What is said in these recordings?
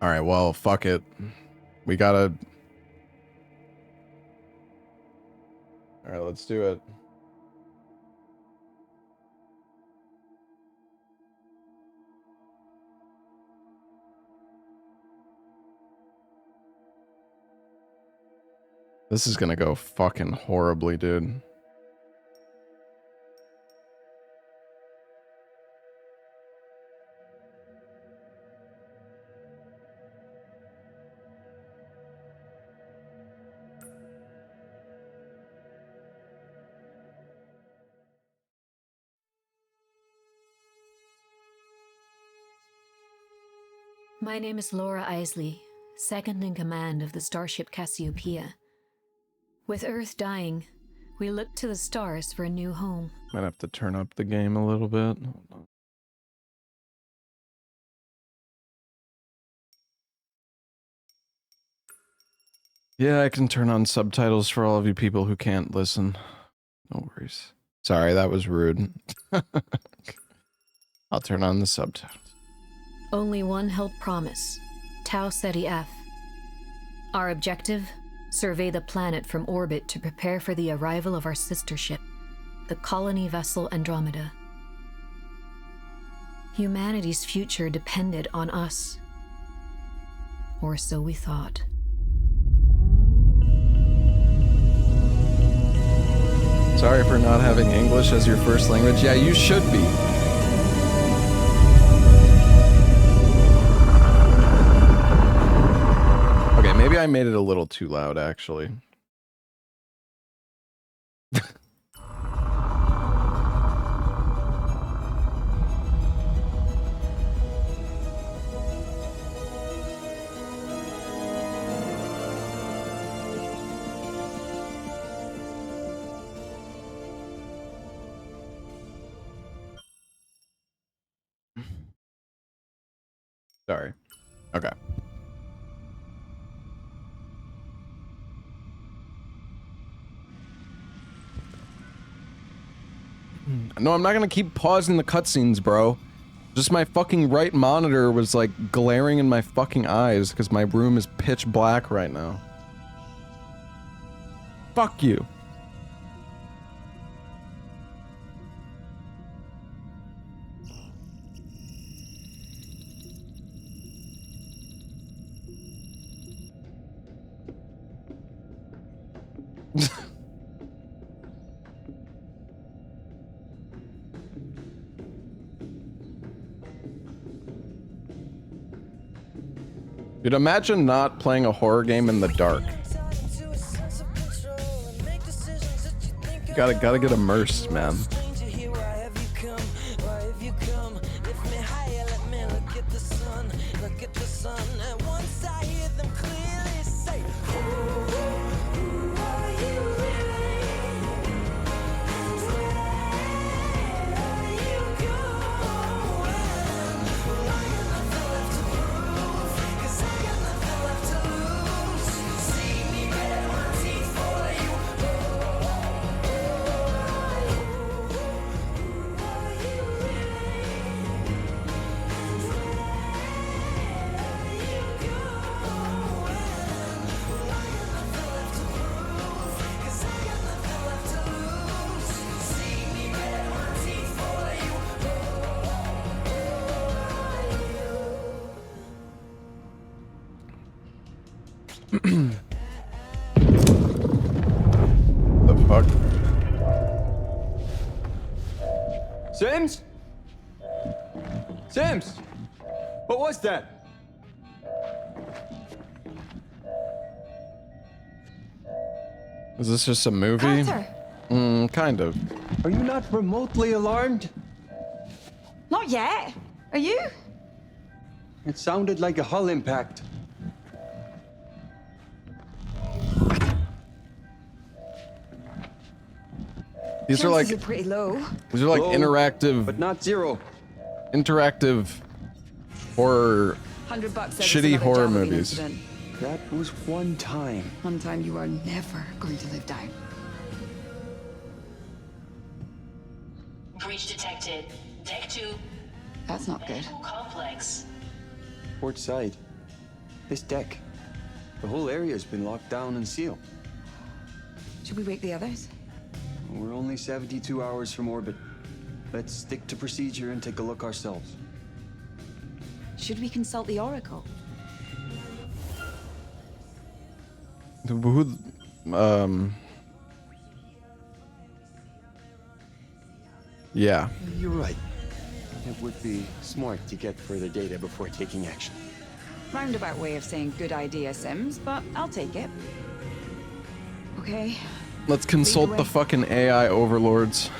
Alright, well, fuck it. We gotta... Alright, let's do it. This is gonna go fucking horribly, dude. My name is Laura Isley, second in command of the starship Cassiopeia. With Earth dying, we look to the stars for a new home. Might have to turn up the game a little bit. Hold on. Yeah, I can turn on subtitles for all of you people who can't listen. No worries. Sorry, that was rude. I'll turn on the subtitles. Only one held promise, Tau Ceti F. Our objective? Survey the planet from orbit to prepare for the arrival of our sister ship, the colony vessel Andromeda. Humanity's future depended on us. Or so we thought. Sorry for not having English as your first language. Yeah, you should be. Okay, maybe I made it a little too loud, actually. Sorry. Okay. No, I'm not gonna keep pausing the cutscenes, bro. Just my fucking right monitor was like glaring in my fucking eyes because my room is pitch black right now. Fuck you. Dude, imagine not playing a horror game in the dark. Gotta get immersed, man. The fuck? Sims? Sims? What was that? Is this just a movie? Kind of. Are you not remotely alarmed? Not yet. Are you? It sounded like a hull impact. These are like Chances are pretty low. these are like Low, interactive, but not zero. interactive horror, $100 says shitty it's another horror javelin movies. incident. That was one time. One time you are never going to live down. Breach detected. Deck 2. That's not good. Medical complex. Port side. This deck. The whole area's been locked down and sealed. Should we wake the others? We're only 72 hours from orbit. Let's stick to procedure and take a look ourselves. Should we consult the Oracle? Who, yeah. You're right. It would be smart to get further data before taking action. Roundabout way of saying good idea, Sims, but I'll take it. Okay. Let's consult Lead the way. fucking AI overlords.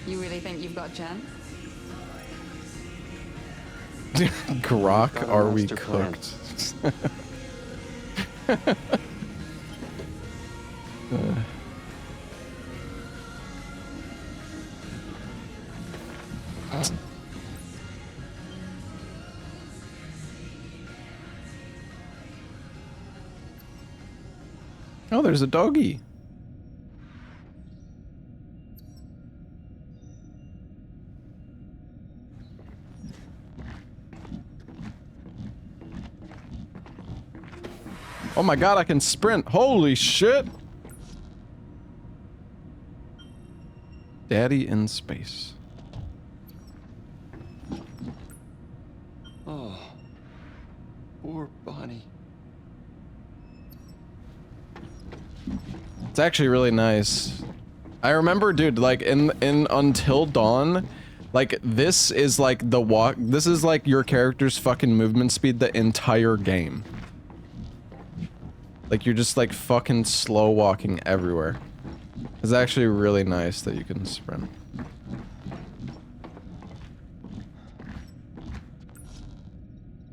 You really think you've got a chance? Grok, Got a are we master plan. cooked? Oh, there's a doggy. Oh my god, I can sprint. Holy shit. Daddy in space. Oh, poor Bonnie. It's actually really nice. I remember, dude, like in Until Dawn, like this is like the walk. This is like your character's fucking movement speed the entire game. Like you're just like fucking slow walking everywhere. It's actually really nice that you can sprint.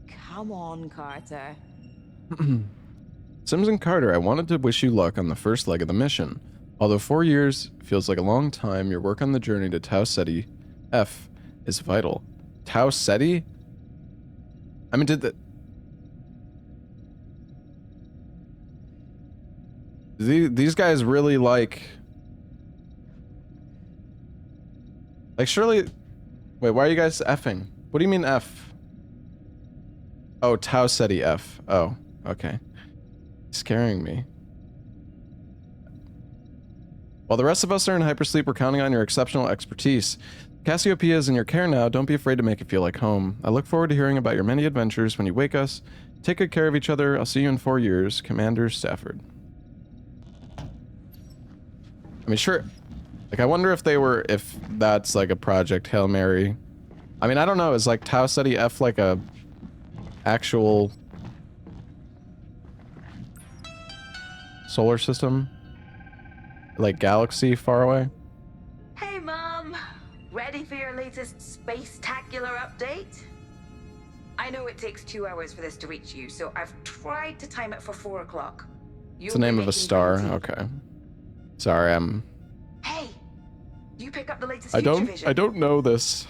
Come on, Carter. Sims and Carter, I wanted to wish you luck on the first leg of the mission. Although 4 years feels like a long time, your work on the journey to Tau Ceti F is vital. Tau Ceti? I mean, did the... These guys really like... Like, surely... Wait, why are you guys effing? What do you mean F? Oh, Tau Ceti F. Oh, okay. Scaring me. While the rest of us are in hypersleep, we're counting on your exceptional expertise. Cassiopeia is in your care now. Don't be afraid to make it feel like home. I look forward to hearing about your many adventures when you wake us. Take good care of each other. I'll see you in 4 years. Commander Stafford. I mean, sure. Like, I wonder if if that's like a Project Hail Mary. I mean, I don't know. Is like Tau Ceti F like a actual solar system? Like galaxy far away? Hey, Mom! Ready for your latest space-tacular update? I know it takes 2 hours for this to reach you, so I've tried to time it for 4 o'clock. It's the name of a star. Okay. Sorry, Hey! You pick up the latest I Future Vision? don't know this.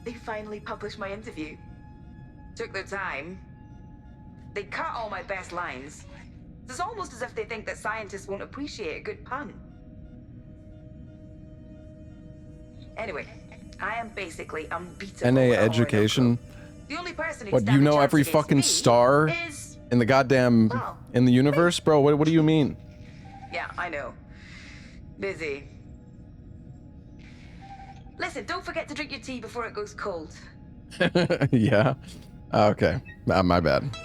They finally published my interview. Took their time. They cut all my best lines. It's almost as if they think that scientists won't appreciate a good pun. Anyway, I am basically unbeatable. NA with a education. horoscope. The only person who'd What, stand you a know chance every against fucking me star is... in the goddamn, Well, in the universe? Bro, what do you mean? Yeah, I know. Busy. Listen, don't forget to drink your tea before it goes cold. Yeah. Okay. My bad.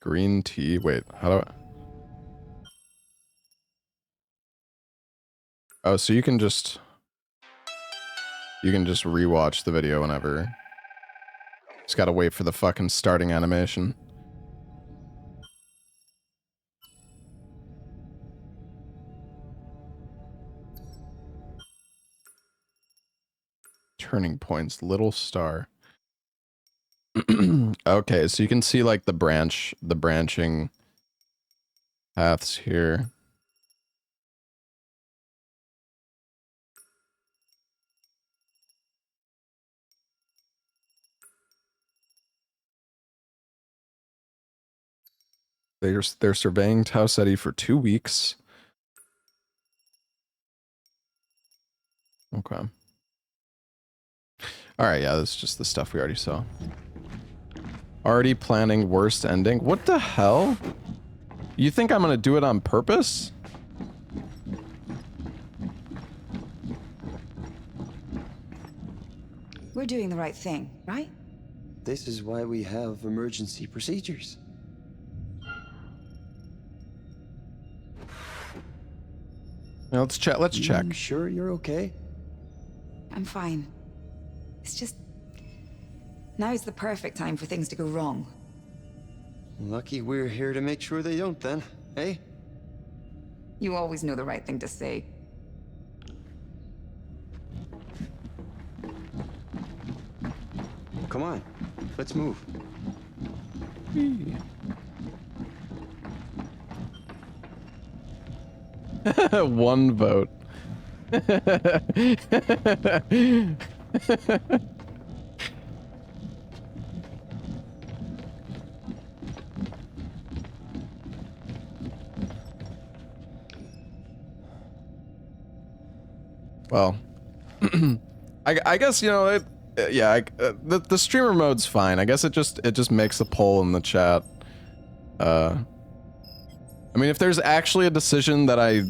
Green tea. Wait, how do I... Oh, so you can just rewatch the video whenever. Just gotta wait for the fucking starting animation. Turning points, little star. Okay, so you can see like the branching paths here. They're surveying Tau Ceti for 2 weeks. Okay. Alright, yeah, that's just the stuff we already saw. Already planning worst ending? What the hell? You think I'm gonna do it on purpose? We're doing the right thing, right? This is why we have emergency procedures. Now let's check. Let's check. You sure you're okay? I'm fine. It's just... now's the perfect time for things to go wrong. Lucky we're here to make sure they don't then, eh? You always know the right thing to say. Come on, let's move. One vote. Well, I guess, you know, the streamer mode's fine. I guess it just makes a poll in the chat. I mean, if there's actually a decision that I,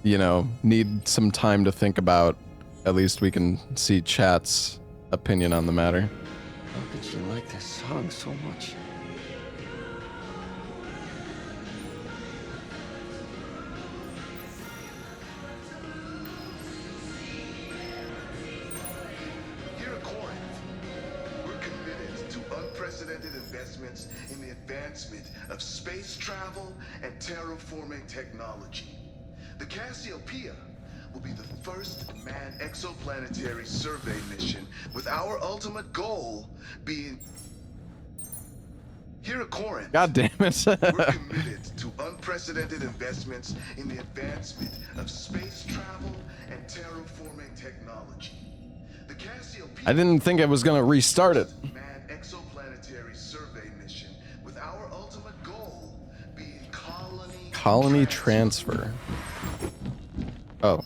you know, need some time to think about, at least we can see chat's opinion on the matter. How could you like this song so much? Here at Corinth, we're committed to unprecedented investments in the advancement of space travel and terraforming technology. The Cassiopeia will be the first manned exoplanetary survey mission, with our ultimate goal being... Here at Corinth, God damn it. we're committed to unprecedented investments in the advancement of space travel and terraforming technology. The Cassiopeia... I didn't think I was gonna restart it. Manned exoplanetary survey mission, with our ultimate goal being Colony transfer. Oh.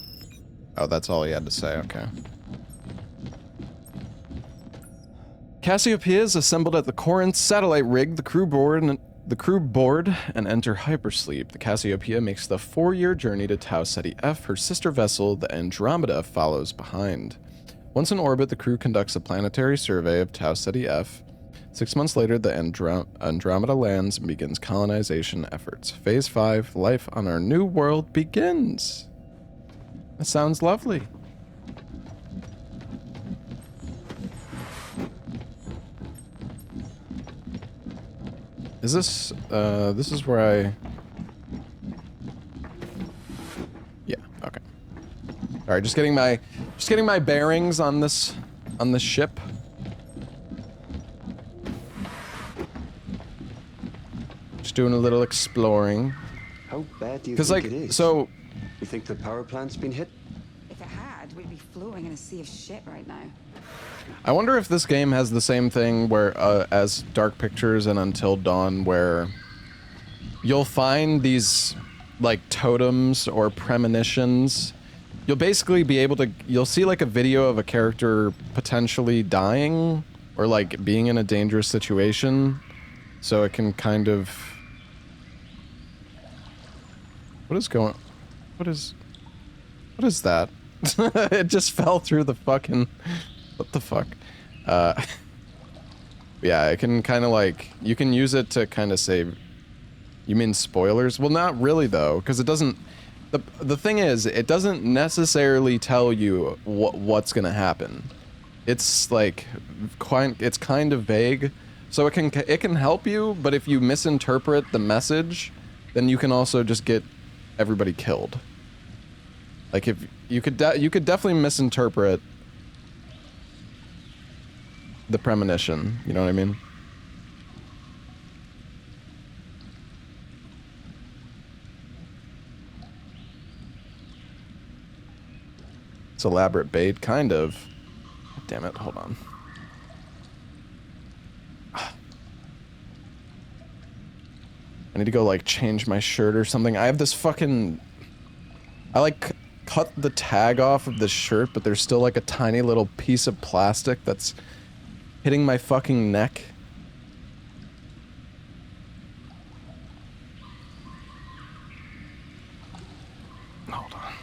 Oh, that's all he had to say, okay. Cassiopeia is assembled at the Corinth satellite rig, the crew board, and enter hypersleep. The Cassiopeia makes the 4-year journey to Tau Ceti F. Her sister vessel, the Andromeda, follows behind. Once in orbit, the crew conducts a planetary survey of Tau Ceti F. 6 months later, the Andromeda lands and begins colonization efforts. Phase 5, life on our new world begins. That sounds lovely. Is this, this is where I... Yeah, okay. Alright, just getting my bearings on this ship. Just doing a little exploring. How bad do you 'Cause, think like, it is? so... You think the power plant's been hit? If it had, we'd be floating in a sea of shit right now. I wonder if this game has the same thing where, as Dark Pictures and Until Dawn, where you'll find these, like, totems or premonitions. You'll basically be able to, you'll see, like, a video of a character potentially dying or, like, being in a dangerous situation, so it can kind of... What is that? It just fell through the fucking... What the fuck? Yeah, it can kind of like... You can use it to kind of save... You mean spoilers? Well, not really, though, because it doesn't... The thing is, it doesn't necessarily tell you what's gonna happen. It's like... It's kind of vague. So it can help you, but if you misinterpret the message, then you can also just get everybody killed. Like, if... You could definitely misinterpret the premonition, you know what I mean? It's elaborate bait, kind of. Damn it, hold on. I need to go, like, change my shirt or something. I have this fucking... I, like, cut the tag off of this shirt, but there's still, like, a tiny little piece of plastic that's hitting my fucking neck. Hold on.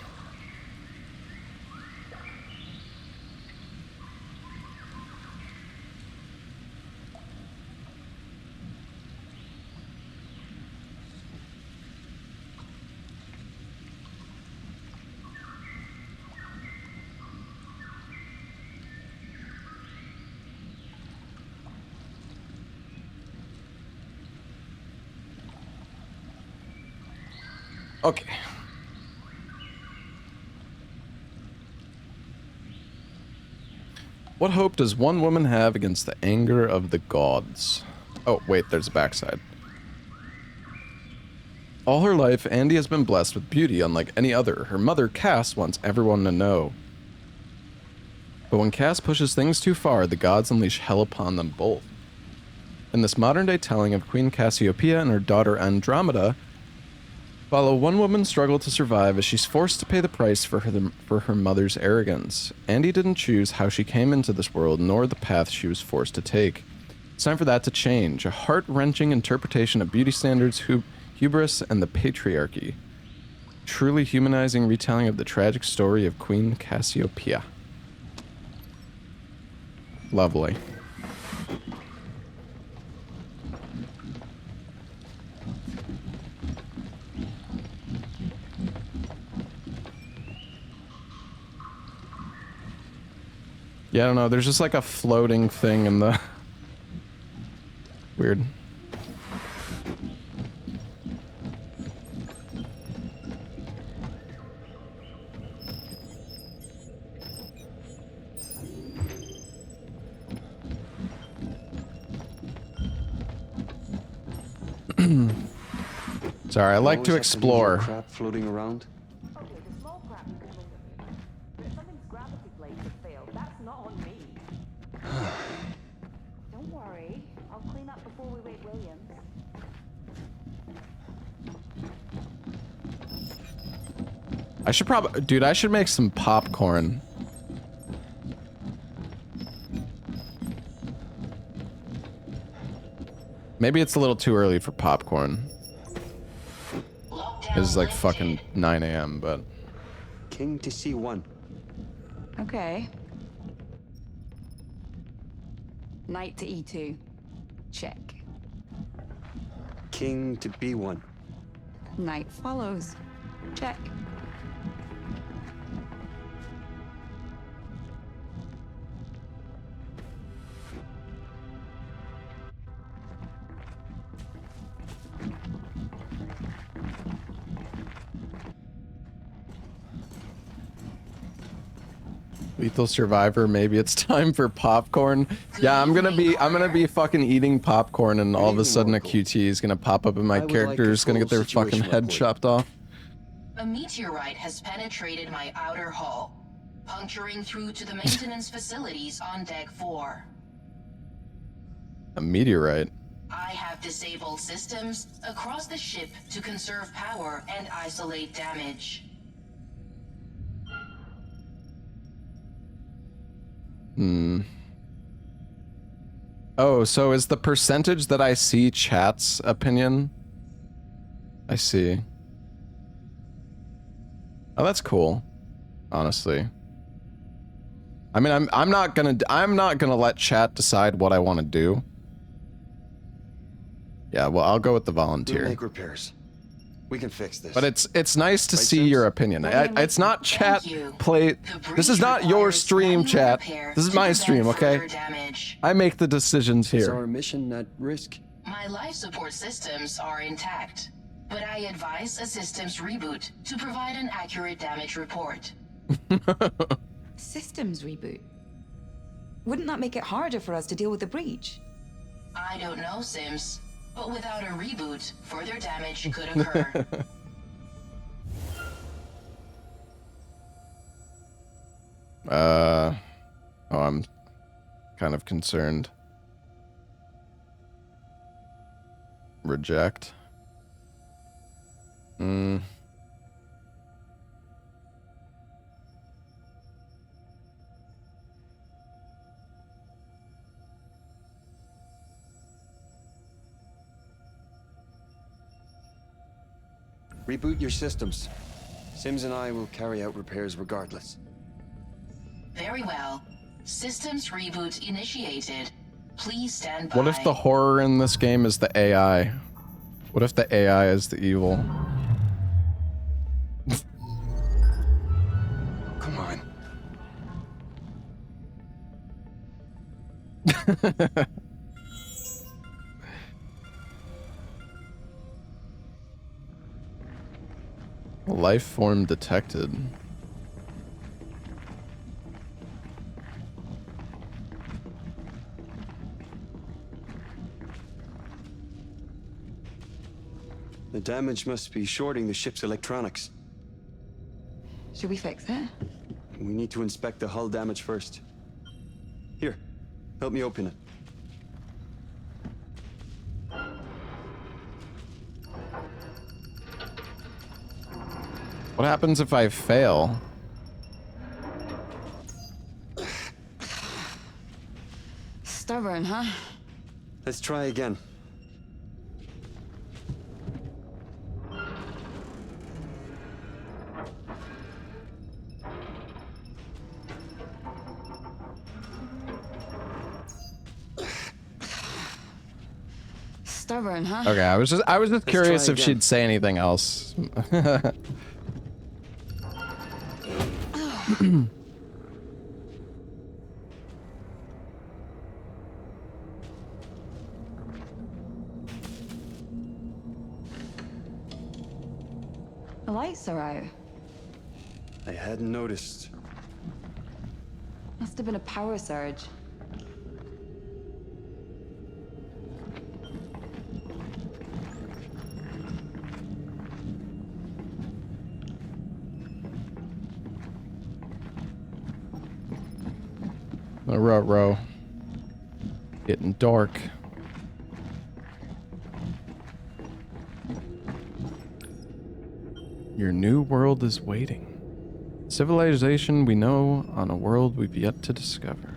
Okay. What hope does one woman have against the anger of the gods? Oh, wait, there's a backside. All her life, Andy has been blessed with beauty unlike any other. Her mother, Cass, wants everyone to know. But when Cass pushes things too far, the gods unleash hell upon them both. In this modern-day telling of Queen Cassiopeia and her daughter Andromeda, follow one woman's struggle to survive as she's forced to pay the price for her mother's arrogance. Andy didn't choose how she came into this world, nor the path she was forced to take. It's time for that to change. A heart-wrenching interpretation of beauty standards, hubris, and the patriarchy. Truly humanizing retelling of the tragic story of Queen Cassiopeia. Lovely. Yeah, I don't know. There's just like a floating thing in the... Weird. Sorry, I like to explore. Crap floating around. Okay, the small crap you can move it. But if something's gravity plates have failed, that's not on me. Don't worry, I'll clean up before we wake Williams. I should probably... Dude, I should make some popcorn. Maybe it's a little too early for popcorn. It's like fucking 9 a.m., but... King to C1. Okay. Knight to E2. Check. King to B1. Knight follows. Check. Lethal Survivor, maybe it's time for popcorn. Yeah, I'm gonna be fucking eating popcorn and all of a sudden a QT is gonna pop up and my character is gonna get their fucking head chopped off. A meteorite has penetrated my outer hull, puncturing through to the maintenance facilities on Deck 4. A meteorite? I have disabled systems across the ship to conserve power and isolate damage. Oh, so is the percentage that I see chat's opinion? I see. Oh, that's cool. Honestly. I mean, I'm not gonna let chat decide what I want to do. Yeah, well, I'll go with the volunteer. We'll make repairs. We can fix this. But it's nice to Right, see Sims? your opinion. It's not chat play. This is not your stream, chat. This is my stream, okay? I make the decisions Is here. our mission at risk? My life support systems are intact, but I advise a systems reboot to provide an accurate damage report. Systems reboot. Wouldn't that make it harder for us to deal with the breach? I don't know, Sims, but without a reboot, further damage could occur. Oh, I'm kind of concerned. Reject. Mm. Reboot your systems. Sims and I will carry out repairs regardless. Very well. Systems reboot initiated. Please stand by. What if the horror in this game is the AI? What if the AI is the evil? Come on. Life form detected. The damage must be shorting the ship's electronics. Should we fix it? We need to inspect the hull damage first. Here, help me open it. What happens if I fail? Stubborn, huh? Let's try again. Stubborn, huh? Okay, I was just curious try if again. she'd say anything else. The lights are out. I hadn't noticed. Must have been a power surge. Row. Getting dark. Your new world is waiting. Civilization we know on a world we've yet to discover.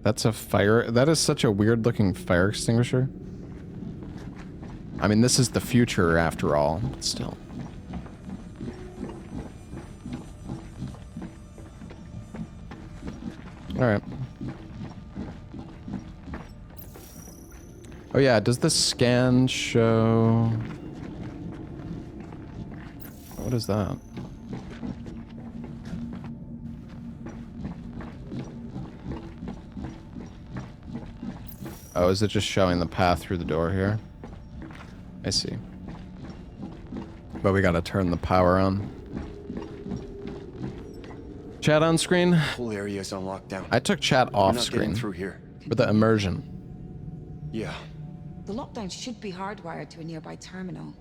That's a fire. That is such a weird looking fire extinguisher. I mean, this is the future after all, but still. Alright. Oh yeah, does the scan show... What is that? Oh, is it just showing the path through the door here? I see. But we gotta turn the power on. Chat on screen? Whole area's on lockdown. I took chat We're off not screen getting through here. for the immersion. Yeah. The lockdown should be hardwired to a nearby terminal.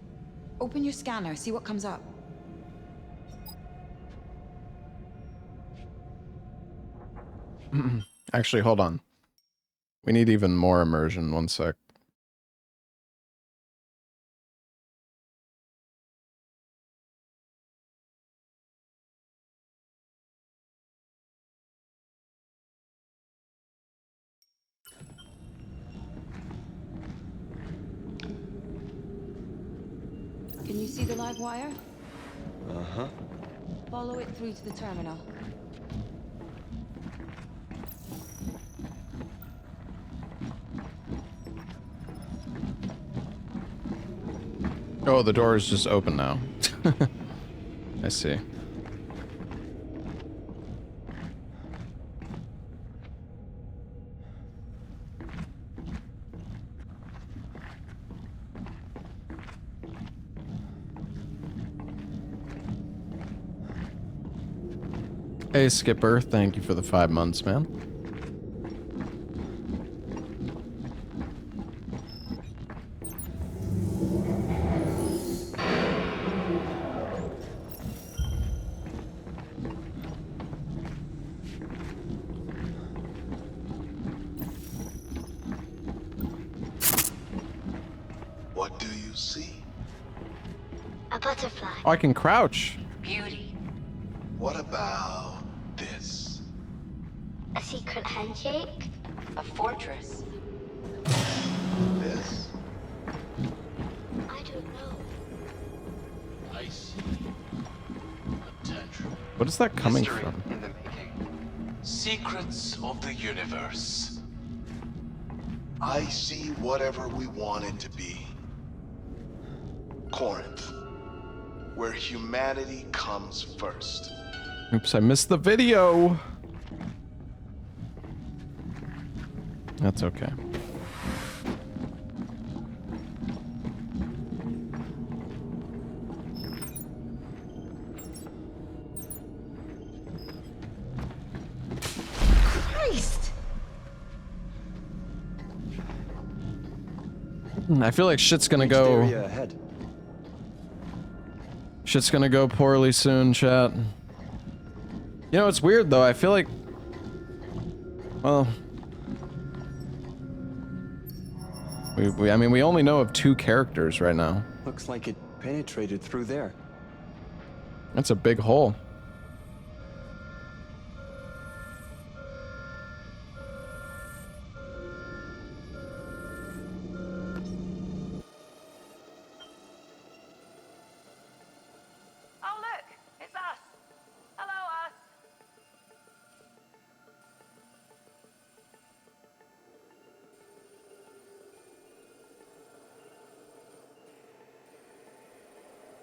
Open your scanner, see what comes up. Actually, hold on. We need even more immersion. One sec. Can you see the live wire? Uh-huh. Follow it through to the terminal. Oh, the door is just open now. I see. Hey, Skipper. Thank you for the 5 months, man. see? A butterfly. Oh, I can crouch. Beauty. What about this? A secret handshake. A fortress. This? I don't know. I see. Potential. What is that coming History from? in the making. Secrets of the universe. I see whatever we want it to be. Corinth, where humanity comes first. Oops, I missed the video. That's okay. Christ! I feel like shit's gonna Reached go. area ahead. Shit's gonna go poorly soon, chat. You know, it's weird though. I feel like, well, I mean, we only know of 2 characters right now. Looks like it penetrated through there. That's a big hole. Oh, look, it's us. Hello, us.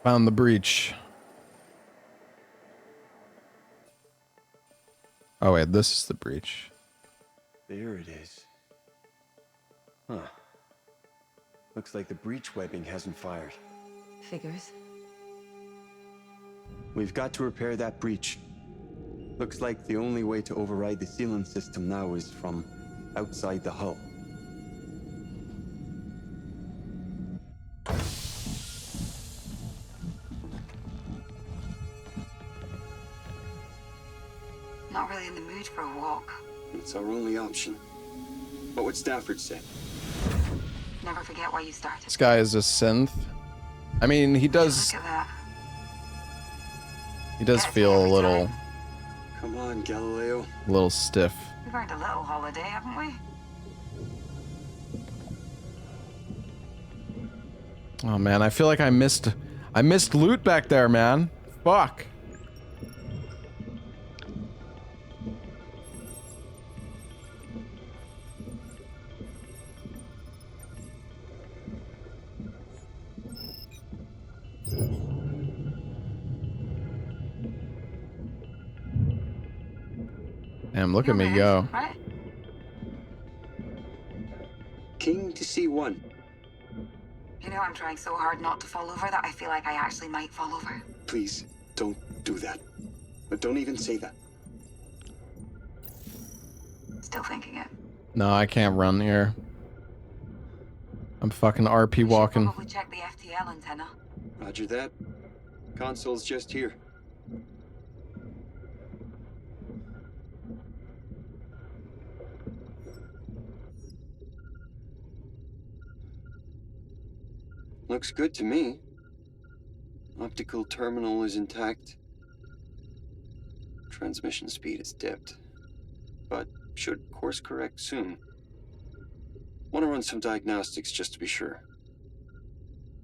Found the breach. Oh wait, this is the breach. There it is. Huh. Looks like the breach webbing hasn't fired. Figures. We've got to repair that breach. Looks like the only way to override the sealing system now is from outside the hull. Not really in the mood for a walk. It's our only option. What would Stafford say? Never forget why you started. This guy is a synth. I mean, he does. Look at that. He does Gets me feel a every little, time. Come on, Galileo. stiff. We've earned a little holiday, haven't we? Oh man, I feel like I missed loot back there, man. Fuck. Damn, look at me go. Right? King to C1. You know, I'm trying so hard not to fall over that I feel like I actually might fall over. Please, don't do that. But don't even say that. Still thinking it. No, I can't run here. I'm fucking RP We should walking. probably check the FTL antenna. Roger that. Console's just here. Looks good to me. Optical terminal is intact. Transmission speed is dipped, but should course correct soon. Want to run some diagnostics just to be sure.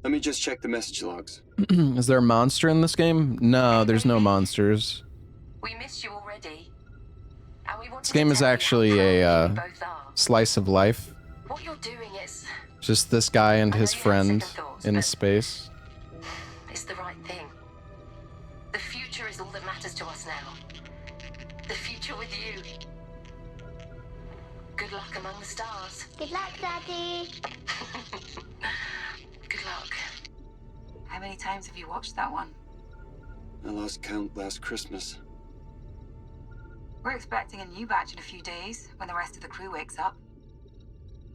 Let me just check the message logs. Is there a monster in this game? No, there's no monsters. We missed you already. And we want This to game is tell you how actually proud a we both are. slice of life. What you're doing is Just this guy and I know his you had friend second thoughts, in but- space. it's the right thing. The future is all that matters to us now. The future with you. Good luck among the stars. Good luck, Daddy. Good luck. How many times have you watched that one? I lost count last Christmas. We're expecting a new batch in a few days, when the rest of the crew wakes up.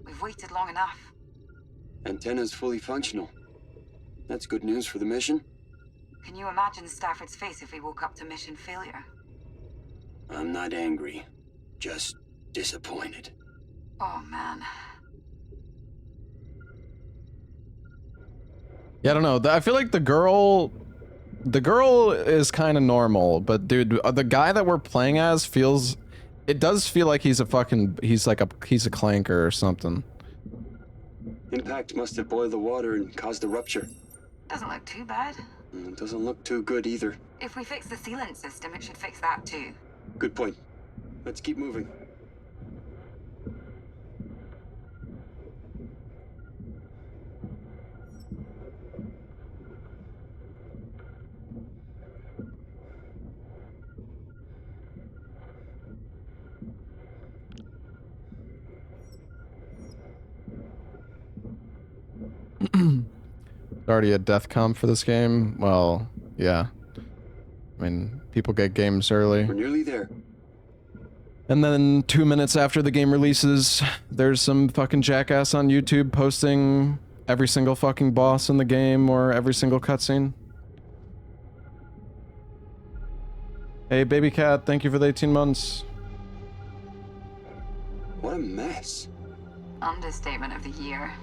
We've waited long enough. Antenna's fully functional. That's good news for the mission. Can you imagine Stafford's face if we woke up to mission failure? I'm not angry, just disappointed. Oh, man. Yeah, I don't know. I feel like the girl is kind of normal, but dude, the guy that we're playing as it does feel like he's a clanker or something. Impact must have boiled the water and caused a rupture. Doesn't look too bad. It doesn't look too good either. If we fix the sealant system, it should fix that too. Good point. Let's keep moving. Already a death comp for this game? Well, yeah. I mean, people get games early. We're nearly there. And then 2 minutes after the game releases, there's some fucking jackass on YouTube posting every single fucking boss in the game or every single cutscene. Hey, baby cat, thank you for the 18 months. What a mess. Understatement of the year.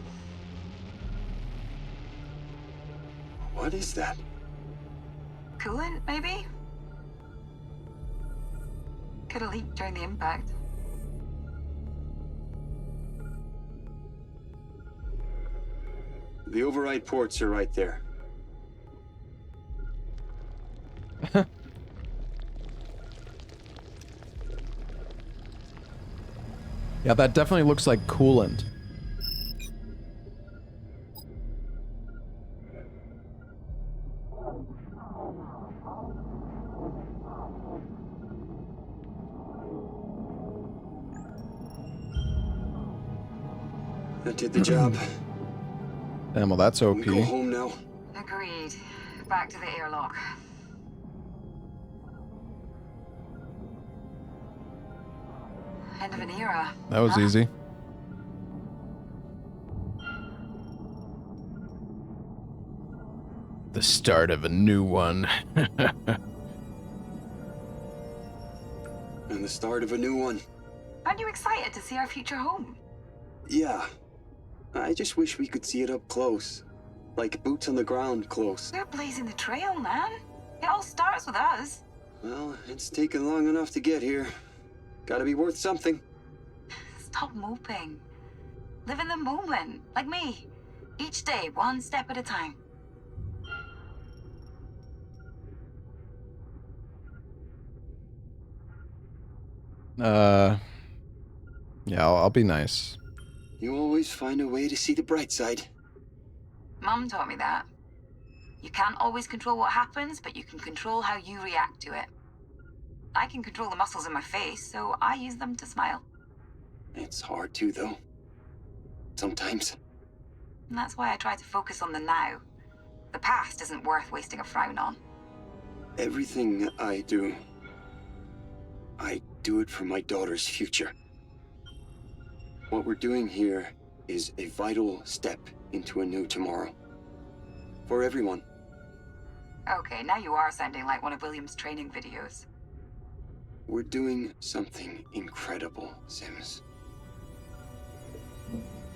What is that? Coolant, maybe? Could have leaked during the impact. The override ports are right there. Yeah, that definitely looks like coolant. That did the job. Damn, well that's OP. We go home now. Agreed. Back to the airlock. End of an era. That was easy. The start of a new one. And the start of a new one. Aren't you excited to see our future home? Yeah. I just wish we could see it up close. Like boots on the ground close. We're blazing the trail, man. It all starts with us. Well, it's taken long enough to get here. Gotta be worth something. Stop moping. Live in the moment, like me. Each day, one step at a time. Yeah, I'll be nice. You always find a way to see the bright side. Mum taught me that. You can't always control what happens, but you can control how you react to it. I can control the muscles in my face, so I use them to smile. It's hard to, though. Sometimes. And that's why I try to focus on the now. The past isn't worth wasting a frown on. Everything I do it for my daughter's future. What we're doing here is a vital step into a new tomorrow. For everyone. Okay, now you are sounding like one of William's training videos. We're doing something incredible, Sims.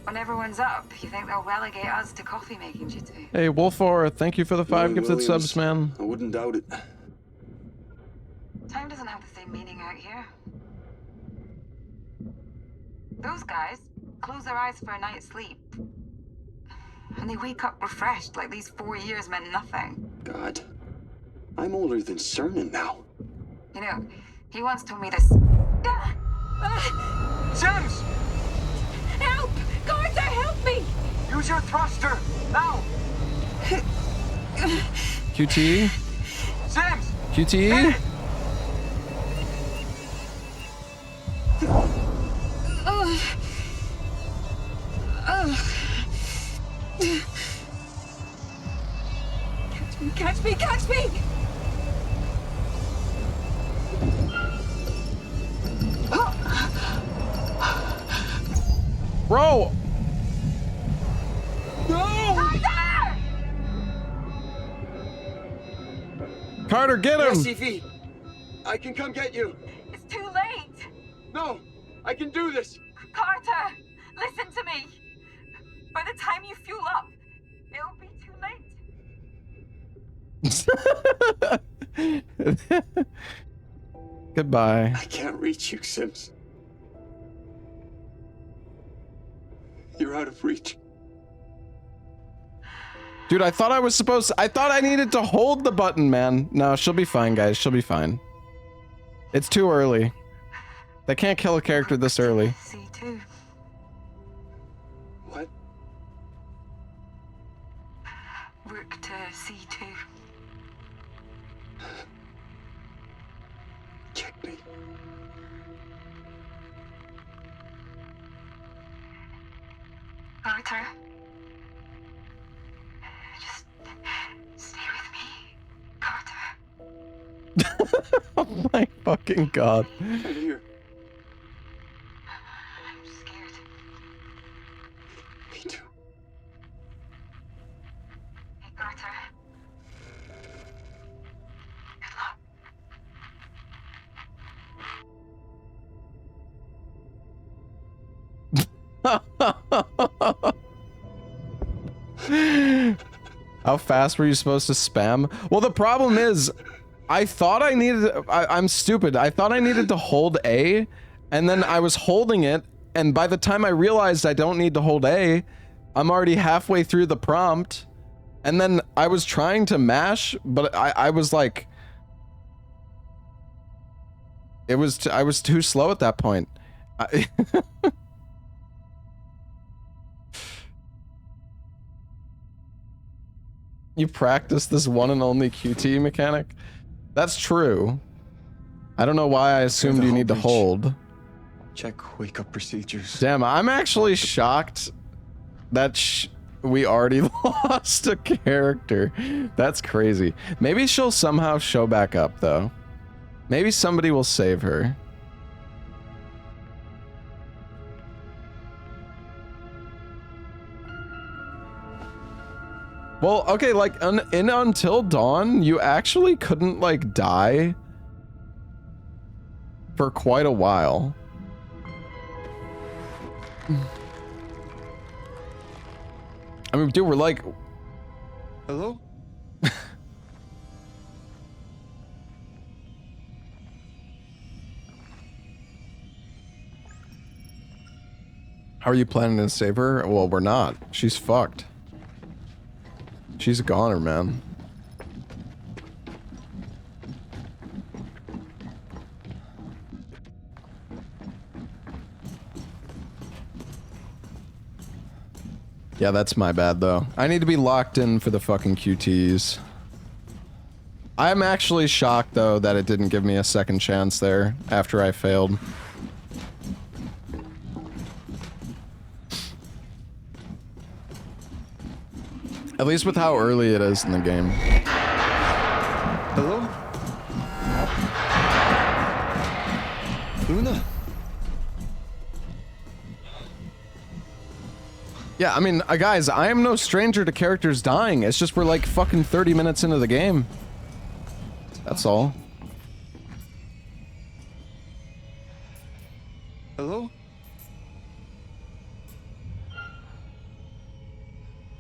When everyone's up, you think they'll relegate us to coffee making duty? Hey, Wolfor, thank you for the 5 gifted subs, man. I wouldn't doubt it. Time doesn't have the same meaning out here. Those guys close their eyes for a night's sleep. And they wake up refreshed like these 4 years meant nothing. God. I'm older than Cernan now. You know, he once told me this. Sims! Help! Carter, help me! Use your thruster! Now! QT? Sims! QT? Catch me! Catch me! Bro! Carter, get him! Yes, CV. I can come get you. It's too late! No, I can do this. Carter, listen to me. By the time you fuel up, it'll be too late. Goodbye. I can't reach you, Sims. You're out of reach. Dude, I thought I needed to hold the button, man. No, she'll be fine, guys. She'll be fine. It's too early. They can't kill a character this early. C2. What? Rook to C2. Checkmate. Carter. Just stay with me, Carter. Oh my fucking god. Right here. I'm scared. Me too. Hey, Carter. Good luck. How fast were you supposed to spam? Well, the problem is, I thought I needed... I'm stupid. I thought I needed to hold A, and then I was holding it, and by the time I realized I don't need to hold A, I'm already halfway through the prompt, and then I was trying to mash, but I was like... I was too slow at that point. You practice this one and only QT mechanic? That's true. I don't know why I assumed you need to hold. Check wake-up procedures. Damn, I'm actually shocked that we already lost a character. That's crazy. Maybe she'll somehow show back up, though. Maybe somebody will save her. Well, okay, like, in Until Dawn, you actually couldn't, like, die for quite a while. I mean, dude, we're like... Hello? How are you planning to save her? Well, we're not. She's fucked. She's a goner, man. Yeah, that's my bad, though. I need to be locked in for the fucking QTs. I'm actually shocked, though, that it didn't give me a second chance there after I failed. At least with how early it is in the game. Hello? Luna? Yeah, I mean, guys, I am no stranger to characters dying. It's just we're like fucking 30 minutes into the game. That's all. Hello?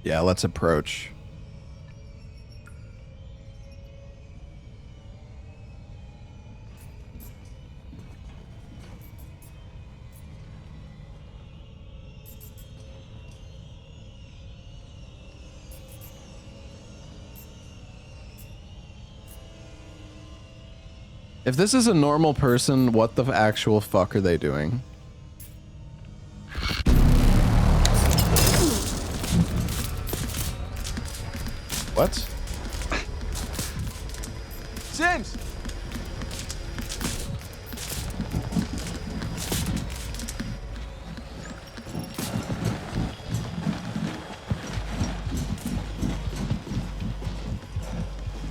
Yeah, let's approach. If this is a normal person, what the actual fuck are they doing? What? Sims!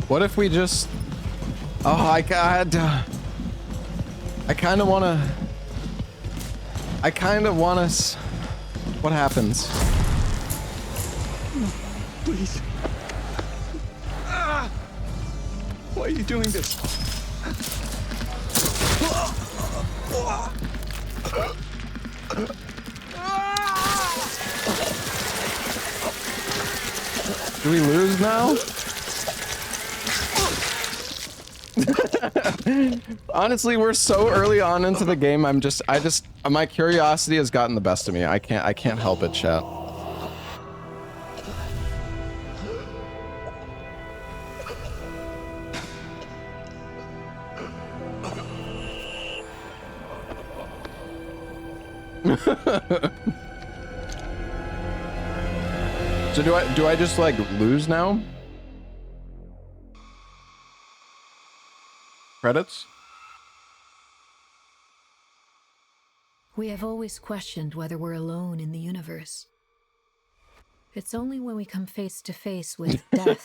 What if we just... Oh, I kind of wanna... What happens? Please. Why are you doing this? Do we lose now? Honestly, we're so early on into the game. My curiosity has gotten the best of me. I can't help it, chat. So do I just like lose now? Credits? We have always questioned whether we're alone in the universe. It's only when we come face to face with death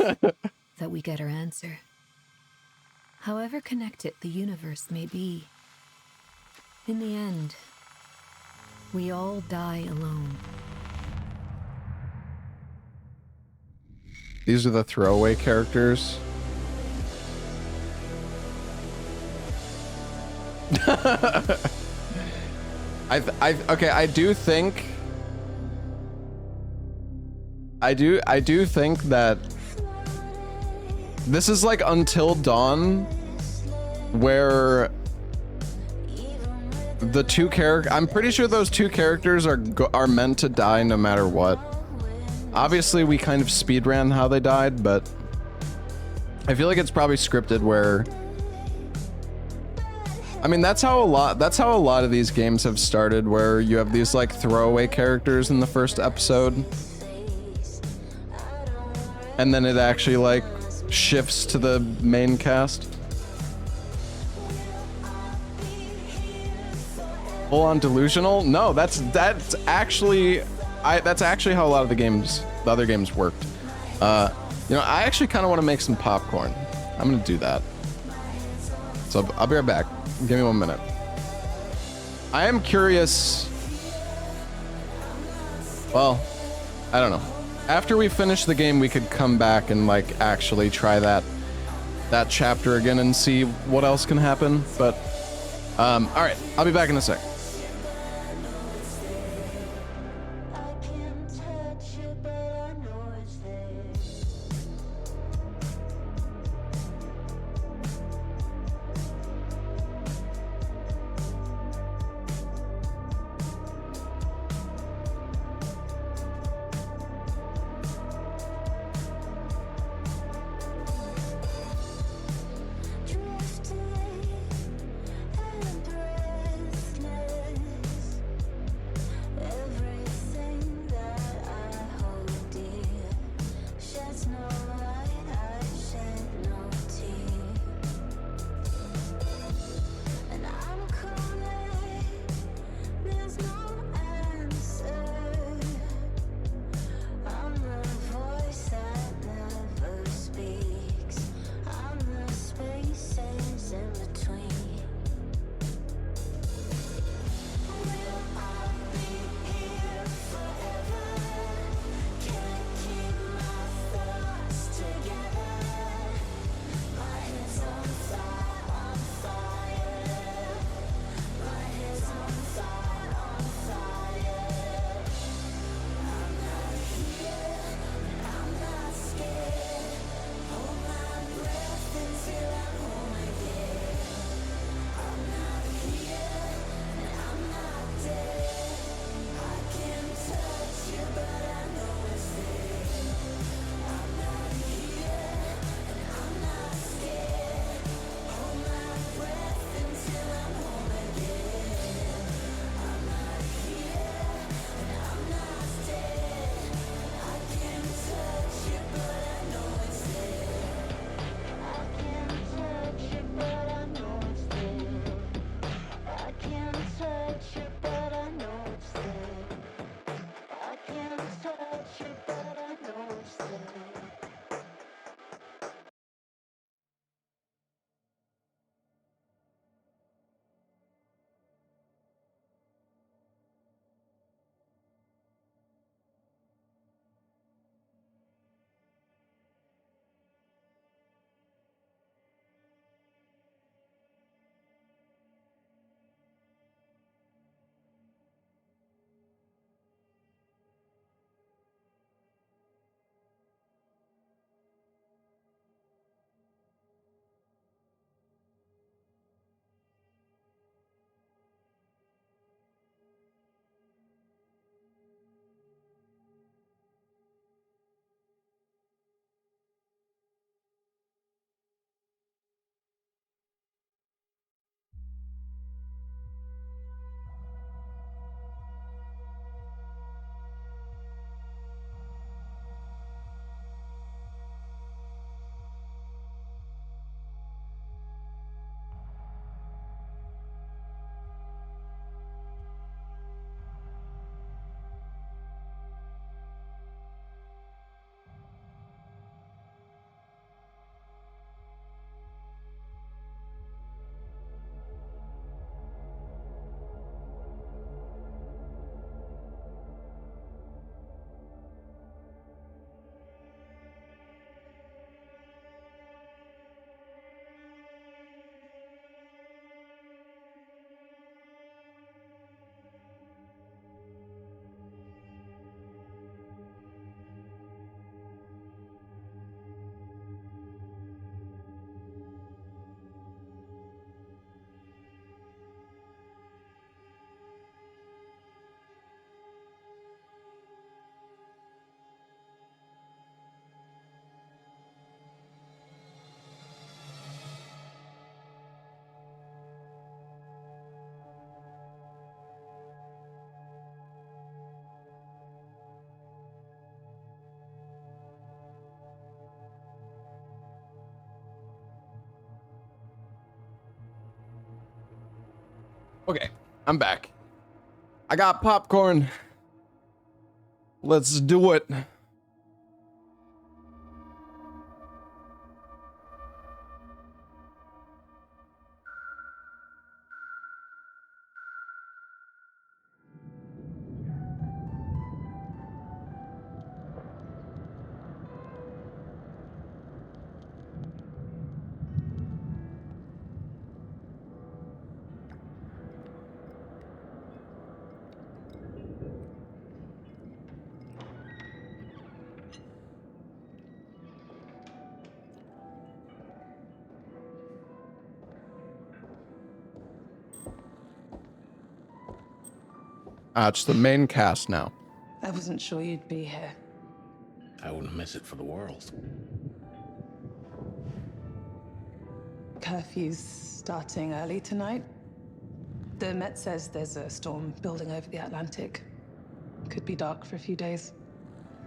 that we get our answer. However connected the universe may be, in the end, we all die alone. These are the throwaway characters. Okay, I do think that this is like Until Dawn, where the two I'm pretty sure those two characters are meant to die no matter what. Obviously, we kind of speedran how they died, but I feel like it's probably scripted where, I mean, that's how a lot of these games have started, where you have these like throwaway characters in the first episode, and then it actually like shifts to the main cast. Full on delusional? No, that's actually how a lot of the other games worked. You know, I actually kind of want to make some popcorn. I'm gonna do that. So I'll be right back. Give me 1 minute. I am curious. Well, I don't know. After we finish the game, we could come back and like actually try that chapter again and see what else can happen. But all right, I'll be back in a sec. Okay, I'm back. I got popcorn. Let's do it. It's the main cast now. I wasn't sure you'd be here. I wouldn't miss it for the world. Curfew's starting early tonight. The Met says there's a storm building over the Atlantic. Could be dark for a few days.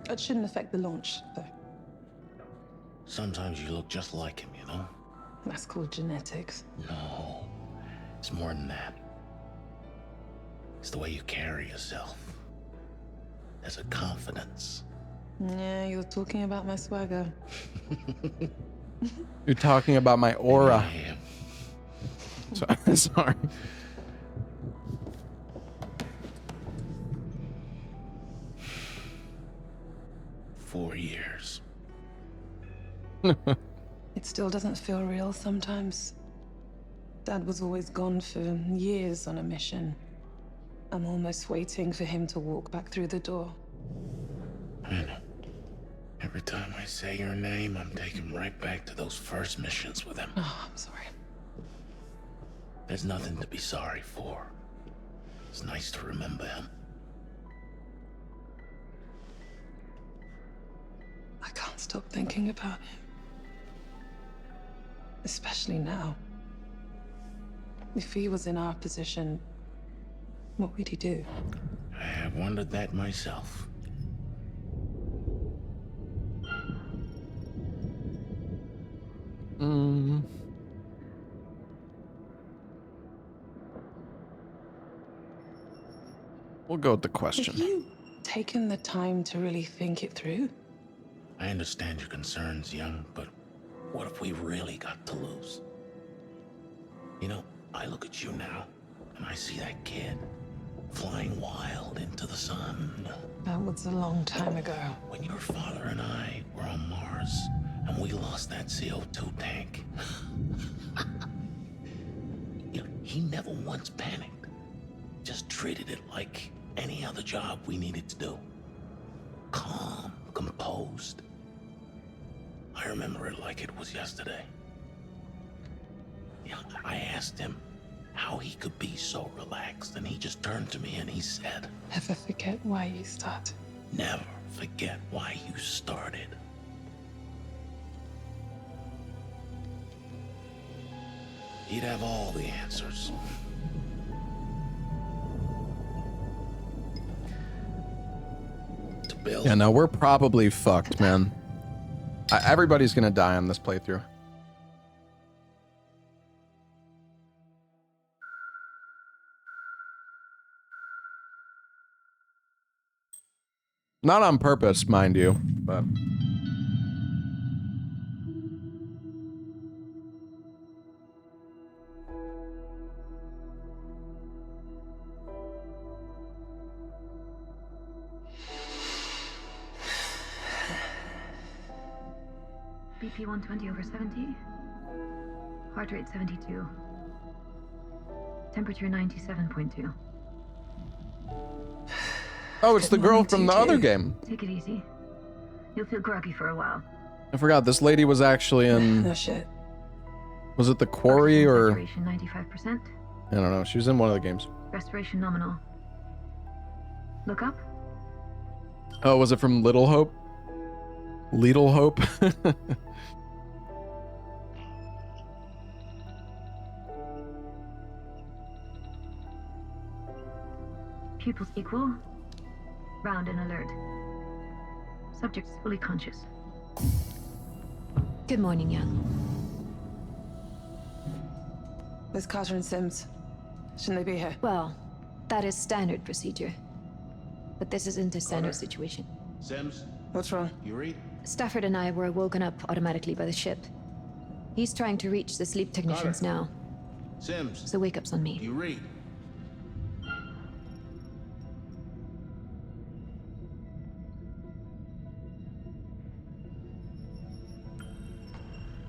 It shouldn't affect the launch, though. Sometimes you look just like him, you know? That's called genetics. No, it's more than that. It's the way you carry yourself. There's a confidence. Yeah, you're talking about my swagger. You're talking about my aura. Sorry. 4 years. It still doesn't feel real sometimes. Dad was always gone for years on a mission. I'm almost waiting for him to walk back through the door. I know. Every time I say your name, I'm taken right back to those first missions with him. Oh, I'm sorry. There's nothing to be sorry for. It's nice to remember him. I can't stop thinking about him. Especially now. If he was in our position, what would he do? I have wondered that myself. We'll go with the question. Have you taken the time to really think it through? I understand your concerns, young, but what if we really got to lose? You know, I look at you now, and I see that kid flying wild into the sun. That was a long time ago. When your father and I were on Mars, and we lost that CO2 tank. You know, he never once panicked. Just treated it like any other job we needed to do. Calm, composed. I remember it like it was yesterday. Yeah, I asked him how he could be so relaxed, and he just turned to me and he said, Never forget why you started. never forget why you started. He'd have all the answers. To build. Yeah, no, we're probably fucked, man. Everybody's gonna die on this playthrough. Not on purpose, mind you, but... BP 120/70. Heart rate 72. Temperature 97.2. Oh, it's the girl from the other game. Take it easy. You'll feel groggy for a while. I forgot, this lady was actually in... No shit. Was it The Quarry or... Saturation 95%. I don't know, she was in one of the games. Respiration nominal. Look up. Oh, was it from Little Hope? Little Hope? Pupils equal. Round and alert. Subject is fully conscious. Good morning, young. Where's Carter and Sims? Shouldn't they be here? Well, that is standard procedure. But this isn't a standard Carter. situation. Sims, What's wrong? you read? Stafford and I were woken up automatically by the ship. He's trying to reach the sleep technicians Carter. now, Sims, so wake up's on me. you read?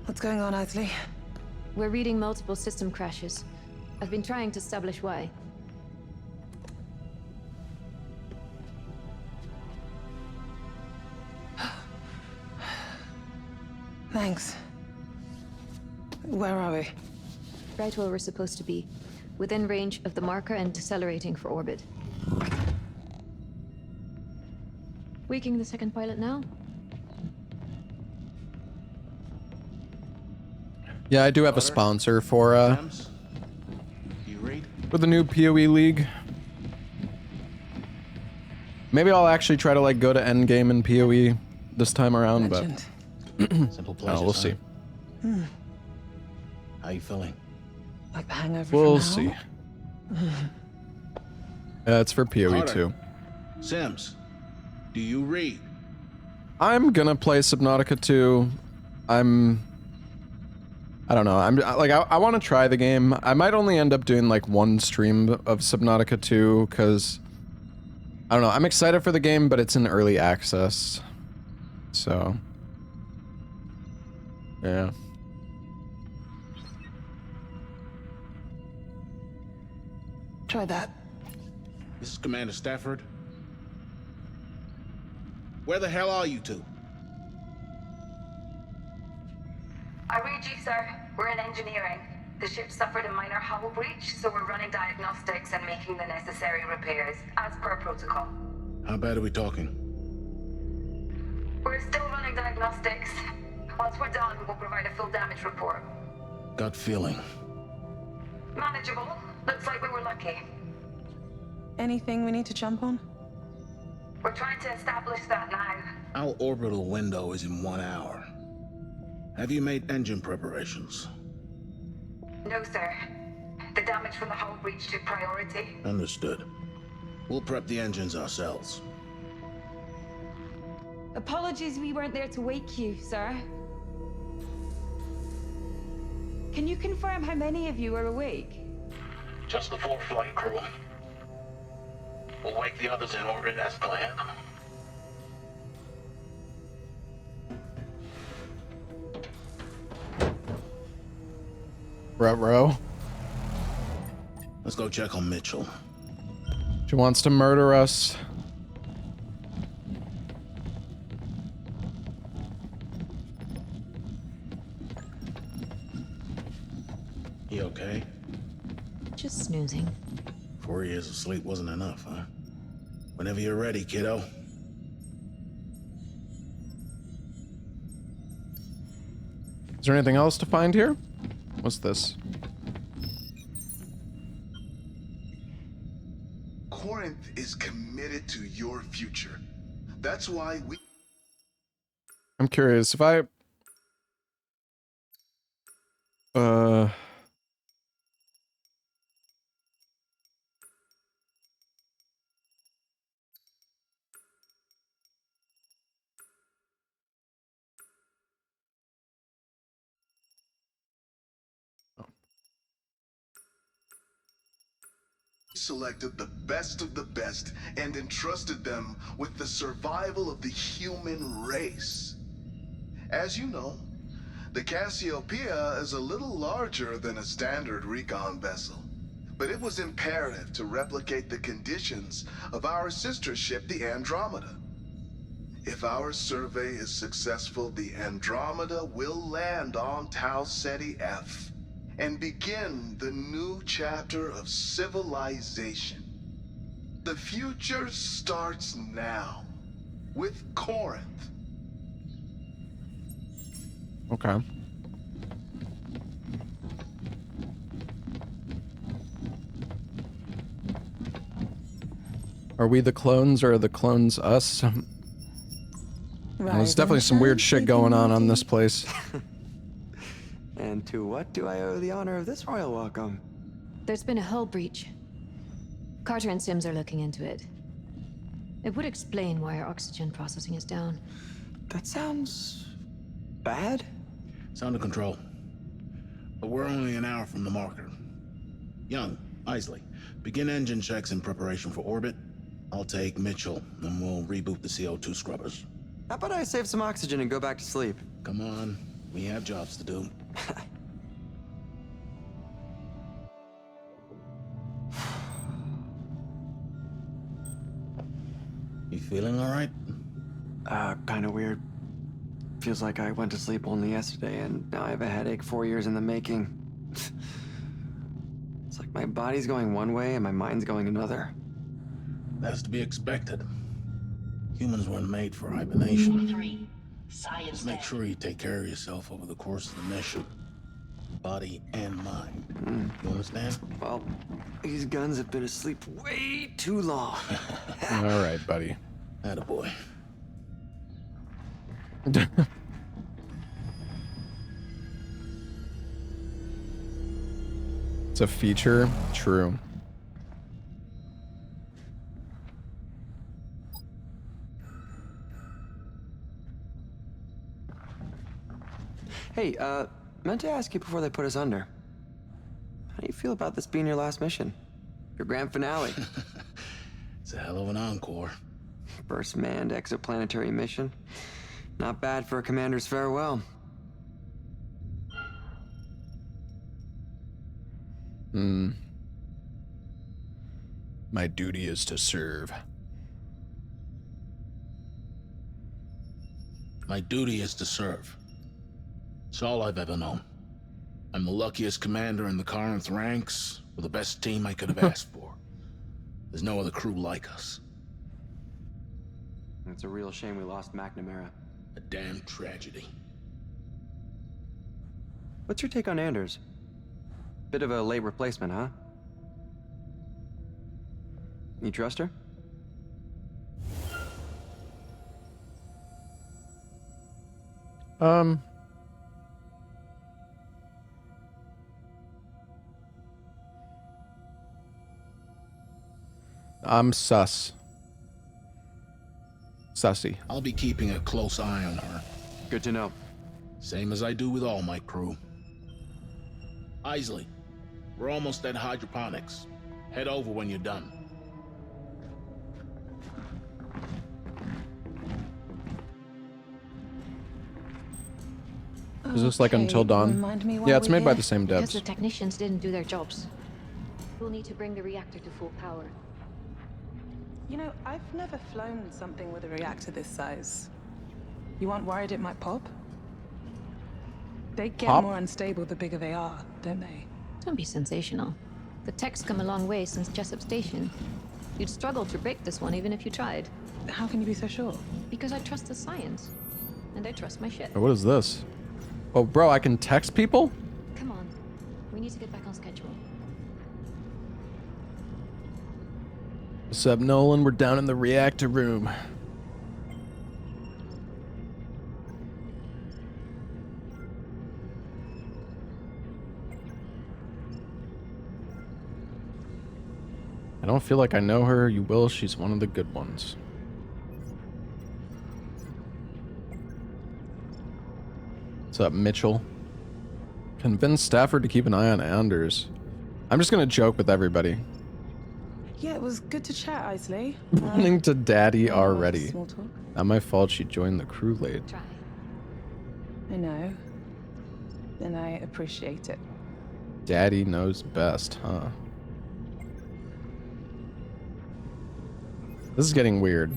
What's going on, Isley? We're reading multiple system crashes. I've been trying to establish why. Thanks. Where are we? Right where we're supposed to be. Within range of the marker and decelerating for orbit. Waking the second pilot now? Yeah, I do have a sponsor for Sims, you read? the new PoE League. Maybe I'll actually try to like go to endgame in PoE this time around, Legend. Simple but pleasures, we'll huh? see. How you feeling? Like the hangover We'll from hell? see. Yeah, it's for PoE Carter. too. Sims, do you read? I'm gonna play Subnautica 2. I don't know. I want to try the game. I might only end up doing like one stream of Subnautica 2 because I don't know. I'm excited for the game, but it's in early access. So, yeah. Try that. This is Commander Stafford. Where the hell are you two? I read you, sir. We're in engineering. The ship suffered a minor hull breach, so we're running diagnostics and making the necessary repairs, as per protocol. How bad are we talking? We're still running diagnostics. Once we're done, we'll provide a full damage report. Gut feeling. Manageable. Looks like we were lucky. Anything we need to jump on? We're trying to establish that now. Our orbital window is in 1 hour. Have you made engine preparations? No, sir. The damage from the hull breach took priority. Understood. We'll prep the engines ourselves. Apologies we weren't there to wake you, sir. Can you confirm how many of you are awake? Just the 4 flight crew. We'll wake the others in orbit as planned. Ruh-roh. Let's go check on Mitchell. She wants to murder us. You okay? Just snoozing. 4 years of sleep wasn't enough, huh? Whenever you're ready, kiddo. Is there anything else to find here? What's this? Corinth is committed to your future. That's why we... I'm curious if I... selected the best of the best and entrusted them with the survival of the human race. As you know, the Cassiopeia is a little larger than a standard recon vessel, but it was imperative to replicate the conditions of our sister ship, the Andromeda. If our survey is successful, the Andromeda will land on Tau Ceti F and begin the new chapter of civilization. The future starts now, with Corinth. Okay. Are we the clones or are the clones us? There's definitely some weird shit going on this place. And to what do I owe the honor of this royal welcome? There's been a hull breach. Carter and Sims are looking into it. It would explain why our oxygen processing is down. That sounds bad. It's under control. But we're only an hour from the marker. Young, Isley, begin engine checks in preparation for orbit. I'll take Mitchell, and we'll reboot the CO2 scrubbers. How about I save some oxygen and go back to sleep? Come on, we have jobs to do. You feeling all right? Kind of weird. Feels like I went to sleep only yesterday, and now I have a headache 4 years in the making. It's like my body's going one way and my mind's going another. That's to be expected. Humans weren't made for hibernation. 3. Science. Just make sure you take care of yourself over the course of the mission. Body and mind. You understand? Well, these guns have been asleep way too long. All right, buddy. Attaboy. It's a feature. True. Hey, meant to ask you before they put us under. How do you feel about this being your last mission? Your grand finale? It's a hell of an encore. First manned exoplanetary mission. Not bad for a commander's farewell. My duty is to serve. My duty is to serve. It's all I've ever known. I'm the luckiest commander in the Corinth ranks, with the best team I could have asked for. There's no other crew like us. It's a real shame we lost McNamara. A damn tragedy. What's your take on Anders? Bit of a late replacement, huh? You trust her? I'm sus. Sussy. I'll be keeping a close eye on her. Good to know. Same as I do with all my crew. Isley, we're almost at hydroponics. Head over when you're done. Is this like Until Dawn? Remind me why Yeah, it's we're made by here. the same Because devs. the technicians didn't do their jobs. We'll need to bring the reactor to full power. You know, I've never flown something with a reactor this size. You aren't worried it might pop? They get Pop? more unstable the bigger they are, don't they? Don't be sensational. The tech's come a long way since Jessup Station. You'd struggle to break this one even if you tried. How can you be so sure? Because I trust the science. And I trust my ship. What is this? Oh, bro, I can text people? Come on. We need to get back on schedule. What's up, Nolan? We're down in the reactor room. I don't feel like I know her. You will. She's one of the good ones. What's up, Mitchell? Convince Stafford to keep an eye on Anders. I'm just gonna joke with everybody. Yeah, it was good to chat, Isley. Running to daddy already. Small talk. Not my fault she joined the crew late. Try. I know. And I appreciate it. Daddy knows best, huh? This is getting weird.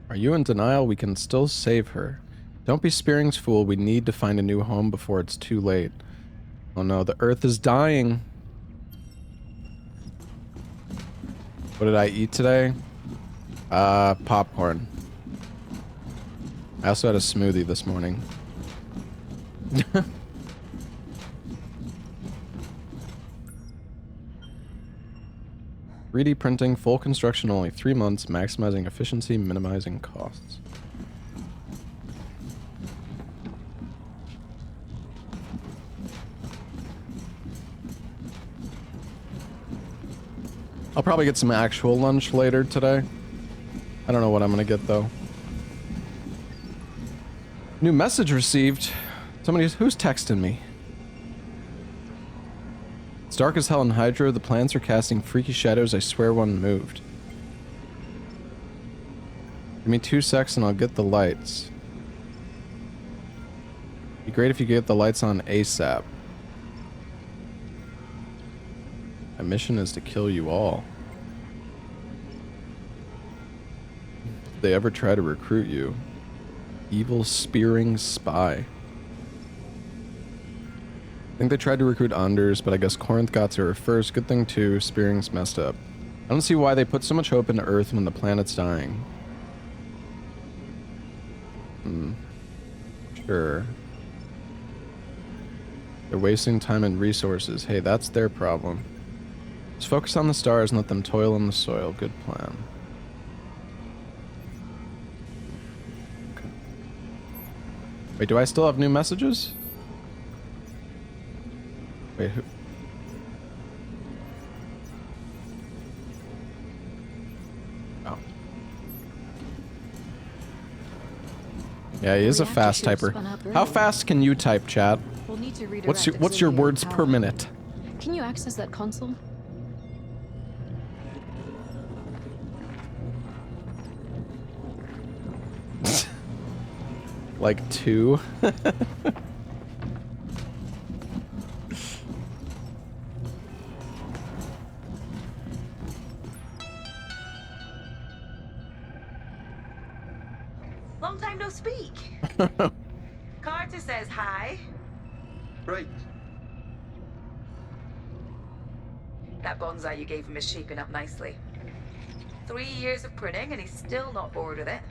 Are you in denial? We can still save her. Don't be Spearing's fool. We need to find a new home before it's too late. Oh no, the Earth is dying. What did I eat today? Popcorn. I also had a smoothie this morning. 3D printing, full construction only 3 months, maximizing efficiency, minimizing costs. I'll probably get some actual lunch later today. I don't know what I'm gonna get though. New message received. Who's texting me? It's dark as hell in Hydro. The plants are casting freaky shadows. I swear one moved. Give me 2 secs and I'll get the lights. Be great if you could get the lights on ASAP. My mission is to kill you all. Did they ever try to recruit you? Evil spearing spy. I think they tried to recruit Anders, but I guess Corinth got to her first. Good thing too, Spearing's messed up. I don't see why they put so much hope into Earth when the planet's dying. Sure. They're wasting time and resources. Hey, that's their problem. Just focus on the stars and let them toil in the soil. Good plan. Okay. Wait, do I still have new messages? Wait, who? Oh. Yeah, he is a fast typer. How fast can you type, chat? We'll need to What's your words per minute? Can you access that console? Like 2? Long time no speak. Carter says hi. Right. That bonsai you gave him is shaping up nicely. 3 years of pruning and he's still not bored with it.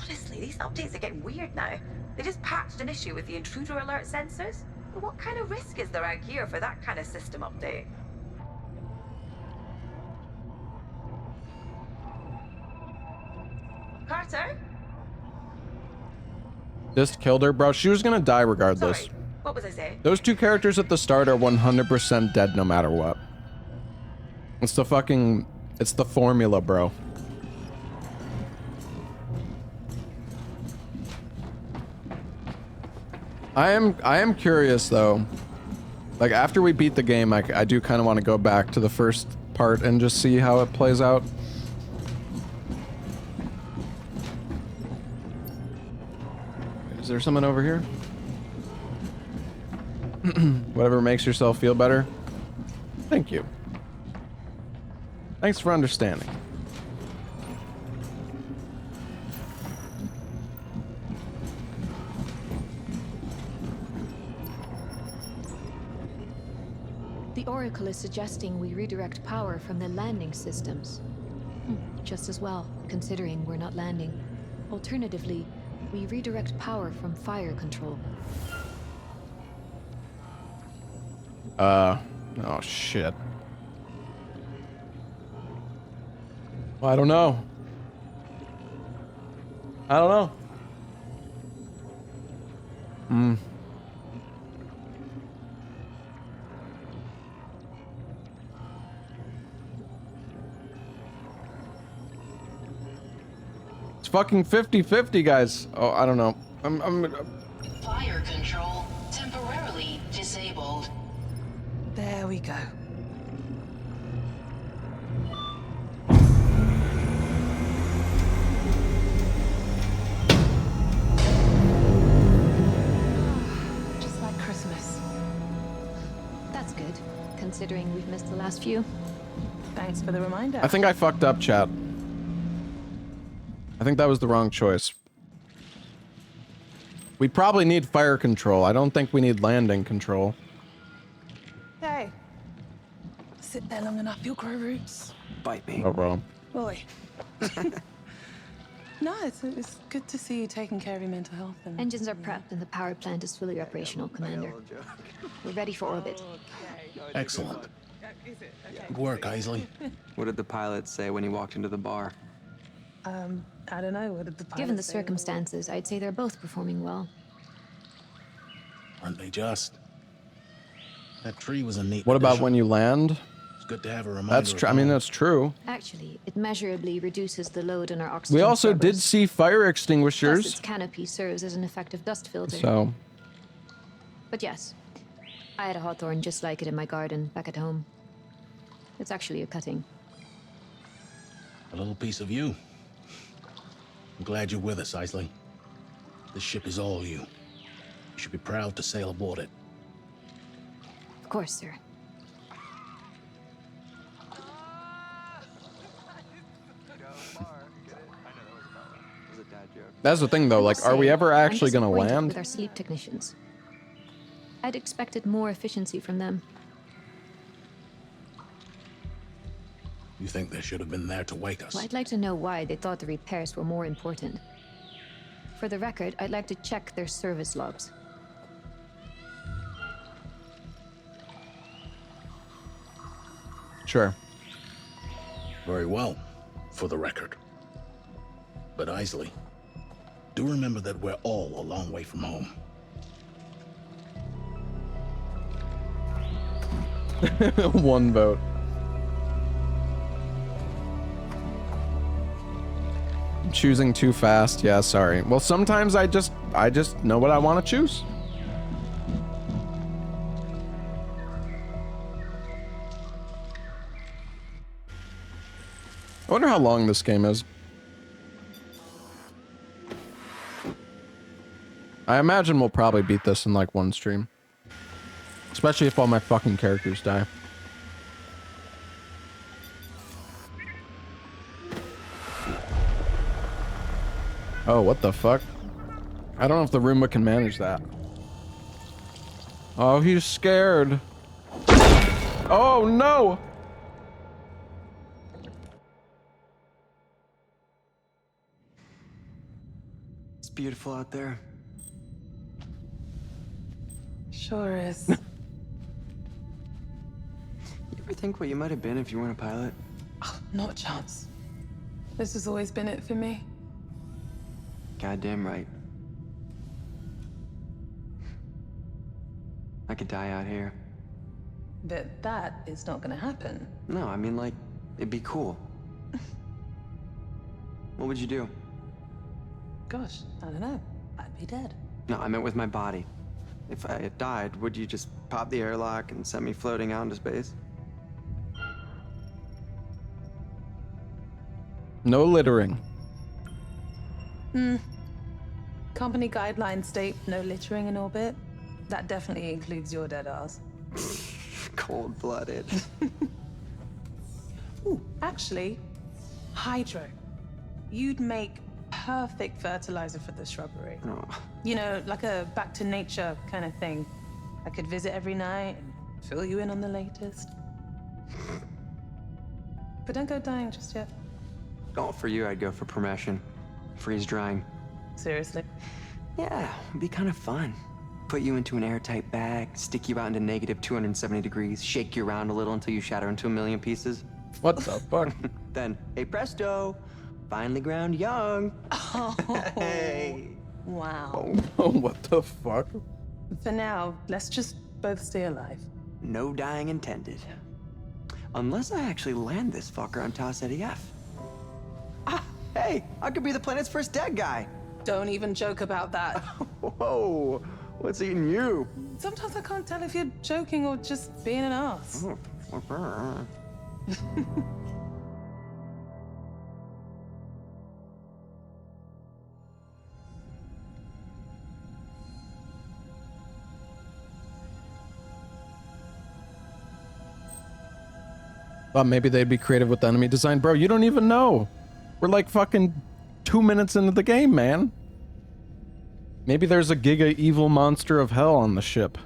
Honestly, these updates are getting weird now. They just patched an issue with the intruder alert sensors. What kind of risk is there out here for that kind of system update? Carter? Just killed her, bro. She was gonna die regardless. Sorry, what was I saying? Those 2 characters at the start are 100% dead no matter what. It's the fucking... It's the formula, bro. I am curious though. Like after we beat the game, I do kind of want to go back to the first part and just see how it plays out. Is there someone over here? Whatever makes yourself feel better. Thank you. Thanks for understanding. The Oracle is suggesting we redirect power from the landing systems. Just as well, considering we're not landing. Alternatively, we redirect power from fire control. Oh shit. Well, I don't know. I don't know. It's fucking 50-50, guys. Oh, I don't know. Fire control temporarily disabled. There we go. Just like Christmas. That's good, considering we've missed the last few. Thanks for the reminder. I think I fucked up, chat. I think that was the wrong choice. We probably need fire control. I don't think we need landing control. Hey. Sit there long enough, you'll grow roots. Bite me. Oh, bro. Boy. No, it's good to see you taking care of your mental health. And Engines are prepped and the power plant is fully operational, Commander. We're ready for orbit. Excellent. Good work, Isley. What did the pilot say when he walked into the bar? I don't know. What did the pilot Given the say? circumstances, I'd say they're both performing well. Aren't they just? That tree was a neat What about addition. when you land? It's good to have a reminder. That's true. I mean, that's true. Actually, it measurably reduces the load on our oxygen We also scrubbers. did see fire Plus, extinguishers. its canopy serves as an effective dust filter. So, But yes, I had a hawthorn just like it in my garden back at home. It's actually a cutting. A little piece of you. I'm glad you're with us, Isley. This ship is all you. You should be proud to sail aboard it. Of course, sir. that's the thing, though. I Like, must are we say, ever I'm actually going to disappointed land? with our sleep technicians. I'd expected more efficiency from them. You think they should have been there to wake us? Well, I'd like to know why they thought the repairs were more important. For the record, I'd like to check their service logs. Sure. Very well, for the record. But Isley, do remember that we're all a long way from home. One vote. I'm choosing too fast. Yeah, sorry. Well, sometimes I just know what I want to choose. I wonder how long this game is. I imagine we'll probably beat this in like one stream. Especially if all my fucking characters die. Oh, what the fuck? I don't know if the Roomba can manage that. Oh, he's scared. Oh, no! It's beautiful out there. Sure is. You ever think what you might have been if you weren't a pilot? Oh, not a chance. This has always been it for me. Goddamn right. I could die out here. But that is not gonna happen. No, I mean, like, it'd be cool. What would you do? Gosh, I don't know. I'd be dead. No, I meant with my body. If I had died, would you just pop the airlock and send me floating out into space? No littering. Company guidelines state no littering in orbit. That definitely includes your dead ass. Cold-blooded. Ooh, actually, hydro. You'd make perfect fertilizer for the shrubbery. Oh. You know, like a back to nature kind of thing. I could visit every night and fill you in on the latest. But don't go dying just yet. Oh, for you, I'd go for permission. Freeze drying. Seriously. Yeah, it'd be kind of fun. Put you into an airtight bag, stick you out into negative 270 degrees, shake you around a little until you shatter into a million pieces. What the fuck? Then, hey presto, finally ground young. Oh, Hey. wow. Oh, what the fuck? For now, let's just both stay alive. No dying intended. Unless I actually land this fucker on Tau Ceti F. Ah, hey, I could be the planet's first dead guy. Don't even joke about that. Whoa, what's eating you? Sometimes I can't tell if you're joking or just being an ass. Oh, Thought maybe they'd be creative with the enemy design. Bro, you don't even know. We're like fucking 2 minutes into the game, man. Maybe there's a giga evil monster of hell on the ship.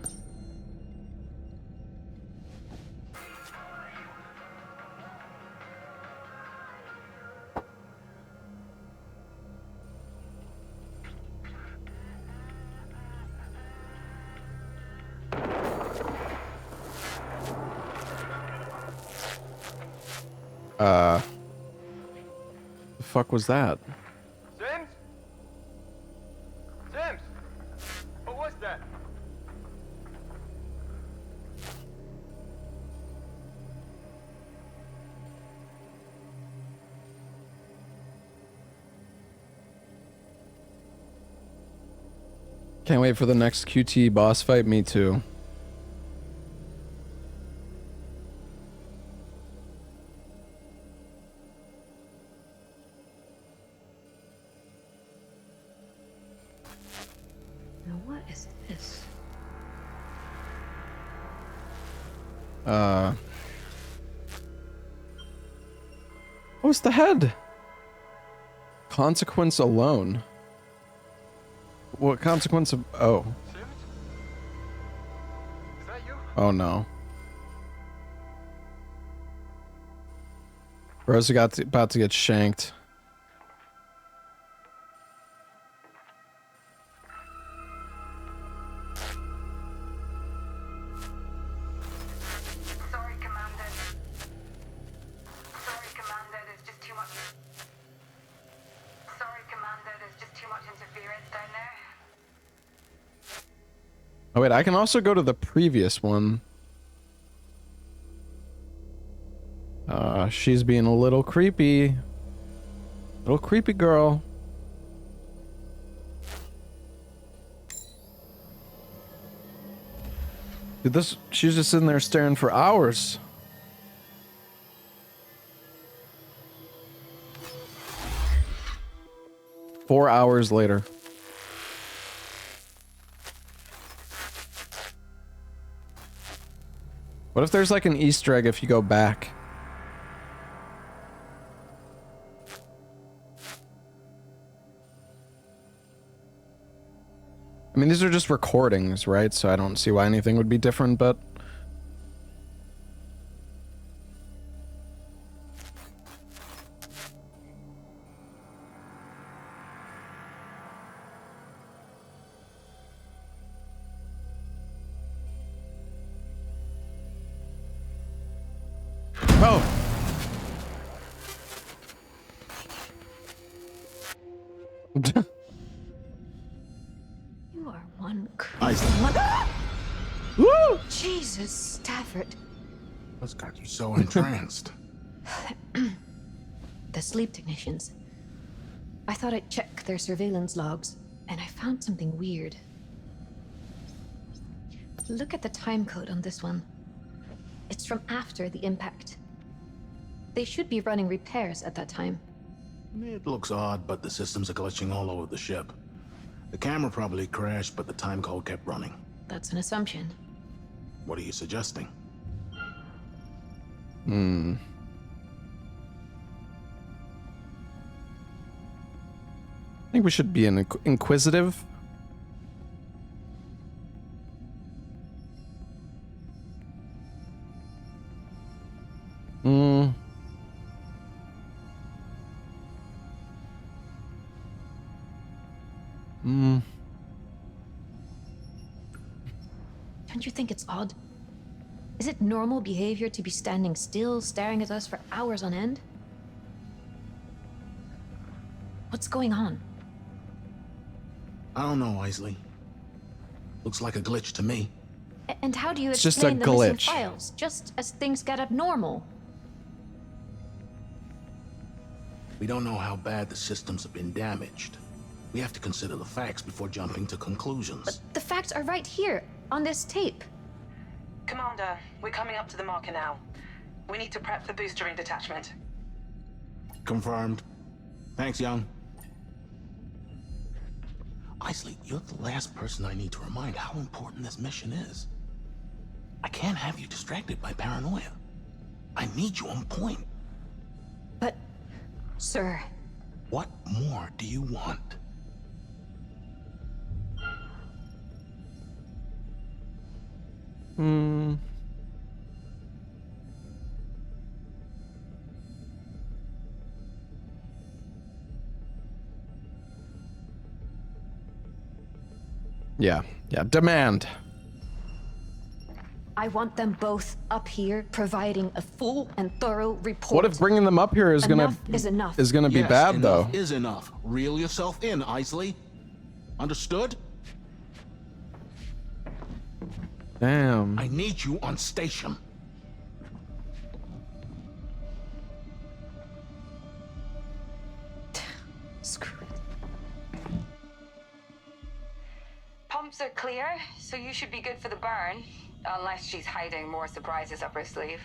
The fuck was that? Sims? Sims? What was that? Can't wait for the next QT boss fight. Me too. Now what is this? What's the head? Consequence alone. What consequence of... Oh. Sims? Is that you? Oh no. Bro's about to get shanked. Sorry, Commander. Sorry, Commander, there's just too much. Sorry, Commander, there's just too much interference down there. Oh wait, I can also go to the previous one. She's being a little creepy. Little creepy girl. Dude, she's just sitting there staring for hours. Four hours later. What if there's like an Easter egg if you go back? I mean, these are just recordings, right? So I don't see why anything would be different, but... Oh! You are one Woo! Jesus, Stafford. What's got you so entranced? The sleep technicians. I thought I'd check their surveillance logs, and I found something weird. Look at the time code on this one. It's from after the impact. They should be running repairs at that time. It looks odd, but the systems are glitching all over the ship. The camera probably crashed, but the time code kept running. That's an assumption. What are you suggesting? I think we should be inquisitive. Don't you think it's odd? Is it normal behavior to be standing still, staring at us for hours on end? What's going on? I don't know, Isley. Looks like a glitch to me. And how do you It's just a explain the missing glitch. files, just as things get abnormal? We don't know how bad the systems have been damaged. We have to consider the facts before jumping to conclusions. But the facts are right here, on this tape. Commander, we're coming up to the marker now. We need to prep the boostering detachment. Confirmed. Thanks, Young. Isley, you're the last person I need to remind how important this mission is. I can't have you distracted by paranoia. I need you on point. But, sir... What more do you want? Yeah, demand. I want them both up here providing a full and thorough report. What if bringing them up here is enough is enough. be bad though? Enough is enough. Reel yourself in, Isley. Understood? Damn. I need you on station. Screw it. Pumps are clear, so you should be good for the burn. Unless she's hiding more surprises up her sleeve.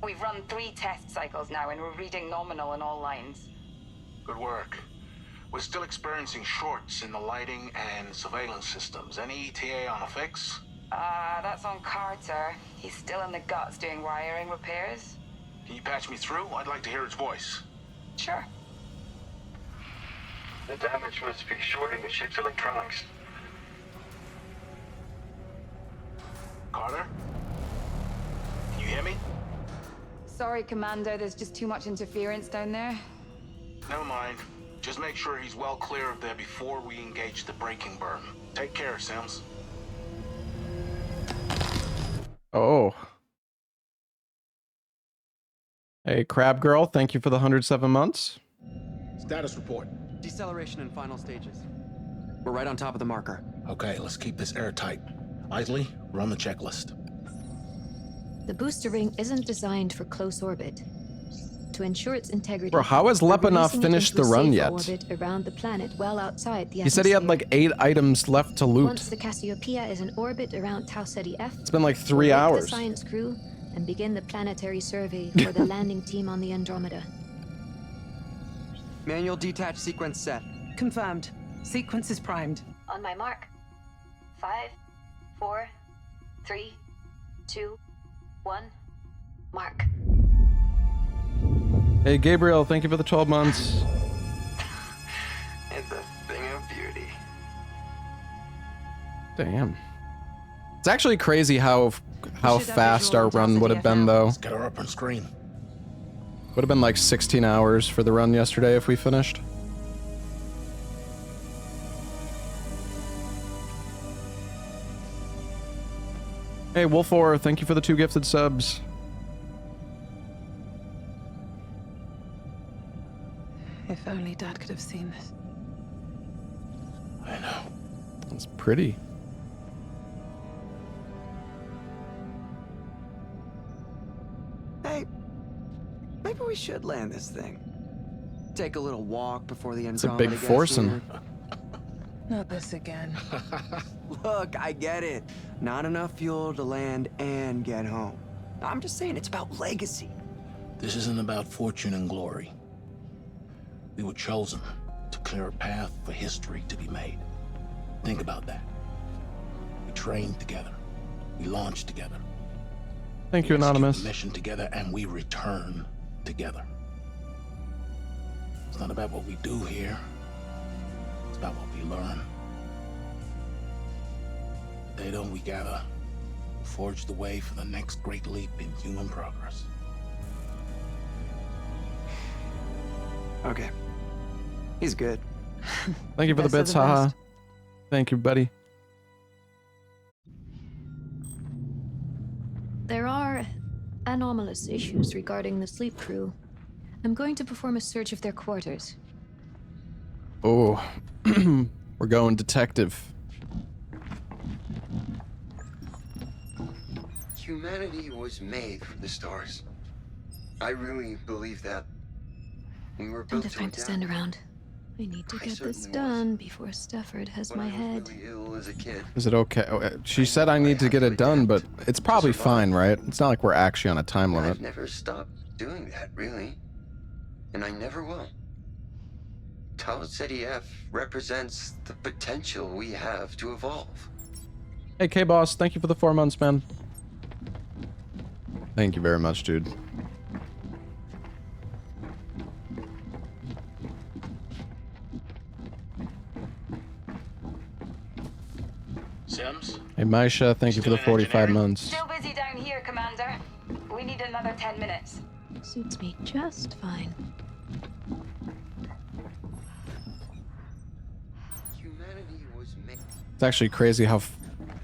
We've run 3 test cycles now, and we're reading nominal in all lines. Good work. We're still experiencing shorts in the lighting and surveillance systems. Any ETA on a fix? That's on Carter. He's still in the guts doing wiring repairs. Can you patch me through? I'd like to hear his voice. Sure. The damage must be shorting the ship's electronics. Carter? Can you hear me? Sorry, Commander. There's just too much interference down there. Never mind. Just make sure he's well clear of there before we engage the braking burn. Take care, Sims. Oh. Hey, Crab Girl, thank you for the 107 months. Status report. Deceleration in final stages. We're right on top of the marker. Okay, let's keep this airtight. Isley, run the checklist. The booster ring isn't designed for close orbit. To ensure its integrity, Bro, how has we're Lepanov releasing it finished into the a run safer yet? Orbit around the planet, well outside the He said he had atmosphere. like 8 items left to loot. Once the Cassiopeia is in orbit around Tau Ceti F, It's been like 3 we'll wake hours. the science crew and begin the planetary survey for the landing team on the Andromeda. Manual detach sequence set. Confirmed. Sequence is primed. On my mark. 5, 4, 3, 2, 1. Mark. Hey, Gabriel, thank you for the 12 months. It's a thing of beauty. Damn. It's actually crazy how have fast visual our run on would have Tau been, Ceti though. Let's get her up on screen. Would have been like 16 hours for the run yesterday if we finished. Hey, Wolfor, thank you for the 2 gifted subs. If only Dad could have seen this. I know. It's pretty. Hey, maybe we should land this thing. Take a little walk before the It's a Andromeda big gets foursome. here. Not this again. Look, I get it. Not enough fuel to land and get home. I'm just saying it's about legacy. This isn't about fortune and glory. We were chosen to clear a path for history to be made. Think about that. We trained together. We launched together. Thank you, We execute Anonymous. the mission together, and we return together. It's not about what we do here. It's about what we learn. The data we gather forge the way for the next great leap in human progress. Okay. He's good. Thank you for the Best of bits, the haha. best. Thank you, buddy. There are anomalous issues regarding the sleep crew. I'm going to perform a search of their quarters. Oh, we're going detective. Humanity was made for the stars. I really believe that. We were Don't built have to time to adapt. stand around. I need to I get this certainly done before Stafford has When my I was head. really ill as a kid. Is it okay? She said I need to get it done, but it's probably fine, right? It's not like we're actually on a time limit. I've never stopped doing that, really. And I never will. Tau Ceti F represents the potential we have to evolve. Hey, K-Boss, thank you for the 4 months, man. Thank you very much, dude. Sims? Hey, Maisha, thank you for the 45 months. Still busy down here, Commander. We need another 10 minutes. Suits me just fine. Humanity was made. It's actually crazy how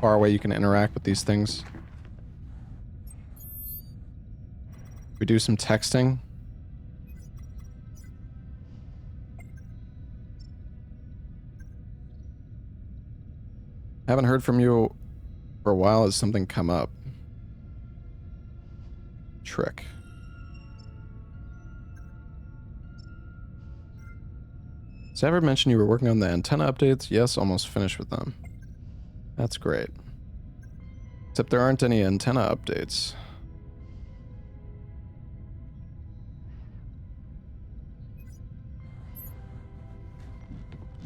far away you can interact with these things. We do some texting. Haven't heard from you for a while. Has something come up? Trick. Did I ever mention you were working on the antenna updates? Yes, almost finished with them. That's great. Except there aren't any antenna updates.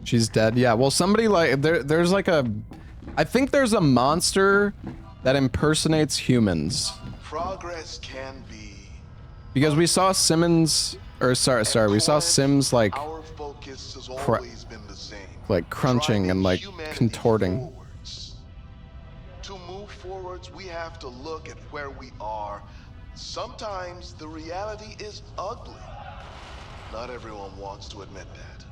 She's dead. Yeah, well, somebody like there's like a I think there's a monster that impersonates humans. Progress can be. Because we saw Simmons or sorry, we saw Sims like Our focus has always been the same. like crunching and like contorting. Forwards. To move forwards, we have to look at where we are. Sometimes the reality is ugly. Not everyone wants to admit that.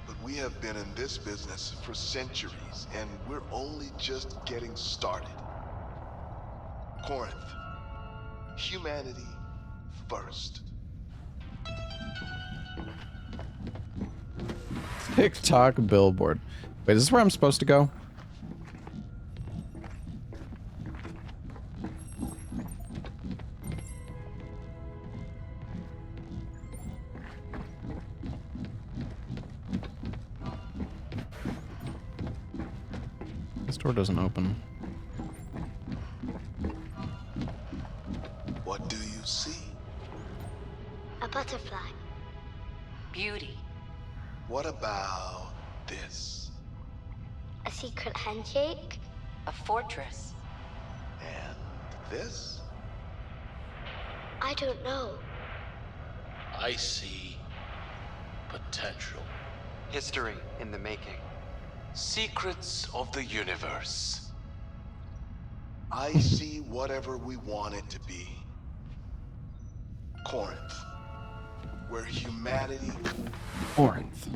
But we have been in this business for centuries, and we're only just getting started. Corinth. Humanity first. TikTok billboard. Wait, is this where I'm supposed to go? This door doesn't open. What do you see? A butterfly. Beauty. What about this? A secret handshake. A fortress. And this? I don't know. I see potential. History in the making. Secrets of the universe. I see whatever we want it to be. Corinth. Where humanity... Corinth.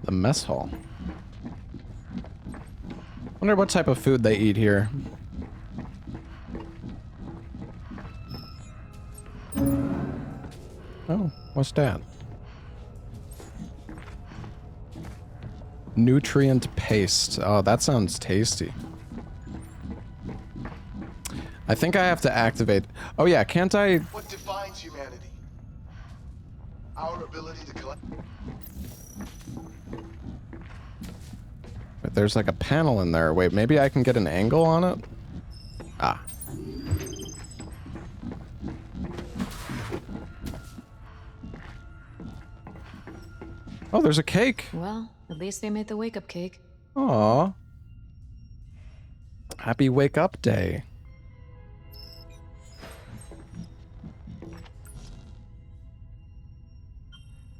The mess hall. Wonder what type of food they eat here. Oh, what's that? Nutrient paste. Oh, that sounds tasty. I think I have to activate. Oh yeah, can't I? What defines humanity? Our ability to collect... But there's like a panel in there. Wait, maybe I can get an angle on it? Ah. Oh, there's a cake. Well, at least they made the wake-up cake. Aw. Happy wake up day.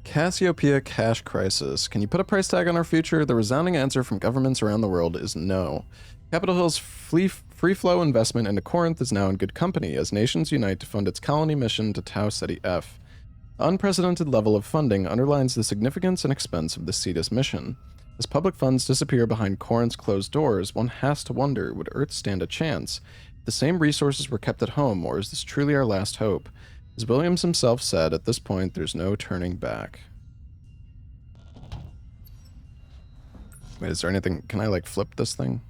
Cassiopeia cash crisis. Can you put a price tag on our future? The resounding answer from governments around the world is no. Capitol Hill's free flow investment into Corinth is now in good company as nations unite to fund its colony mission to Tau Ceti F. The unprecedented level of funding underlines the significance and expense of the CETUS mission. As public funds disappear behind Corinth's closed doors, one has to wonder, would Earth stand a chance if the same resources were kept at home, or is this truly our last hope? As Williams himself said, at this point, there's no turning back. Wait, is there anything? Can I, like, flip this thing?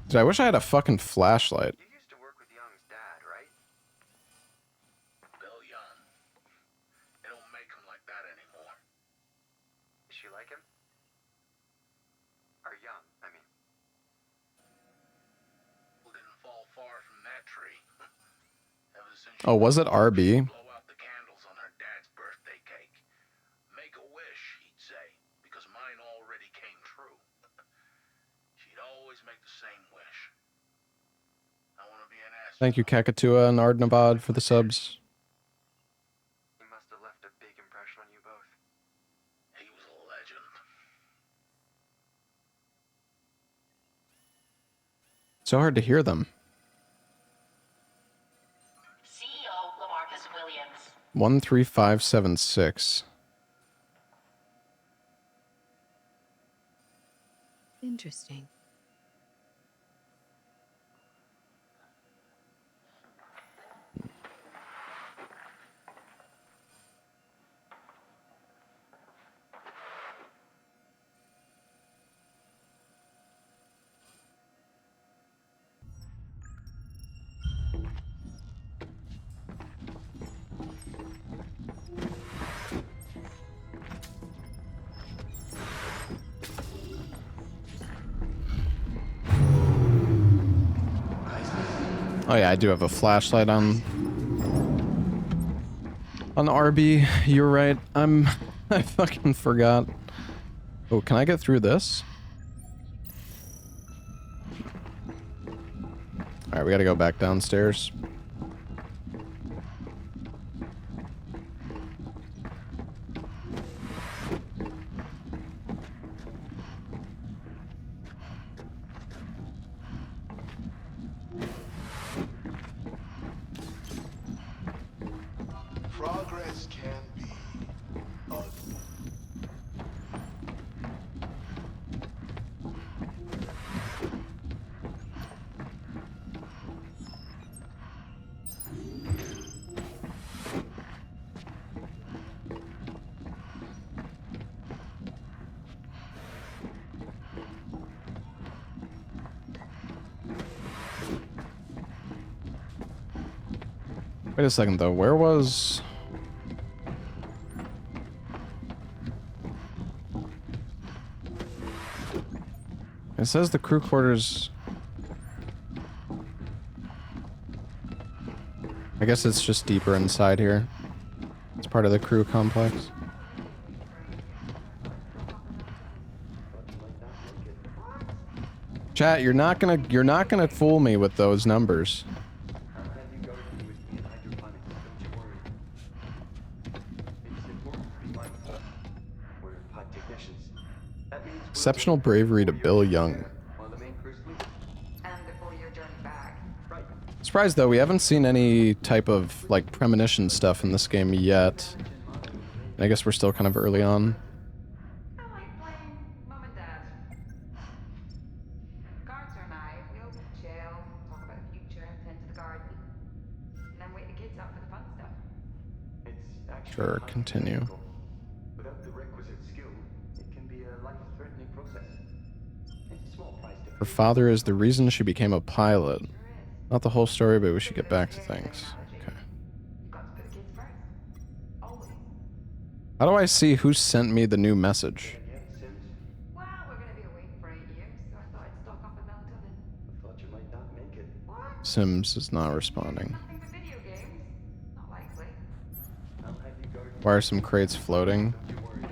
Dude, I wish I had a fucking flashlight. You used to work with Young's dad, right? Bill Young. They don't make him like that anymore. Is she like him? Or Young, I mean. We didn't fall far from that tree. Ever since Oh, was it RB? blow out the candles on her dad's birthday cake. Make a wish, he'd say, because mine already came true. She'd always make the same wish. I want to be an astronaut. Thank you, Kakatua and Ardnabad, for the subs. He must have left a So hard to hear them. CEO Lamarcus Williams. 13576. Interesting. Oh yeah, I do have a flashlight on RB. You're right. I fucking forgot. Oh, can I get through this? Alright, we gotta go back downstairs. Progress can be ugly. Wait a second though, where was... It says the crew quarters... I guess it's just deeper inside here. It's part of the crew complex. Chat, you're not gonna fool me with those numbers. Exceptional bravery to Bill Young. Surprised though, we haven't seen any type of like premonition stuff in this game yet. I guess we're still kind of early on. Sure, continue. Without the requisite skill, it can be a life-threatening process. It's a small price to Her father is the reason she became a pilot. Not the whole story, but we should get back to things. Okay. How do I see who sent me the new message? Well, we're gonna be away for 8 years, so I thought I'd stock up on melatonin. I thought you might not make it. What? Sims is not responding. Nothing but video games? Not likely. I'll have you guard. Why are some crates floating? Don't you worry.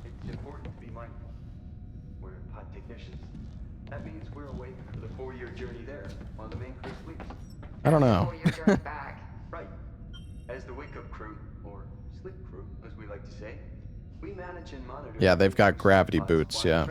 It's important to be mindful. We're pod technicians. That means we're awake for the 4-year journey there, while the main crew sleeps. I don't know. 4-year journey back. Right. As the wake-up crew, or sleep crew, as we like to say, we manage and monitor. Yeah, they've got gravity boots, yeah.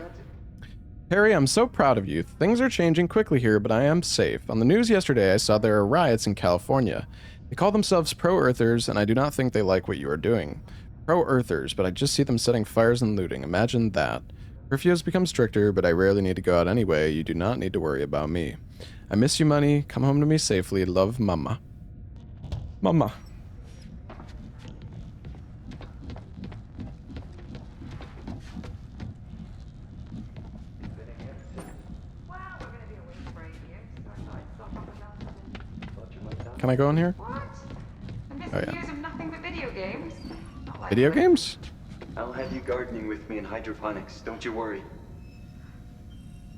Harry, I'm so proud of you. Things are changing quickly here, but I am safe. On the news yesterday, I saw there are riots in California. They call themselves pro-Earthers, and I do not think they like what you are doing. Pro-Earthers, but I just see them setting fires and looting. Imagine that. Curfew has become stricter, but I rarely need to go out anyway. You do not need to worry about me. I miss you, Money. Come home to me safely. Love, Mama. Mama. Can I go in here? What? I'm missing Oh, yeah. years of nothing but video games. Not likely. Video games? I'll have you gardening with me in hydroponics, don't you worry.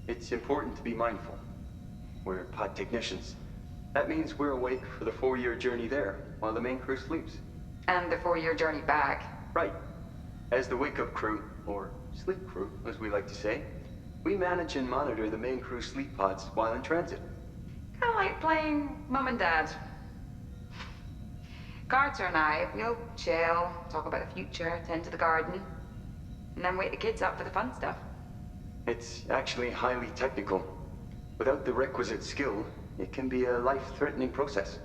It's important to be mindful. We're pod technicians. That means we're awake for the 4-year journey there, while the main crew sleeps. And the 4-year journey back. Right. As the wake-up crew, or sleep crew, as we like to say, we manage and monitor the main crew sleep pods while in transit. Kind of like playing Mum and Dad. Carter and I, we'll chill, talk about the future, tend to the garden, and then wake the kids up for the fun stuff. It's actually highly technical. Without the requisite skill, it can be a life-threatening process.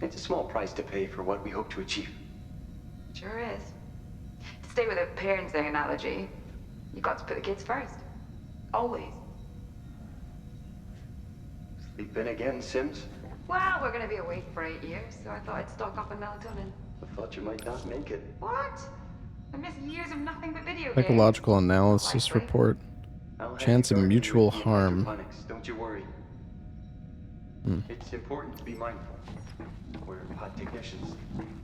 It's a small price to pay for what we hope to achieve. Sure is. To stay with a parenting analogy, you got to put the kids first. Always. Sleep in again, Sims? Well, we're gonna be awake for 8 years, so I thought I'd stock up on melatonin. I thought you might not make it. What? I missed years of nothing but video games. Psychological analysis Likely. report. I'll have Chance you of gardening mutual with me in harm. hydroponics, don't you worry. It's important to be mindful. We're pod technicians.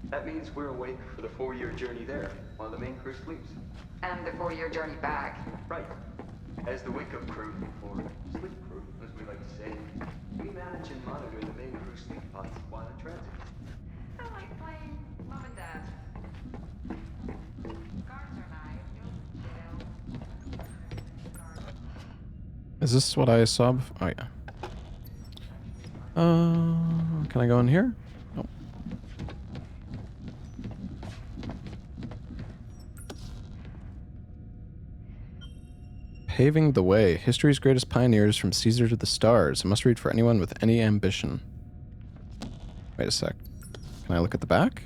That means we're awake for the 4-year journey there, while the main crew sleeps. And the 4-year journey back. Right. As the wake-up crew, or sleep crew, as we like to say, we manage and monitor the main crew sleep pods while in transit. I like playing mom and dad. Guards are nice. Is this what I saw before? Oh, yeah. Can I go in here? Nope. Paving the way. History's greatest pioneers from Caesar to the stars. A must read for anyone with any ambition. Wait a sec. Can I look at the back?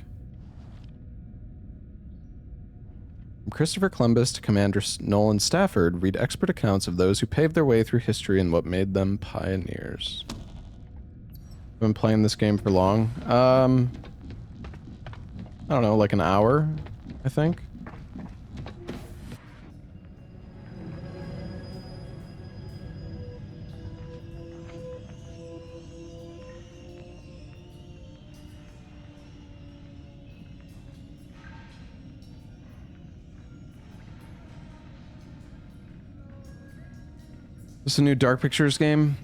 From Christopher Columbus to Commander Nolan Stafford, read expert accounts of those who paved their way through history and what made them pioneers. I've been playing this game for long. I don't know, like an hour, I think. This is a new Dark Pictures game.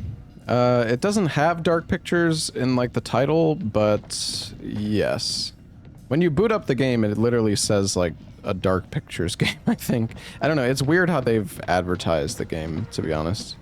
It doesn't have Dark Pictures in, like, the title, but yes. When you boot up the game, it literally says, like, a Dark Pictures game, I think. I don't know, it's weird how they've advertised the game, to be honest.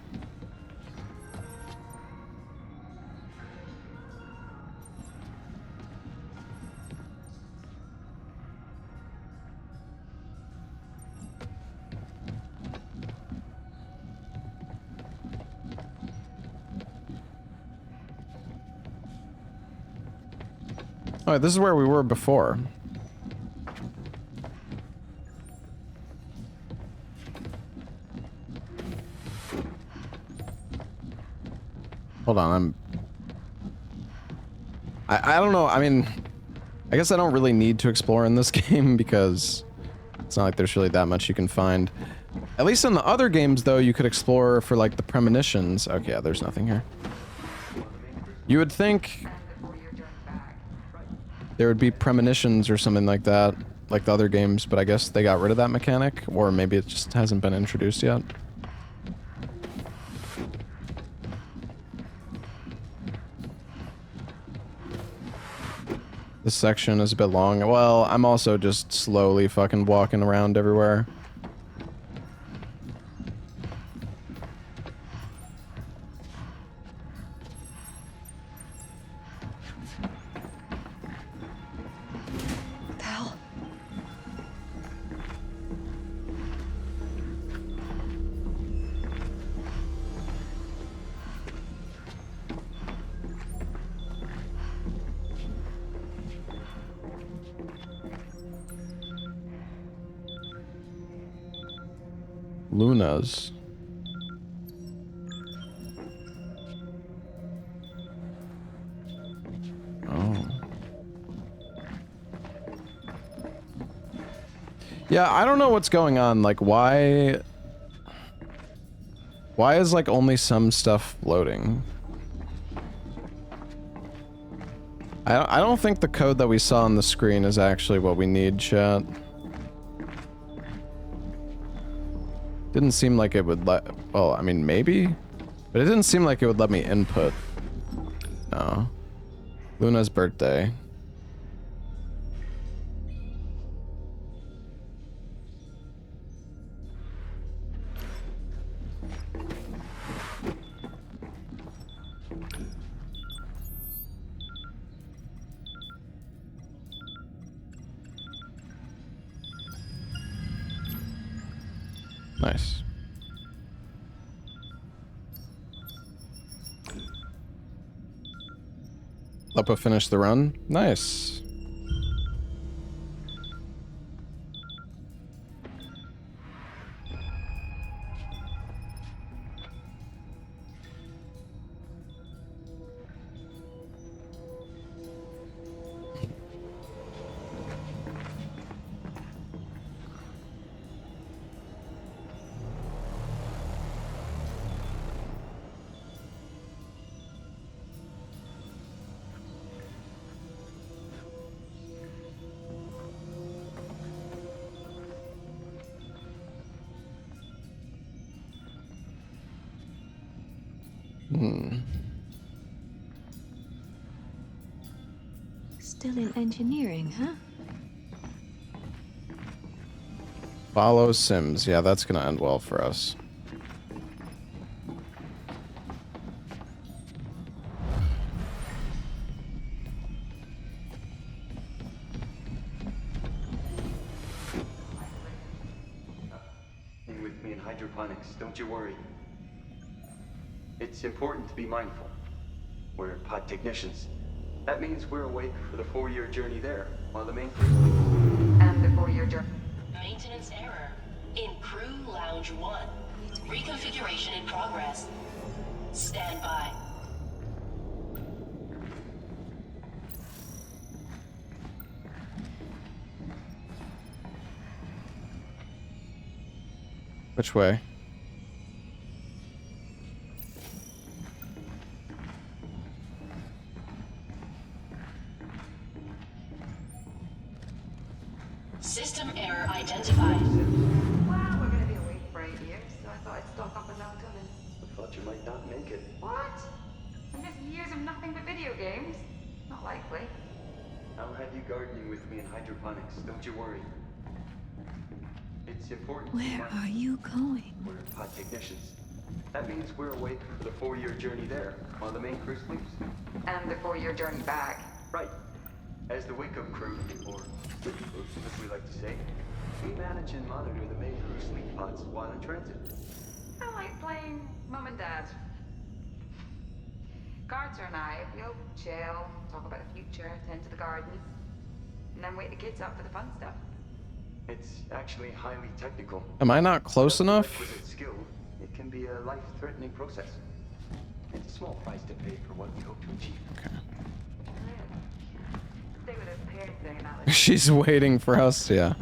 Oh, this is where we were before. Hold on, I don't know, I mean, I guess I don't really need to explore in this game because it's not like there's really that much you can find. At least in the other games, though, you could explore for, like, the premonitions. Okay, yeah, there's nothing here. You would think there would be premonitions or something like that, like the other games, but I guess they got rid of that mechanic, or maybe it just hasn't been introduced yet. This section is a bit long. Well, I'm also just slowly fucking walking around everywhere. Lunas. Oh. Yeah, I don't know what's going on. Like, why is, like, only some stuff loading? I don't think the code that we saw on the screen is actually what we need, chat. Didn't seem like it would let... Well, I mean, maybe? But it didn't seem like it would let me input. No. Luna's birthday. Nice. Lepo finished the run. Nice. Still in engineering, huh? Follow Sims. Yeah, that's gonna end well for us. Stay with me in hydroponics, don't you worry. It's important to be mindful. We're pod technicians. That means we're awake for the 4-year journey there, while the main crew sleeps. And the 4-year journey. Maintenance error in Crew Lounge 1. Reconfiguration in progress. Stand by. Which way? System error identified. Well, we're gonna be awake for 8 years, so I thought I'd stock up on melatonin. I thought you might not make it. What? And just years of nothing but video games? Not likely. I'll have you gardening with me in hydroponics, don't you worry. It's important. Where are you going? We're pod technicians. That means we're awake for the 4-year journey there, while the main crew sleeps. And the 4-year journey back. Right. As the wake-up crew, or as we like to say, we manage and monitor the main crew sleep pods while in transit. I like playing Mum and Dad. Carter and I, we'll chill, talk about the future, tend to the garden, and then wake the kids up for the fun stuff. It's actually highly technical. Am I not close enough? With its skill, it can be a life-threatening process. It's a small price to pay for what we hope to achieve. Okay. Stay with us, parents saying that. She's waiting for us, yeah.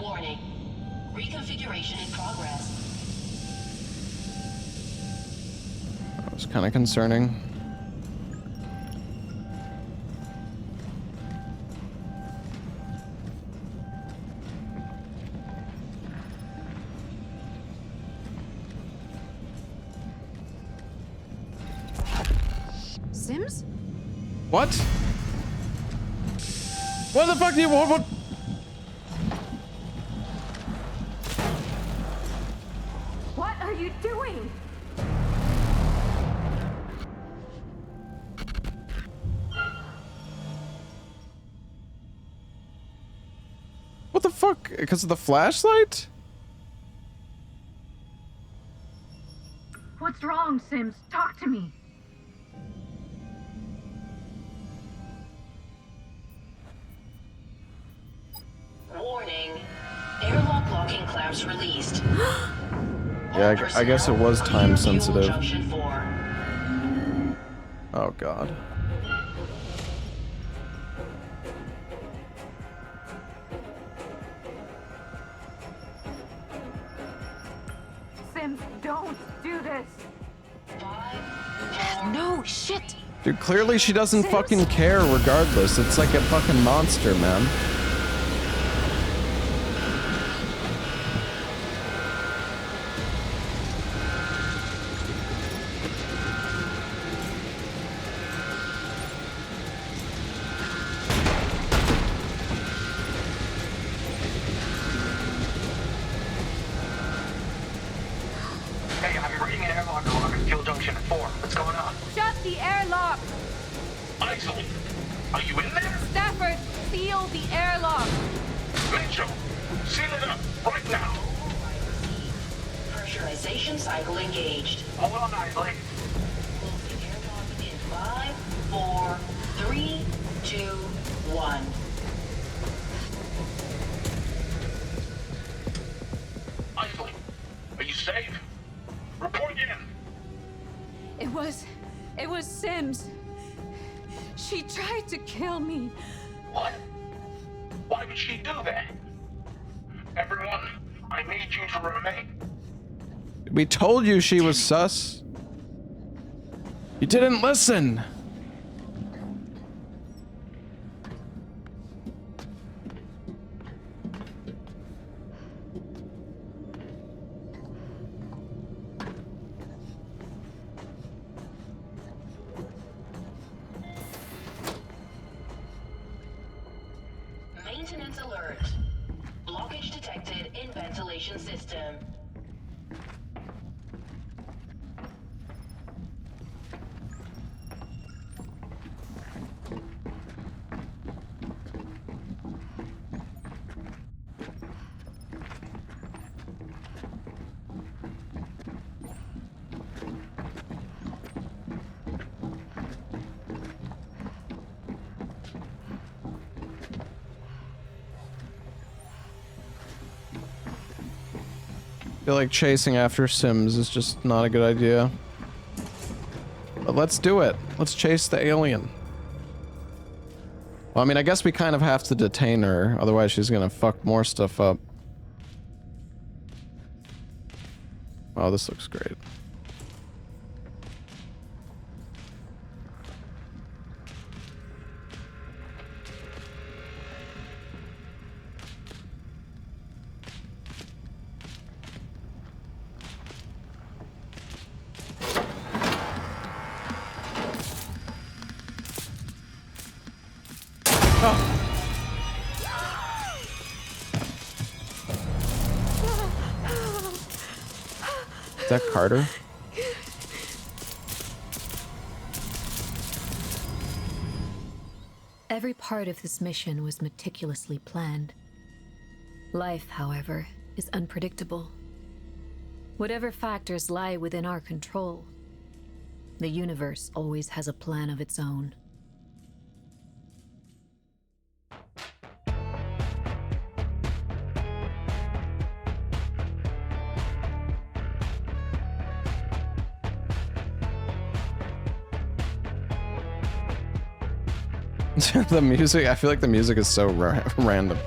Warning. Reconfiguration in progress. That was kind of concerning. Sims? What? What the fuck do you want? What? What are you doing? What the fuck? Because of the flashlight? What's wrong, Sims? Talk to me. Warning. Airlock locking clamps released. Yeah, I guess it was time sensitive. Oh god. Don't do this. No, shit! Dude, clearly she doesn't fucking care regardless. It's like a fucking monster, man. Hey, I'm reading an airlock log at Fuel Junction 4. What's going on? Shut the airlock! Isol, are you in there? Stafford, seal the airlock! Mitchell, seal it up right now. Pressurization cycle engaged. Hold on, Isley. Closing airlock in 5, 4, 3, 2, 1. Isley, are you safe? Report in. It was Sims. She tried to kill me. What? Why would she do that? Everyone, I need you to remain. We told you she was sus. You didn't listen. Maintenance alert. Blockage detected in ventilation system. I feel like chasing after Sims is just not a good idea. But let's do it. Let's chase the alien. Well, I mean, I guess we kind of have to detain her, otherwise she's gonna fuck more stuff up. Oh, this looks great. Is that Carter? Every part of this mission was meticulously planned. Life, however, is unpredictable. Whatever factors lie within our control, the universe always has a plan of its own. The music, I feel like the music is so random.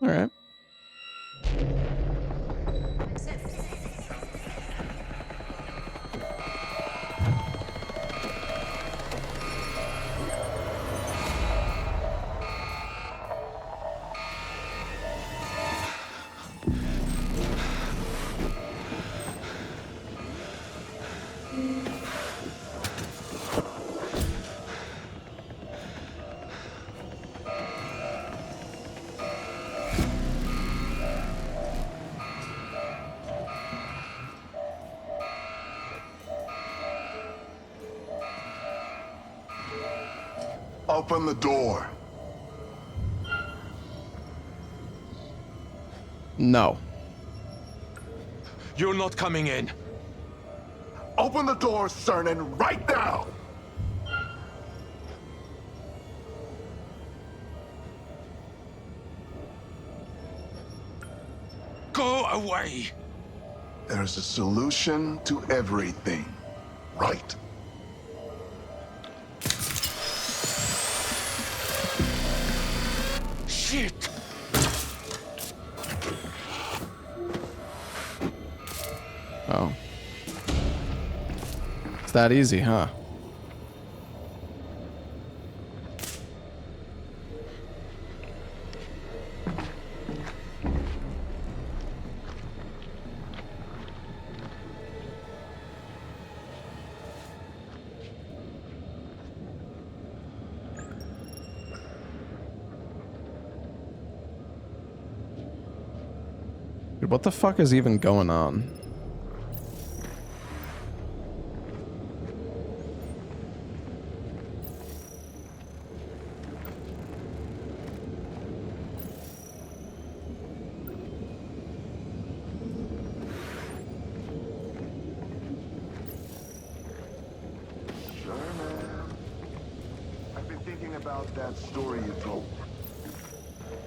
All right. Open the door. No. You're not coming in. Open the door, Cernan, right now! my way. There's a solution to everything, right? Shit! Oh. It's that easy, huh? Dude, what the fuck is even going on? Sure, man. I've been thinking about that story you told me.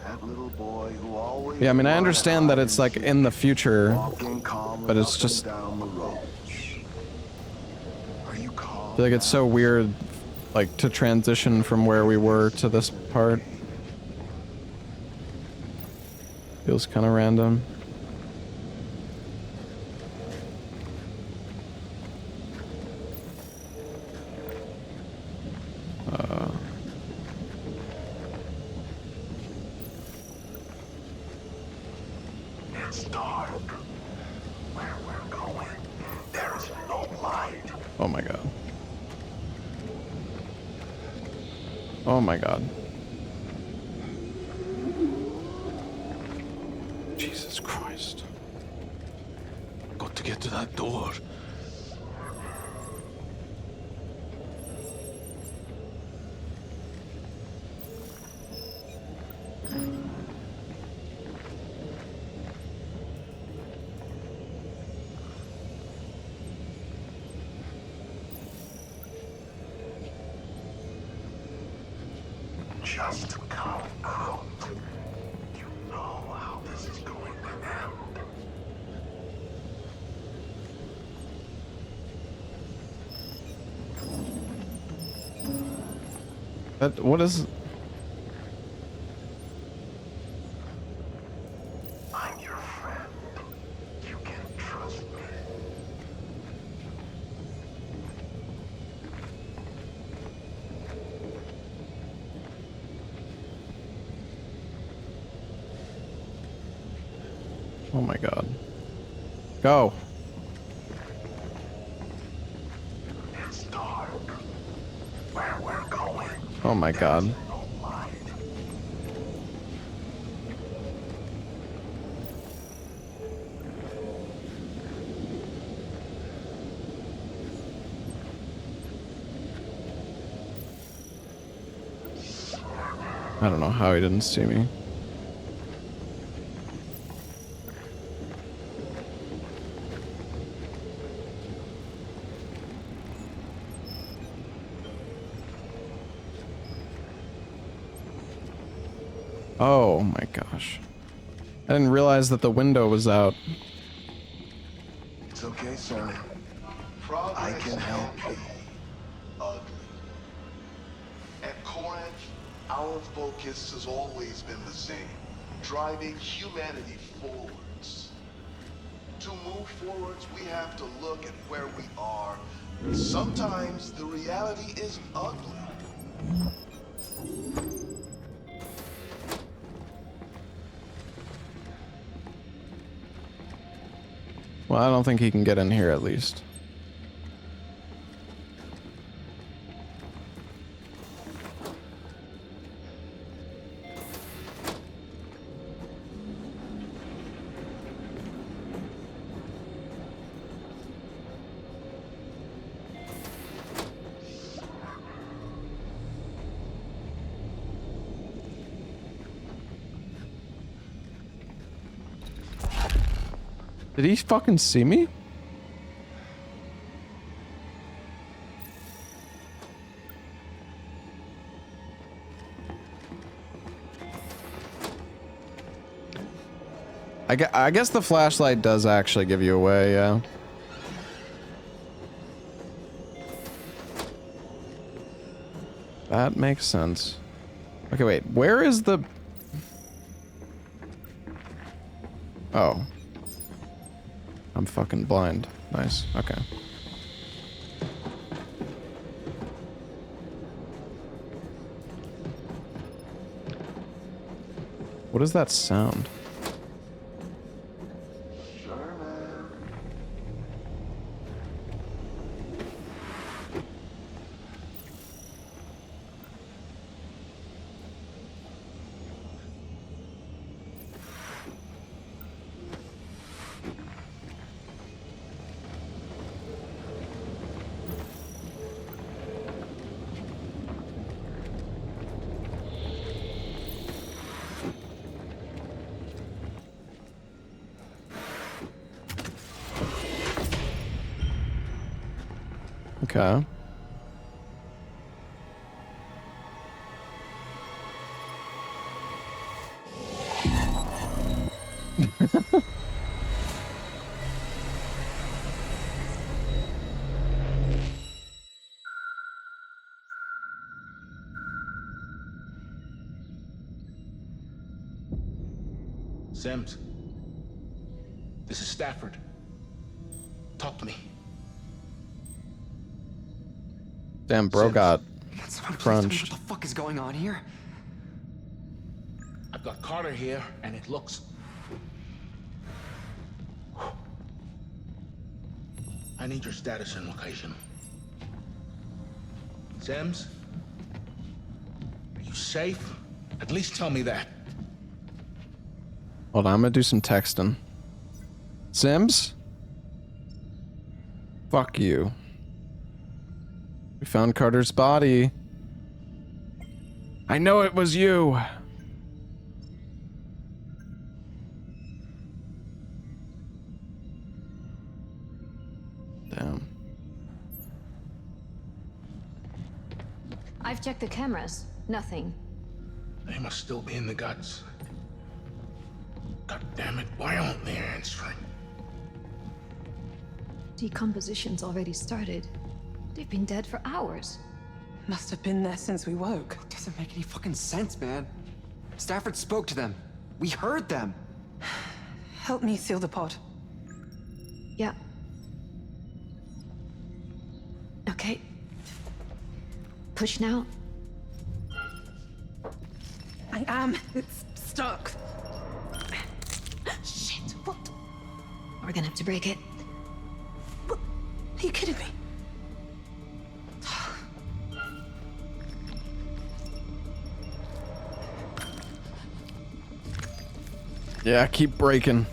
That little boy who always Yeah, I mean, I understand that it's like in the future, but it's just, down the road. Are you I calm? feel like it's so weird, like, to transition from where we were to this part. Feels kind of random. It's dark. Where we're going, there's no light. Oh my god. Oh my god. Jesus Christ. Got to get to that door. Just come out. You know how this is going to end. That, what is... I'm your friend. You can trust me. Oh my god. Go. It's dark. Where we're going, Oh my god. no light. I don't know how he didn't see me. Oh my gosh. I didn't realize that the window was out. It's okay, son. I can help you. Ugly. At Corinth, our focus has always been the same. Driving humanity forwards. To move forwards, we have to look at where we are. Sometimes the reality is ugly. Well, I don't think he can get in here at least. Did he fucking see me? I guess the flashlight does actually give you away, yeah. That makes sense. Okay, wait. Where is the... Oh. I'm fucking blind. Nice. Okay. What is that sound? Okay. Sims, this is Stafford. Talk to me. Damn, bro got Can someone please tell me crunched. what the fuck is going on here? I've got Carter here, and it looks... I need your status and location. Sims? Are you safe? At least tell me that. Hold on, I'm gonna do some texting. Sims? Fuck you. We found Carter's body. I know it was you. Damn. I've checked the cameras. Nothing. They must still be in the guts. God damn it, why aren't they answering? Decomposition's already started. They've been dead for hours. Must have been there since we woke. Doesn't make any fucking sense, man. Stafford spoke to them. We heard them. Help me seal the pod. Yeah. Okay. Push now. I am. It's stuck. Shit, what? We're gonna have to break it. What? Are you kidding me? Yeah, keep breaking.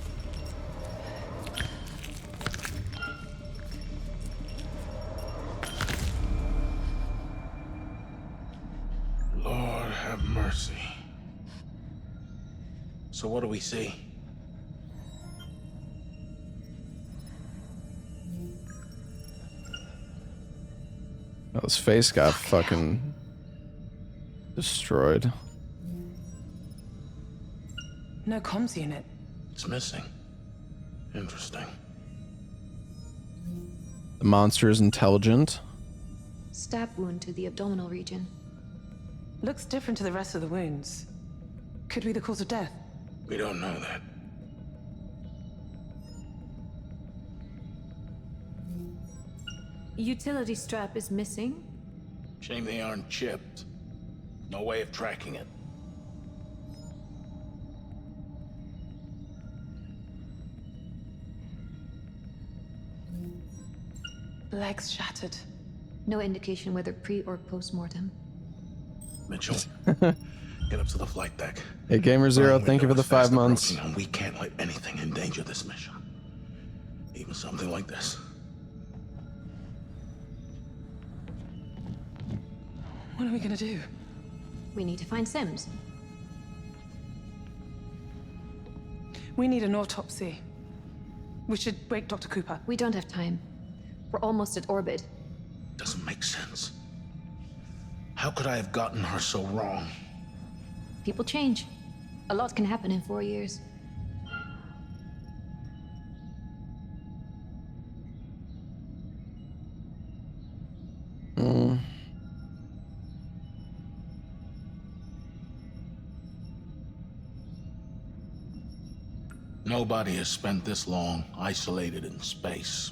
Lord have mercy. So what do we see? Oh, his face got fucking destroyed. No comms unit. It's missing. Interesting. The monster is intelligent. Stab wound to the abdominal region. Looks different to the rest of the wounds. Could be the cause of death. We don't know that. Utility strap is missing. Shame they aren't chipped. No way of tracking it. Legs shattered. No indication whether pre or post-mortem. Mitchell, get up to the flight deck. Hey, Gamer Zero, thank you for the 5 months. And we can't let anything endanger this mission. Even something like this. What are we gonna do? We need to find Sims. We need an autopsy. We should wake Dr. Cooper. We don't have time. We're almost at orbit. Doesn't make sense. How could I have gotten her so wrong? People change. A lot can happen in 4 years. Nobody has spent this long isolated in space.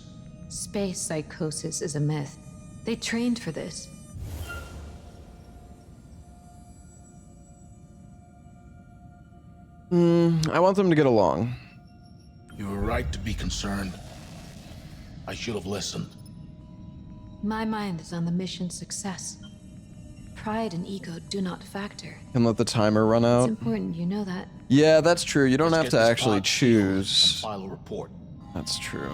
Space psychosis is a myth. They trained for this. I want them to get along. You were right to be concerned. I should have listened. My mind is on the mission's success. Pride and ego do not factor. And let the timer run It's out. important, you know that. Yeah, that's true. You don't Let's have get to this actually pod sealed and choose. file a report. That's true.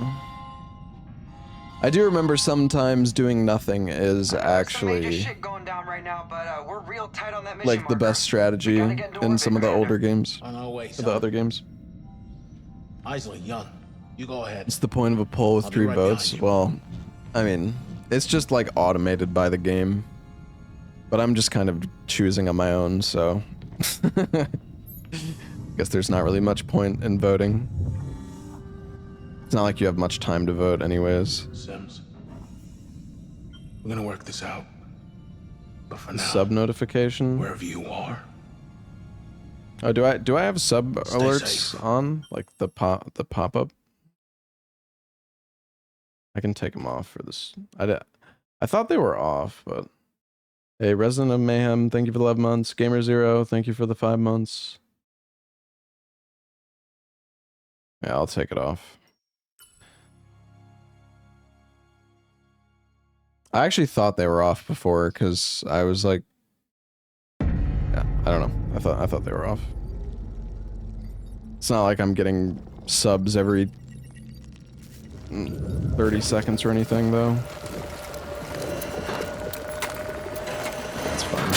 I do remember sometimes doing nothing is Some major actually shit going down right now, but we're real tight on that mission like the marker. best strategy We gotta get into in orbit, some of the Commander. older games. On our way, Or son. the other games. Isley, Young, you go ahead. What's the point of a poll with I'll be 3 right votes? behind you. Well, I mean, it's just like automated by the game. But I'm just kind of choosing on my own, so guess there's not really much point in voting. It's not like you have much time to vote anyways. Sims, we're gonna work this out. But for now, Sub notification. wherever you are, Oh, do I have sub Stay alerts safe. on? Like the pop up? I can take them off for this. I thought they were off, but hey, Resident of Mayhem, thank you for the 11 months. Gamer Zero, thank you for the 5 months. Yeah, I'll take it off. I actually thought they were off before because I was like, yeah, I don't know. I thought they were off. It's not like I'm getting subs every 30 seconds or anything, though. That's fine.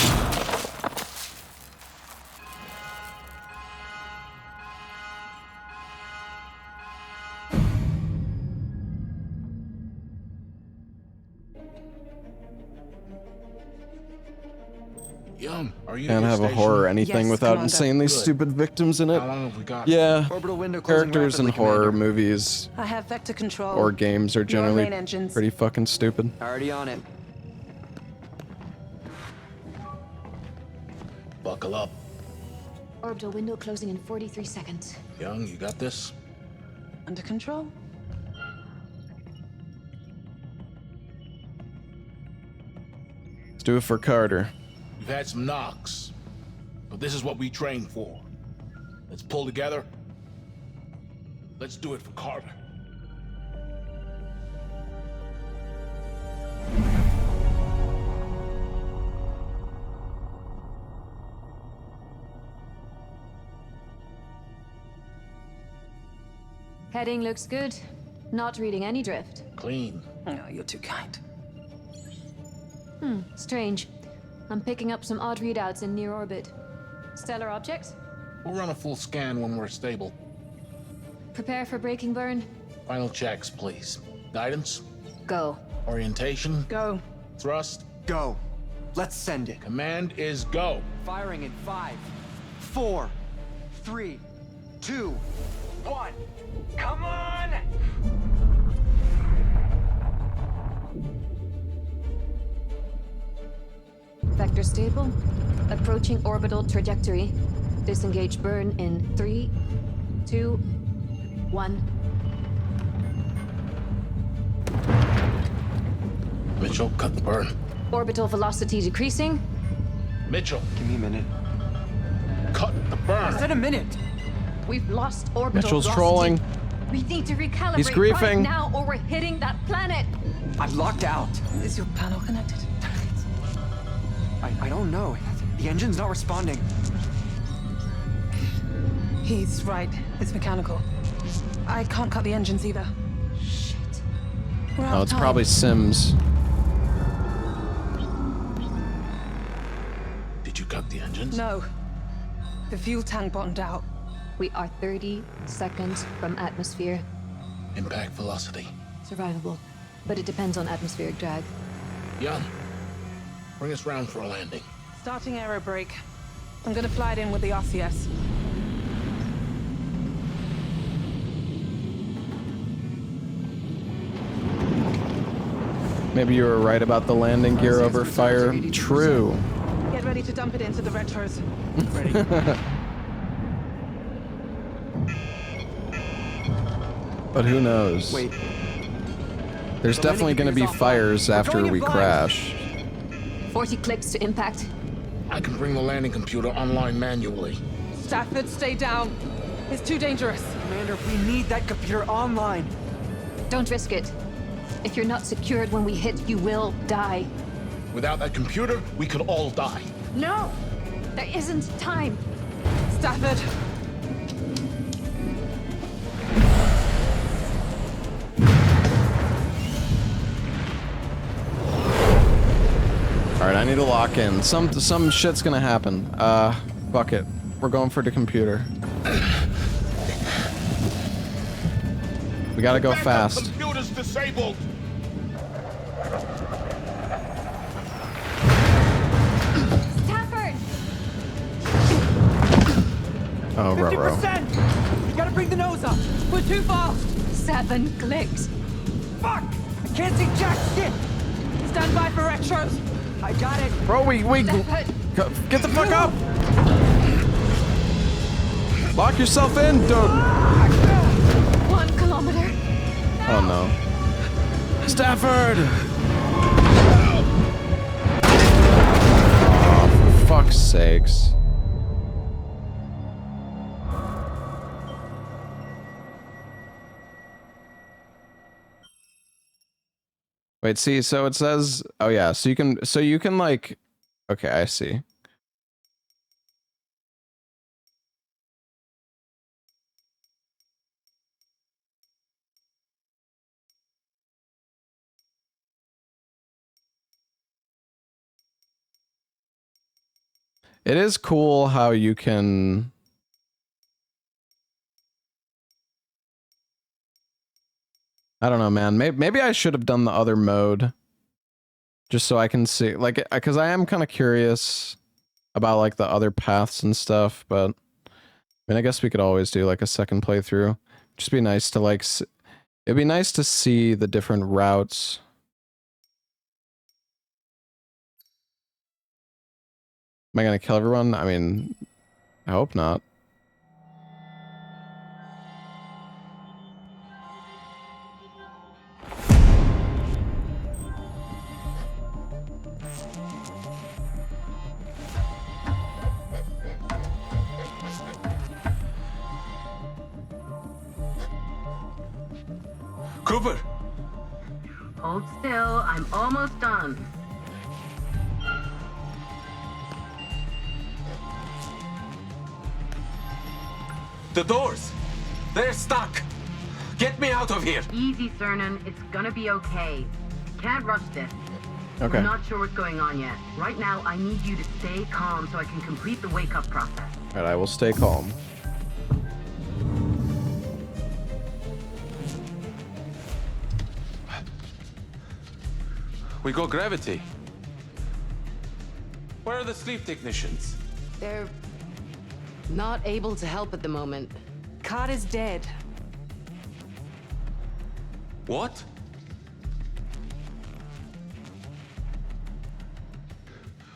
Young, are you? Can't at have your a horror or station? anything Yes, without Commander. insanely Good. stupid victims in it. How long have we got? Yeah, Orbital window closing characters in rapidly, horror Commander. movies I have vector control. or games are Your generally main engines. pretty fucking stupid. Already on it. Buckle up. Orbital window closing in 43 seconds. Young, you got this? Under control? Let's do it for Carter. We've had some knocks, but this is what we trained for. Let's pull together. Let's do it for Carter. Heading looks good. Not reading any drift. Clean. Oh, you're too kind. Strange. I'm picking up some odd readouts in near orbit. Stellar objects? We'll run a full scan when we're stable. Prepare for braking burn. Final checks, please. Guidance? Go. Orientation? Go. Thrust? Go. Let's send it. Command is go. Firing in 5, 4, 3, 2, 1. Come on! Vector stable. Approaching orbital trajectory. Disengage burn in 3, 2, 1. Mitchell, cut the burn. Orbital velocity decreasing. Mitchell, Give me a minute. cut the burn. I said a minute. We've lost orbital Mitchell's velocity. trolling. We need to recalibrate He's right griefing. now or we're hitting that planet. I'm locked out. Is your panel connected? I don't know. The engine's not responding. He's right. It's mechanical. I can't cut the engines either. Shit. We're out Oh, of it's time. probably Sims. Did you cut the engines? No. The fuel tank bottomed out. We are 30 seconds from atmosphere. Impact velocity. Survivable. But it depends on atmospheric drag. Young, bring us round for a landing. Starting aero brake. I'm gonna fly it in with the RCS. Maybe you were right about the landing gear over fire. True. Get ready to dump it into the retros. Ready. But who knows? Wait. There's definitely going to be fires after we crash. 40 clicks to impact. I can bring the landing computer online manually. Stafford, stay down. It's too dangerous. Commander, we need that computer online. Don't risk it. If you're not secured when we hit, you will die. Without that computer, we could all die. No! There isn't time. Stafford. Alright, I need to lock in. Some shit's gonna happen. Fuck it. We're going for the computer. We gotta go fast. Computer's disabled. Stafford! Oh, ruh-roh. 50%! You gotta bring the nose up! We're too fast. 7 clicks. Fuck! I can't see jack shit! Stand by for retros. I got it! Bro, we get the fuck up! Lock yourself in, dude! 1 kilometer. Oh no. Stafford! Oh, for fuck's sakes. Wait, see, so it says, oh yeah, so you can like, okay, I see. It is cool how you can... I don't know, man. Maybe I should have done the other mode. Just so I can see, like, because I am kind of curious about, like, the other paths and stuff, but... I mean, I guess we could always do, like, a second playthrough. Just be nice to, like... It'd be nice to see the different routes. Am I gonna kill everyone? I mean, I hope not. Cooper! Hold still, I'm almost done. The doors! They're stuck! Get me out of here! Easy, Cernan. It's gonna be okay. Can't rush this. Okay. I'm not sure what's going on yet. Right now, I need you to stay calm so I can complete the wake-up process. Alright, I will stay calm. We got gravity. Where are the sleep technicians? They're not able to help at the moment. Carter's dead. What?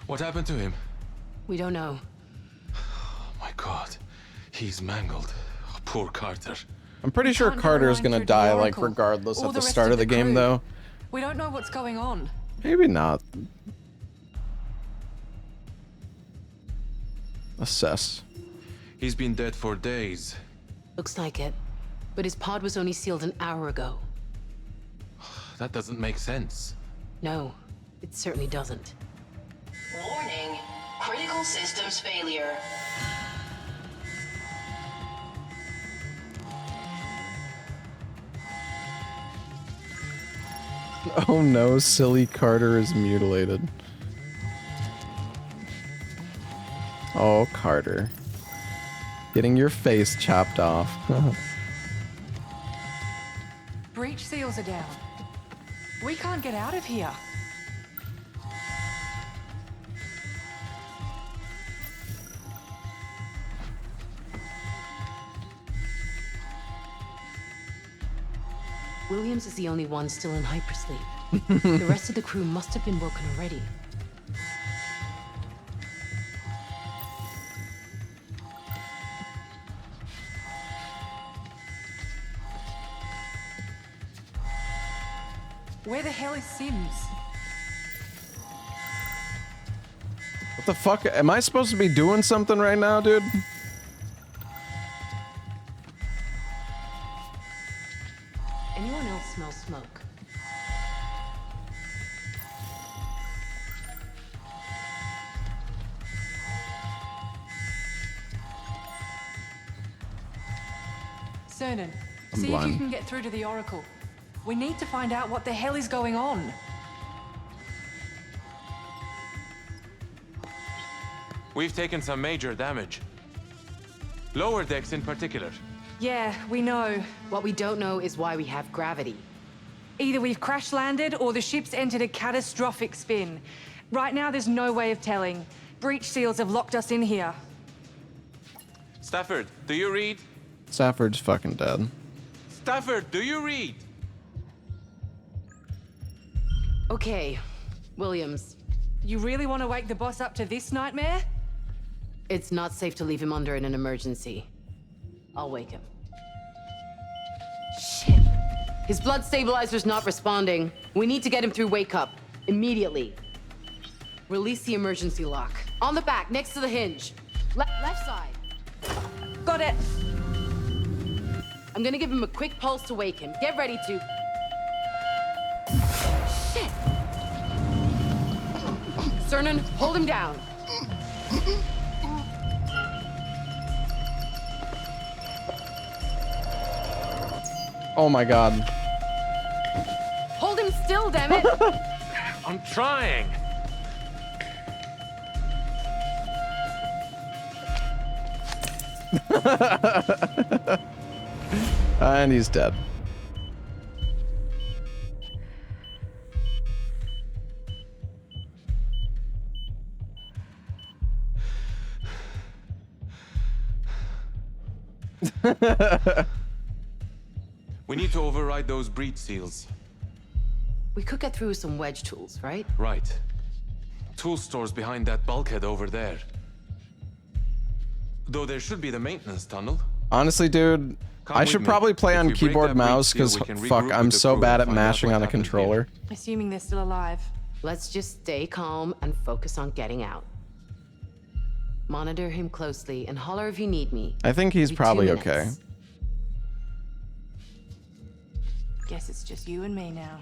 What happened to him? We don't know. Oh my god. He's mangled. Oh, poor Carter. I'm pretty sure Carter's gonna die, like, regardless at the start of the game, though. We don't know what's going on. Maybe not. Assess. He's been dead for days. Looks like it. But his pod was only sealed an hour ago. That doesn't make sense. No, it certainly doesn't. Warning, critical systems failure. Oh no, silly Carter is mutilated. Oh, Carter. Getting your face chopped off. Breach seals are down. We can't get out of here. Williams is the only one still in hypersleep. The rest of the crew must have been woken already. Where the hell is Sims? What the fuck? Am I supposed to be doing something right now, dude? Anyone else smell smoke? Cernan, I'm see if blind. you can get through to the Oracle. We need to find out what the hell is going on. We've taken some major damage. Lower decks in particular. Yeah, we know. What we don't know is why we have gravity. Either we've crash landed or the ship's entered a catastrophic spin. Right now, there's no way of telling. Breach seals have locked us in here. Stafford, do you read? Stafford's fucking dead. Stafford, do you read? Okay, Williams. You really want to wake the boss up to this nightmare? It's not safe to leave him under in an emergency. I'll wake him. Shit. His blood stabilizer's not responding. We need to get him through wake up. Immediately. Release the emergency lock. On the back, next to the hinge. Left side. Got it. I'm gonna give him a quick pulse to wake him. Get ready to... Shit! Cernan, hold him down. Oh my god. Hold him still, damn it! I'm trying. And he's dead. We need to override those breach seals. We could get through with some wedge tools, right? Right. Tool stores behind that bulkhead over there. Though there should be the maintenance tunnel. Honestly, dude, I should probably play on keyboard mouse because fuck, I'm so bad at mashing on a controller. Assuming they're still alive. Let's just stay calm and focus on getting out. Monitor him closely and holler if you need me. I think he's Maybe 2 probably minutes. okay. Guess it's just you and me now.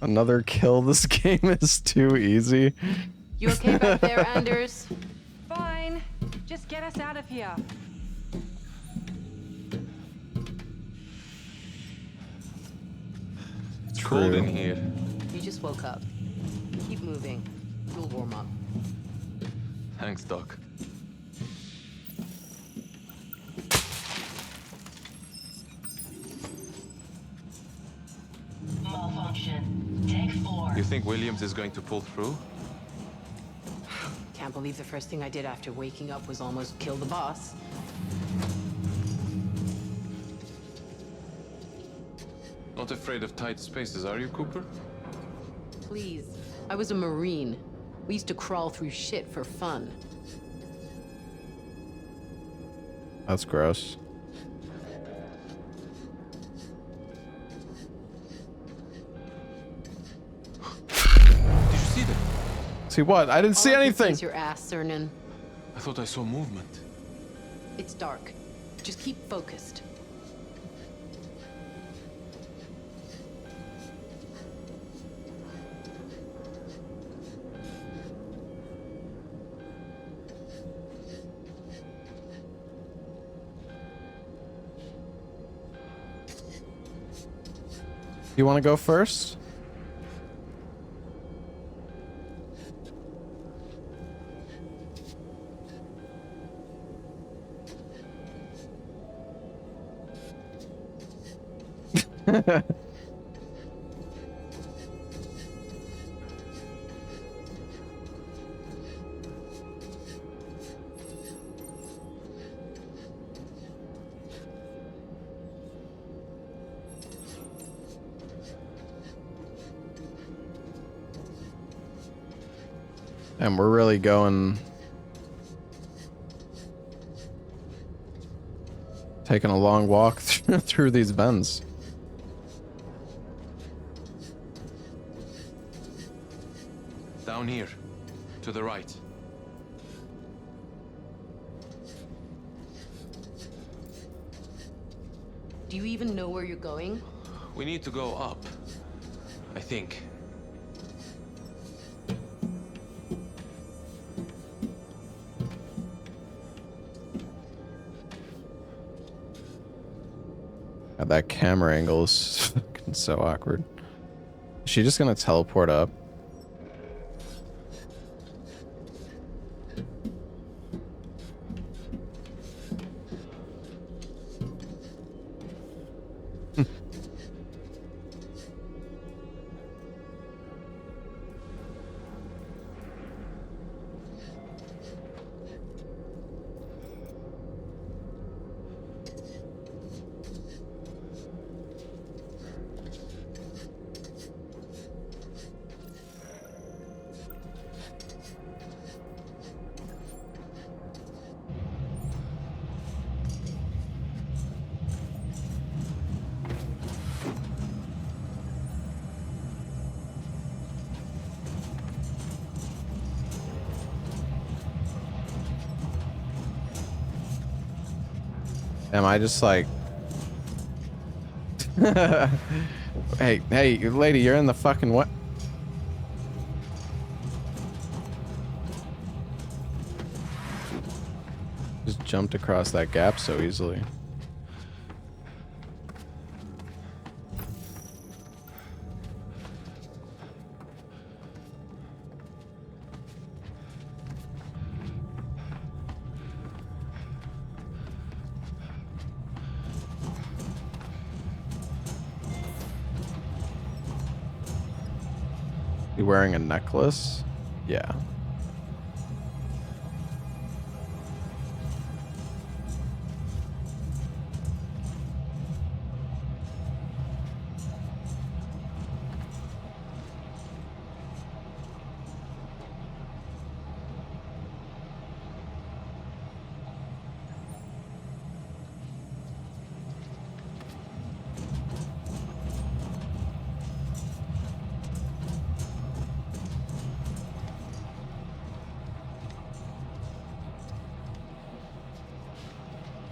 Another kill. This game is too easy. You okay back there, Anders? Fine. Just get us out of here. It's cold in here. You just woke up. Keep moving. You'll warm up. Thanks, Doc. Malfunction. Take 4. You think Williams is going to pull through? Can't believe the first thing I did after waking up was almost kill the boss. Not afraid of tight spaces, are you, Cooper? Please. I was a Marine. We used to crawl through shit for fun. That's gross. Did you see that? See what? I didn't see anything. Your ass, Cernan. I thought I saw movement. It's dark. Just keep focused. You want to go first? And we're really going taking a long walk through these vents. Down here, to the right. Do you even know where you're going? We need to go up, I think. God, that camera angle is fucking so awkward. Is she just gonna teleport up? Am I just like... hey, lady, you're in the fucking what? Just jumped across that gap so easily. You wearing a necklace? Yeah.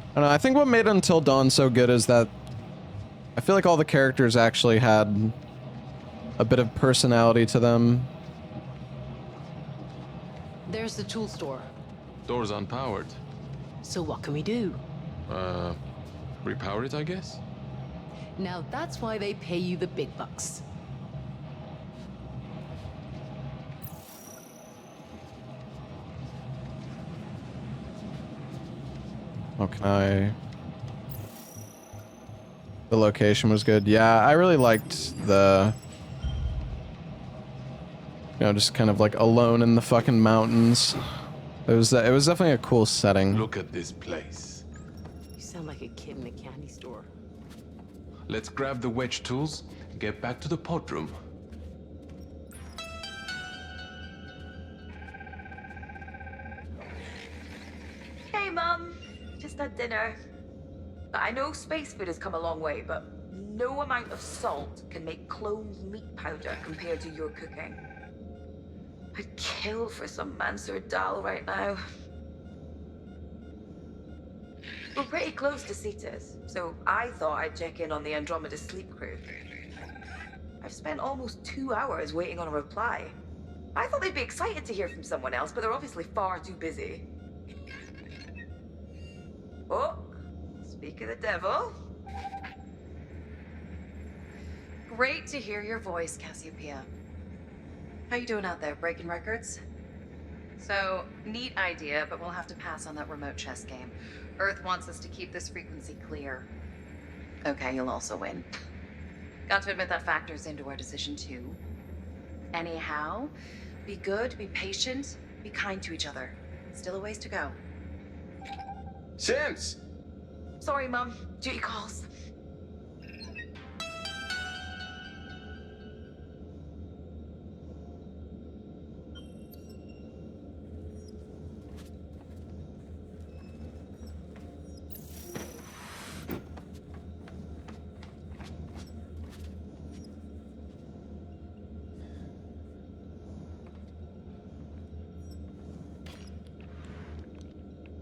I don't know, I think what made Until Dawn so good is that I feel like all the characters actually had a bit of personality to them. There's the tool store. Door's unpowered. So what can we do? Repower it, I guess? Now that's why they pay you the big bucks. Oh, can I... The location was good. Yeah, I really liked the... You know, just kind of like alone in the fucking mountains. It was definitely a cool setting. Look at this place. You sound like a kid in a candy store. Let's grab the wedge tools and get back to the pod room. Hey, Mum. Just had dinner. I know space food has come a long way, but no amount of salt can make cloned meat powder compared to your cooking. I'd kill for some Mansur dal right now. We're pretty close to Cetus, so I thought I'd check in on the Andromeda sleep crew. I've spent almost 2 hours waiting on a reply. I thought they'd be excited to hear from someone else, but they're obviously far too busy. Oh, speak of the devil. Great to hear your voice, Cassiopeia. How you doing out there, breaking records? So, neat idea, but we'll have to pass on that remote chess game. Earth wants us to keep this frequency clear. Okay, you'll also win. Got to admit that factors into our decision too. Anyhow, be good, be patient, be kind to each other. Still a ways to go. Sims! Sorry, Mum. Duty calls.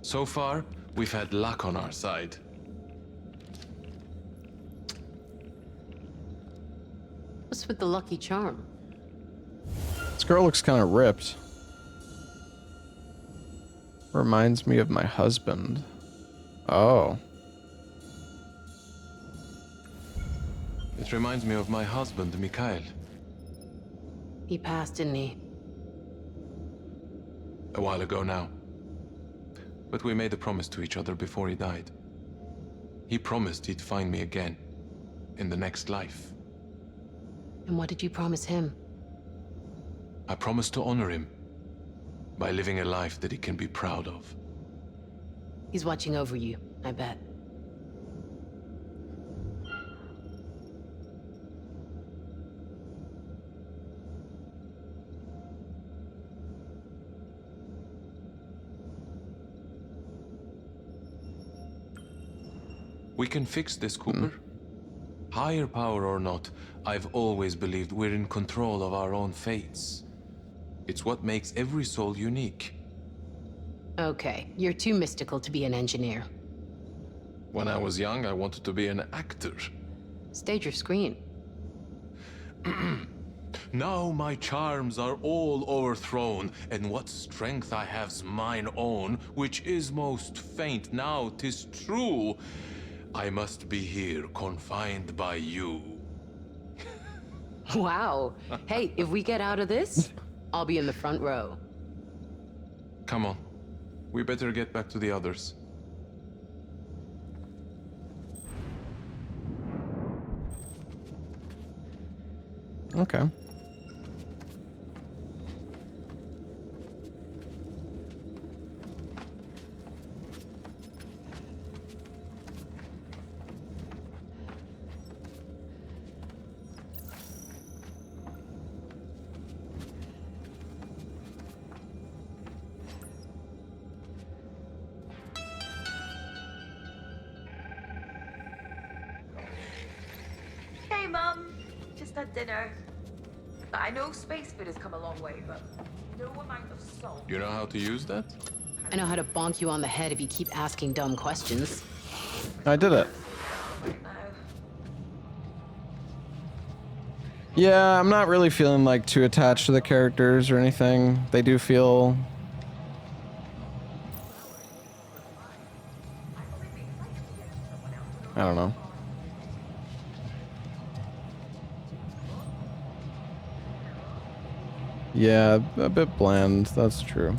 So far, we've had luck on our side. What's with the lucky charm? This girl looks kind of ripped. Reminds me of my husband. Oh. It reminds me of my husband, Mikhail. He passed, didn't he? A while ago now. But we made a promise to each other before he died. He promised he'd find me again, in the next life. And what did you promise him? I promised to honor him by living a life that he can be proud of. He's watching over you, I bet. We can fix this, Cooper. Higher power or not, I've always believed we're in control of our own fates. It's what makes every soul unique. Okay, you're too mystical to be an engineer. When I was young, I wanted to be an actor. Stage or screen? Now my charms are all overthrown, and what strength I have's mine own, which is most faint. Now 'tis true, I must be here, confined by you. Wow. Hey, if we get out of this, I'll be in the front row. Come on. We better get back to the others. Okay. Hey, Mum. Just had dinner. I know space food has come a long way, but no amount of salt. You know how to use that? I know how to bonk you on the head if you keep asking dumb questions. I did it. Yeah, I'm not really feeling like too attached to the characters or anything. They do feel... I don't know. Yeah, a bit bland, that's true.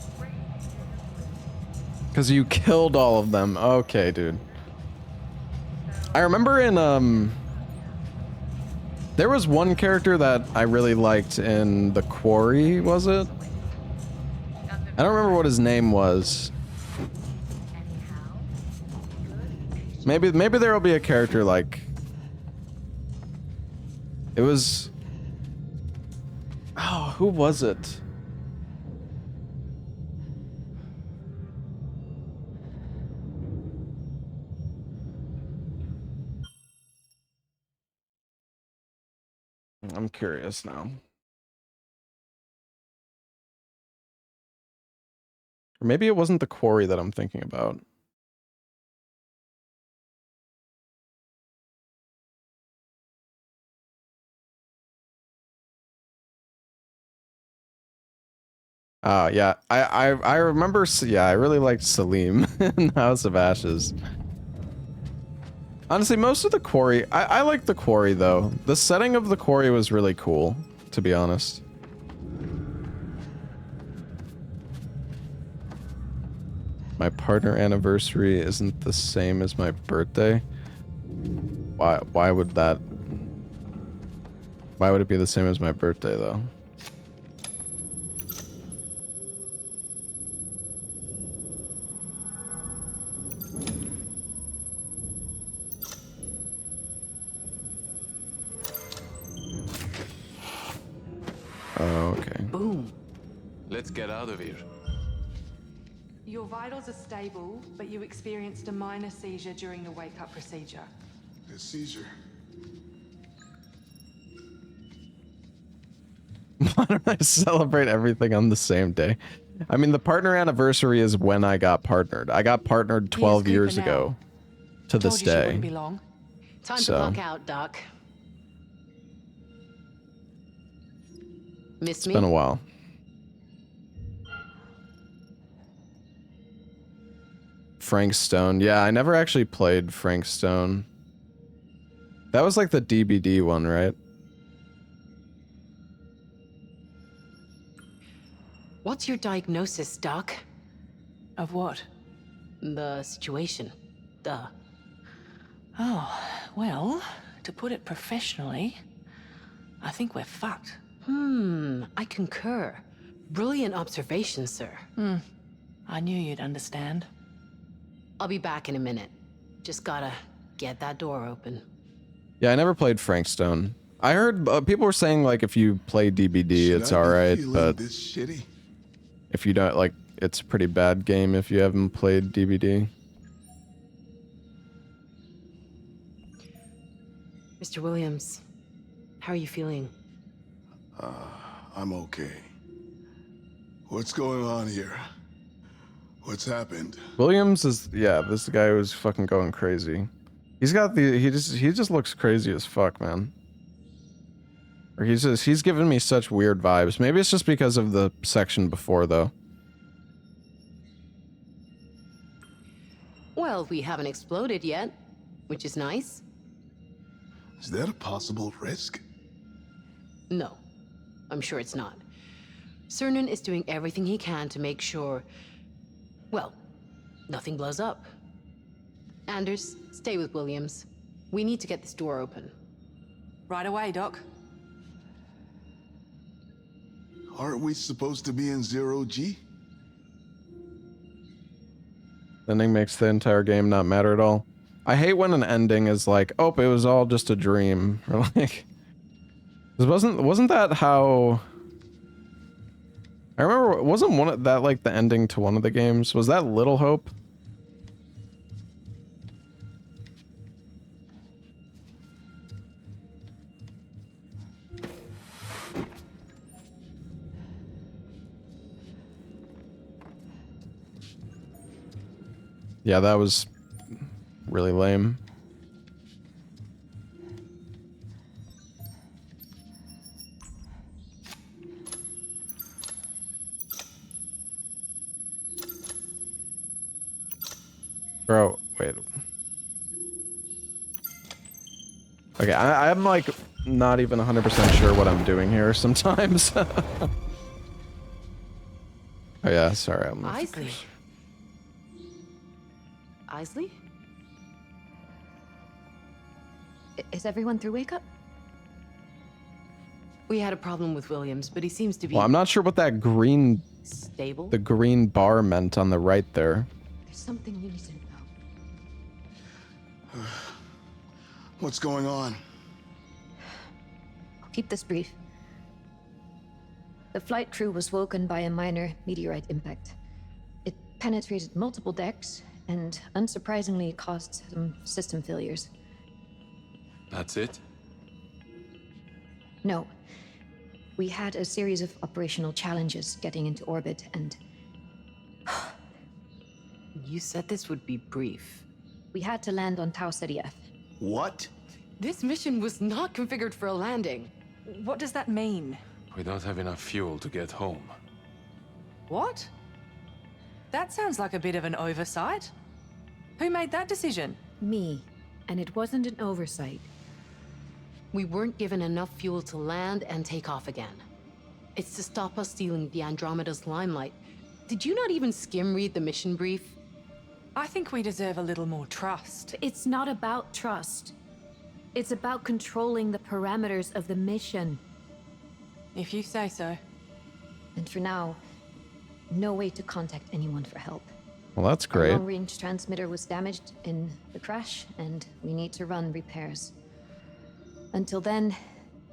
Because you killed all of them. Okay, dude. I remember in, there was one character that I really liked in The Quarry, was it? I don't remember what his name was. Maybe there will be a character like... It was... Oh, who was it? I'm curious now. Or maybe it wasn't The Quarry that I'm thinking about. Yeah, I remember, yeah, I really liked Salim in House of Ashes. Honestly, most of The Quarry, I like The Quarry though. The setting of The Quarry was really cool, to be honest. My partner anniversary isn't the same as my birthday. Why would that? Why would it be the same as my birthday though? Oh, okay. Boom. Let's get out of here. Your vitals are stable, but you experienced a minor seizure during the wake-up procedure. A seizure? Why don't I celebrate everything on the same day? I mean, the partner anniversary is when I got partnered. I got partnered 12 years ago to this Told you she wouldn't day. be long. Time So. to lock out, Doc. Miss It's me? been a while. Frank Stone. Yeah, I never actually played Frank Stone. That was like the DBD one, right? What's your diagnosis, Doc? Of what? The situation. Duh. Oh, well, to put it professionally, I think we're fucked. I concur. Brilliant observation, sir. I knew you'd understand. I'll be back in a minute. Just gotta get that door open. Yeah, I never played Frank Stone. I heard people were saying like if you play DBD, it's alright, but this shitty? if you don't, like, it's a pretty bad game if you haven't played DBD. Mr. Williams, how are you feeling? I'm okay. What's going on here? What's happened? Williams is, yeah, this guy was fucking going crazy. He's got the, he just looks crazy as fuck, man. Or he's giving me such weird vibes. Maybe it's just because of the section before, though. Well, we haven't exploded yet, which is nice. Is that a possible risk? No, I'm sure it's not. Cernan is doing everything he can to make sure, well, nothing blows up. Anders, stay with Williams. We need to get this door open. Right away, Doc. Aren't we supposed to be in 0G? Ending makes the entire game not matter at all. I hate when an ending is like, oh, it was all just a dream. Or like, wasn't that how? I remember, wasn't one of that like the ending to one of the games? Was that Little Hope? Yeah, that was really lame. Bro, wait. Okay, I'm like not even 100% sure what I'm doing here sometimes. Oh yeah, sorry. I'm Isley. Isley? Is everyone through wake up? We had a problem with Williams, but he seems to be Well, I'm not sure what that green, stable. the green bar meant on the right there. There's something you need to know. What's going on? I'll keep this brief. The flight crew was woken by a minor meteorite impact. It penetrated multiple decks and, unsurprisingly, caused some system failures. That's it? No. We had a series of operational challenges getting into orbit, and You said this would be brief. we had to land on Tau Ceti F. What? This mission was not configured for a landing. What does that mean? We don't have enough fuel to get home. What? That sounds like a bit of an oversight. Who made that decision? Me. And it wasn't an oversight. We weren't given enough fuel to land and take off again. It's to stop us stealing the Andromeda's limelight. Did you not even skim read the mission brief? I think we deserve a little more trust. It's not about trust. It's about controlling the parameters of the mission. If you say so. And for now, no way to contact anyone for help. Well, that's Our great. long-range transmitter was damaged in the crash, and we need to run repairs. Until then,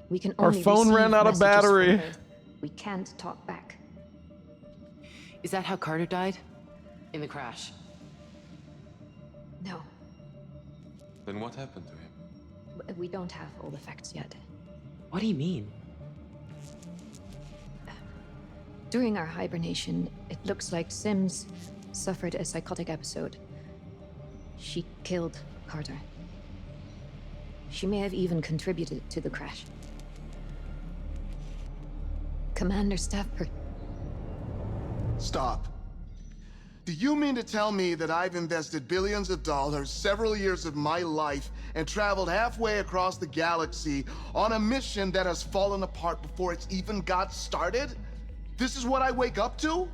we can Our only phone receive ran out of messages from battery. Earth. We can't talk back. Is that how Carter died? In the crash? No, Then what happened to him? we don't have all the facts yet. What do you mean? During our hibernation, it looks like Sims suffered a psychotic episode. She killed Carter. She may have even contributed to the crash. Commander Stafford. Stop. Do you mean to tell me that I've invested billions of dollars, several years of my life, and traveled halfway across the galaxy on a mission that has fallen apart before it's even got started? This is what I wake up to?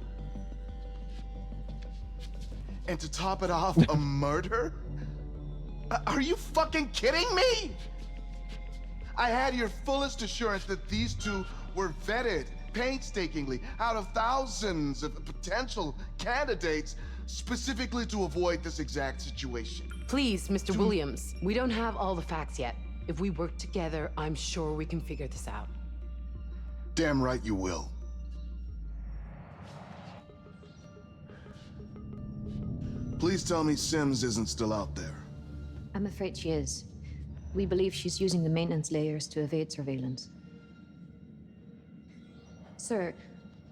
And to top it off, a murder? Are you fucking kidding me? I had your fullest assurance that these two were vetted painstakingly out of thousands of potential candidates specifically to avoid this exact situation. Please, Mr. Williams, we don't have all the facts yet. If we work together, I'm sure we can figure this out. Damn right you will. Please tell me Sims isn't still out there. I'm afraid she is. We believe she's using the maintenance layers to evade surveillance. Sir,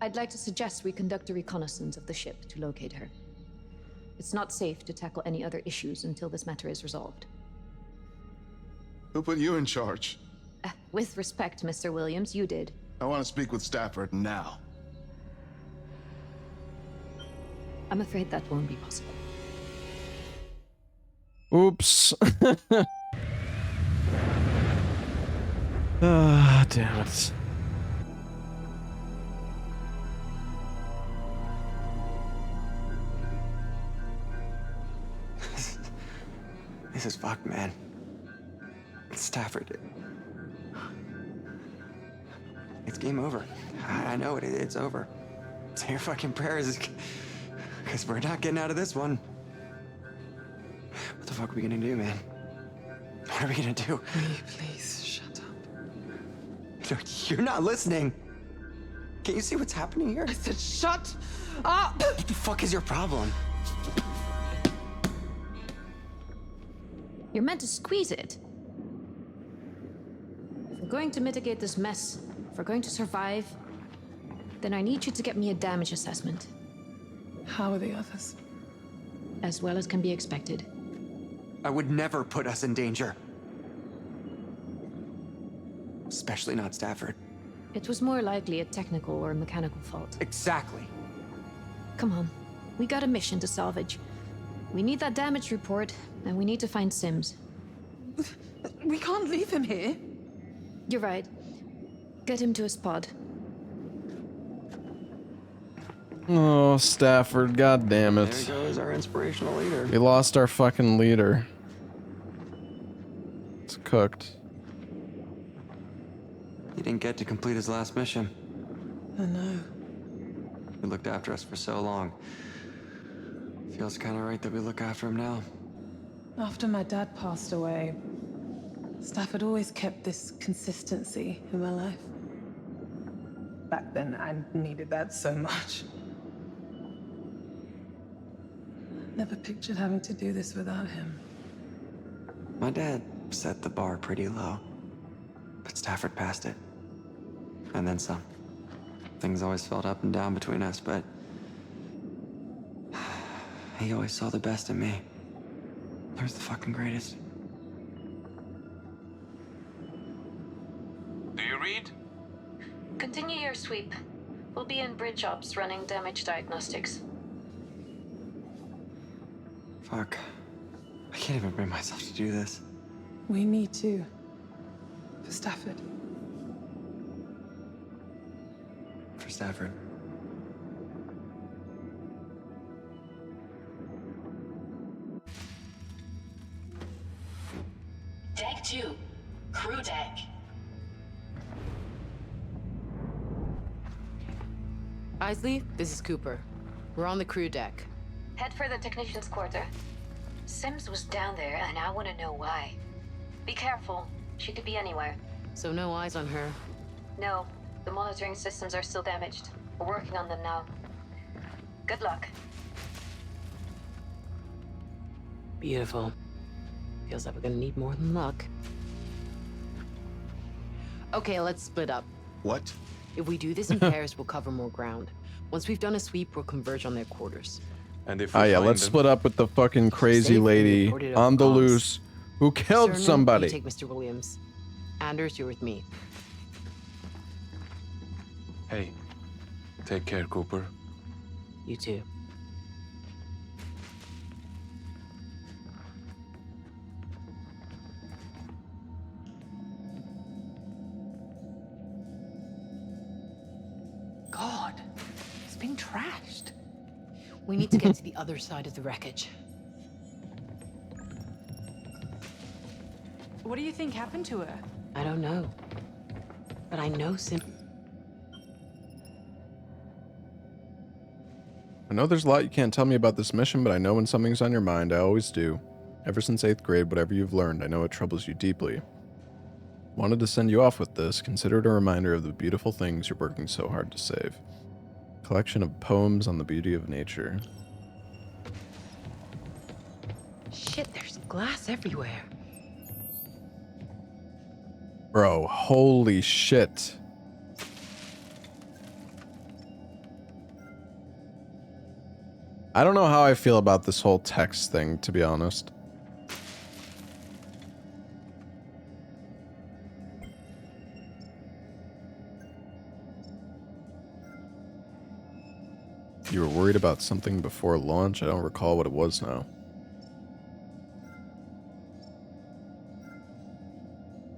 I'd like to suggest we conduct a reconnaissance of the ship to locate her. It's not safe to tackle any other issues until this matter is resolved. Who put you in charge? With respect, Mr. Williams, you did. I want to speak with Stafford now. I'm afraid that won't be possible. Oops. Ah, damn it. This is fucked, man. Stafford. It's game over. I know it. It's over. Say your fucking prayers, because we're not getting out of this one. What the fuck are we gonna do, man? What are we gonna do? Please, shut up. You're not listening. Can't you see what's happening here? I said shut up! What the fuck is your problem? You're meant to squeeze it. If we're going to mitigate this mess, if we're going to survive, then I need you to get me a damage assessment. How are the others? As well as can be expected. I would never put us in danger. Especially not Stafford. It was more likely a technical or mechanical fault. Exactly. Come on. We got a mission to salvage. We need that damage report, and we need to find Sims. We can't leave him here. You're right. Get him to his pod. Oh, Stafford, god damn it. There goes our inspirational leader. We lost our fucking leader. It's cooked. He didn't get to complete his last mission. I know. He looked after us for so long. Feels kind of right that we look after him now. After my dad passed away, Stafford always kept this consistency in my life. Back then, I needed that so much. Never pictured having to do this without him. My dad set the bar pretty low, but Stafford passed it. And then some. Things always felt up and down between us, but he always saw the best in me. He was the fucking greatest. Do you read? Continue your sweep. We'll be in bridge ops running damage diagnostics. Fuck. I can't even bring myself to do this. We need to. For Stafford. For Stafford. Deck 2. Crew deck. Isley, this is Cooper. We're on the crew deck. Head for the technician's quarter. Sims was down there, and I want to know why. Be careful. She could be anywhere. So no eyes on her. No, the monitoring systems are still damaged. We're working on them now. Good luck. Beautiful. Feels like we're gonna need more than luck. Okay, let's split up. What? If we do this in pairs, we'll cover more ground. Once we've done a sweep, we'll converge on their quarters. And if Oh we yeah, find let's them, split up with the fucking crazy Safe, lady reported on the comms. loose who killed Cernan, somebody. You take Mr. Williams. Anders, you're with me. hey, take care, Cooper. You too. God, it's been trashed. We need to get to the other side of the wreckage. What do you think happened to her? I don't know. But I know I know there's a lot you can't tell me about this mission, but I know when something's on your mind, I always do. Ever since 8th grade, whatever you've learned, I know it troubles you deeply. Wanted to send you off with this, consider it a reminder of the beautiful things you're working so hard to save. Collection of poems on the beauty of nature. Shit, there's glass everywhere. Bro, holy shit. I don't know how I feel about this whole text thing, to be honest. You were worried about something before launch? I don't recall what it was now.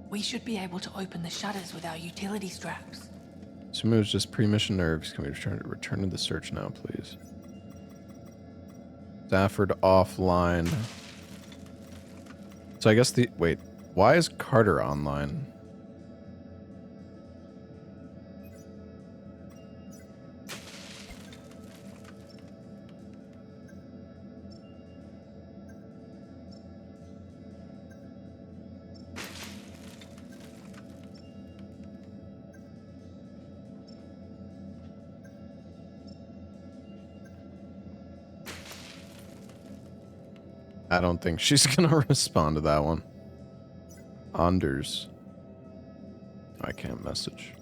We should be able to open the shutters with our utility straps. Assume it was just pre-mission nerves. Can we return to the search now, please? Stafford offline. So I guess wait, why is Carter online? I don't think she's gonna respond to that one. Anders. I can't message.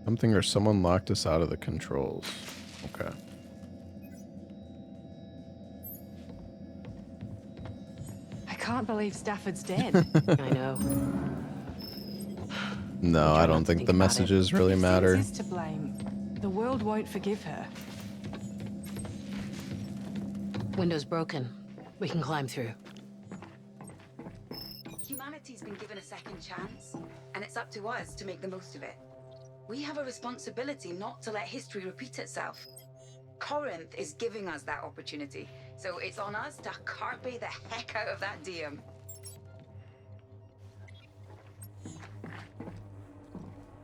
Something or someone locked us out of the controls. Okay. I can't believe Stafford's dead. I know. No, I don't think the messages really matter. Is to blame. The world won't forgive her. Window's broken. We can climb through. Humanity's been given a second chance, and it's up to us to make the most of it. We have a responsibility not to let history repeat itself. Corinth is giving us that opportunity, so it's on us to carpe the heck out of that diem.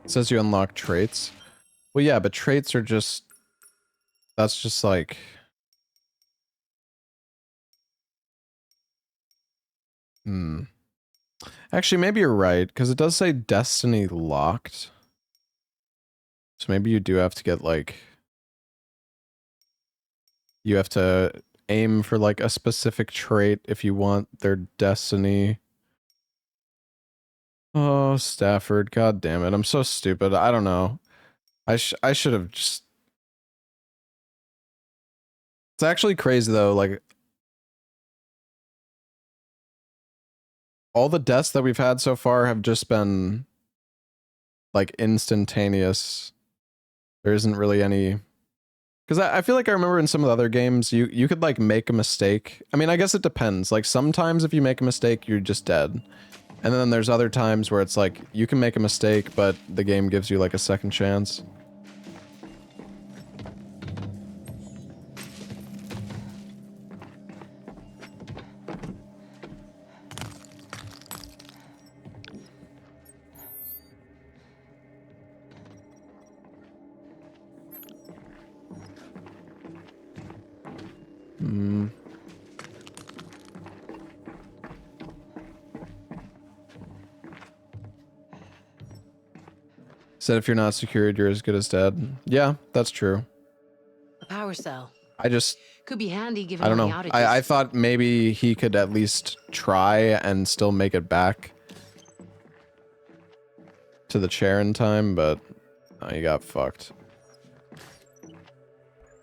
It says you unlock traits. Well, yeah, but traits are just... That's just like... Actually, maybe you're right, because it does say Destiny locked. So maybe you do have to get, like... You have to aim for, like, a specific trait if you want their Destiny. Oh, Stafford, god damn it. I'm so stupid. I don't know. I should have just... It's actually crazy, though, like... All the deaths that we've had so far have just been, like, instantaneous. There isn't really any... Because I feel like I remember in some of the other games, you could, like, make a mistake. I mean, I guess it depends. Like, sometimes if you make a mistake, you're just dead. And then there's other times where it's like, you can make a mistake, but the game gives you, like, a second chance. Said if you're not secured, you're as good as dead. Yeah, that's true. A power cell. I just... Could be handy given I don't all know. the outages. I thought maybe he could at least try and still make it back to the chair in time, but he got fucked.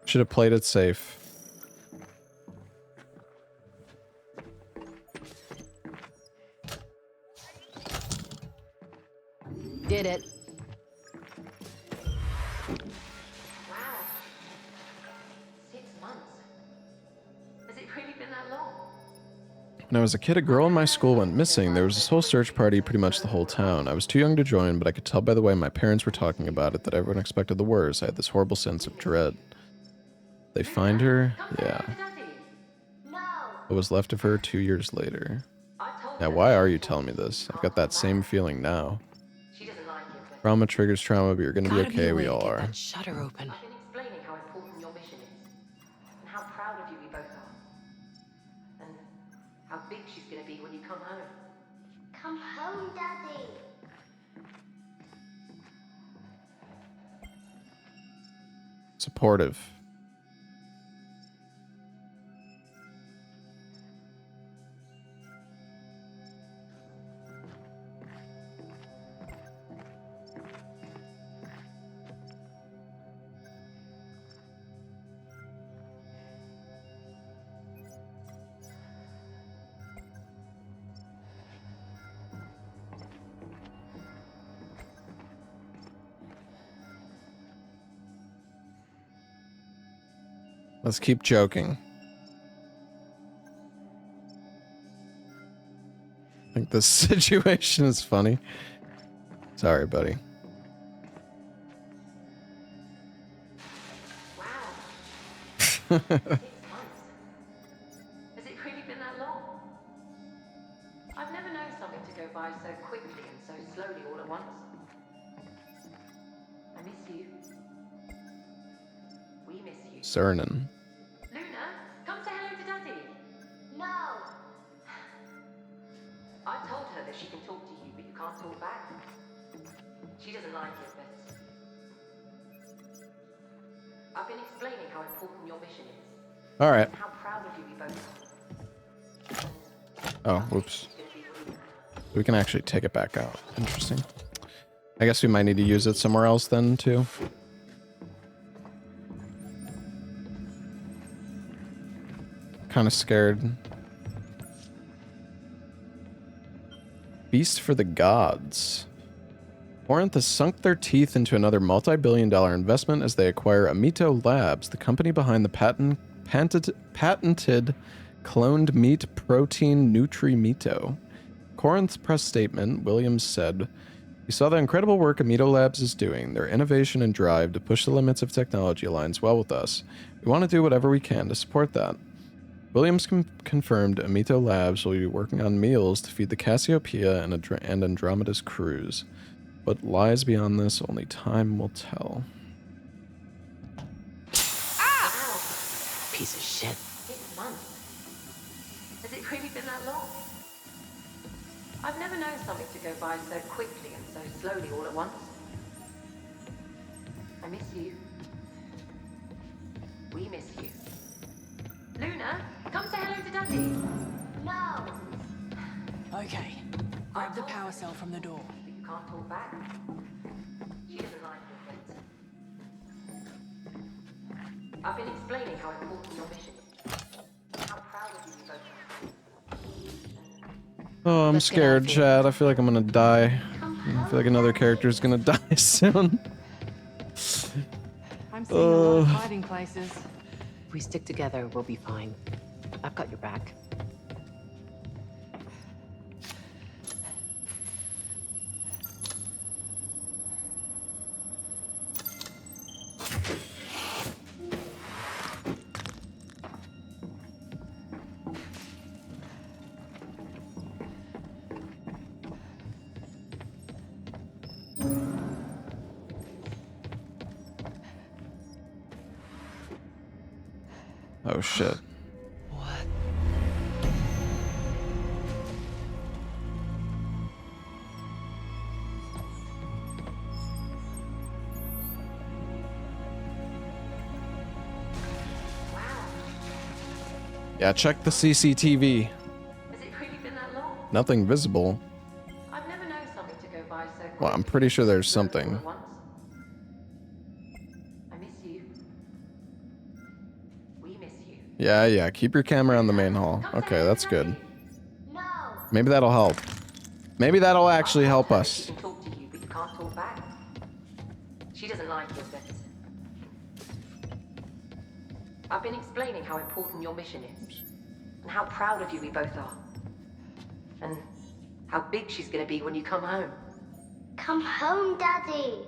Should have played it safe. Did it. Wow. 6 months. Has it really been that long? When I was a kid, a girl in my school went missing. There was this whole search party pretty much the whole town. I was too young to join, but I could tell by the way my parents were talking about it that everyone expected the worst. I had this horrible sense of dread. They find her? Yeah. What was left of her 2 years later. Now, why are you telling me this? I've got that same feeling now. Trauma triggers trauma, but you're gonna be okay. We all are. That shutter open. I've been explaining how important your mission is, and how proud of you we both are, and how big she's gonna be when you come home. Come home, Daddy. Supportive. Let's keep joking. I think this situation is funny. Sorry, buddy. Wow. 6 months. Has it really been that long? I've never known something to go by so quickly and so slowly all at once. I miss you. We miss you. Cernan. Luna, come say hello to Daddy. No. I told her that she can talk to you, but you can't talk back. She doesn't like it, but I've been explaining how important your mission is. All right. And how proud of you we both are. Oh, whoops. We can actually take it back out. Interesting. I guess we might need to use it somewhere else then, too. Kind of scared. Beast for the gods. Corinth has sunk their teeth into another multi-billion-dollar investment as they acquire Amito Labs, the company behind the patented cloned meat protein Nutri-Mito. Corinth's press statement, Williams said, "We saw the incredible work Amito Labs is doing. Their innovation and drive to push the limits of technology aligns well with us. We want to do whatever we can to support that." Williams confirmed Amito Labs will be working on meals to feed the Cassiopeia and Andromeda's crews. What lies beyond this, only time will tell. Piece of shit. 6 months. Has it really been that long? I've never known something to go by so quickly and so slowly all at once. I miss you. We miss you. Luna, come say hello to Daddy. No. Okay. Grab the power cell from the door. But you can't talk back. She doesn't like it, but I've been explaining how important your mission is. How proud of you both are. Oh, I'm scared, Chad. I feel like I'm gonna die. I feel like another character is gonna die soon. I'm seeing a lot of hiding places. If we stick together, we'll be fine. I've got your back. Oh shit. Yeah, check the CCTV. Has it really been that long? Nothing visible. I've never known something to go by so quick. Well, I'm pretty sure there's something. At once. I miss you. We miss you. Yeah, keep your camera on the main hall. Okay, that's good. No. Maybe that'll help. Maybe that'll actually help us. She can talk to you, but you can't talk back. She doesn't like it, but I've been explaining how important your mission is, and how proud of you we both are, and how big she's gonna be when you come home. Come home, Daddy.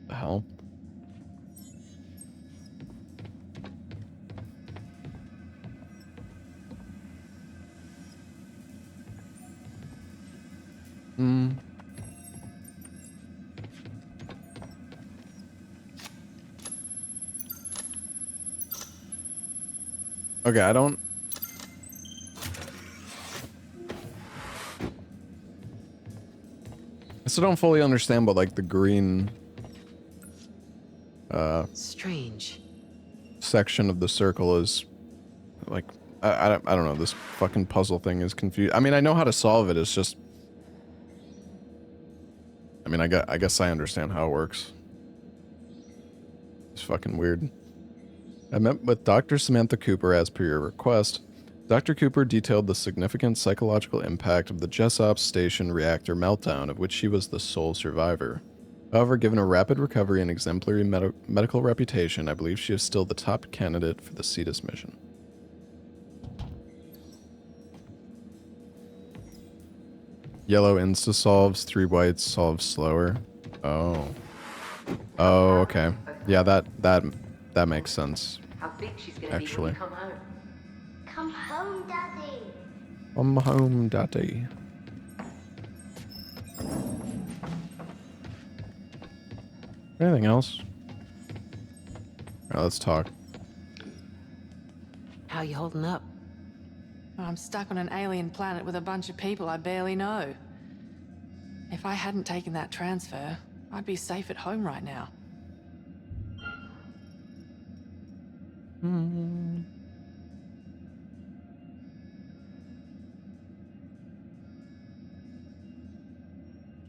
The hell? Okay, I don't... I still don't fully understand what, like, the green... Strange. section of the circle is. Like, I don't know, this fucking puzzle thing is confused. I mean, I know how to solve it, it's just... I mean, I guess I understand how it works. It's fucking weird. I met with Dr. Samantha Cooper as per your request. Dr. Cooper detailed the significant psychological impact of the Jessop Station reactor meltdown, of which she was the sole survivor. However, given a rapid recovery and exemplary medical reputation, I believe she is still the top candidate for the Cetus mission. Yellow insta-solves, 3 whites solves slower. Oh. Oh, okay. Yeah, that makes sense. How big she's gonna Actually. be when you come home. Come home, Daddy. I'm home, Daddy. Anything else? Alright, let's talk. How you holding up? I'm stuck on an alien planet with a bunch of people I barely know. If I hadn't taken that transfer, I'd be safe at home right now.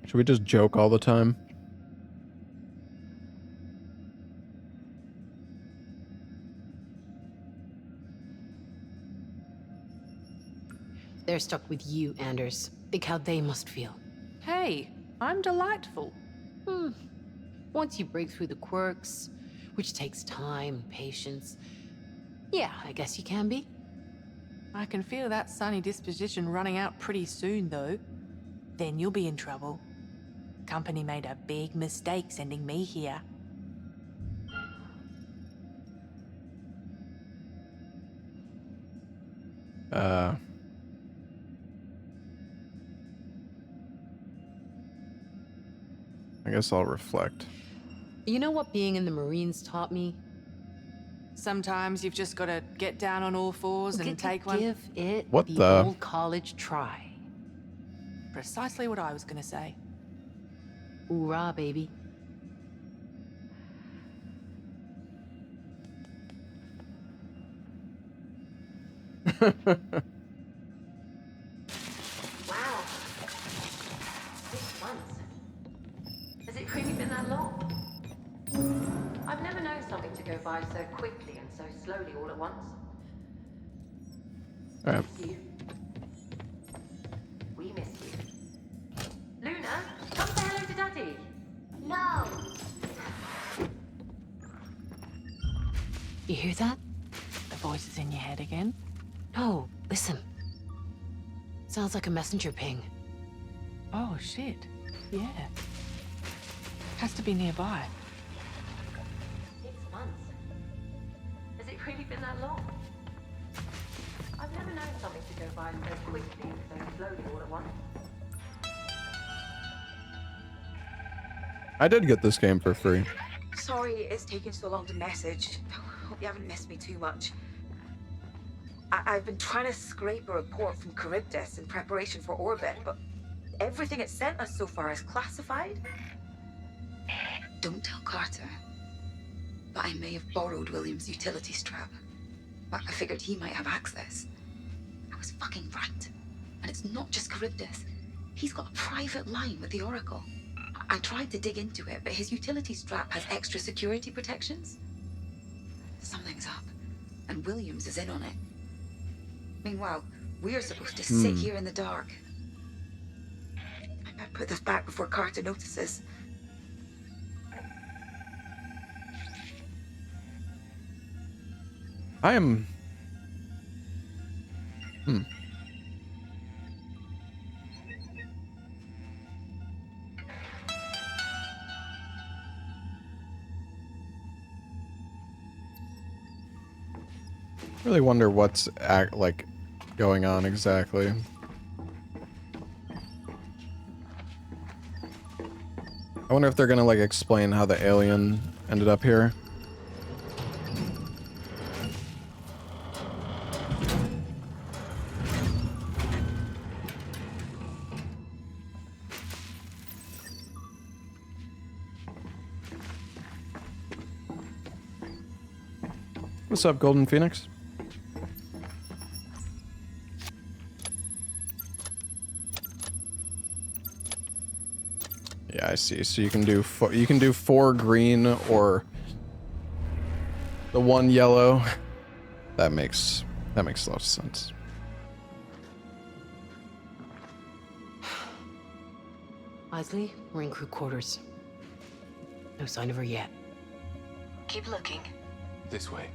Should we just joke all the time? They're stuck with you, Anders. Think how they must feel. Hey, I'm delightful. Once you break through the quirks, which takes time and patience, yeah, I guess you can be. I can feel that sunny disposition running out pretty soon, though. Then you'll be in trouble. Company made a big mistake sending me here. I guess I'll reflect. You know what being in the Marines taught me? Sometimes you've just got to get down on all fours and take one. Give it What the the- old college try. Precisely what I was gonna say. Hoorah, baby. Wow. 6 months. Has it really been that long? I've never known something to go by so quickly and so slowly all at once. Alright. Miss you. We miss you. Luna, come say hello to Daddy. No. You hear that? The voices in your head again? No, listen. Sounds like a messenger ping. Oh, shit. Yeah. Has to be nearby. 6 months. Has it really been that long? I've never known something to go by so quickly and so slowly all at once. I did get this game for free. Sorry it's taken so long to message. Hope you haven't missed me too much. I've been trying to scrape a report from Charybdis in preparation for orbit, but everything it's sent us so far is classified. Don't tell Carter. But I may have borrowed William's utility strap. But I figured he might have access. I was fucking right. And it's not just Charybdis. He's got a private line with the Oracle. I tried to dig into it, but his utility strap has extra security protections. Something's up, and Williams is in on it. Meanwhile, we're supposed to sit here in the dark. I better put this back before Carter notices. I am... really wonder what's like going on exactly. I wonder if they're gonna like explain how the alien ended up here. What's up, Golden Phoenix? Yeah, I see. So you can do four green or the one yellow. That makes a lot of sense. Isley, we're in crew quarters. No sign of her yet. Keep looking. This way.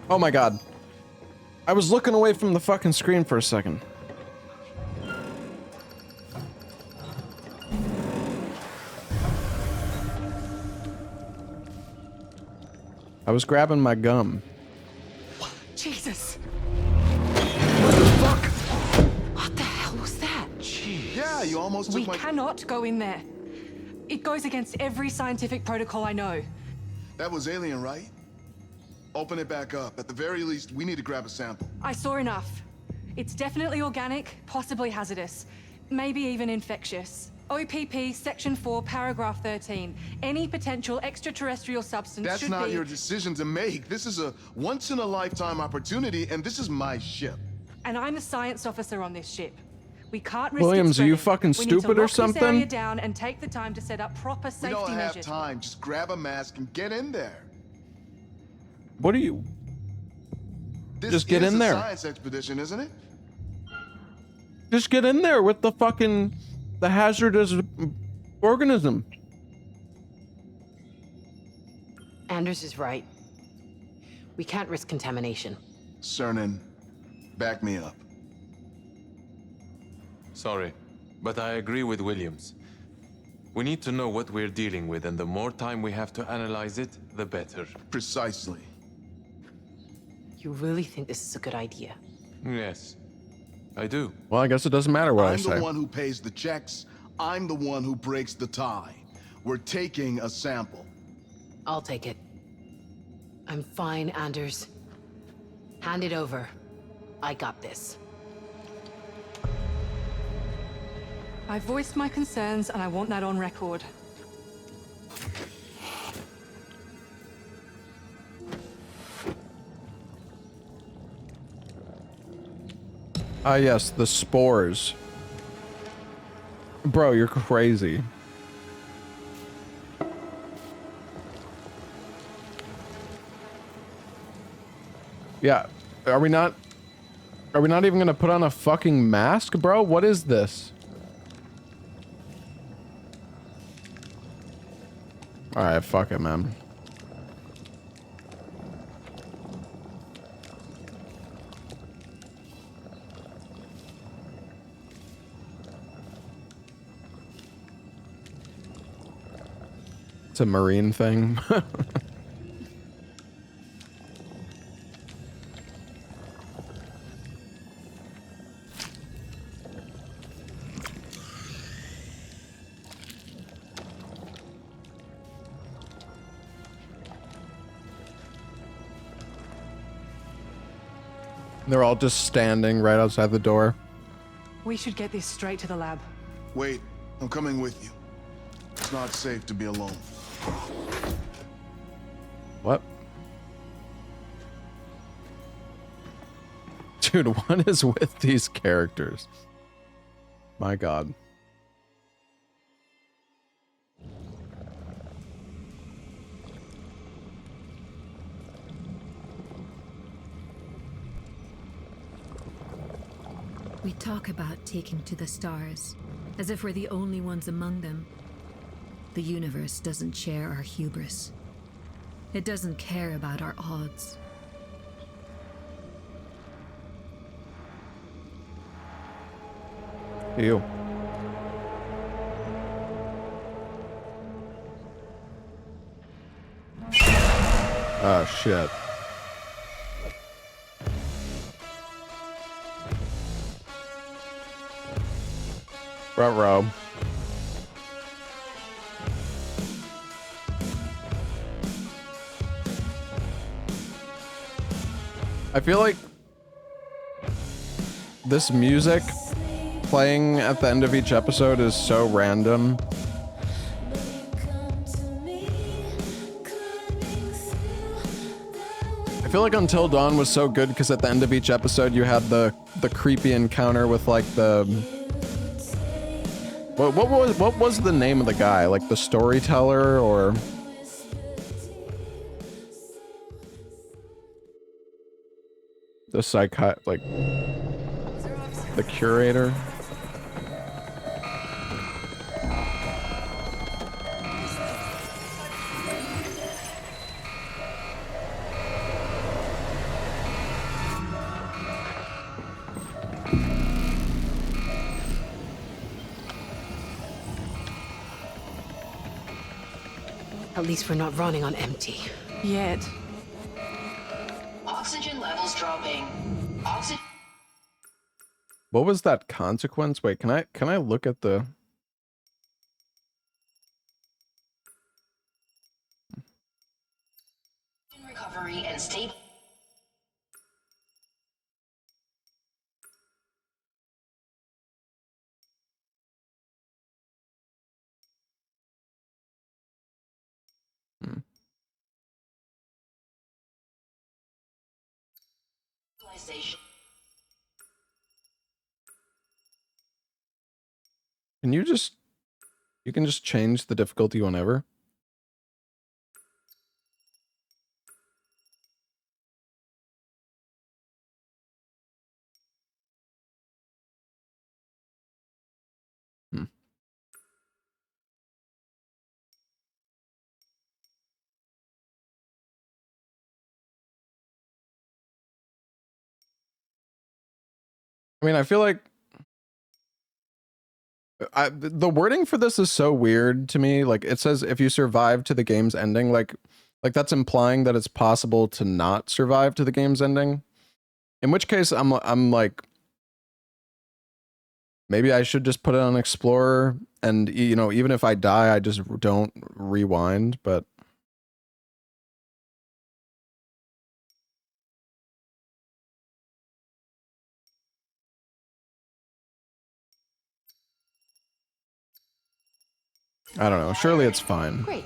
Oh my god. I was looking away from the fucking screen for a second. I was grabbing my gum. Jesus. What the hell was that? Yeah, you almost took We my... cannot go in there. It goes against every scientific protocol I know. That was alien, right? Open it back up. At the very least, we need to grab a sample. I saw enough. It's definitely organic, possibly hazardous, maybe even infectious. OPP Section 4, Paragraph 13. Any potential extraterrestrial substance That's should not be... your decision to make. This is a once-in-a-lifetime opportunity, and this is my ship. And I'm the science officer on this ship. We can't risk Williams, are you spreading. fucking We need to stupid or lock this area something? down and take the time to set up proper We safety don't have measures. time. Just grab a mask and get in there. What are you? This Just get is in a there. science expedition, isn't it? Just get in there with the fucking the hazardous organism. Anders is right. We can't risk contamination. Cernan, back me up. Sorry, but I agree with Williams. We need to know what we're dealing with, and the more time we have to analyze it, the better. Precisely. You really think this is a good idea? Yes, I do. Well, I guess it doesn't matter what I I'm say. the one who pays the checks. I'm the one who breaks the tie. We're taking a sample. I'll take it. I'm fine, Anders. Hand it over. I got this. I voiced my concerns and I want that on record. Ah, yes, the spores. Bro, you're crazy. Yeah. Are we not even gonna put on a fucking mask, bro? What is this? Alright, fuck it, man. It's a marine thing. They're all just standing right outside the door. We should get this straight to the lab. Wait, I'm coming with you. It's not safe to be alone. What? Dude, what is with these characters? My God. We talk about taking to the stars, as if we're the only ones among them. The universe doesn't share our hubris. It doesn't care about our odds. Ew. Oh, shit. Ruh-roh. I feel like this music playing at the end of each episode is so random. I feel like Until Dawn was so good because at the end of each episode you had the creepy encounter with like the what was the name of the guy? Like the storyteller or the like the curator? At least we're not running on empty. Yet. Oxygen levels dropping. Oxygen. What was that consequence? Wait, can I look at the recovery and stable. Can you can just change the difficulty whenever? I mean, I feel like the wording for this is so weird to me. Like it says if you survive to the game's ending, like that's implying that it's possible to not survive to the game's ending. In which case I'm like maybe I should just put it on Explorer and you know, even if I die, I just don't rewind, but I don't know. Surely it's fine. Great.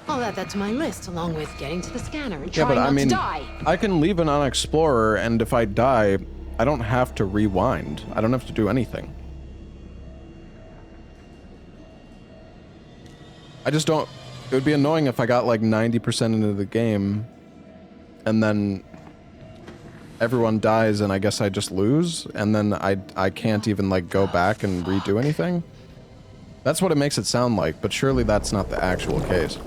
I'll add that to my list, along with getting to the scanner and Yeah, trying but not I mean, to die. I can leave it on Explorer, and if I die, I don't have to rewind. I don't have to do anything. I just don't... It would be annoying if I got like 90% into the game, and then everyone dies and I guess I just lose, and then I can't even like go back and redo anything. That's what it makes it sound like, but surely that's not the actual case.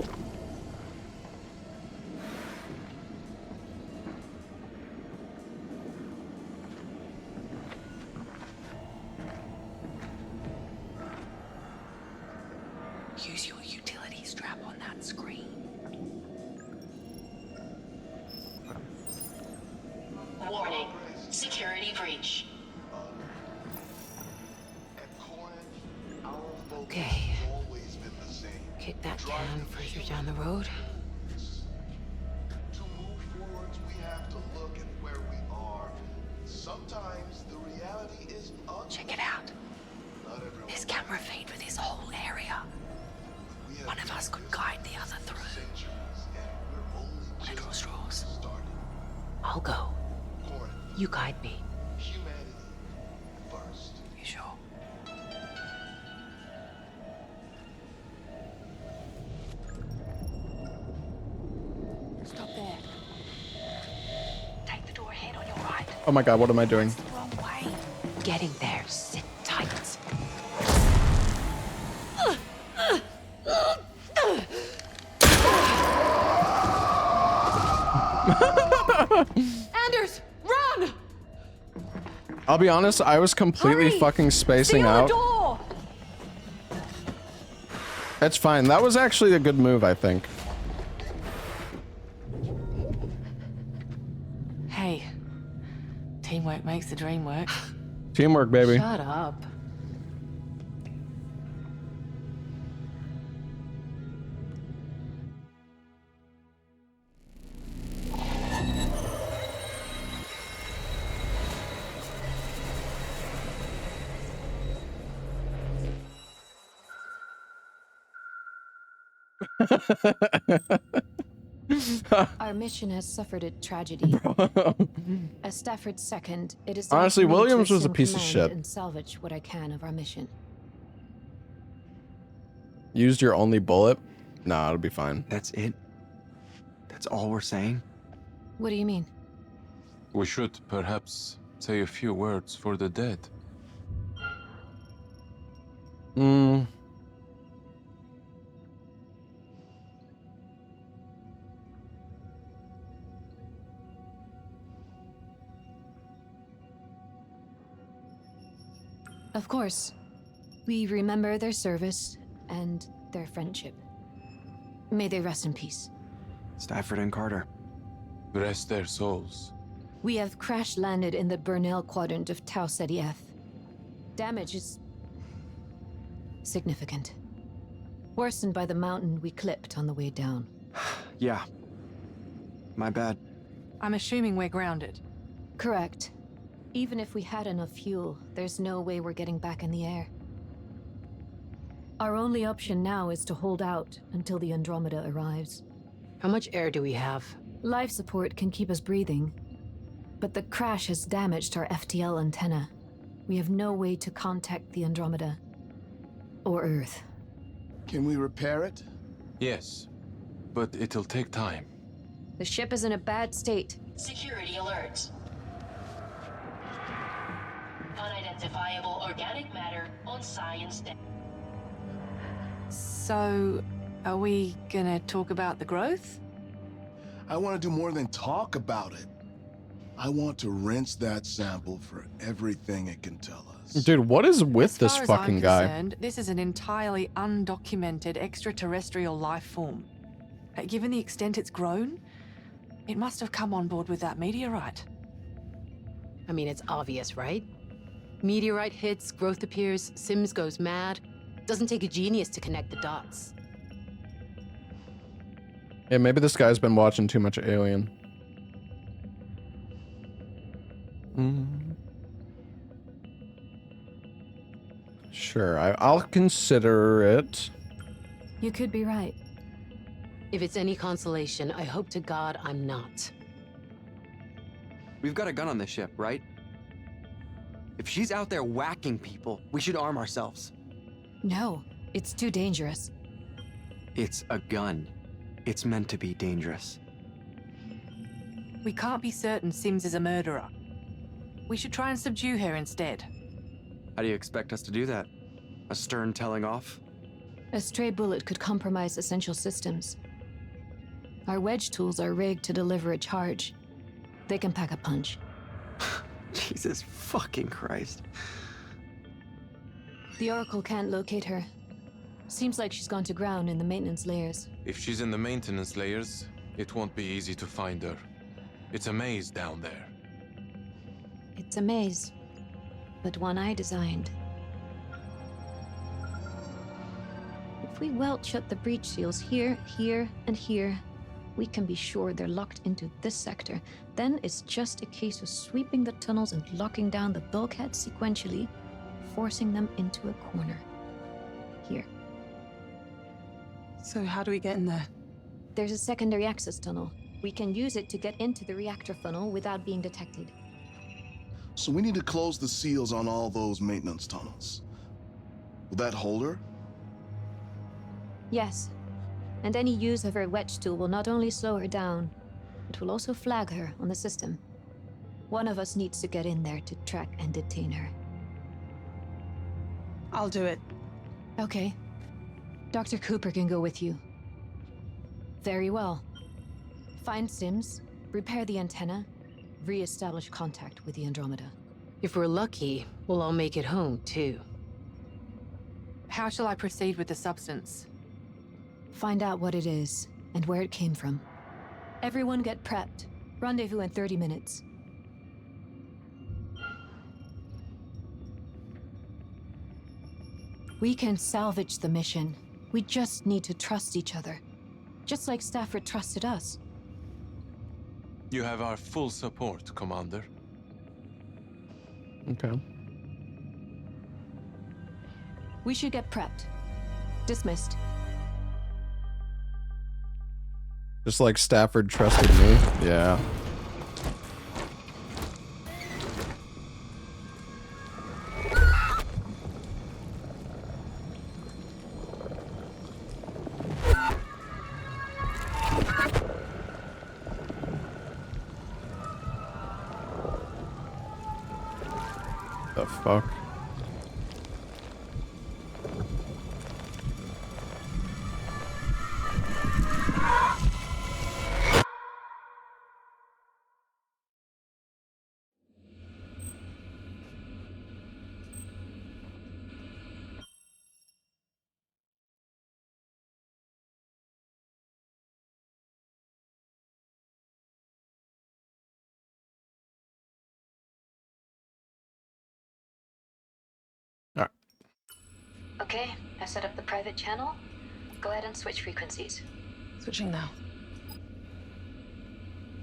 Use your utility strap on that screen. Warning. Security breach. Okay. Kick that can further down the road. To move forwards, we have to look at where we are. Sometimes the reality is Check it out. This camera feed for this whole area. One of us could guide the other through. Wanna draw straws? I'll go. You guide me. Humanity first. You sure? Stop there. Take the door ahead on your right. Oh my god, what am I doing? Wrong way. Getting there. Sit tight. Anders, run! I'll be honest, I was completely fucking spacing Seal out. the door! It's fine. That was actually a good move, I think. Hey, teamwork makes the dream work. Teamwork, baby. Shut up. Our mission has suffered a tragedy. As Stafford's second, it is Honestly, time for me to Williams was a assume piece of command shit. and salvage what I can of our mission. Used your only bullet? Nah, it'll be fine. That's it? That's all we're saying? What do you mean? We should perhaps say a few words for the dead. Of course. We remember their service and their friendship. May they rest in peace. Stafford and Carter. Rest their souls. We have crash-landed in the Burnell quadrant of Tau Ceti F. Damage is significant. Worsened by the mountain we clipped on the way down. Yeah. My bad. I'm assuming we're grounded. Correct. Even if we had enough fuel, there's no way we're getting back in the air. Our only option now is to hold out until the Andromeda arrives. How much air do we have? Life support can keep us breathing, but the crash has damaged our FTL antenna. We have no way to contact the Andromeda. Or Earth. Can we repair it? Yes, but it'll take time. The ship is in a bad state. Security alert. Unidentifiable organic matter on science deck. So, are we gonna talk about the growth? I want to do more than talk about it. I want to rinse that sample for everything it can tell us. Dude, what is with this As far as fucking I'm guy? concerned, this is an entirely undocumented extraterrestrial life form. Given the extent it's grown, it must have come on board with that meteorite. I mean, it's obvious, right? Meteorite hits, growth appears, Sims goes mad. Doesn't take a genius to connect the dots. Yeah, maybe this guy's been watching too much Alien. Sure, I'll consider it. You could be right. If it's any consolation, I hope to God I'm not. We've got a gun on this ship, right? If she's out there whacking people, we should arm ourselves. No, it's too dangerous. It's a gun. It's meant to be dangerous. We can't be certain Sims is a murderer. We should try and subdue her instead. How do you expect us to do that? A stern telling off? A stray bullet could compromise essential systems. Our wedge tools are rigged to deliver a charge. They can pack a punch. Jesus fucking Christ. The Oracle can't locate her. Seems like she's gone to ground in the maintenance layers. If she's in the maintenance layers, it won't be easy to find her. It's a maze down there. It's a maze, but one I designed. If we weld shut the breach seals here, here, and here, we can be sure they're locked into this sector. Then it's just a case of sweeping the tunnels and locking down the bulkheads sequentially, forcing them into a corner. Here. So how do we get in there? There's a secondary access tunnel. We can use it to get into the reactor funnel without being detected. So we need to close the seals on all those maintenance tunnels. Will that hold her? Yes. And any use of her wedge tool will not only slow her down, it will also flag her on the system. One of us needs to get in there to track and detain her. I'll do it. Okay. Dr. Cooper can go with you. Very well. Find Sims, repair the antenna, re-establish contact with the Andromeda. If we're lucky, we'll all make it home, too. How shall I proceed with the substance? Find out what it is, and where it came from. Everyone get prepped. Rendezvous in 30 minutes. We can salvage the mission. We just need to trust each other. Just like Stafford trusted us. You have our full support, Commander. Okay. We should get prepped. Dismissed. Just like Stafford trusted me. Yeah. The fuck? Okay, I set up the private channel. Go ahead and switch frequencies. Switching now.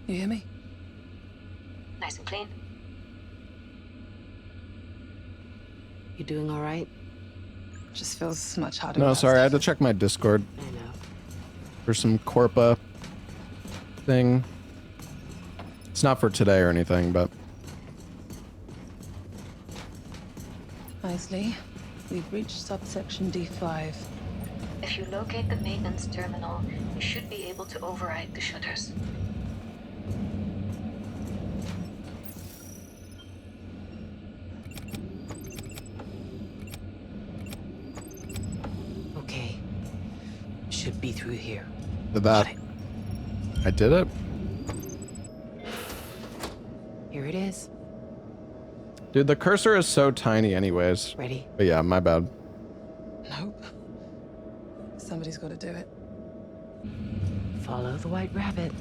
You hear me? Nice and clean. You doing all right? Just feels much harder. No, without sorry, I had to Stafford. check my Discord I know. for some Corpa thing. It's not for today or anything, but Nicely. We've reached subsection D5. If you locate the maintenance terminal, you should be able to override the shutters. Okay. Should be through here. did that. I did it? Here it is. Dude, the cursor is so tiny anyways. Ready? But yeah, my bad. Nope. Somebody's got to do it. Follow the white rabbit.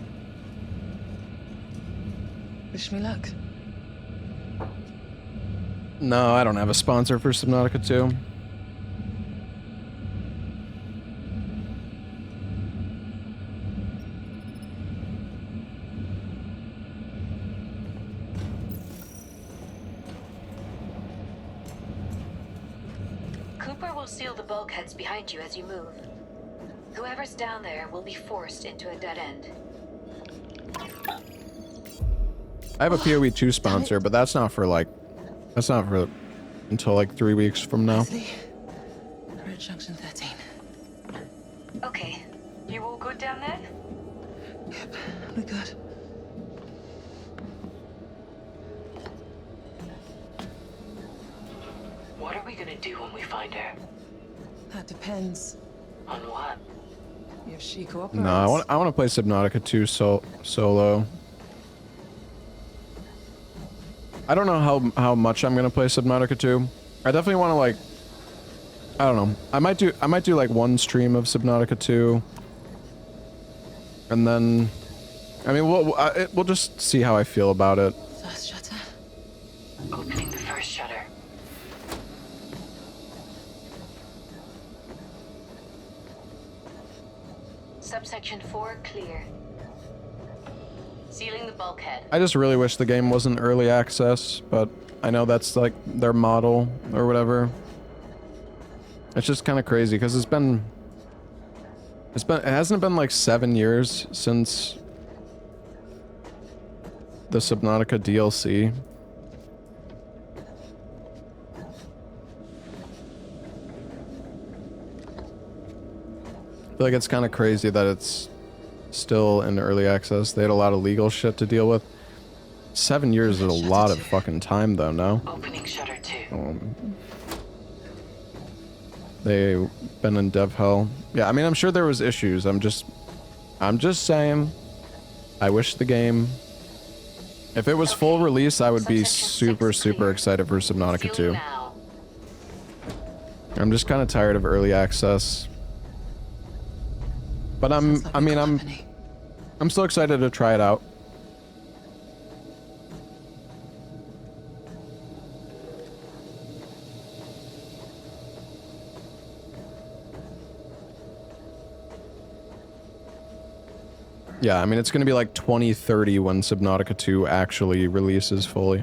Wish me luck. No, I don't have a sponsor for Subnautica 2. Cooper will seal the bulkheads behind you as you move. Whoever's down there will be forced into a dead end. I have a PoE2 sponsor, but that's not for until like 3 weeks from now. Red Junction 13. Okay, you all good down there? Yep, we're good. we gonna do when we find her? That depends. On what? If she cooperates. No, I want to play Subnautica 2 solo. I don't know how much I'm gonna play Subnautica 2. I definitely want to, like, I don't know. I might do like one stream of Subnautica 2, and then, I mean, we'll just see how I feel about it. First shutter. Opening the first shutter. Subsection 4 clear. Sealing the bulkhead. I just really wish the game wasn't early access, but I know that's like their model or whatever. It's just kind of crazy because it hasn't been like 7 years since the Subnautica DLC. I feel like it's kind of crazy that it's still in early access. They had a lot of legal shit to deal with. 7 years is a lot of fucking time, though, no? Opening shutter 2. They've been in dev hell. Yeah, I mean, I'm sure there was issues. I'm just saying, I wish the game, if it was full release, I would be super excited for Subnautica 2. I'm just kind of tired of early access. But I'm still excited to try it out. Yeah, I mean, it's going to be like 2030 when Subnautica 2 actually releases fully.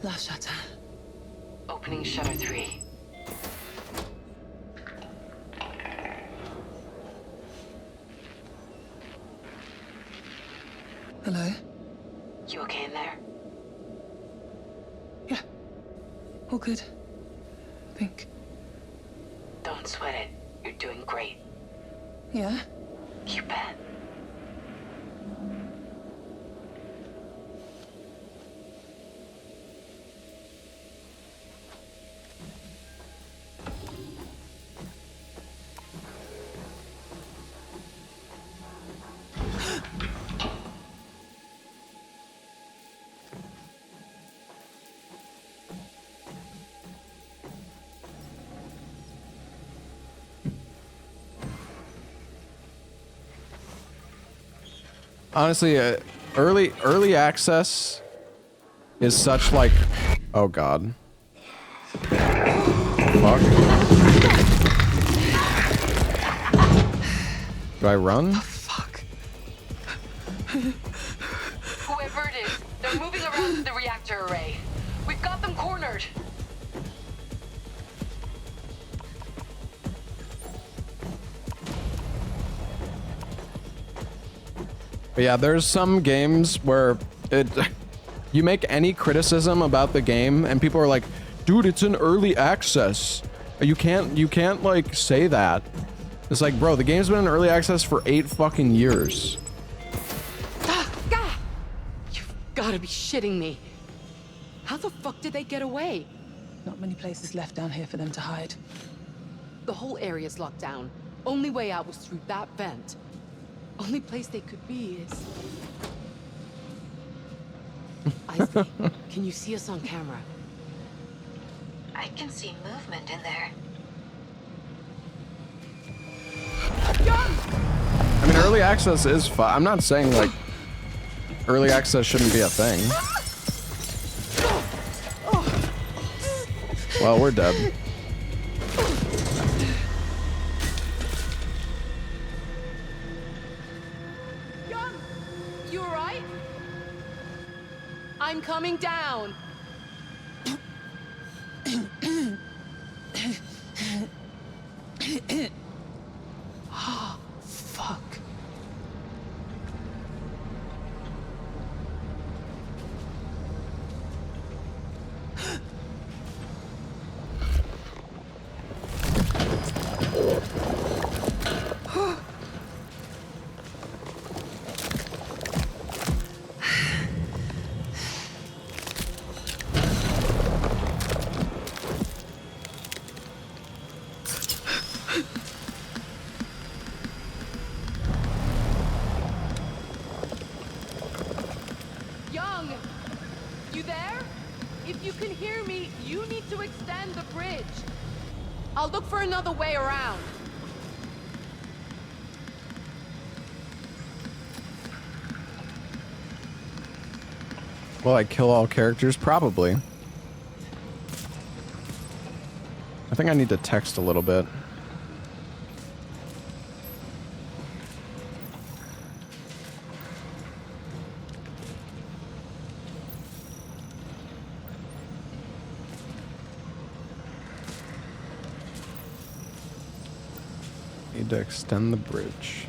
Last shutter. Opening shutter 3. Hello? You okay in there? Yeah. All good. I think. Don't sweat it. You're doing great. Yeah? You bet. Honestly, early access is such like, oh god. Fuck. Do I run? Fuck. Whoever it is, they're moving around to the reactor array. We've got them cornered. But yeah, there's some games where you make any criticism about the game and people are like, dude, it's an early access. You can't like say that. It's like, bro, the game's been in early access for 8 fucking years. You've gotta be shitting me. How the fuck did they get away? Not many places left down here for them to hide. The whole area's locked down. Only way out was through that vent. Only place they could be is... Isley, can you see us on camera? I can see movement in there. I mean, early access is fun. I'm not saying like early access shouldn't be a thing. Well, we're dead. You alright? I'm coming down. Oh, fuck. You there? If you can hear me, you need to extend the bridge. I'll look for another way around. Will I kill all characters? Probably. I think I need to text a little bit. Need to extend the bridge.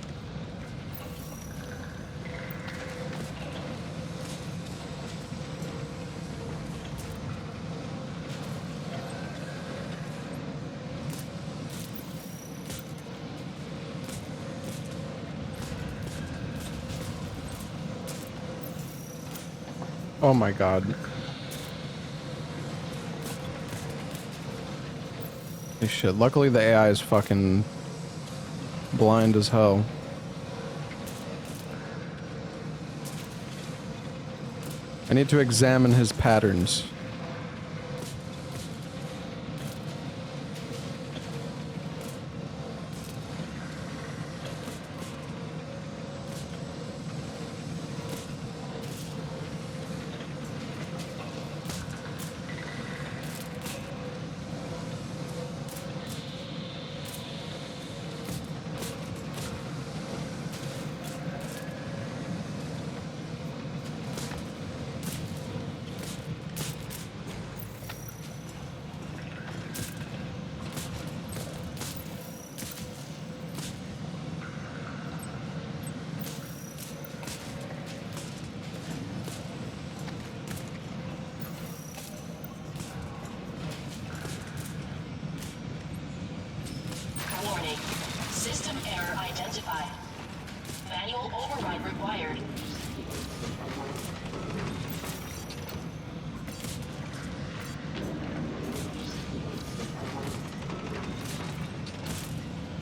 Oh my god. Holy shit, luckily the AI is fucking blind as hell. I need to examine his patterns. Warning. System error identified. Manual override required.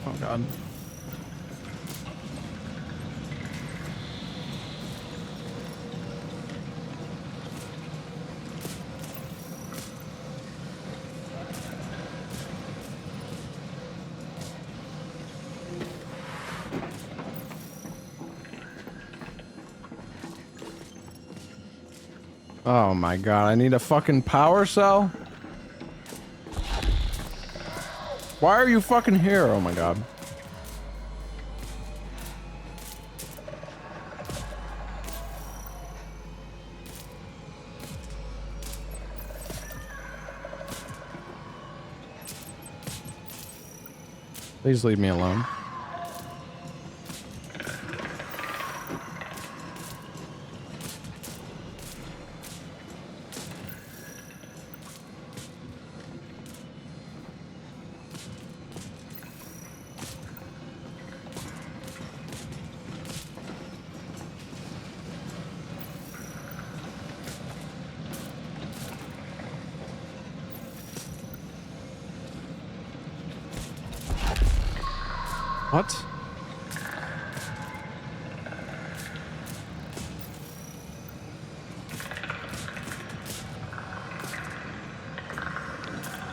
Oh god. Oh my god, I need a fucking power cell? Why are you fucking here? Oh my god. Please leave me alone. What?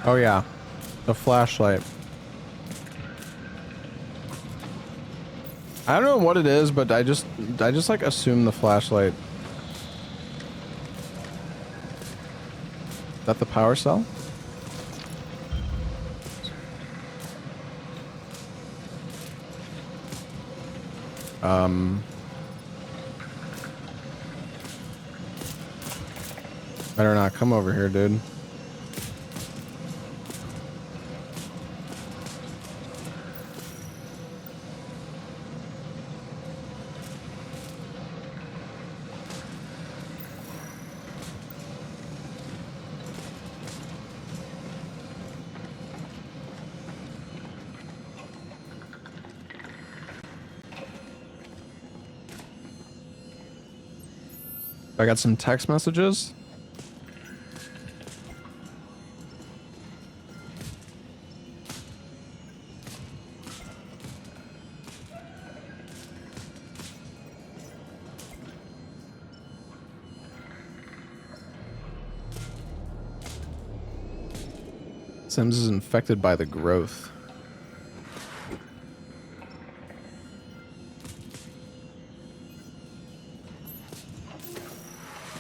Oh yeah, the flashlight. I don't know what it is, but I just like assume the flashlight. Is that the power cell? Better not come over here, dude. I got some text messages. Sims is infected by the growth.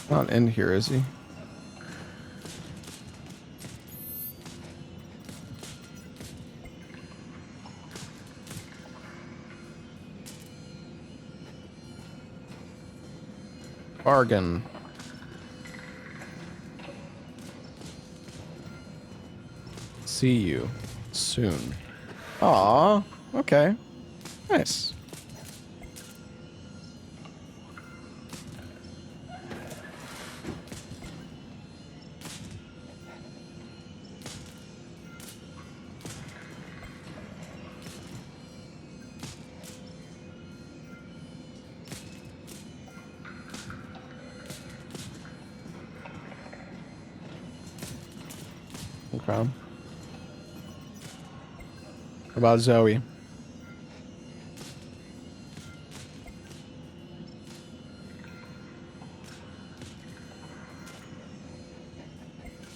Not in here, is he? Bargain. See you soon. Aw, okay. Nice. Okay. What about Zoe?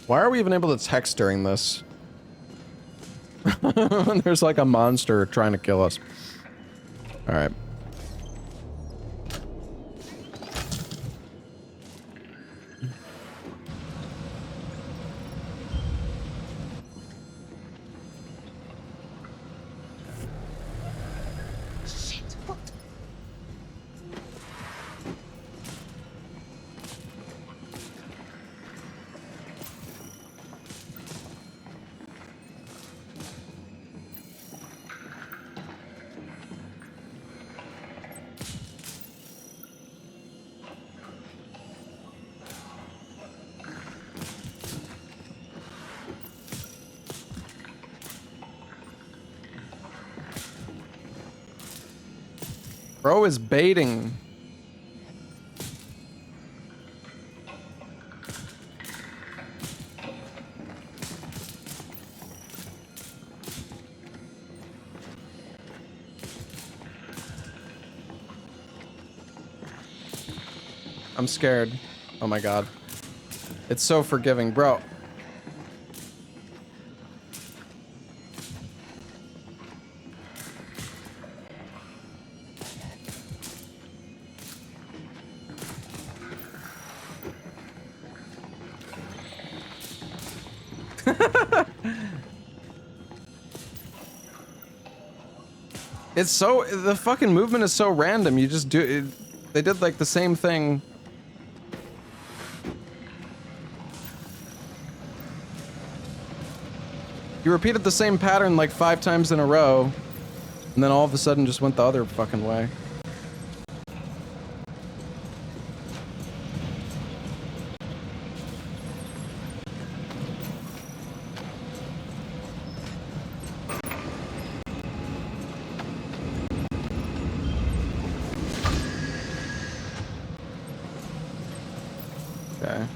Why are we even able to text during this? There's like a monster trying to kill us. All right. Bro is baiting. I'm scared. Oh my god. It's so forgiving, bro. It's so, the fucking movement is so random. You just do it. They did like the same thing. You repeated the same pattern like 5 times in a row, and then all of a sudden just went the other fucking way. Okay.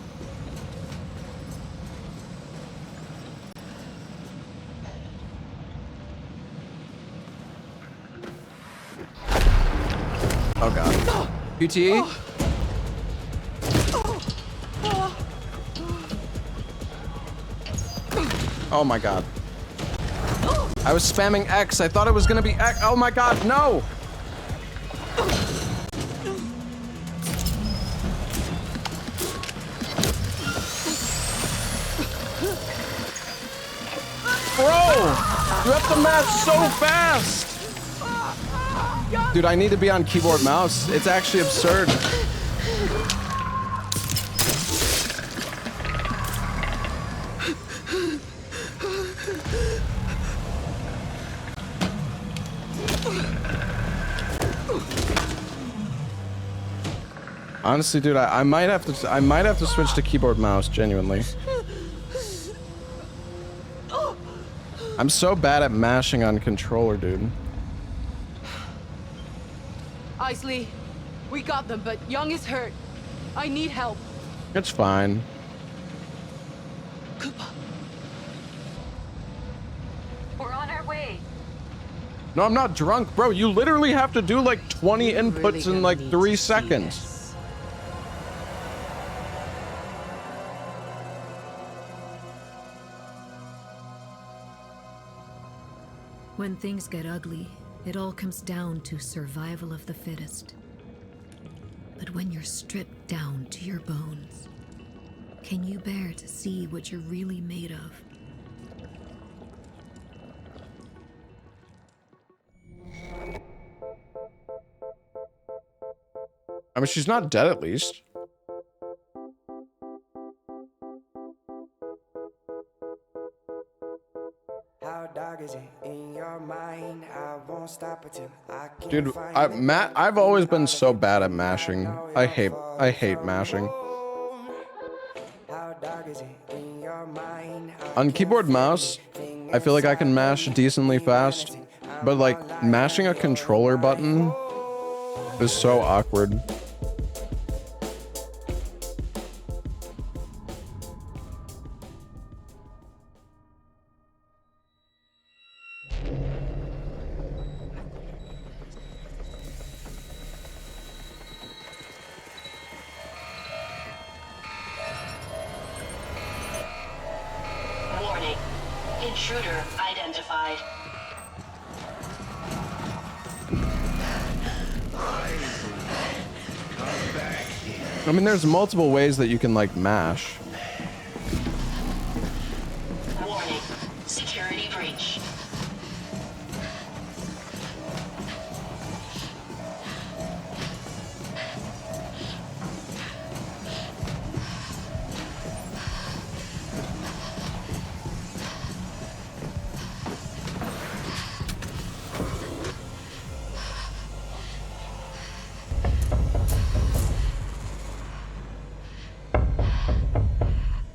Oh god. QTE? Oh my god. I was spamming X. I thought it was gonna be X. Oh my god, no! Bro! You have to match so fast! Dude, I need to be on keyboard mouse. It's actually absurd. Honestly, dude, I might have to switch to keyboard mouse, genuinely. I'm so bad at mashing on controller, dude. Isley, we got them, but Young is hurt. I need help. It's fine. We're on our way. No, I'm not drunk, bro. You literally have to do like 20 inputs in like 3 seconds. When things get ugly, it all comes down to survival of the fittest. But when you're stripped down to your bones, can you bear to see what you're really made of? I mean, she's not dead at least. How dark is it in your mind? I won't stop until I can Dude, find Matt, I've always been so bad at mashing. I hate mashing. How dark is it in your mind? On keyboard mouse, I feel like I can mash decently fast, but like mashing a controller button is so awkward. Warning. Intruder identified. I mean, there's multiple ways that you can like mash. Warning. Security breach.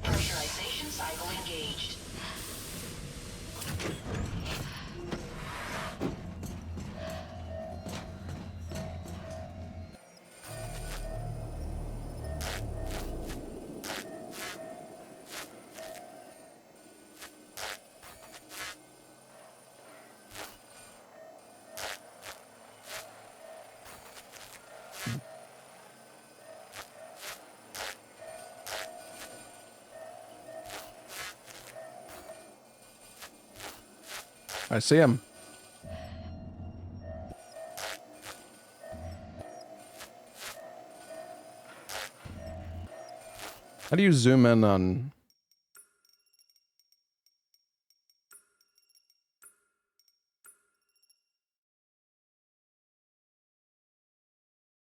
Pressurization cycle engaged. I see him. How do you zoom in on...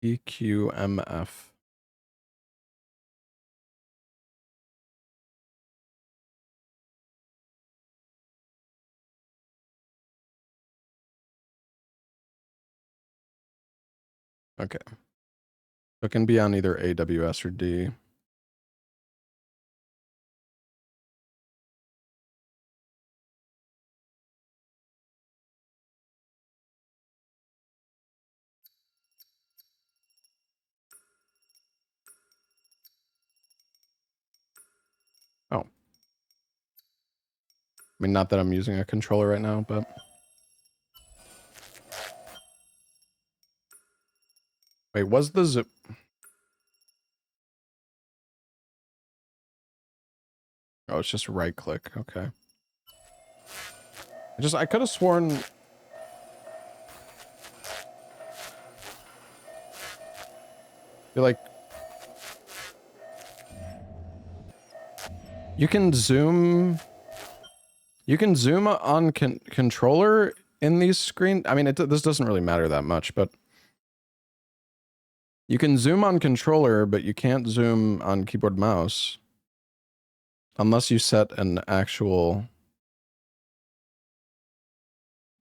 EQMF? Okay. So it can be on either AWS or D. Oh. I mean, not that I'm using a controller right now, but... Wait, was the zip... Oh, it's just right click. Okay. I could have sworn... You're like... You can zoom... You can zoom on controller in these screens. I mean, this doesn't really matter that much, but... You can zoom on controller, but you can't zoom on keyboard mouse. Unless you set an actual...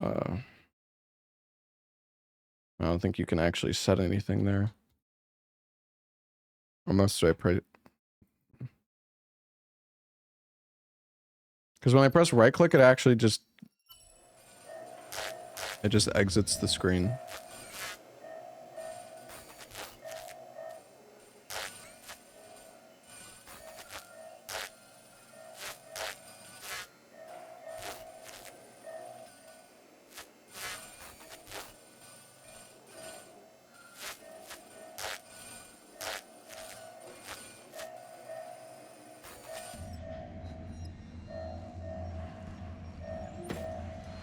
I don't think you can actually set anything there. Unless I pray... Because when I press right click, it actually just... It just exits the screen.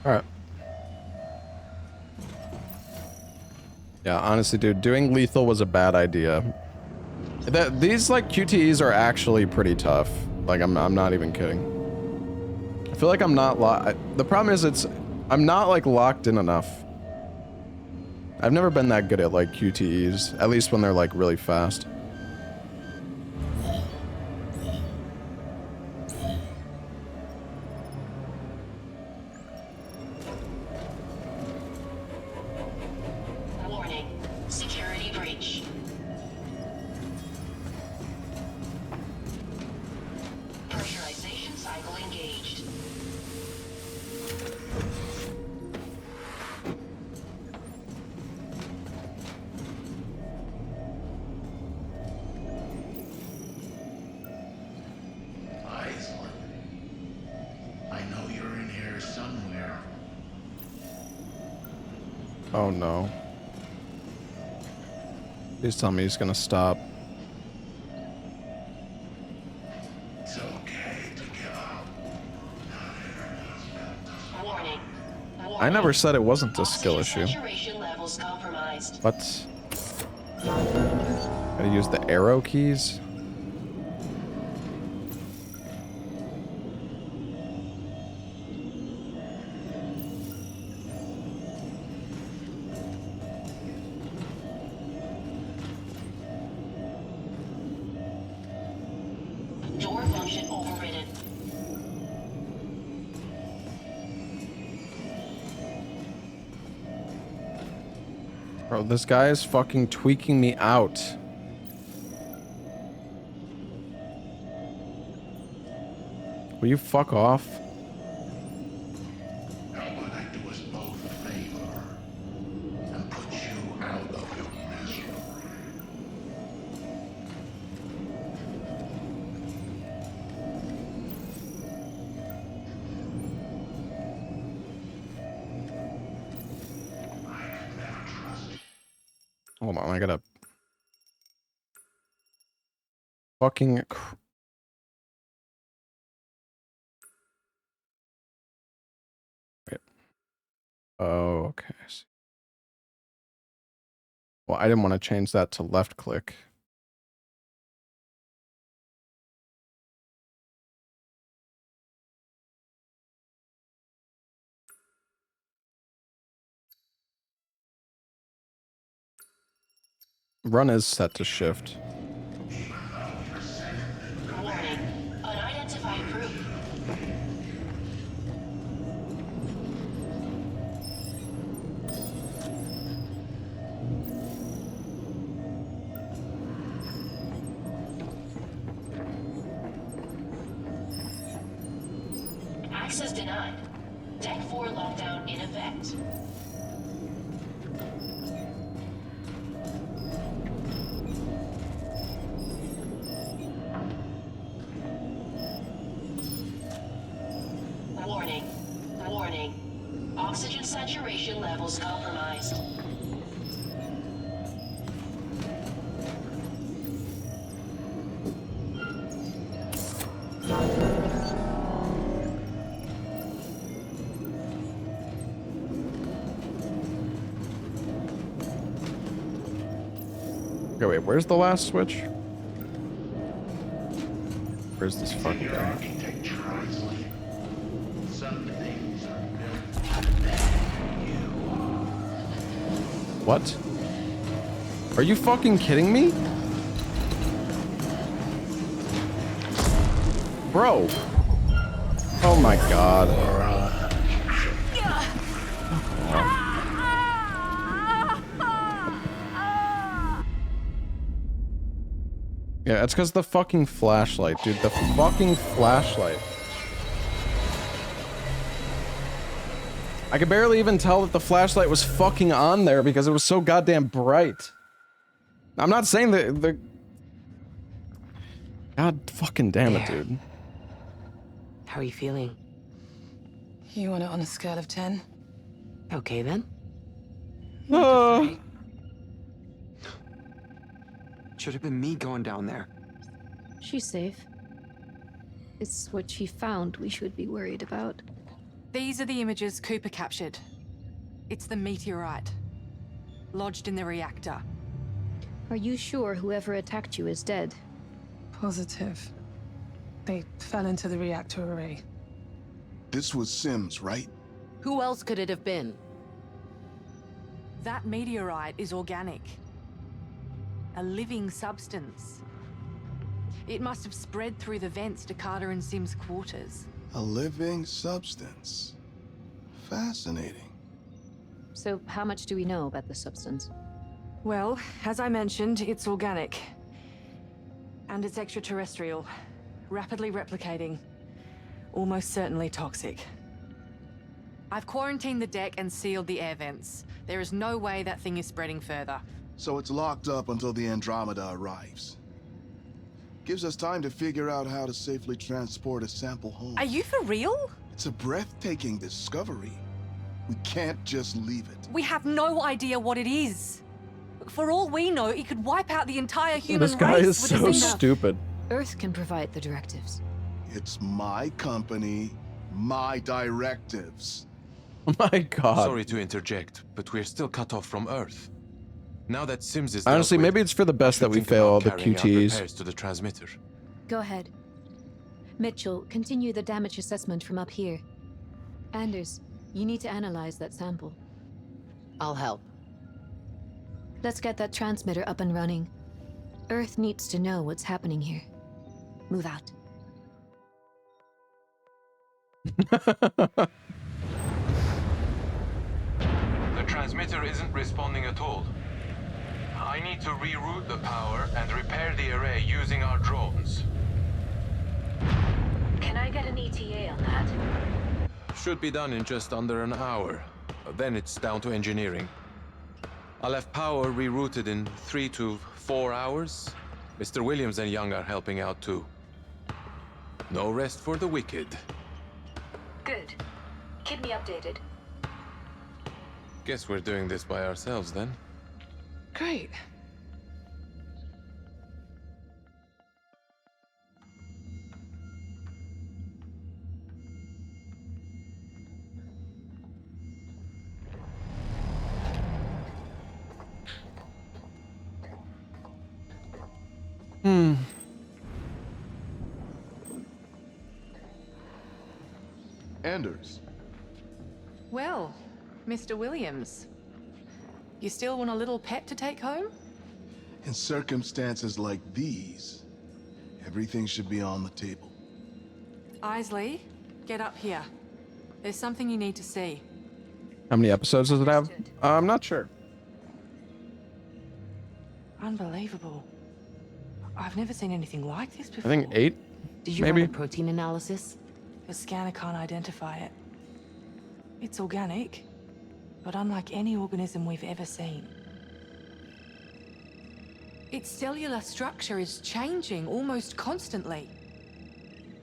Alright. Yeah, honestly, dude, doing lethal was a bad idea. These like QTEs are actually pretty tough. Like I'm not even kidding. I feel like I'm not the problem is I'm not like locked in enough. I've never been that good at like QTEs, at least when they're like really fast. Warning. Security breach. Pressurization cycle engaged. Iceland. I know you're in here somewhere. Oh no. Please tell me he's gonna stop. It's okay to give up. Warning. I never said it wasn't a skill issue. Saturation levels compromised. What? Gotta use the arrow keys? Door function overridden. Bro, this guy is fucking tweaking me out. Will you fuck off? How about I do us both a favor and put you out of your misery? Hold on, I gotta fucking wait. Oh, okay. Well, I didn't want to change that to left click. Run is set to shift. Warning. Unidentified group. Access denied. Deck 4 lockdown in effect. Warning. Warning. Oxygen saturation levels compromised. Okay, wait, where's the last switch? Where's this fucking guy? Architecture, Iceland. Some things are built better than you are. What? Are you fucking kidding me? Bro. Oh my god. Yeah, it's because the fucking flashlight, dude. The fucking flashlight. I could barely even tell that the flashlight was fucking on there because it was so goddamn bright. I'm not saying that the... God fucking damn it, dude. How are you feeling? You want it on a scale of 10? Okay, then. Should have been me going down there. She's safe. It's what she found we should be worried about. These are the images Cooper captured. It's the meteorite. lodged in the reactor. Are you sure whoever attacked you is dead? Positive. They fell into the reactor array. This was Sims, right? Who else could it have been? That meteorite is organic. A living substance. It must have spread through the vents to Carter and Sim's quarters. A living substance. Fascinating. So how much do we know about the substance? Well, as I mentioned, it's organic. And it's extraterrestrial. Rapidly replicating. Almost certainly toxic. I've quarantined the deck and sealed the air vents. There is no way that thing is spreading further. So it's locked up until the Andromeda arrives. Gives us time to figure out how to safely transport a sample home. Are you for real? It's a breathtaking discovery. We can't just leave it. We have no idea what it is. For all we know, it could wipe out the entire human race. This guy is with so a single... stupid. Earth can provide the directives. It's my company, my directives. Oh my god. Sorry to interject, but we're still cut off from Earth. Now that Sims is Honestly, dealt with, maybe it's for the best I that we should think fail all about the carrying out QTs. repairs to the transmitter. Go ahead. Mitchell, continue the damage assessment from up here. Anders, you need to analyze that sample. I'll help. Let's get that transmitter up and running. Earth needs to know what's happening here. Move out. The transmitter isn't responding at all. I need to reroute the power and repair the array using our drones. Can I get an ETA on that? Should be done in just under an hour. Then it's down to engineering. I'll have power rerouted in 3 to 4 hours. Mr. Williams and Young are helping out too. No rest for the wicked. Good. Keep me updated. Guess we're doing this by ourselves then. Great. Anders. Well, Mr. Williams. You still want a little pet to take home? In circumstances like these, everything should be on the table. Isley, get up here. There's something you need to see. How many episodes does it have? I'm not sure. Unbelievable. I've never seen anything like this before. I think 8. Did you maybe? run a protein analysis? The scanner can't identify it. It's organic, but unlike any organism we've ever seen. Its cellular structure is changing almost constantly.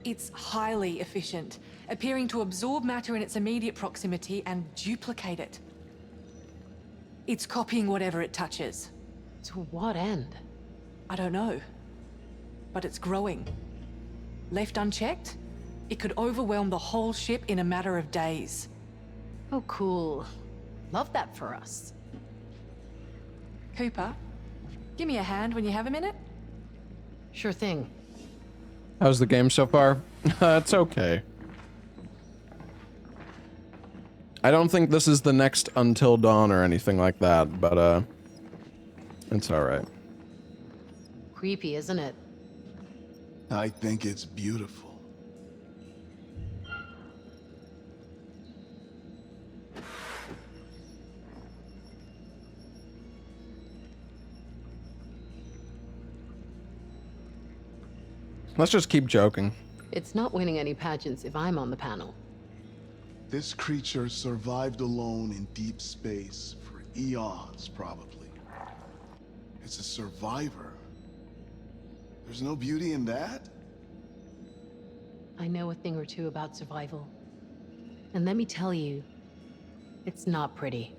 It's highly efficient, appearing to absorb matter in its immediate proximity and duplicate it. It's copying whatever it touches. To what end? I don't know. But it's growing. Left unchecked, it could overwhelm the whole ship in a matter of days. Oh, cool. Love that for us. Cooper, give me a hand when you have a minute. Sure thing. How's the game so far? It's okay. I don't think this is the next Until Dawn or anything like that, but it's alright. Creepy, isn't it? I think it's beautiful. Let's just keep joking. It's not winning any pageants if I'm on the panel. This creature survived alone in deep space for eons, probably. It's a survivor. There's no beauty in that? I know a thing or two about survival. And let me tell you, it's not pretty.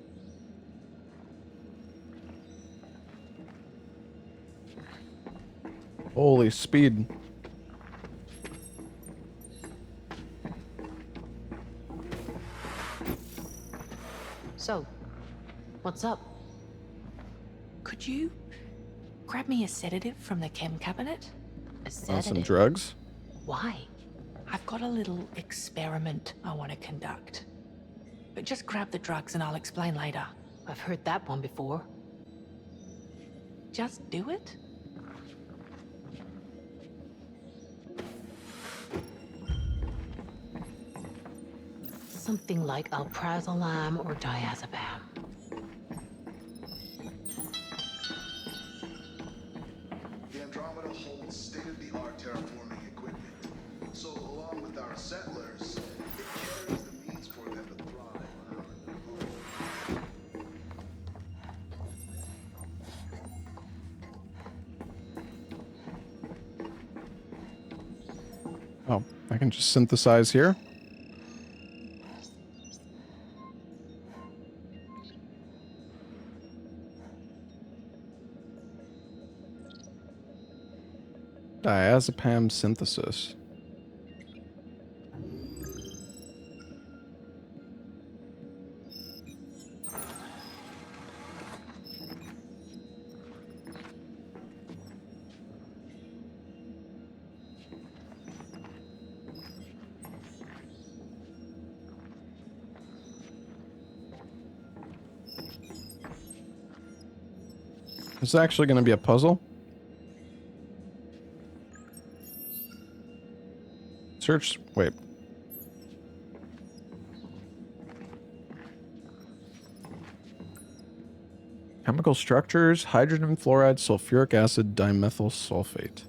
Holy speed. So, what's up? Could you grab me a sedative from the chem cabinet? A Some sedative? drugs? Why? I've got a little experiment I want to conduct. But just grab the drugs and I'll explain later. I've heard that one before. Just do it? Something like alprazolam or diazepam. The Andromeda holds state-of-the-art terraforming equipment. So along with our settlers, it carries the means for them to thrive on our new home. Oh, I can just synthesize here. Diazepam synthesis. Is this actually going to be a puzzle? Search. Wait. Chemical structures: hydrogen fluoride, sulfuric acid, dimethyl sulfate.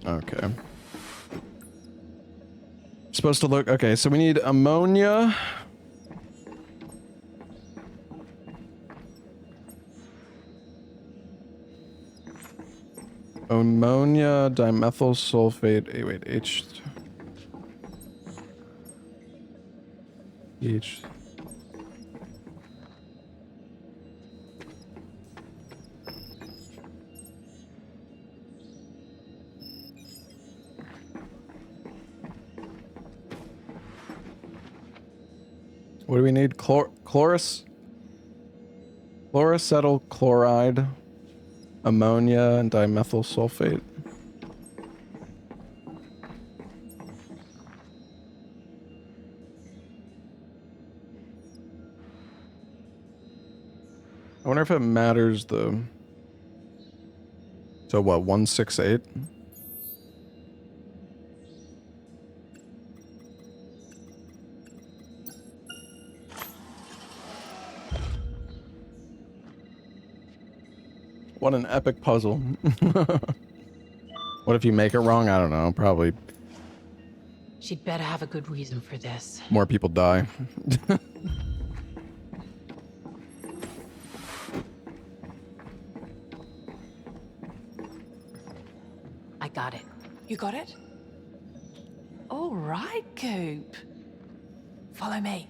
Okay. Supposed to look... Okay, so we need ammonia. Ammonia, dimethyl sulfate... Hey, wait, H... What do we need? Chloracetyl chloride, ammonia, and dimethyl sulfate. I wonder if it matters the... So what, 168? What an epic puzzle. What if you make it wrong? I don't know. Probably She'd better have a good reason for this. more people die. I got it. You got it? All right, Coop. Follow me.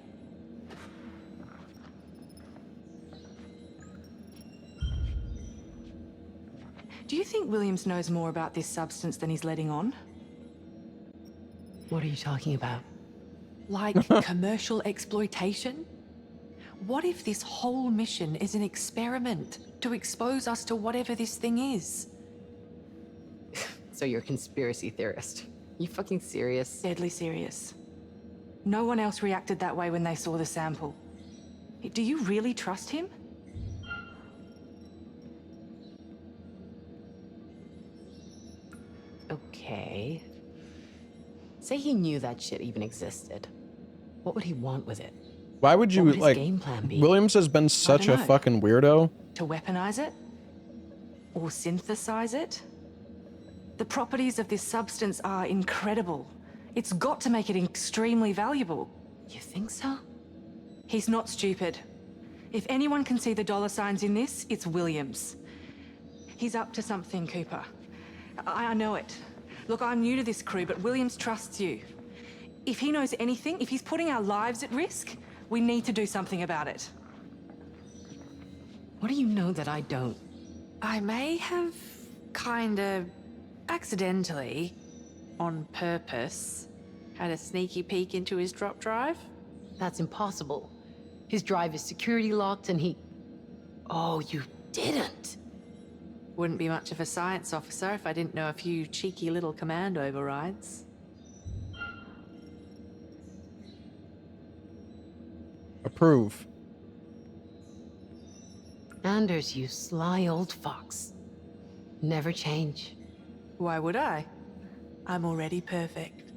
Do you think Williams knows more about this substance than he's letting on? What are you talking about? Like commercial exploitation? What if this whole mission is an experiment to expose us to whatever this thing is? So you're a conspiracy theorist. You fucking serious? Deadly serious. No one else reacted that way when they saw the sample. Do you really trust him? Okay. Say he knew that shit even existed. What would he want with it? Why would you, What would his like, game plan be? Williams has been such a know. fucking weirdo. To weaponize it? Or synthesize it? The properties of this substance are incredible. It's got to make it extremely valuable. You think so? He's not stupid. If anyone can see the dollar signs in this, it's Williams. He's up to something, Cooper. I know it. Look, I'm new to this crew, but Williams trusts you. If he knows anything, if he's putting our lives at risk, we need to do something about it. What do you know that I don't? I may have kinda accidentally, on purpose, had a sneaky peek into his drop drive. That's impossible. His drive is security locked and he... Oh, you didn't. Wouldn't be much of a science officer if I didn't know a few cheeky little command overrides. Approve. Anders, you sly old fox. Never change. Why would I? I'm already perfect.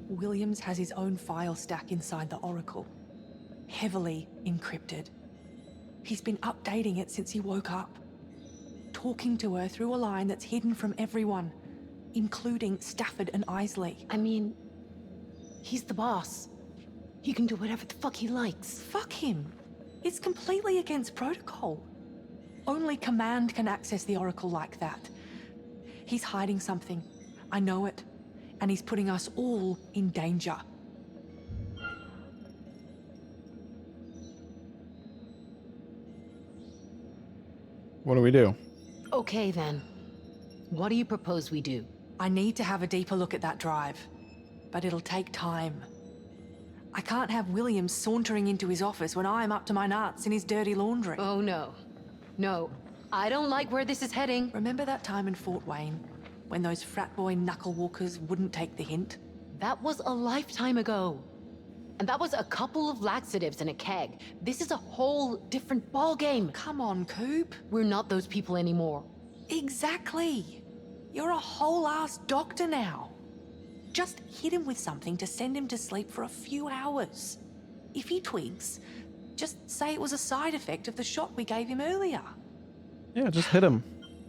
Williams has his own file stack inside the Oracle. Heavily encrypted. He's been updating it since he woke up. Talking to her through a line that's hidden from everyone, including Stafford and Isley. I mean, he's the boss. He can do whatever the fuck he likes. Fuck him. It's completely against protocol. Only Command can access the Oracle like that. He's hiding something. I know it. And he's putting us all in danger. What do we do? Okay then. What do you propose we do? I need to have a deeper look at that drive. But it'll take time. I can't have Williams sauntering into his office when I'm up to my nuts in his dirty laundry. Oh no. No. I don't like where this is heading. Remember that time in Fort Wayne? When those frat boy knuckle-walkers wouldn't take the hint? That was a lifetime ago. And that was a couple of laxatives and a keg. This is a whole different ballgame. Come on, Coop. We're not those people anymore. Exactly. You're a whole-ass doctor now. Just hit him with something to send him to sleep for a few hours. If he twigs, just say it was a side effect of the shot we gave him earlier. Yeah, just hit him.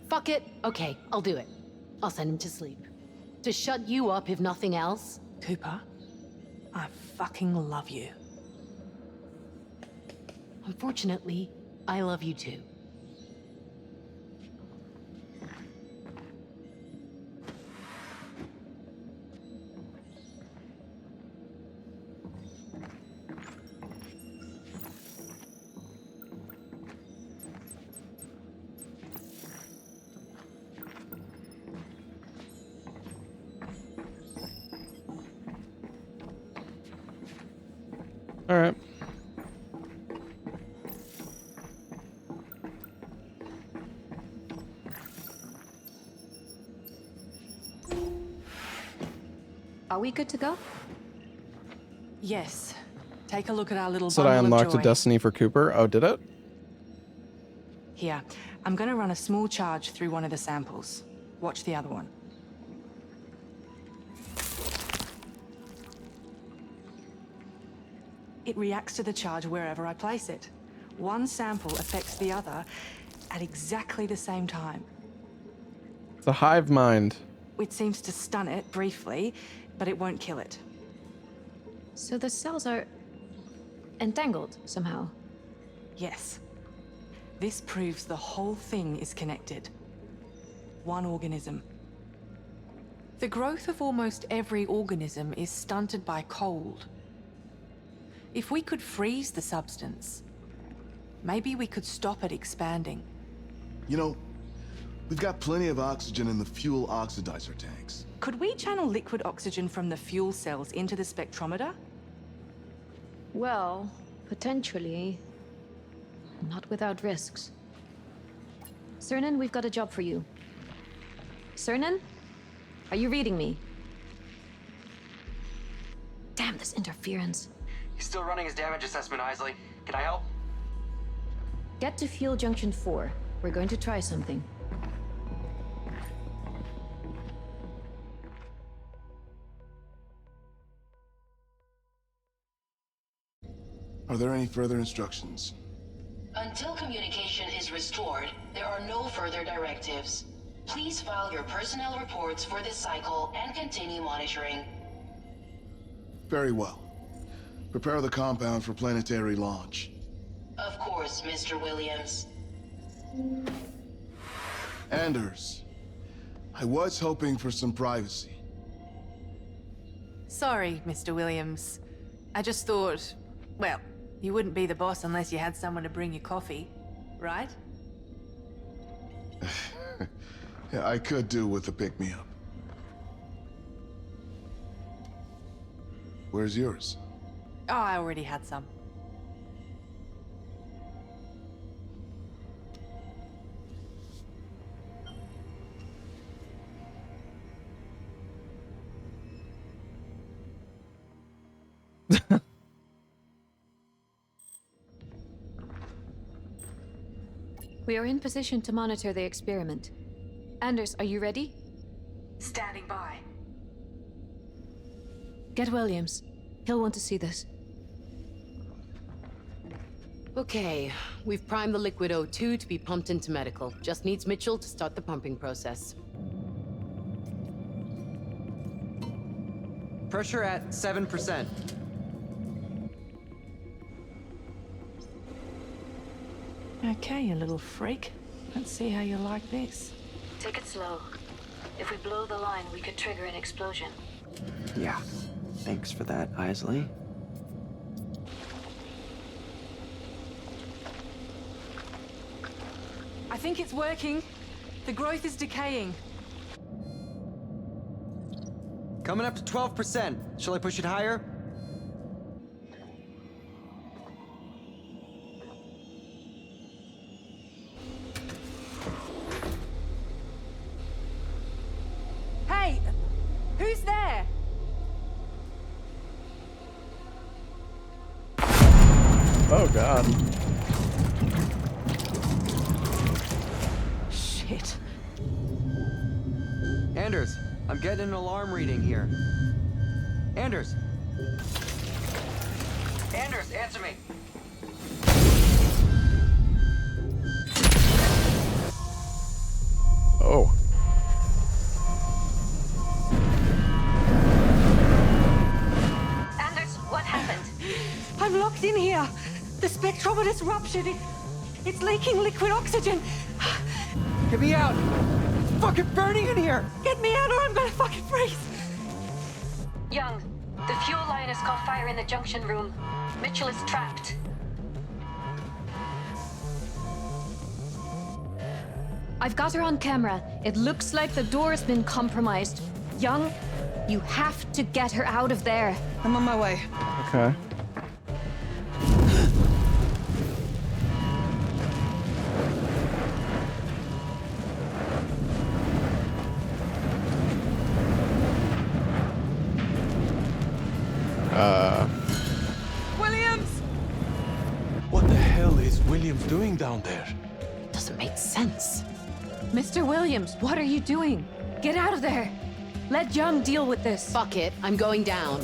Fuck it. Okay, I'll do it. I'll send him to sleep. To shut you up, if nothing else. Cooper, I fucking love you. Unfortunately, I love you too. All right. Are we good to go? Yes. Take a look at our little Said I bundle of unlocked a joy. destiny for Cooper. Oh, did it? Here, I'm gonna run a small charge through one of the samples. Watch the other one. It reacts to the charge wherever I place it. One sample affects the other at exactly the same time. It's a hive mind. It seems to stun it briefly, but it won't kill it. So the cells are entangled somehow. Yes. This proves the whole thing is connected. One organism. The growth of almost every organism is stunted by cold. If we could freeze the substance, maybe we could stop it expanding. You know, we've got plenty of oxygen in the fuel oxidizer tanks. Could we channel liquid oxygen from the fuel cells into the spectrometer? Well, potentially. Not without risks. Cernan, we've got a job for you. Cernan? Are you reading me? Damn this interference. He's still running his damage assessment, Isley. Can I help? Get to Fuel Junction 4. We're going to try something. Are there any further instructions? Until communication is restored, there are no further directives. Please file your personnel reports for this cycle and continue monitoring. Very well. Prepare the compound for planetary launch. Of course, Mr. Williams. Anders, I was hoping for some privacy. Sorry, Mr. Williams. I just thought, well, you wouldn't be the boss unless you had someone to bring you coffee, right? Yeah, I could do with a pick-me-up. Where's yours? Oh, I already had some. We are in position to monitor the experiment. Anders, are you ready? Standing by. Get Williams. He'll want to see this. Okay, we've primed the liquid O2 to be pumped into medical. Just needs Mitchell to start the pumping process. Pressure at 7%. Okay, you little freak. Let's see how you like this. Take it slow. If we blow the line, we could trigger an explosion. Yeah. Thanks for that, Isley. I think it's working. The growth is decaying. Coming up to 12%. Shall I push it higher? Hey! Who's there? Oh god. Shit. Anders, I'm getting an alarm reading here. Anders! Anders, answer me! Oh. Anders, what happened? I'm locked in here. The spectrometer's ruptured. It's leaking liquid oxygen. Get me out! It's fucking burning in here! Get me out or I'm gonna fucking freeze. Young, the fuel line has caught fire in the junction room. Mitchell is trapped. I've got her on camera. It looks like the door's been compromised. Young, you have to get her out of there. I'm on my way. Okay. Williams! What the hell is Williams doing down there? Doesn't make sense. Mr. Williams, what are you doing? Get out of there. Let Young deal with this. Fuck it, I'm going down.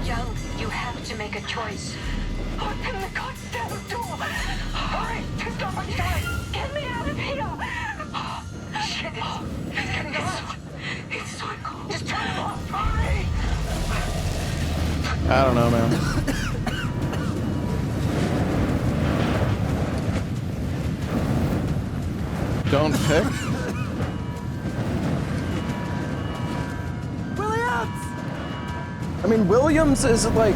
Young, you have to make a choice. Open the goddamn door! Hurry! Just stop outside! Get me out of here! Shit, it's getting hot. It's so cold. Just turn it off! Hurry! I don't know, man. Don't pick? Williams! I mean, Williams is like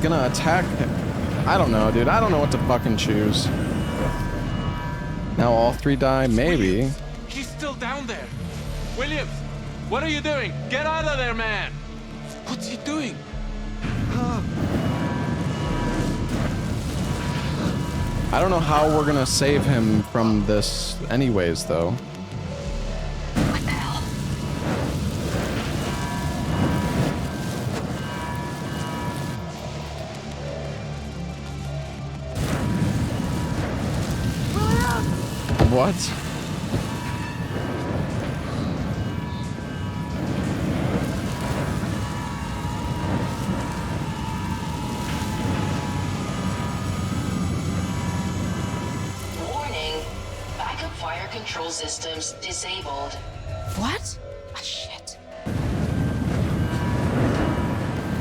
gonna attack him. I don't know, dude. I don't know what to fucking choose. Now all three die? Maybe. He's still down there. Williams, what are you doing? Get out of there, man! What's he doing? I don't know how we're gonna save him from this anyways, though. What the hell? What? fire control systems disabled. What? Ah, shit.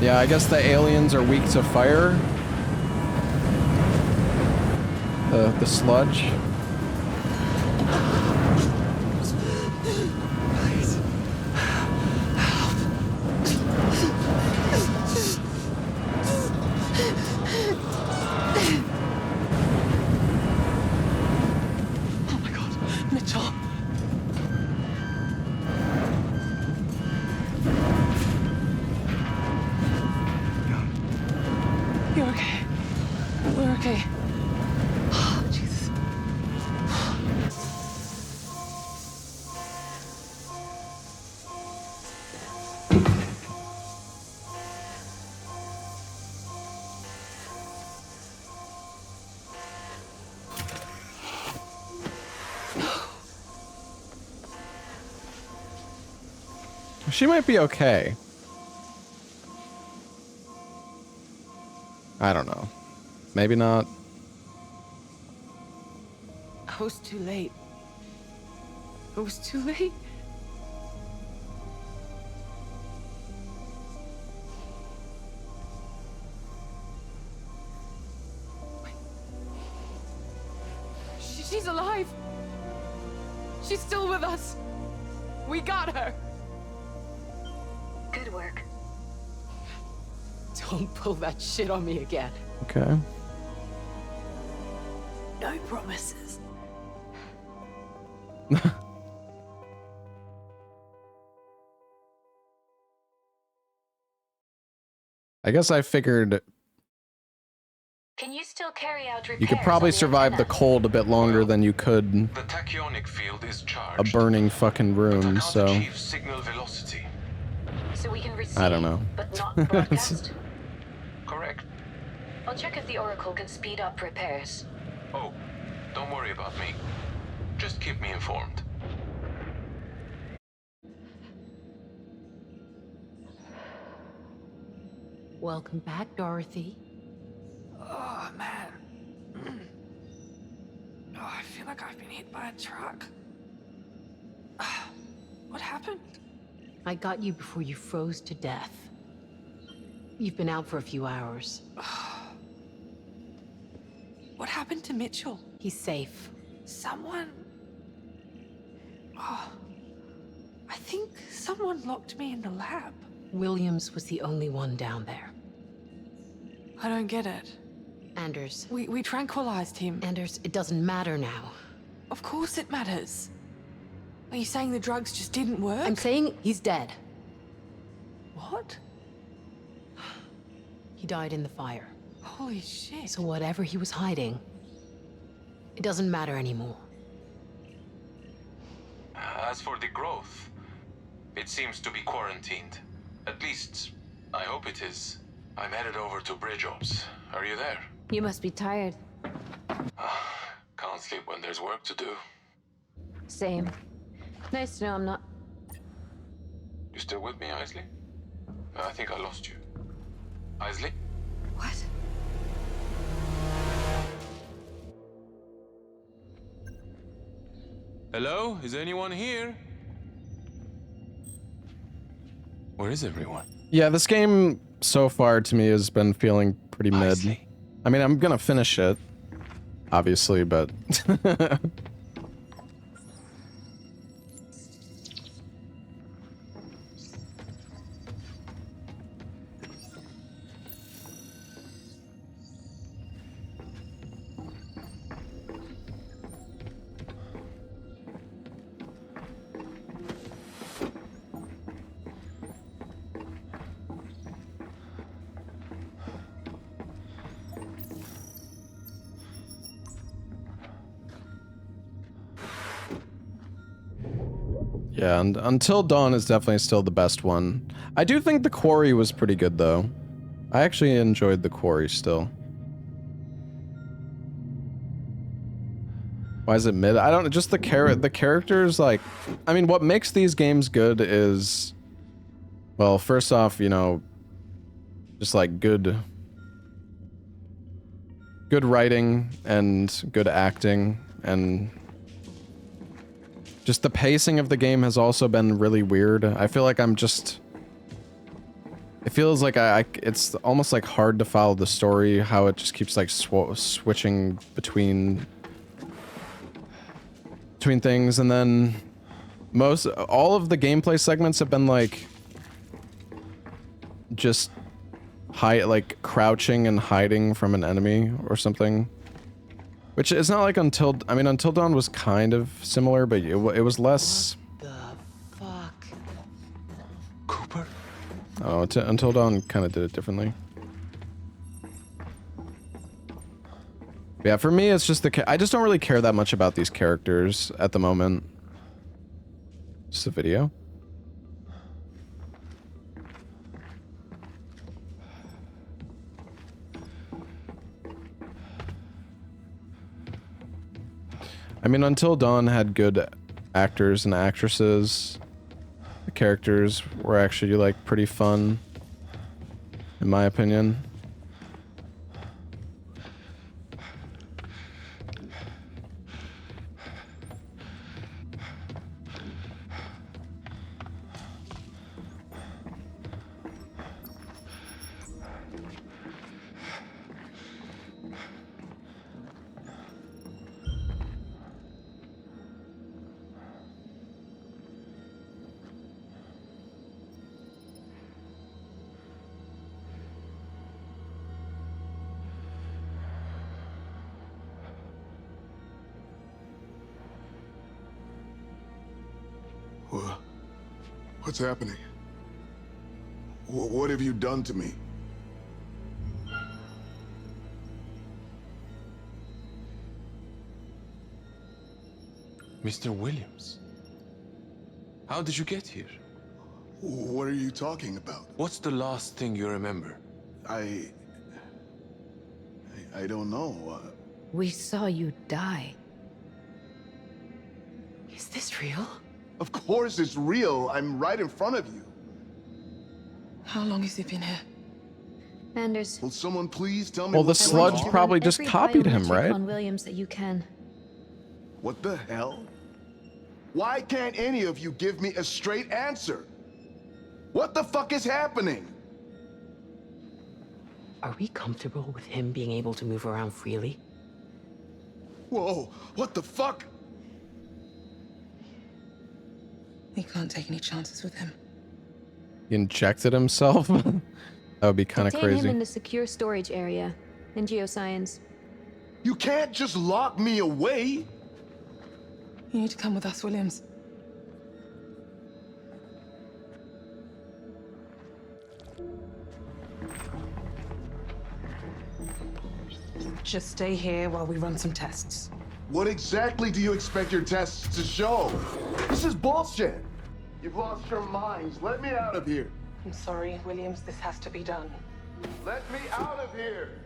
Yeah, I guess the aliens are weak to fire. The sludge. Oh my god, Mitchell. You're okay. We're okay. Oh, Jesus. She might be okay. I don't know. Maybe not. I was too late. I was too late. She's alive. She's still with us. We got her. Good work. Don't pull that shit on me again. Okay. No promises. I guess I figured Can you still carry out repairs? you could probably survive the cold a bit longer than you could The tachyonic field is a charged. burning fucking room, so Achieve signal velocity. So we can receive, I don't know. but not broadcast? Correct. I'll check if the Oracle can speed up repairs. Oh, don't worry about me. Just keep me informed. Welcome back, Dorothy. Oh, man. Oh, I feel like I've been hit by a truck. What happened? I got you before you froze to death. You've been out for a few hours. What happened to Mitchell? He's safe. Someone... Oh, I think someone locked me in the lab. Williams was the only one down there. I don't get it. Anders. We tranquilized him. Anders, it doesn't matter now. Of course it matters. Are you saying the drugs just didn't work? I'm saying he's dead. What? He died in the fire. Holy shit. So whatever he was hiding, it doesn't matter anymore. As for the growth, it seems to be quarantined. At least, I hope it is. I'm headed over to Bridge Ops. Are you there? You must be tired. Can't sleep when there's work to do. Same. Nice to know I'm not. You still with me, Isley? I think I lost you. Isley? What? Hello? Is anyone here? Where is everyone? yeah, this game so far to me has been feeling pretty mid. Isley. I mean, I'm gonna finish it, obviously, but yeah, and Until Dawn is definitely still the best one. I do think the Quarry was pretty good, though. I actually enjoyed the Quarry still. Why is it mid? I don't know, just the characters, like... I mean, what makes these games good is... Well, first off, you know... Just, like, good writing and good acting and Just the pacing of the game has also been really weird. I feel like I'm just... It feels like it's almost like hard to follow the story, how it just keeps like switching between things, and then all of the gameplay segments have been like just like crouching and hiding from an enemy or something. Which is not like Until Dawn was kind of similar, but it was less. Cooper? Oh, Until Dawn kind of did it differently. Yeah, for me, it's just I just don't really care that much about these characters at the moment. Just a video. I mean, Until Dawn had good actors and actresses. The characters were actually, like, pretty fun, in my opinion. What's happening? What have you done to me? Mr. Williams, how did you get here? What are you talking about? What's the last thing you remember? I don't know. We saw you die. Is this real? Of course it's real. I'm right in front of you. How long has he been here? Anders. Will someone please tell me? Well, the sludge probably just copied him, right? On Williams that you can. What the hell? Why can't any of you give me a straight answer? What the fuck is happening? Are we comfortable with him being able to move around freely? Whoa, what the fuck? We can't take any chances with him. He injected himself? That would be kind of Detain crazy. him in the secure storage area in geoscience. You can't just lock me away. You need to come with us, Williams. Just stay here while we run some tests. What exactly do you expect your tests to show? This is bullshit. You've lost your minds. Let me out of here. I'm sorry, Williams. This has to be done. Let me out of here.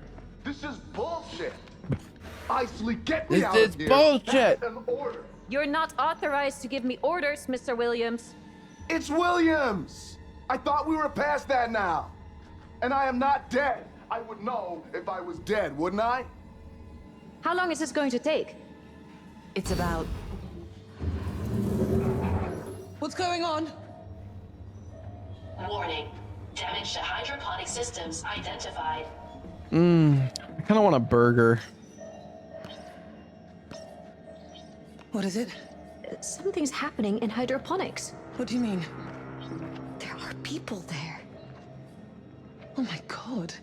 This is bullshit. Isley, get me This out is of here. bullshit. That's an order. You're not authorized to give me orders, Mr. Williams. It's Williams. I thought we were past that now. And I am not dead. I would know if I was dead, wouldn't I? How long is this going to take? It's about... What's going on? Warning. Damage to hydroponic systems identified. I kind of want a burger. What is it? Something's happening in hydroponics. What do you mean? There are people there. Oh my god.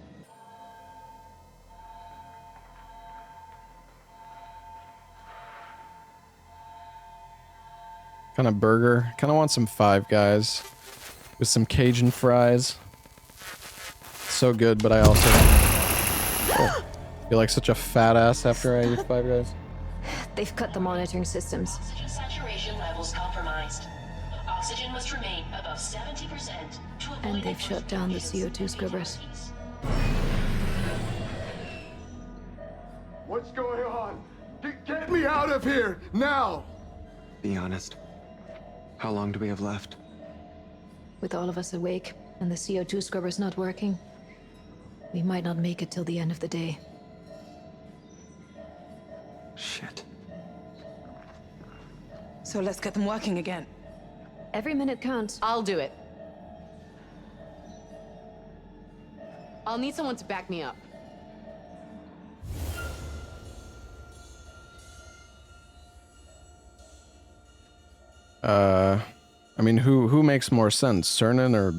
Kind of burger. Kind of want some Five Guys with some Cajun fries. So good, but I also feel like such a fat ass after I eat Five Guys. They've cut the monitoring systems. Oxygen saturation levels compromised. Oxygen must remain above 70% to avoid... And they've shut down the CO2 scrubbers. What's going on? Get me out of here, now! Be honest. How long do we have left? With all of us awake and the CO2 scrubbers not working, we might not make it till the end of the day. Shit. So let's get them working again. Every minute counts. I'll do it. I'll need someone to back me up. I mean, who makes more sense, Cernan or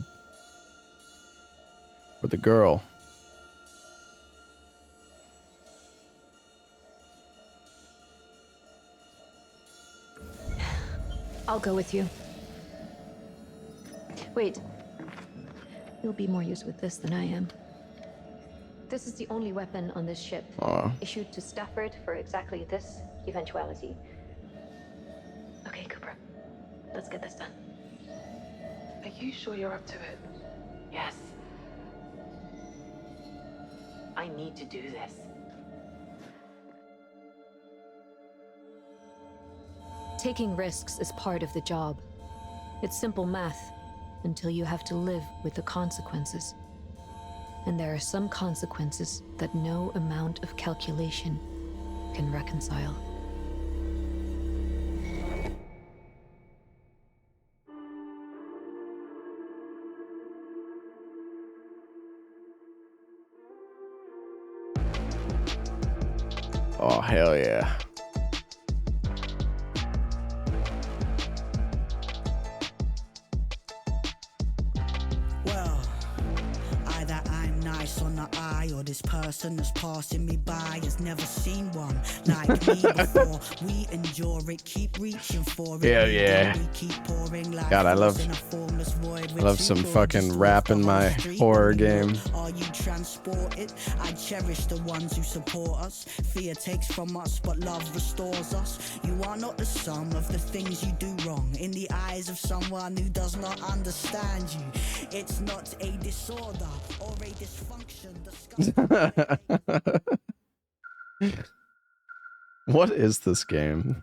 the girl? I'll go with you. Wait. You'll be more used with this than I am. This is the only weapon on this ship. Issued to Stafford for exactly this eventuality. Okay, Cooper. Let's get this done. Are you sure you're up to it? Yes. I need to do this. Taking risks is part of the job. It's simple math until you have to live with the consequences. And there are some consequences that no amount of calculation can reconcile. Oh, hell yeah. Well, either I'm nice on the eye, or this person that's passing me by has never seen one like me before. We endure it, keep reaching for it. Hell yeah. We keep pouring life God, I love some fucking rap in my horror game. Are you transported? I cherish the ones who support us. Fear takes from us, but love restores us. You are not the sum of the things you do wrong. In the eyes of someone who does not understand you, it's not a disorder or a dysfunction. What is this game?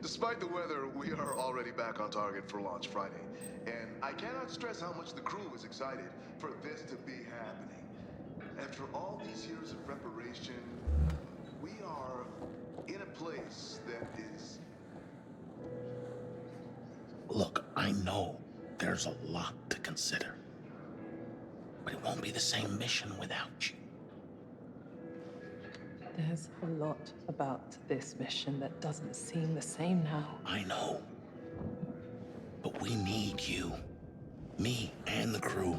Despite the weather, we are already back on target for launch Friday. And I cannot stress how much the crew is excited for this to be happening. After all these years of preparation, we are in a place that is... Look, I know there's a lot to consider. But it won't be the same mission without you. There's a lot about this mission that doesn't seem the same now. I know. But we need you. Me and the crew.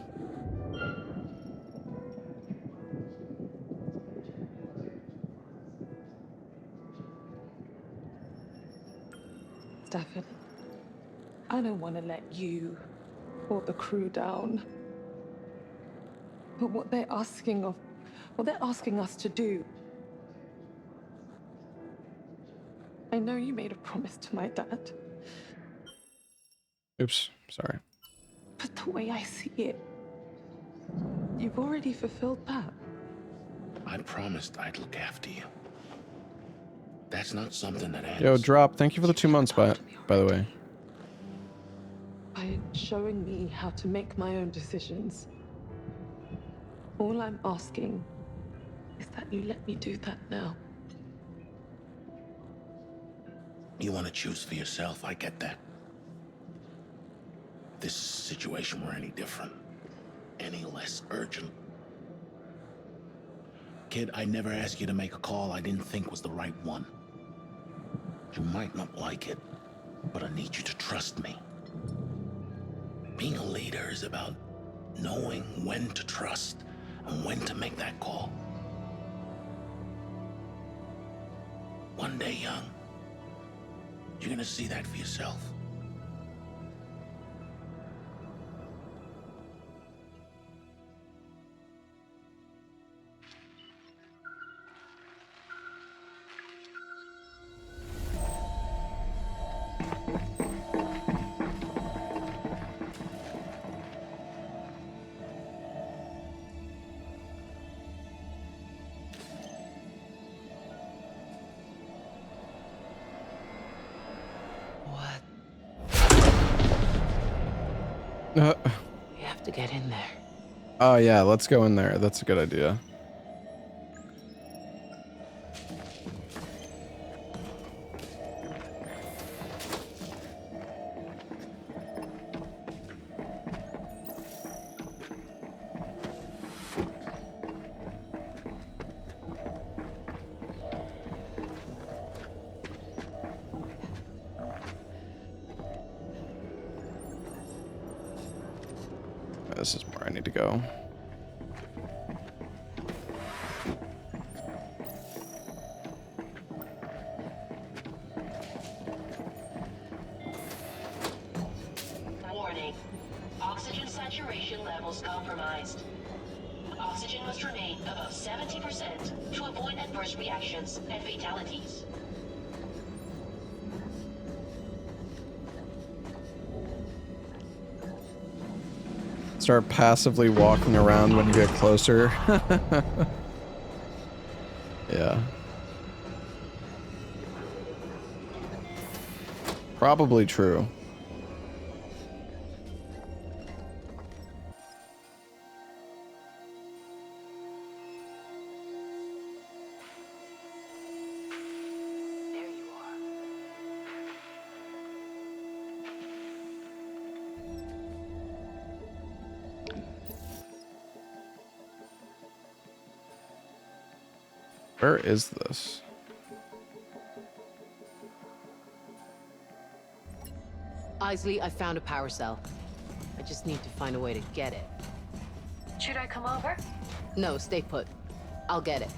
Stafford, I don't want to let you or the crew down. But what they're asking us to do. I know you made a promise to my dad. Oops, sorry. But the way I see it, you've already fulfilled that. I promised I'd look after you. That's not something that ends. Yo, Drop, thank you for the 2 months, by the way. By showing me how to make my own decisions. All I'm asking is that you let me do that now. You want to choose for yourself, I get that. If this situation were any different, any less urgent. Kid, I never asked you to make a call I didn't think was the right one. You might not like it, but I need you to trust me. Being a leader is about knowing when to trust and when to make that call. One day, young, you're gonna see that for yourself. We have to get in there. Oh yeah, let's go in there. That's a good idea. This is where I need to go. Warning. Oxygen saturation levels compromised. Oxygen must remain above 70% to avoid adverse reactions and fatalities. Start passively walking around when you get closer. Yeah. Probably true. Where is this? Isley, I found a power cell. I just need to find a way to get it. Should I come over? No, stay put. I'll get it.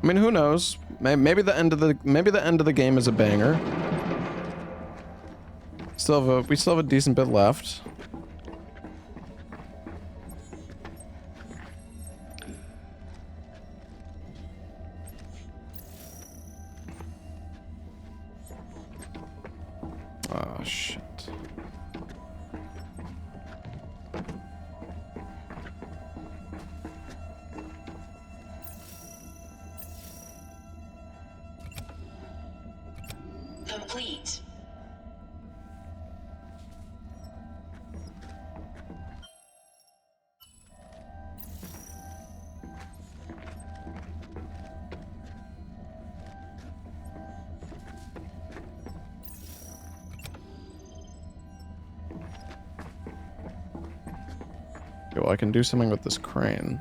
I mean, who knows? Maybe the end of the game is a banger. We still have a decent bit left. Oh shit. Complete. Okay, well, I can do something with this crane.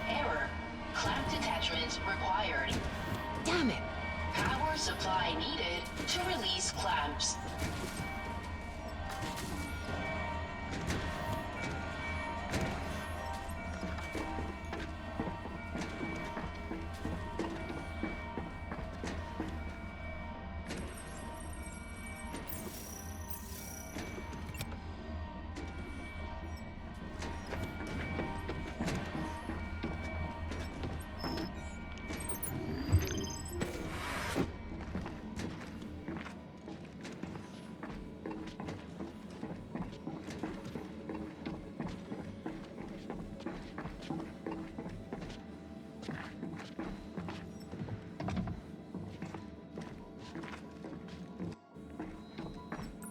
Error. Clamp detachment required. Damn it! Power supply needed to release clamps.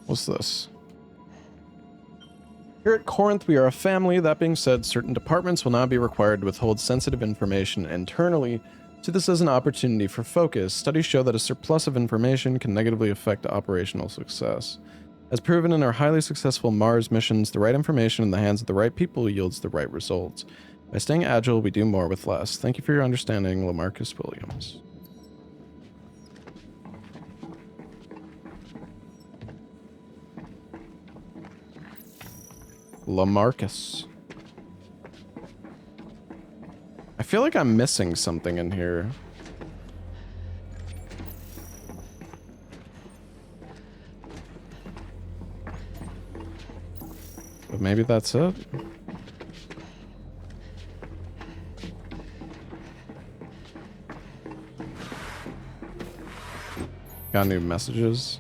What's this? Here at Corinth, we are a family. That being said, certain departments will now be required to withhold sensitive information internally. See this as an opportunity for focus. Studies show that a surplus of information can negatively affect operational success. As proven in our highly successful Mars missions, the right information in the hands of the right people yields the right results. By staying agile, we do more with less. Thank you for your understanding, LaMarcus Williams. LaMarcus. I feel like I'm missing something in here. But maybe that's it. Got new messages.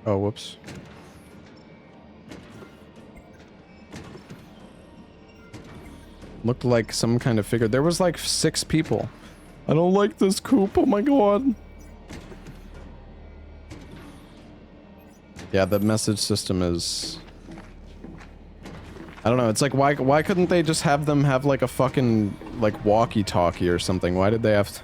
Oh, whoops. Looked like some kind of figure. There was like 6 people. I don't like this coop. Oh my god. Yeah, the message system is... I don't know. It's like, why couldn't they just have them have like a fucking like walkie-talkie or something? Why did they have to...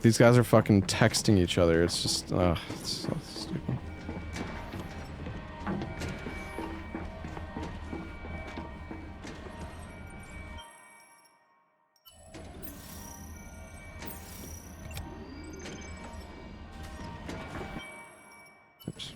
These guys are fucking texting each other. It's just, it's so stupid. Oops.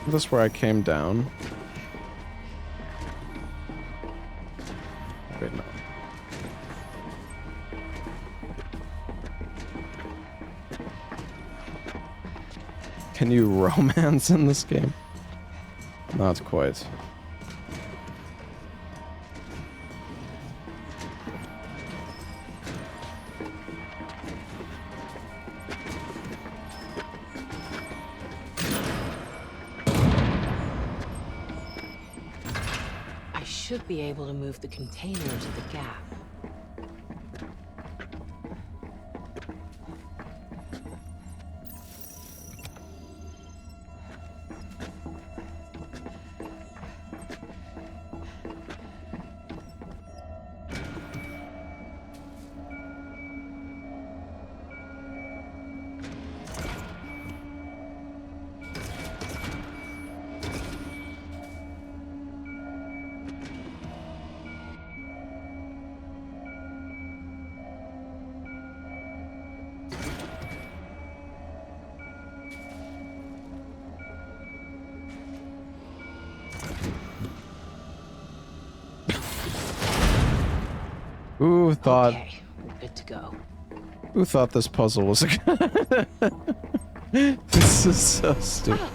This is where I came down. Wait, no. Can you romance in this game? Not quite. Should be able to move the container into the gap. Who thought... Okay, we're good to go. Who thought this puzzle was a... This is so stupid.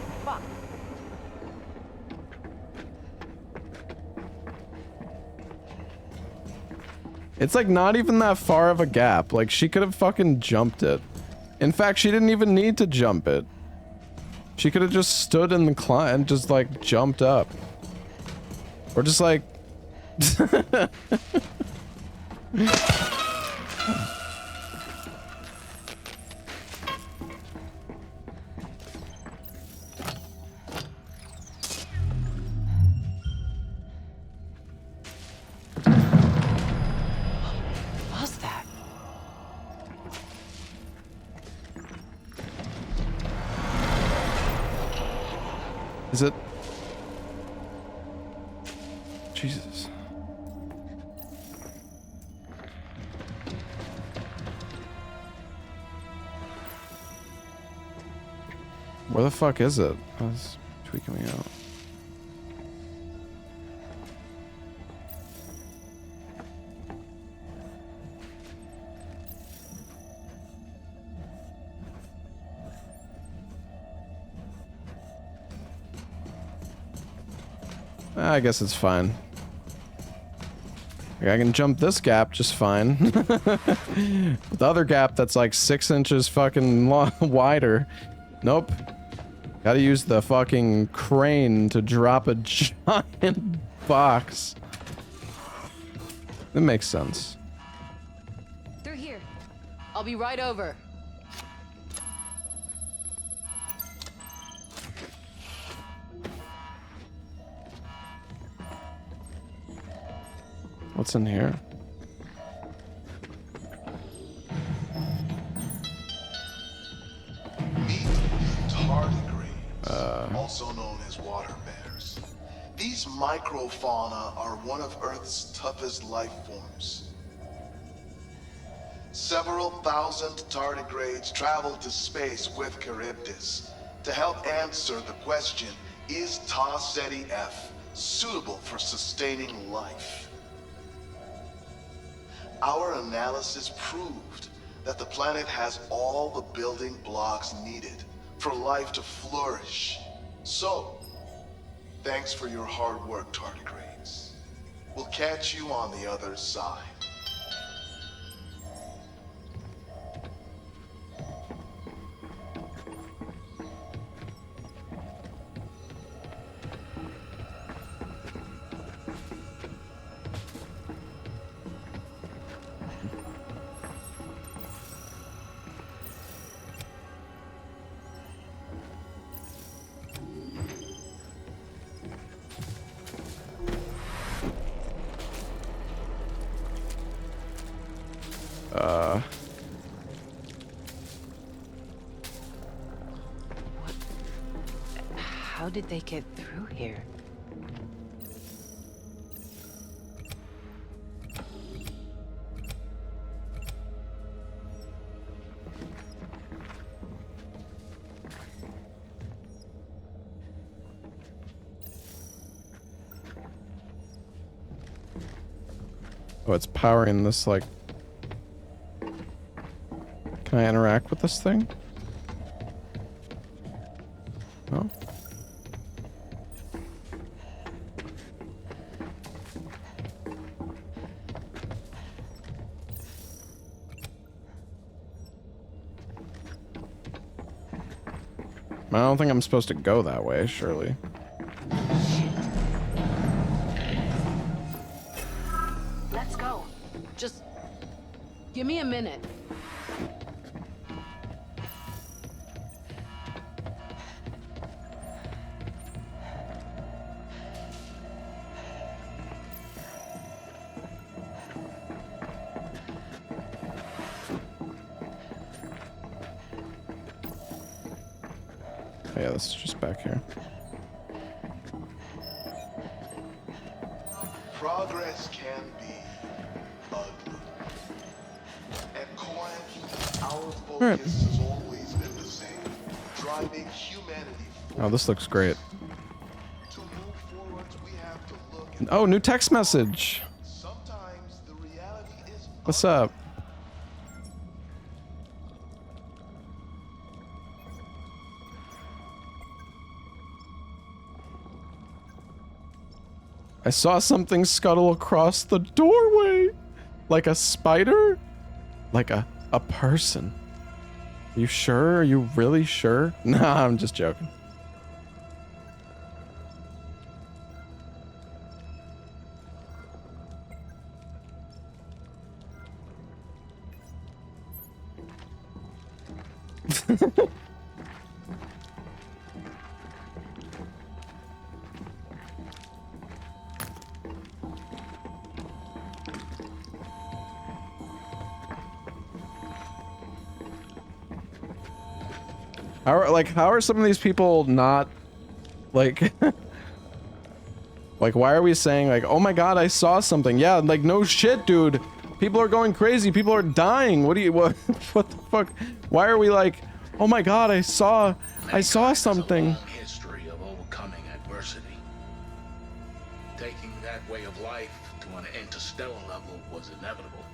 It's like not even that far of a gap. Like she could have fucking jumped it. In fact, she didn't even need to jump it. She could have just stood in the climb and just like jumped up. Or just like... What's that? Is it? Jesus. Where the fuck is it? I was tweaking me out. I guess it's fine. Like, I can jump this gap just fine. But the other gap that's like 6 inches fucking wider. Nope. Gotta use the fucking crane to drop a giant box. That makes sense. They're here. I'll be right over. What's in here? Meet tardigrades, also known as water bears. These microfauna are one of Earth's toughest life forms. Several thousand tardigrades traveled to space with Charybdis to help answer the question, is Tau Ceti F suitable for sustaining life? Our analysis proved that the planet has all the building blocks needed for life to flourish. So, thanks for your hard work, tardigrades. We'll catch you on the other side. How did they get through here? Oh, it's powering this, like... Can I interact with this thing? No? I don't think I'm supposed to go that way, surely. Let's go. Just give me a minute. Oh, yeah, this is just back here. Progress can be ugly. At Corinth, our focus has always been the same, driving humanity forward. Oh, this looks great. To move forward, we have to look at Oh, new text message. sometimes the reality is What's up? I saw something scuttle across the doorway. Like a spider? Like a person. Are you sure? Are you really sure? Nah, I'm just joking. How are some of these people not like like why are we saying like, oh my god, I saw something? Yeah, like no shit, dude. People are going crazy, people are dying. What what the fuck? Why are we like, oh my god, I saw something? History of overcoming adversity. Taking that way of life to an interstellar level was inevitable.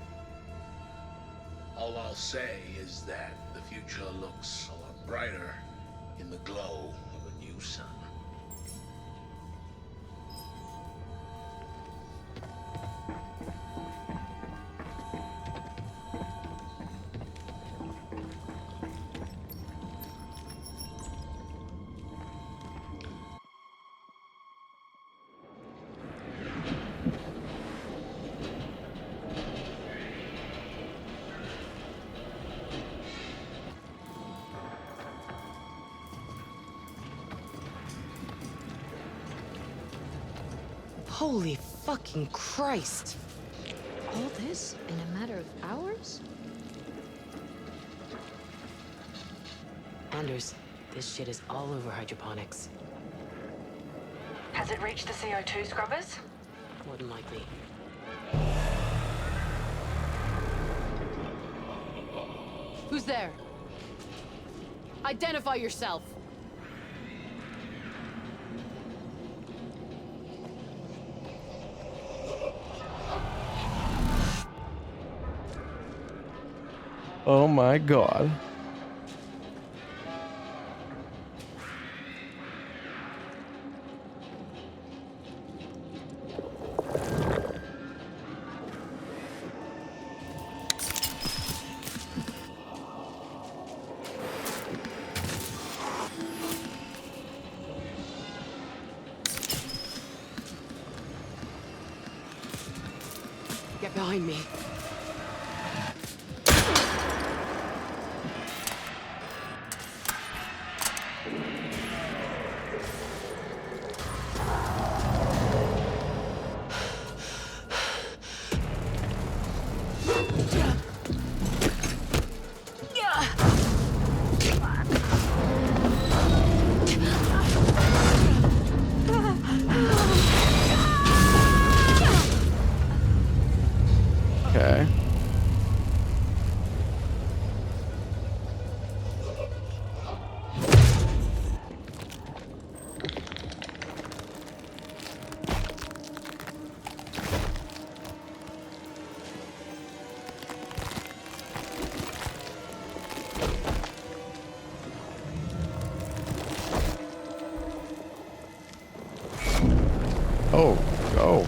All I'll say is that the future looks a lot brighter in the glow of a new sun. Holy fucking Christ. All this in a matter of hours? Anders, this shit is all over hydroponics. Has it reached the CO2 scrubbers? More than likely. Who's there? Identify yourself! Oh my god. Get behind me. Okay. Oh, go.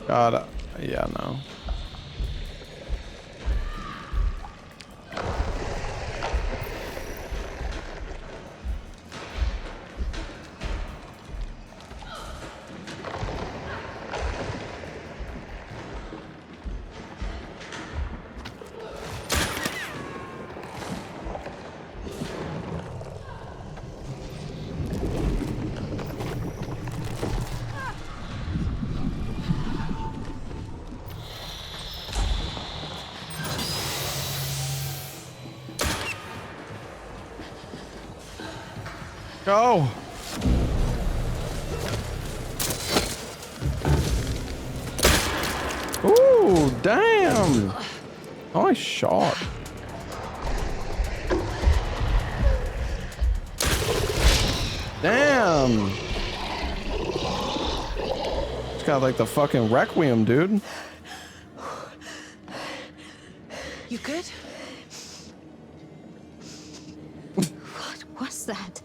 God, yeah, no. Go! Ooh, damn! Nice shot. Damn! It's got like the fucking Requiem, dude. You good? What was that?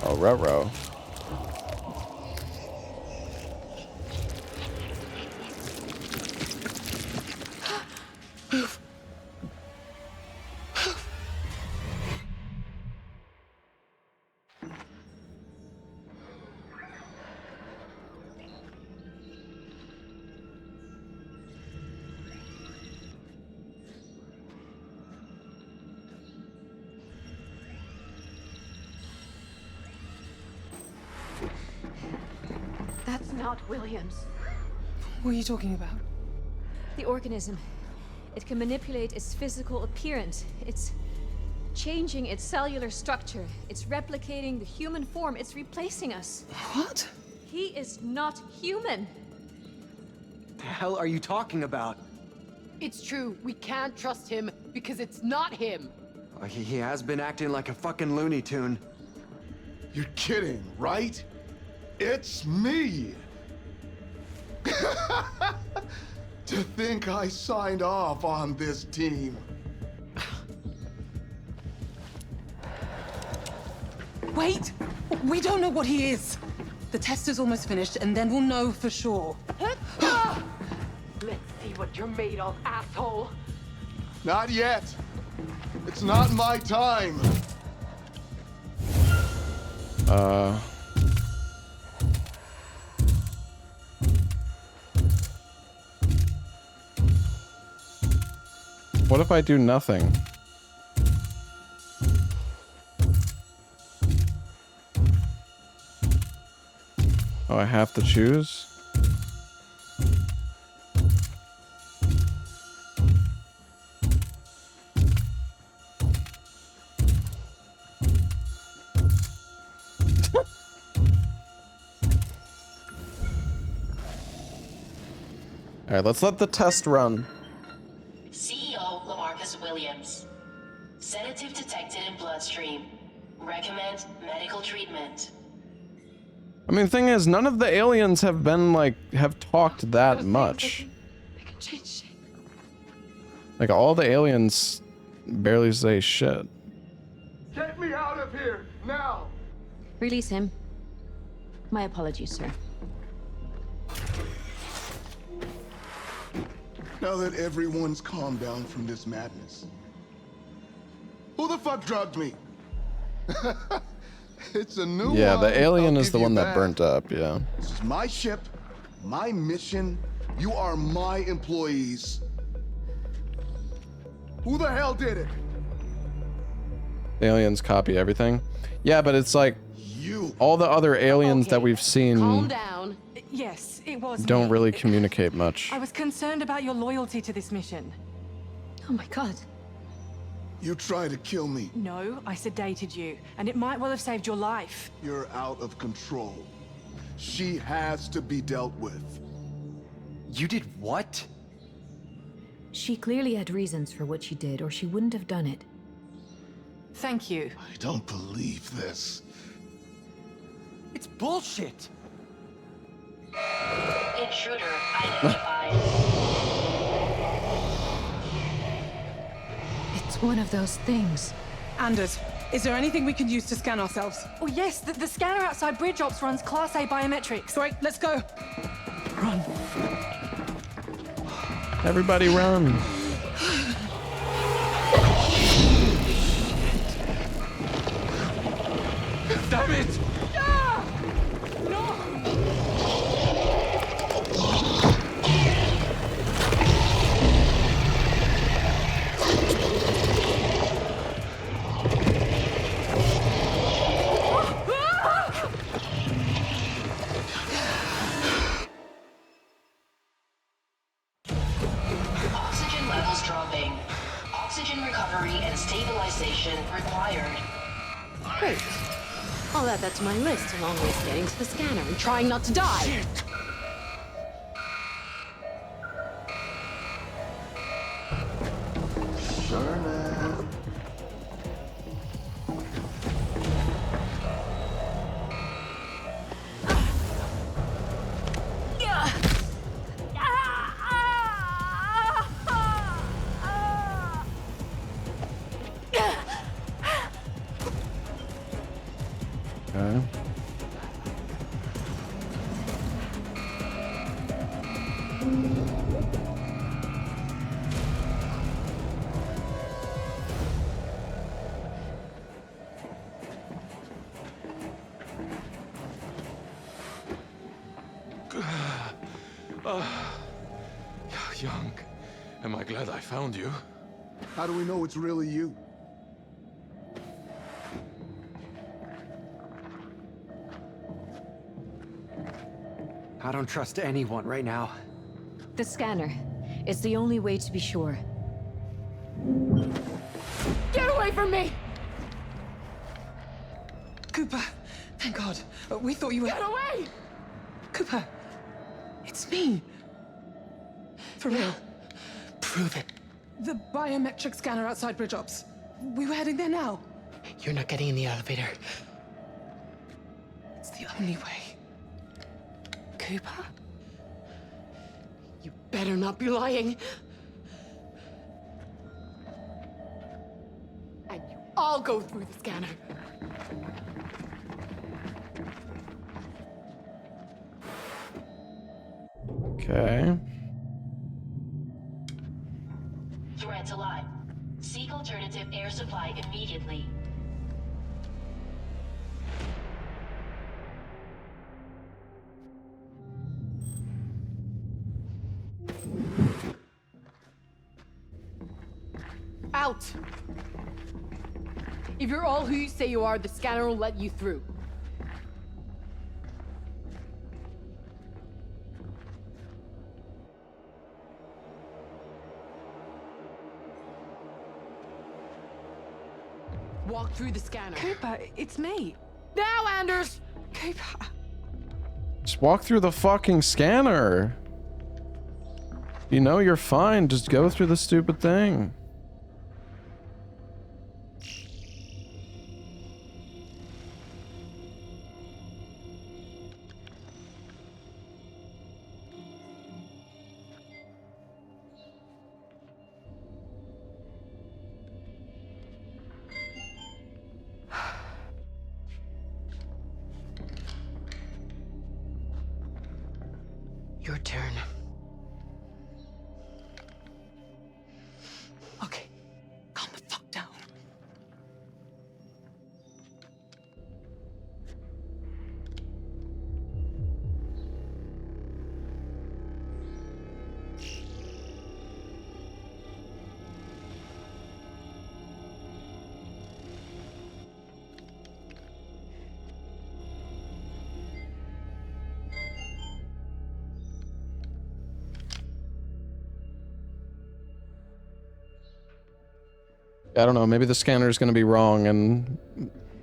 Oh, ruh-roh. That's not Williams. What are you talking about? The organism. It can manipulate its physical appearance. It's changing its cellular structure. It's replicating the human form. It's replacing us. What? He is not human. The hell are you talking about? It's true. We can't trust him because it's not him. He has been acting like a fucking Looney Tune. You're kidding, right? It's me! To think I signed off on this team. Wait! We don't know what he is. The test is almost finished, and then we'll know for sure. Let's see what you're made of, asshole. Not yet. It's not my time. What if I do nothing? Oh, I have to choose? Alright, let's let the test run. CEO Lamarcus Williams. Sedative detected in bloodstream. Recommend medical treatment. I mean, the thing is, none of the aliens have been, like, have talked that much. They can change shape. Like, all the aliens barely say shit. Get me out of here, now! Release him. My apologies, sir. Now that everyone's calmed down from this madness, who the fuck drugged me? It's a new Yeah, one. the alien I'll is the give you one that burnt up, yeah. This is my ship, my mission. You are my employees. Who the hell did it? The aliens copy everything. Yeah, but it's like, all the other aliens that we've Calm seen down. Yes, it was don't me. really communicate much. I was concerned about your loyalty to this mission. Oh my god. You tried to kill me. No, I sedated you, and it might well have saved your life. You're out of control. She has to be dealt with. You did what? She clearly had reasons for what she did, or she wouldn't have done it. Thank you. I don't believe this. It's bullshit! Intruder identified. It's one of those things. Anders, is there anything we can use to scan ourselves? Oh yes, the scanner outside Bridge Ops runs Class A biometrics. Great, let's go. Run. Everybody run. Damn it! Oxygen levels dropping. Oxygen recovery and stabilization required. Great. I'll add that to my list, along with getting to the scanner and trying not to die. Sherman. Okay. Young, am I glad I found you? How do we know it's really you? I don't trust anyone right now. The scanner. It's the only way to be sure. Get away from me! Cooper, thank God. We thought you were— Get away! Cooper, it's me. For real. Prove it. The biometric scanner outside Bridge Ops. We were heading there now. You're not getting in the elevator. It's the only way. Cooper? You better not be lying. And you all go through the scanner. Okay. Threats alive. Seek alternative air supply immediately. Out! If you're all who you say you are, the scanner will let you through. Walk through the scanner. Cooper, it's me. Now, Anders! Cooper. Just walk through the fucking scanner. You know you're fine. Just go through the stupid thing. Your turn. Okay, calm the fuck down. I don't know, maybe the scanner is going to be wrong and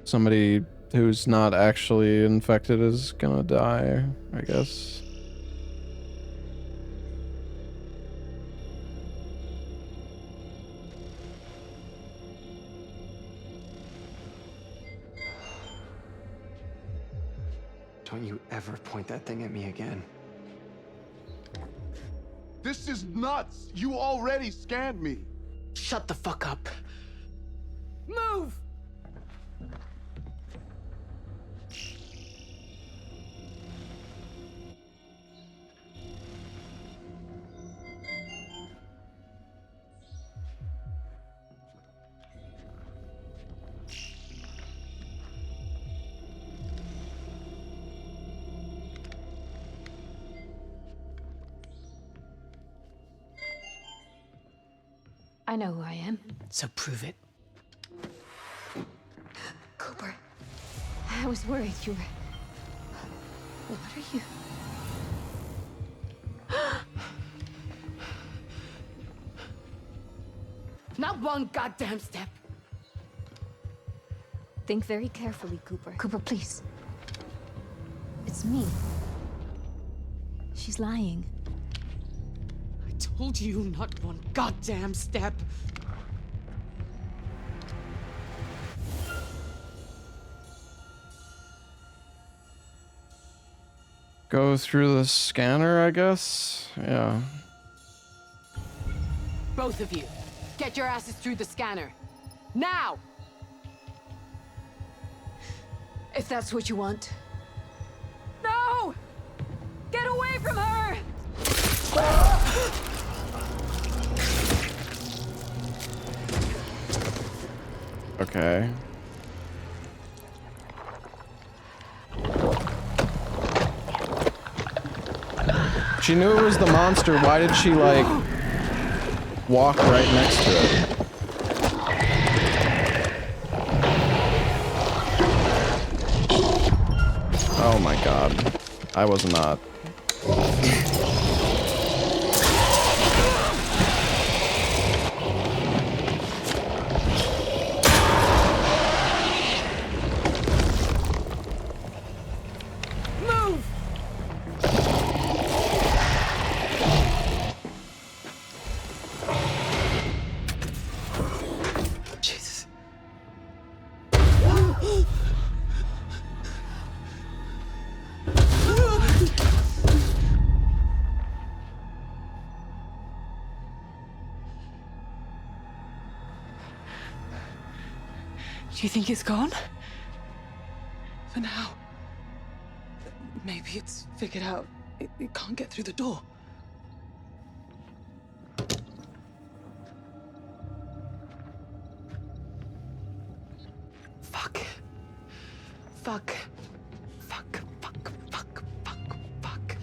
somebody who's not actually infected is going to die, I guess. Don't you ever point that thing at me again. This is nuts! You already scanned me! Shut the fuck up. Move! I know who I am. So prove it. Cooper. I was worried you were... What are you? Not one goddamn step. Think very carefully, Cooper. Cooper, please. It's me. She's lying. I told you not one goddamn step. Go through the scanner, I guess? Yeah. Both of you, get your asses through the scanner. Now! If that's what you want. No! Get away from her! Okay. She knew it was the monster. Why did she, like, walk right next to it? Oh my god. I was not. Do you think it's gone? For now. Maybe it's figured out it can't get through the door. Fuck. Fuck. Fuck. Fuck. Fuck. Fuck. Fuck.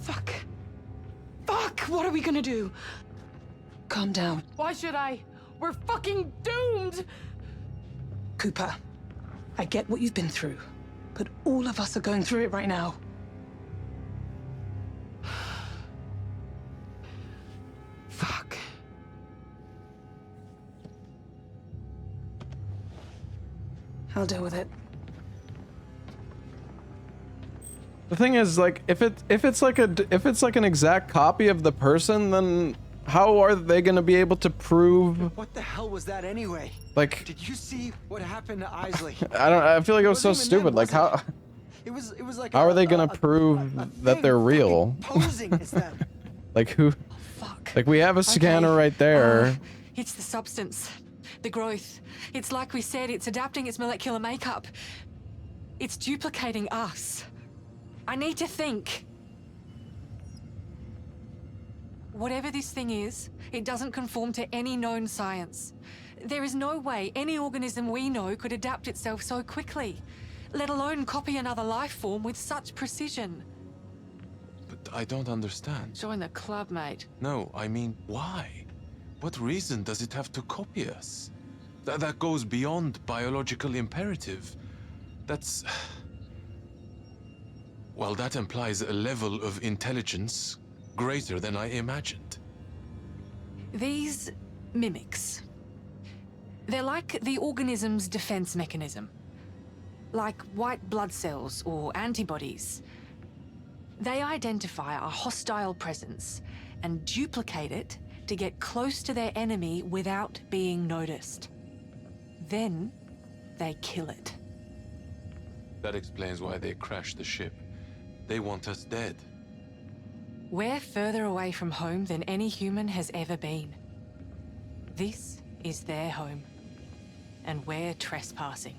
Fuck. Fuck! What are we gonna do? Calm down. Why should I? We're fucking doomed! Cooper, I get what you've been through, but all of us are going through it right now. Fuck. I'll deal with it. The thing is, like, if it's like an exact copy of the person, then how are they gonna be able to prove? What the hell was that anyway? Like, did you see what happened to Isley? I feel like it was so stupid. Like, how? It was like. How are they gonna prove that they're real? Posing as them. Like who? Oh, fuck. Like we have a scanner right there. It's the substance, the growth. It's like we said. It's adapting its molecular makeup. It's duplicating us. I need to think. Whatever this thing is, it doesn't conform to any known science. There is no way any organism we know could adapt itself so quickly, let alone copy another life form with such precision. But I don't understand. Join the club, mate. No, I mean, why? What reason does it have to copy us? That goes beyond biological imperative. That's... Well, that implies a level of intelligence greater than I imagined. These mimics, they're like the organism's defense mechanism. Like white blood cells or antibodies. They identify a hostile presence and duplicate it to get close to their enemy without being noticed. Then they kill it. That explains why they crashed the ship. They want us dead. We're further away from home than any human has ever been. This is their home, and we're trespassing.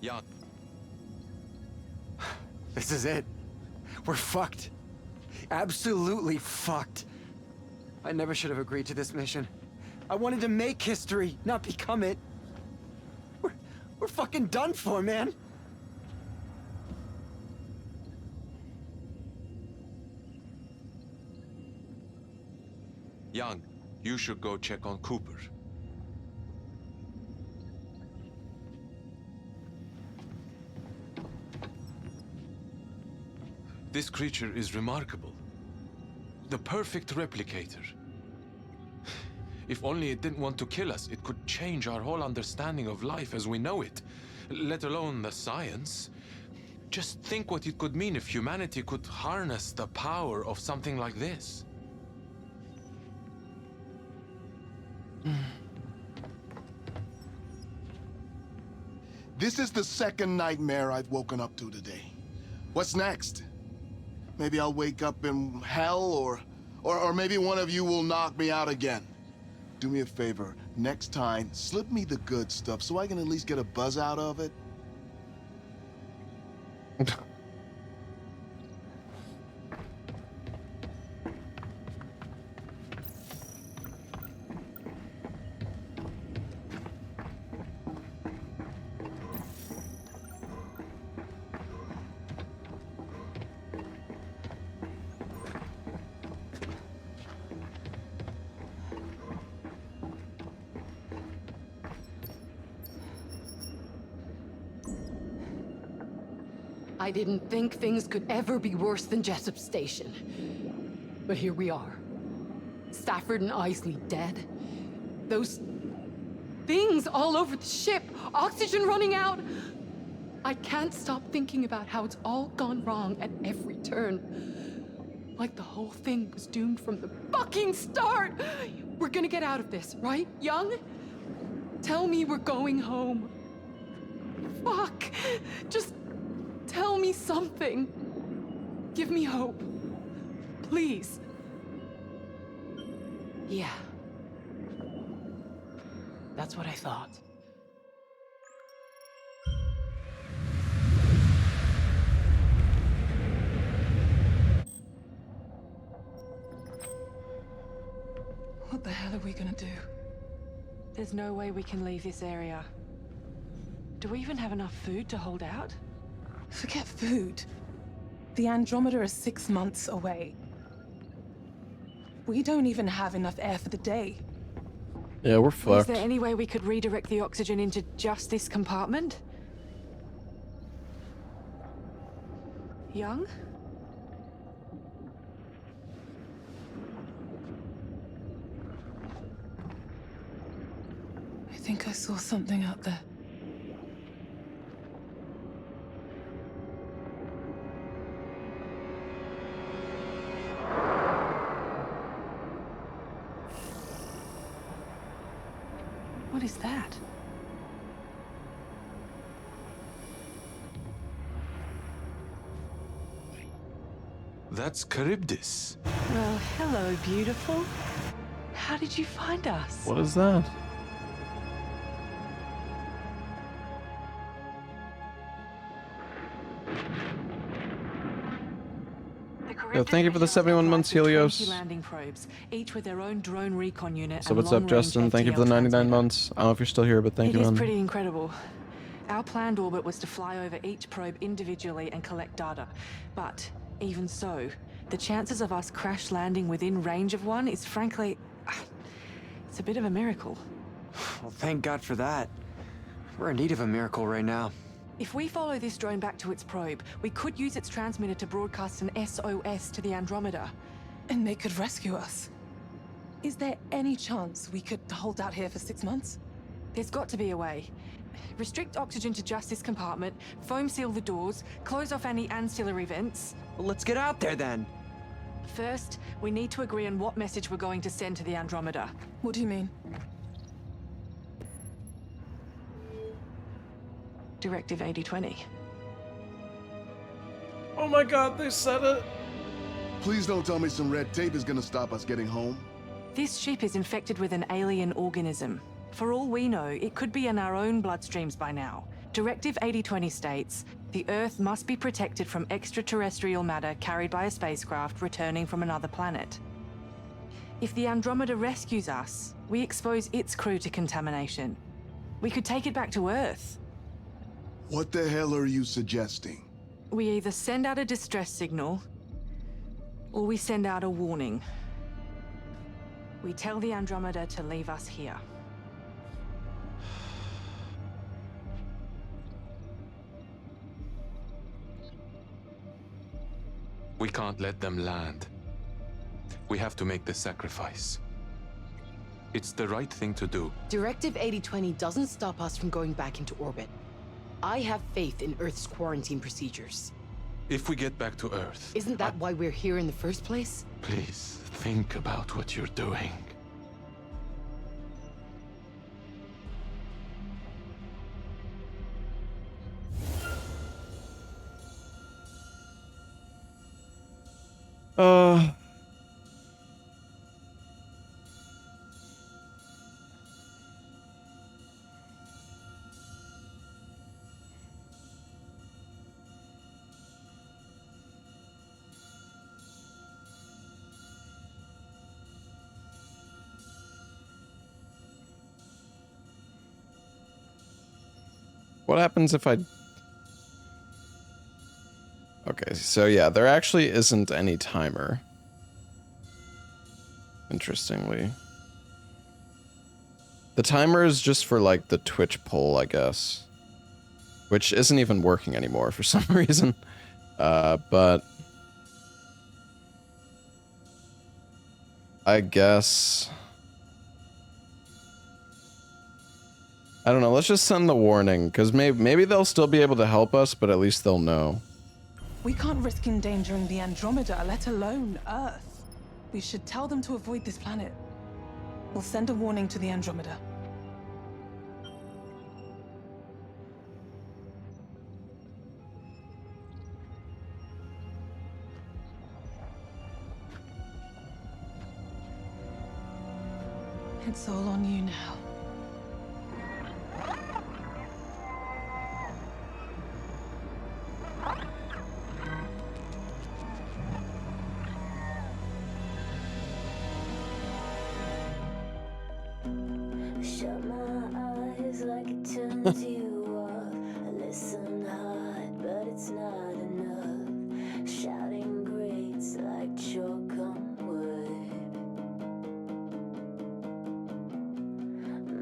Yeah. This is it. We're fucked. Absolutely fucked. I never should have agreed to this mission. I wanted to make history, not become it. We're fucking done for, man. Young, you should go check on Cooper. This creature is remarkable. The perfect replicator. If only it didn't want to kill us, it could change our whole understanding of life as we know it, let alone the science. Just think what it could mean if humanity could harness the power of something like this. This is the second nightmare I've woken up to today. What's next? Maybe I'll wake up in hell, or maybe one of you will knock me out again. Do me a favor, next time, slip me the good stuff so I can at least get a buzz out of it. I didn't think things could ever be worse than Jessup Station. But here we are. Stafford and Isley dead. Those things all over the ship. Oxygen running out. I can't stop thinking about how it's all gone wrong at every turn. Like the whole thing was doomed from the fucking start. We're gonna get out of this, right, Young? Tell me we're going home. Fuck. Just tell me something. Give me hope. Please. Yeah. That's what I thought. What the hell are we gonna do? There's no way we can leave this area. Do we even have enough food to hold out? Forget food. The Andromeda is 6 months away. We don't even have enough air for the day. Yeah, we're Is fucked. there any way we could redirect the oxygen into just this compartment? Young? I think I saw something out there. What is that? That's Charybdis. Well, hello, beautiful. How did you find us? What is that? Yo, thank you for the 71 months, Helios. Landing probes, each with their own drone recon unit. So what's up, Justin? Thank you for the 99 months. I don't know if you're still here, but thank you, It is man. pretty incredible. Our planned orbit was to fly over each probe individually and collect data. But even so, the chances of us crash landing within range of one is frankly, it's a bit of a miracle. Well, thank God for that. We're in need of a miracle right now. If we follow this drone back to its probe, we could use its transmitter to broadcast an SOS to the Andromeda. And they could rescue us. Is there any chance we could hold out here for 6 months? There's got to be a way. Restrict oxygen to just this compartment, foam seal the doors, close off any ancillary vents. Well, let's get out there then. First, we need to agree on what message we're going to send to the Andromeda. What do you mean? Directive 8020. Oh my god, they said it. Please don't tell me some red tape is gonna stop us getting home. This ship is infected with an alien organism. For all we know, it could be in our own bloodstreams by now. Directive 8020 states, the Earth must be protected from extraterrestrial matter carried by a spacecraft returning from another planet. If the Andromeda rescues us, we expose its crew to contamination. We could take it back to Earth. What the hell are you suggesting? We either send out a distress signal, or we send out a warning. We tell the Andromeda to leave us here. We can't let them land. We have to make the sacrifice. It's the right thing to do. Directive 8020 doesn't stop us from going back into orbit. I have faith in Earth's quarantine procedures. If we get back to Earth... Isn't that why we're here in the first place? Please, think about what you're doing. What happens if I... Okay, so yeah, there actually isn't any timer. Interestingly. The timer is just for, like, the Twitch poll, I guess. Which isn't even working anymore for some reason. But... I guess... I don't know, let's just send the warning, because maybe they'll still be able to help us, but at least they'll know. We can't risk endangering the Andromeda, let alone Earth. We should tell them to avoid this planet. We'll send a warning to the Andromeda. It's all on you now. Shut my eyes like it turns you off. I listen hard, but it's not enough. Shouting grates like chalk on wood.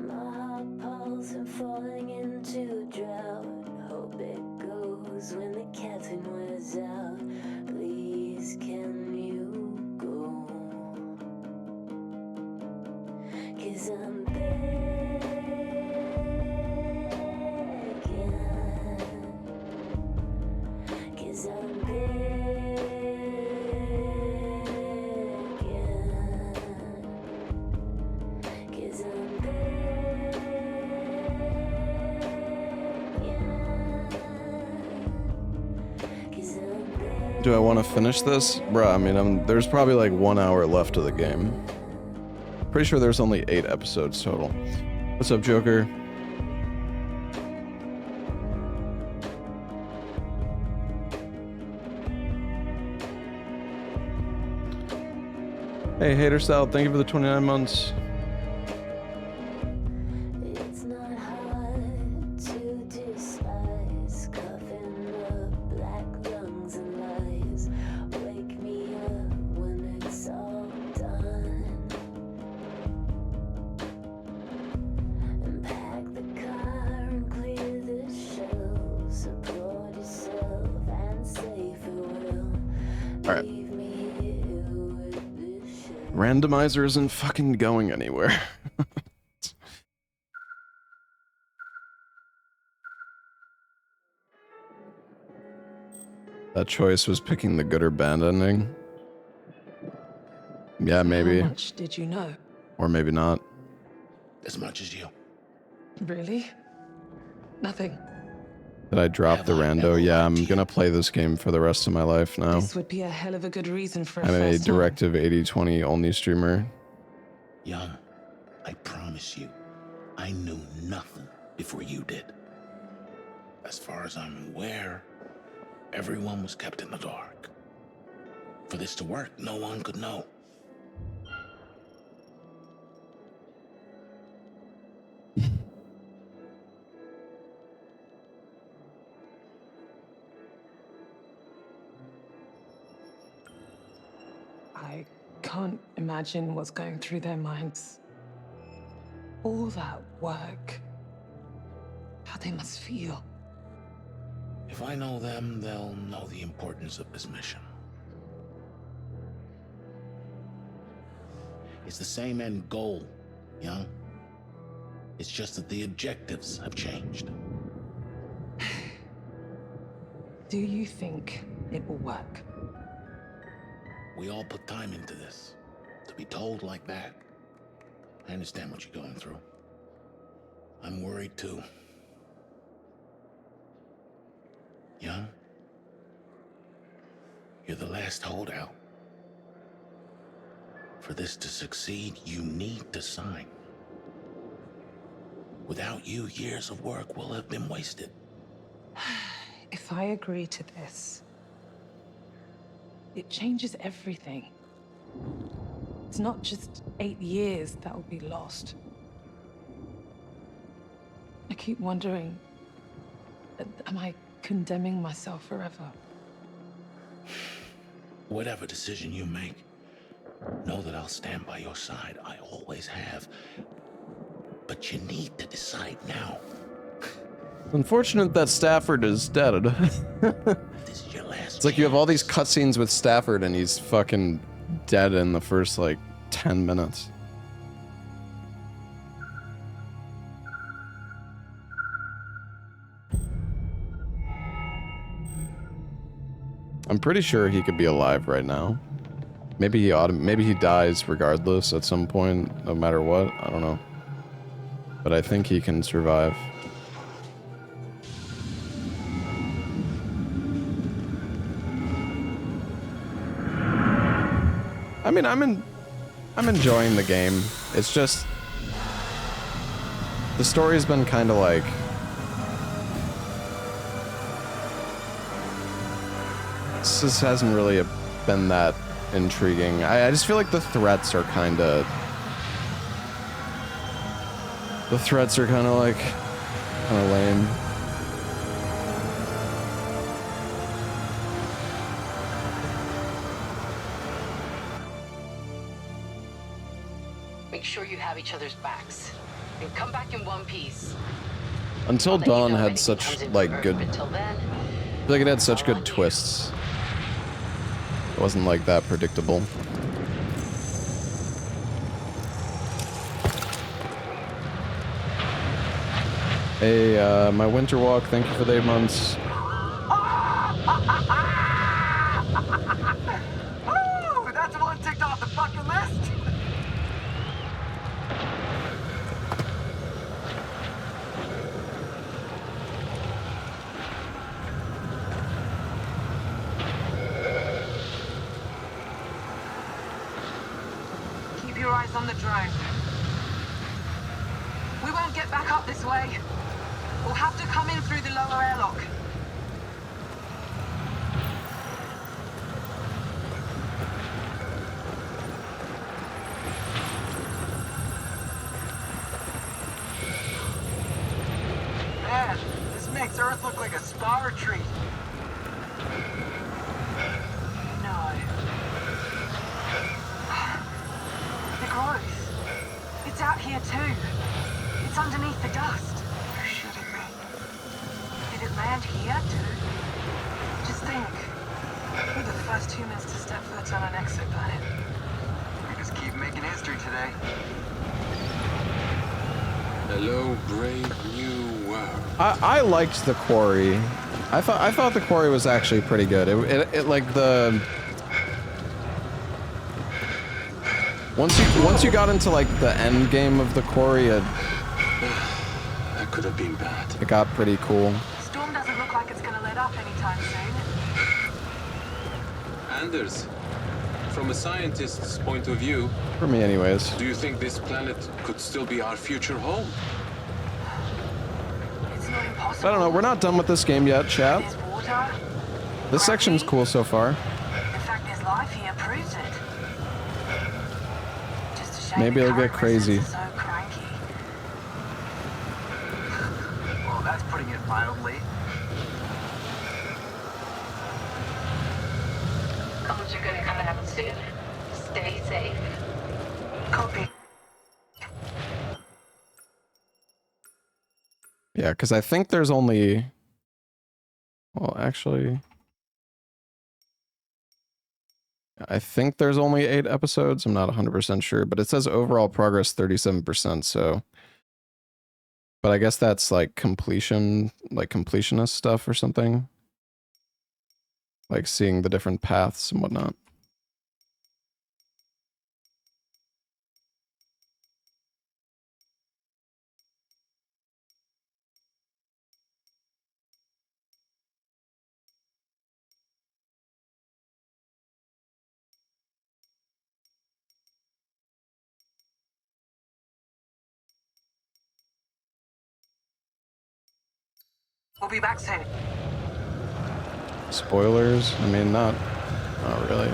My heart pulsing, falling into a drought. Hope it goes when the caffeine wears out. Please, can you go? 'Cause I'm begging. 'Cause I'm begging. 'Cause I'm Do I want to finish this? Bruh, I mean, there's probably like 1 hour left of the game. Pretty sure there's only 8 episodes total. What's up, Joker? Hey, Hater Style, thank you for the 29 months. It's not hard to despise, coughing up black lungs and lies. Wake me up when it's all done. And pack the car and clear the shelves. Applaud yourself and say farewell. All right. Randomizer isn't fucking going anywhere. That choice was picking the good or bad ending. Yeah, maybe. How much did you know? Or maybe not. As much as you. Really? Nothing. Did I drop the rando? Yeah, I'm gonna play this game for the rest of my life now. This would be a hell of a good reason for a I'm a first time. Directive 80/20 only streamer. Young, I promise you, I knew nothing before you did. As far as I'm aware, everyone was kept in the dark. For this to work, no one could know. I can't imagine what's going through their minds. All that work. How they must feel. If I know them, they'll know the importance of this mission. It's the same end goal, Young. It's just that the objectives have changed. Do you think it will work? We all put time into this. To be told like that, I understand what you're going through. I'm worried too. Young, you're the last holdout. For this to succeed, you need to sign. Without you, years of work will have been wasted. If I agree to this, it changes everything. It's not just 8 years that will be lost. I keep wondering, am I condemning myself forever? Whatever decision you make, know that I'll stand by your side. I always have. But you need to decide now. It's unfortunate that Stafford is dead. This is your last It's like you have all these cutscenes with Stafford and he's fucking dead in the first like 10 minutes. I'm pretty sure he could be alive right now. Maybe he dies regardless at some point, no matter what. I don't know. But I think he can survive. I mean, I'm enjoying the game. It's just the story's been kind of like... This just hasn't really been that intriguing. I just feel like the threats are kind of... The threats are kind of like... kind of lame. Make sure you have each other's backs. And come back in one piece. Until Dawn had such, like, good... Until then, I feel like it had such good twists. It wasn't, like, that predictable. Hey, my winter walk, thank you for the 8 months. Oh, that's one ticked off the fucking list. Keep your eyes on the drone. We won't get back up this way. We'll have to come in through the lower airlock. Man, this makes Earth look like a spa retreat. No. The growth. It's out here too. It's underneath the dust. You're shitting me. Did it land here too? Just think. We're the first humans to step foot on an exoplanet. We just keep making history today. Hello, brave new world. I liked the quarry. I thought the quarry was actually pretty good. It like the... Once you got into like the end game of the quarry, That could have been bad. it got pretty cool. Storm doesn't look like it's gonna let up anytime soon. Anders, from a scientist's point of view, For me anyways. do you think this planet could still be our future home? It's not impossible. I don't know, we're not done with this game yet, chat. There's water. This section's cool so far. The fact there's life here proves it. Just a shame Maybe the it'll get current crazy. residents are so cranky. Well, that's putting it mildly. Comms are gonna come out soon. Stay safe. Copy. Yeah, because I think there's only... Well, actually... I think there's only 8 episodes. I'm not 100% sure, but it says overall progress 37%, so... But I guess that's like completion, like completionist stuff or something. Like seeing the different paths and whatnot. We'll be back soon. Spoilers? I mean, not really.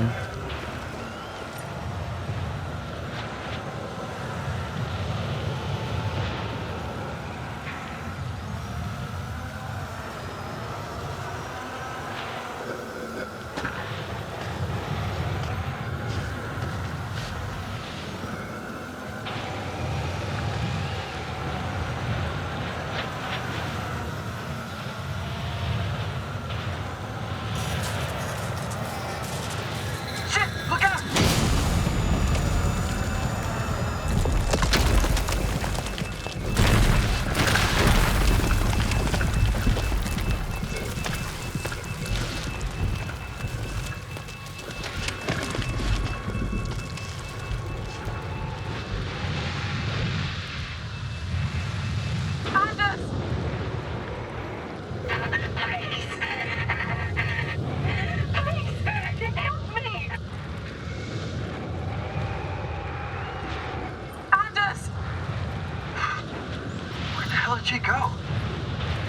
Where'd she go?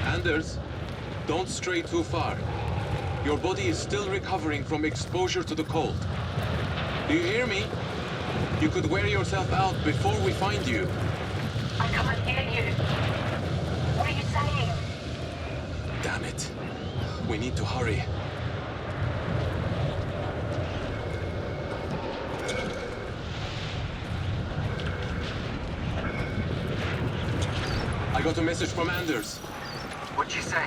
Anders, don't stray too far. Your body is still recovering from exposure to the cold. Do you hear me? You could wear yourself out before we find you. I can't hear you. What are you saying? Damn it. We need to hurry. I got a message from Anders. What'd she say?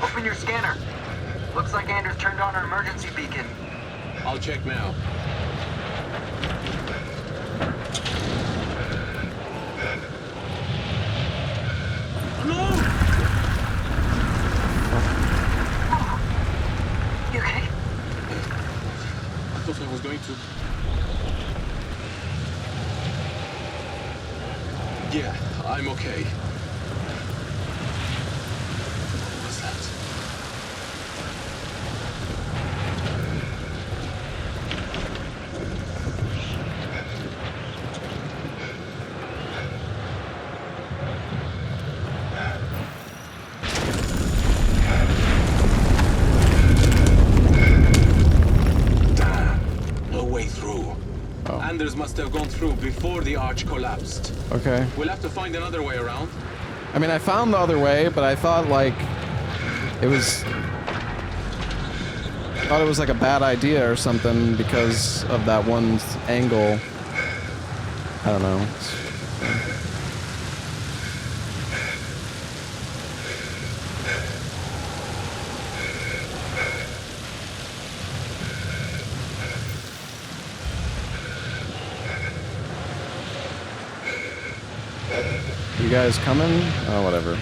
Open your scanner. Looks like Anders turned on our emergency beacon. I'll check now. No! You okay? I thought I was going to... Yeah, I'm okay. What was that? Anders must have gone through before the arch collapsed. Okay. We'll have to find another way around. I mean, I found the other way, but I thought like it was like a bad idea or something because of that one angle. I don't know. You guys coming? Oh, whatever.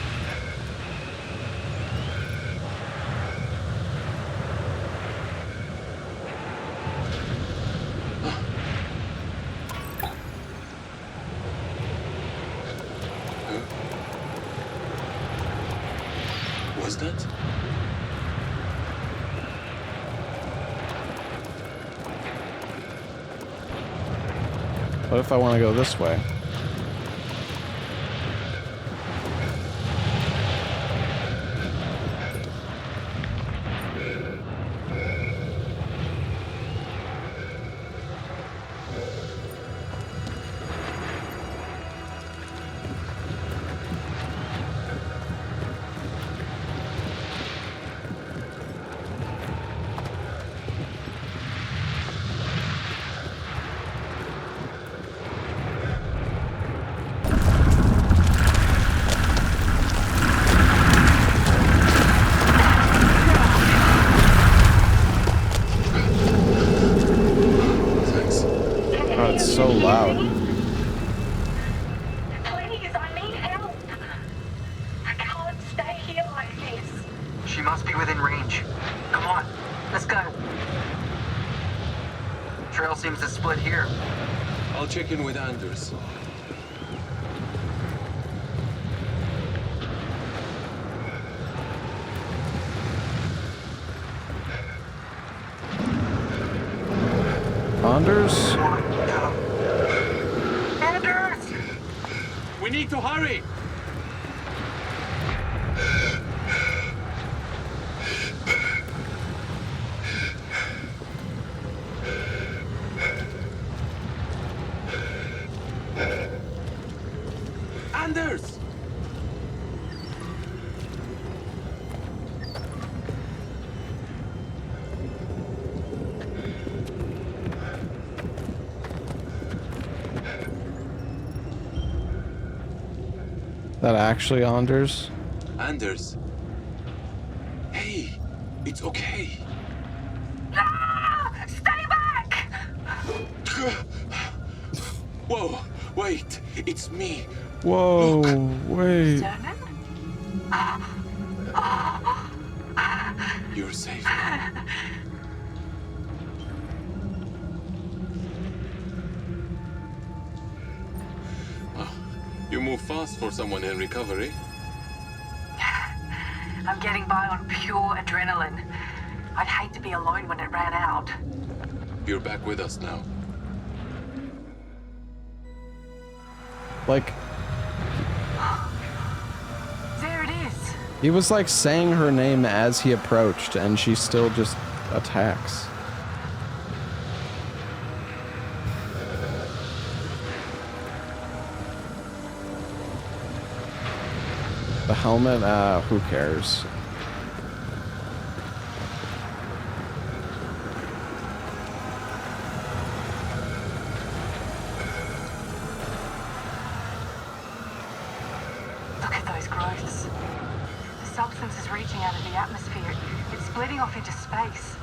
Was that? What if I want to go this way? So loud. Please, I need help. I can't stay here like this. She must be within range. Come on, let's go. Trail seems to split here. I'll check in with Anders. Anders? We need to hurry! Anders! That actually Anders? Anders. Hey, it's okay. Ah! Stay back! Whoa, wait, it's me. Whoa, wait. You're safe. move fast for someone in recovery. I'm getting by on pure adrenaline. I'd hate to be alone when it ran out. You're back with us now. Like, There it is. he was like saying her name as he approached, and she still just attacks. The helmet, who cares? Look at those growths. The substance is reaching out of the atmosphere. It's splitting off into space.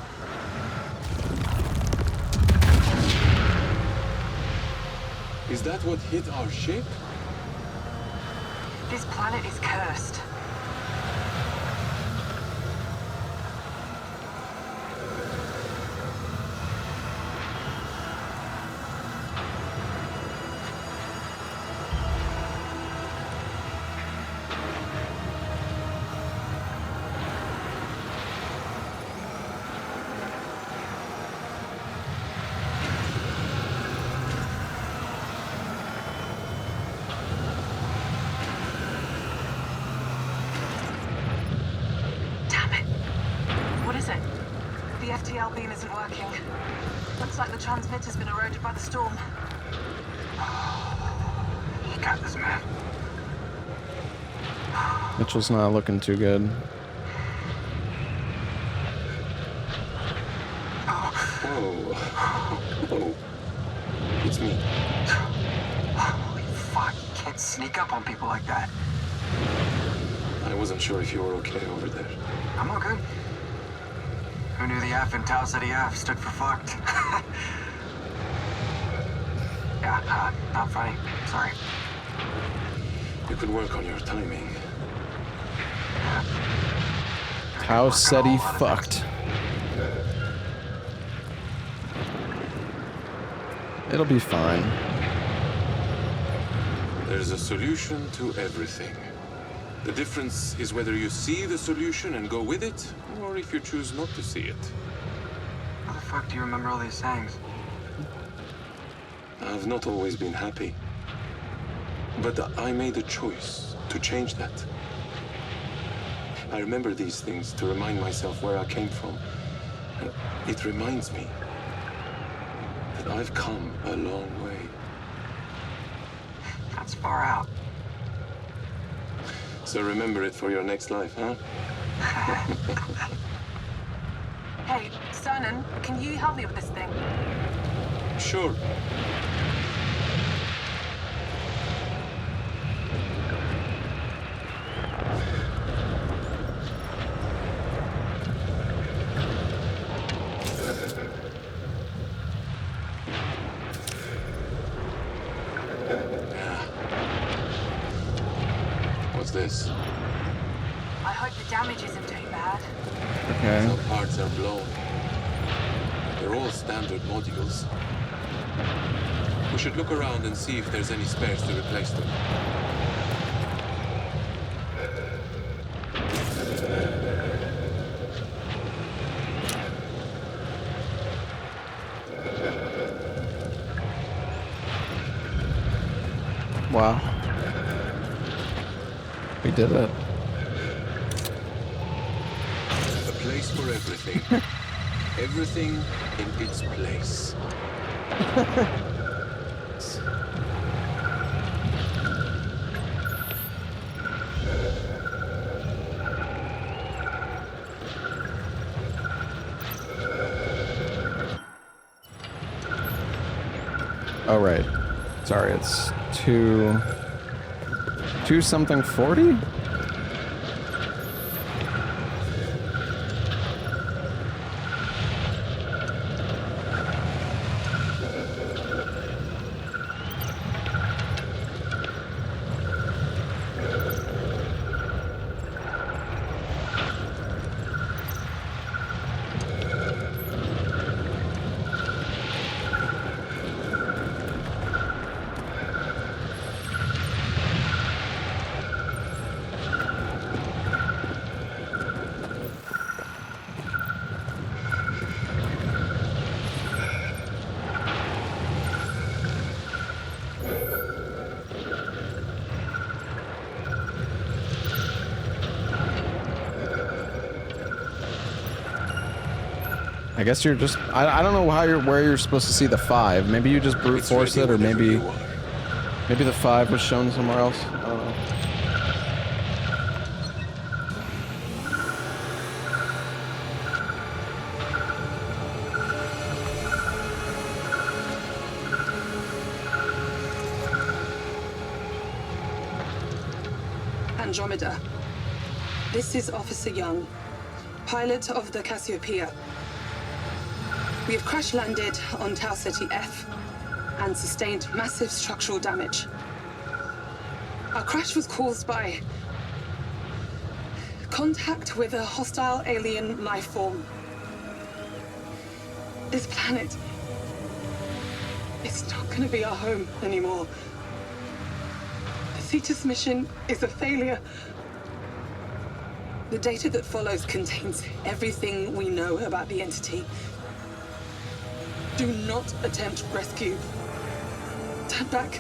Is that what hit our ship? This planet is cursed. FTL beam isn't working. Looks like the transmitter's been eroded by the storm. You got this, man. Mitchell's not looking too good. Whoa. Oh. It's me. Holy fuck, you can't sneak up on people like that. I wasn't sure if you were okay over there. I'm all good. Who knew the F in Tau Ceti F stood for fucked? Yeah, not funny. Sorry. You could work on your timing. Tau Ceti fucked. It'll be fine. There's a solution to everything. The difference is whether you see the solution and go with it, or if you choose not to see it. How the fuck do you remember all these sayings? I've not always been happy. But I made a choice to change that. I remember these things to remind myself where I came from. And it reminds me that I've come a long way. That's far out. So remember it for your next life, huh? Hey, Cernan, can you help me with this thing? Sure. What's this? I hope the damage isn't too bad. Okay. Some parts are blown. They're all standard modules. We should look around and see if there's any spares to replace them. Wow. We did it. A place for everything. Everything in its place. Oh, right. Sorry, it's 2 something 40? I guess you're just... I don't know how where you're supposed to see the 5. Maybe you just brute force it, or maybe the 5 was shown somewhere else. I don't know. Andromeda. This is Officer Young, pilot of the Cassiopeia. We have crash-landed on Tau Ceti F and sustained massive structural damage. Our crash was caused by contact with a hostile alien life form. This planet is not going to be our home anymore. The Cetus mission is a failure. The data that follows contains everything we know about the entity. Do not attempt rescue. Turn back.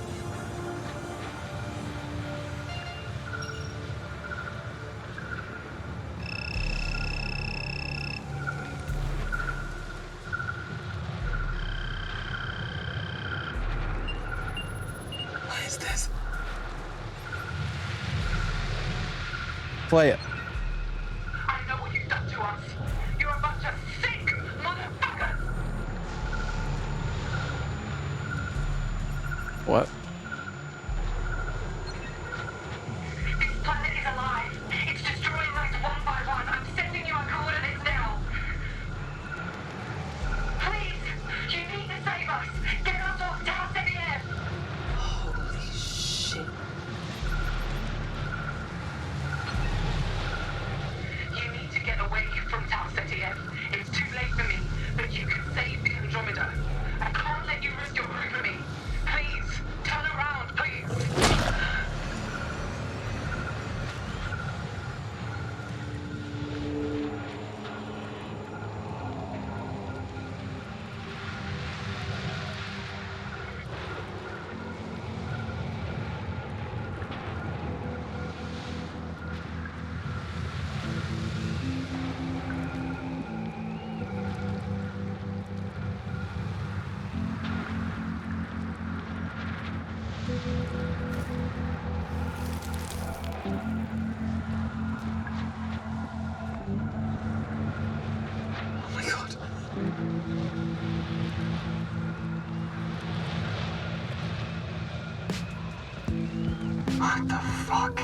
What is this? Play it. I know what you've done to us. You're a bunch of sick motherfuckers. What? This planet is alive. It's destroying us one by one. I'm sending you our coordinates now. Please, you need to save us. Get us off Tau Ceti F. Holy shit. You need to get away from Tau Ceti F. It's too late for me, but you can save the Andromeda. I can't let you risk your crew for me. Please, turn around, please. Oh my god. What the fuck?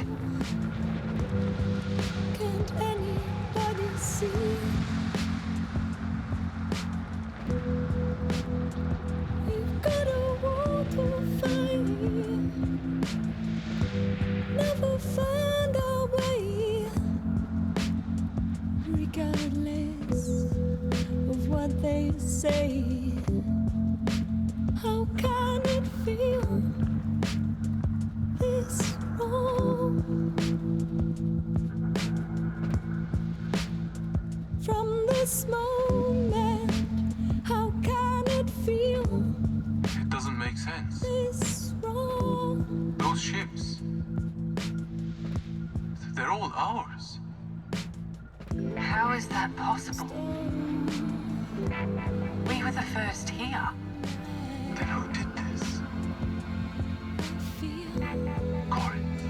Can't anybody see? We've got a war to fight. Never find our way, regardless of what they say. How can it feel this wrong? From this moment, how can it feel It doesn't make sense. this wrong? Those ships, they're all ours. How is that possible? We were the first here. Then who did this? Corinth.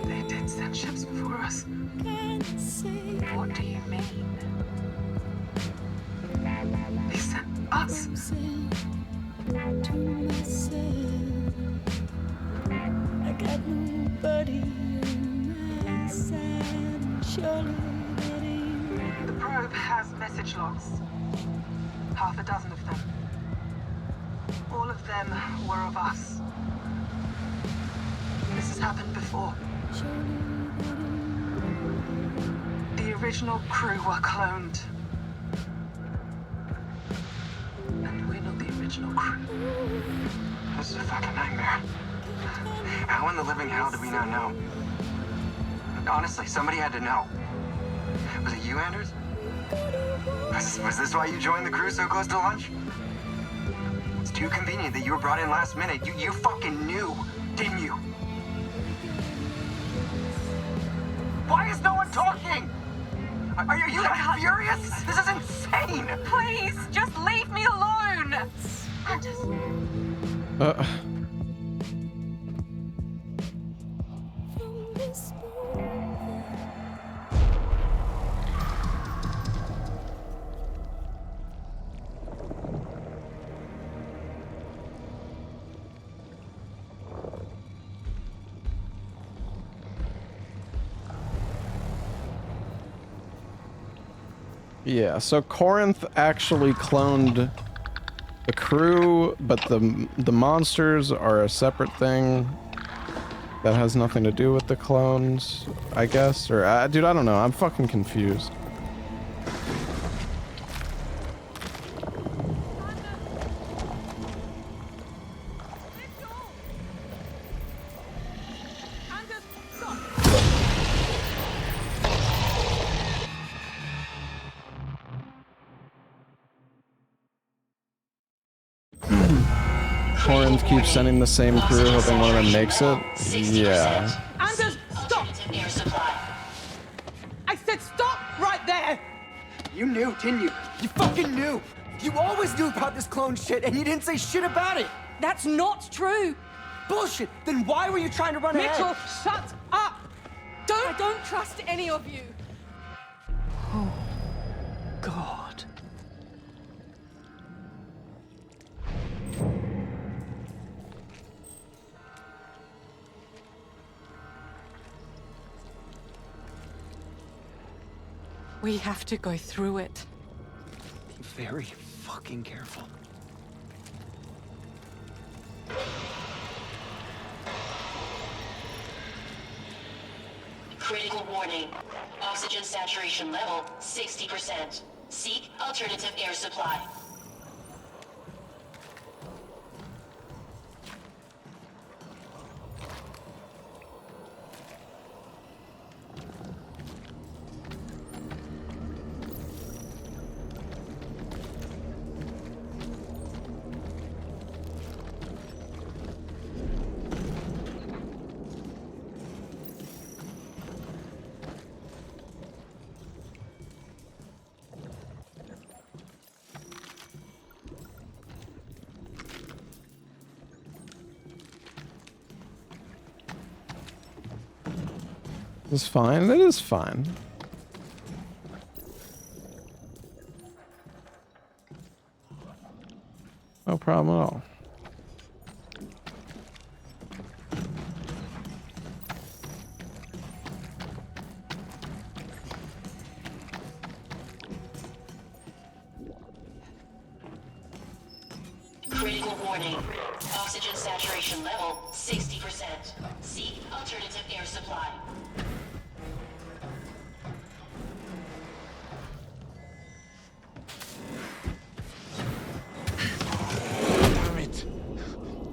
They did send ships before us. What do you mean? They sent us. To myself, I got nobody on my side. Surely that ain't The probe has message logs. Half a dozen of them. All of them were of us. This has happened before. The original crew were cloned. And we're not the original crew. This is a fucking nightmare. How in the living hell do we not know? Honestly, somebody had to know. Was it you, Anders? Was this why you joined the crew so close to lunch? It's too convenient that you were brought in last minute. You fucking knew, didn't you? Why is no one talking? Are you furious? This is insane! Please, just leave me alone! Yeah, so Corinth actually cloned the crew, but the monsters are a separate thing that has nothing to do with the clones, I guess. Or, dude, I don't know. I'm fucking confused. Corinth keeps sending the same crew, hoping one of them makes it. Yeah. Anders, stop! I said stop right there! You knew, didn't you? You fucking knew! You always knew about this clone shit, and you didn't say shit about it! That's not true! Bullshit! Then why were you trying to run ahead? Mitchell, shut up! I don't trust any of you. Oh, God. We have to go through it. Be very fucking careful. Critical warning. Oxygen saturation level 60%. Seek alternative air supply. It's fine. It is fine. No problem at all. Critical warning. Oxygen saturation level 60%. Seek alternative air supply. Damn it.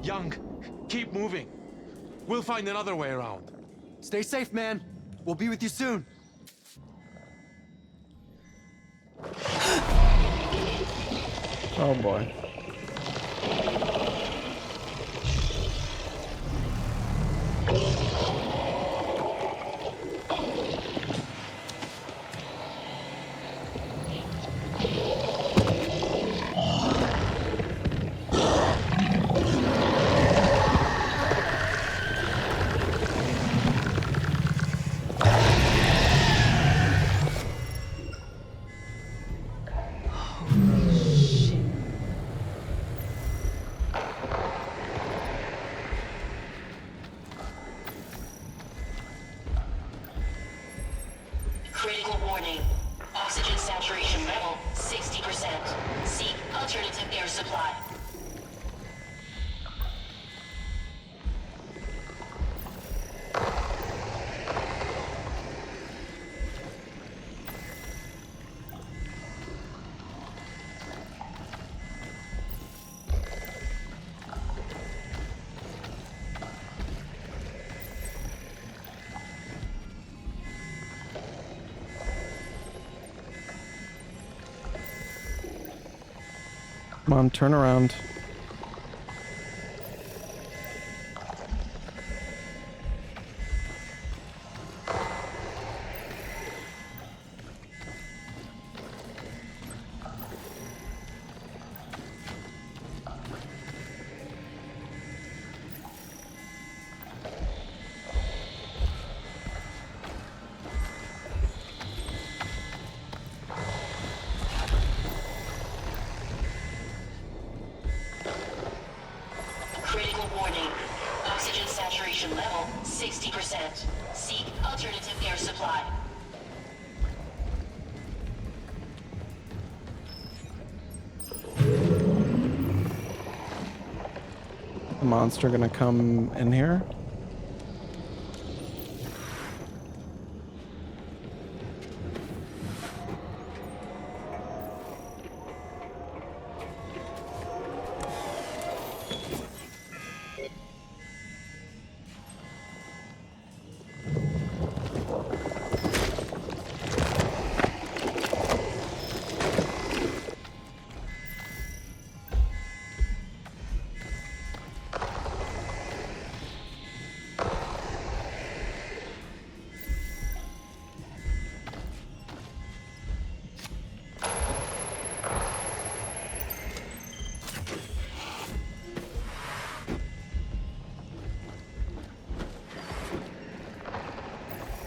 Young, keep moving. We'll find another way around. Stay safe, man. We'll be with you soon. Oh boy. Critical warning. Oxygen saturation level 60%. Seek alternative air supply. Come on, turn around. 60%. Seek alternative air supply. The monster gonna come in here?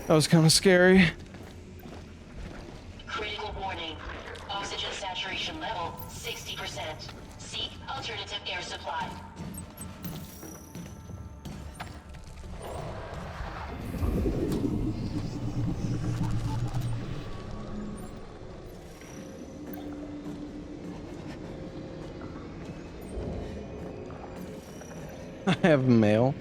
That was kind of scary. Critical warning. Oxygen saturation level 60%. Seek alternative air supply. I have mail.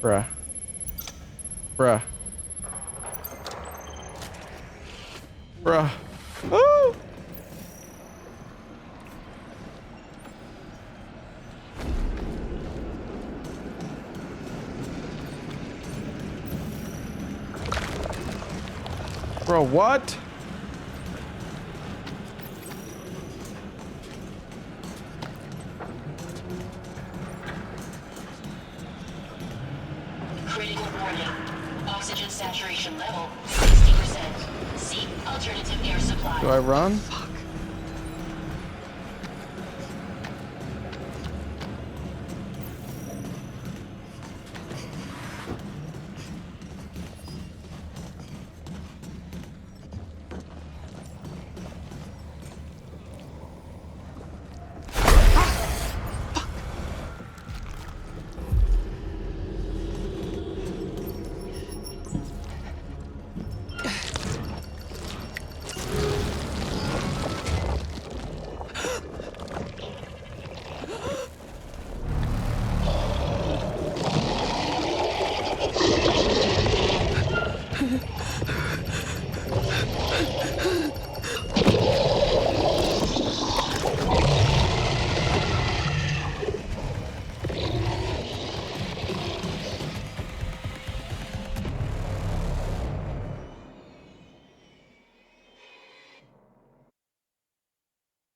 Bruh. Bruh. Bruh. Woo! Bro, what? Critical warning. Oxygen saturation level 60%. Seek alternative air supply. Do I run?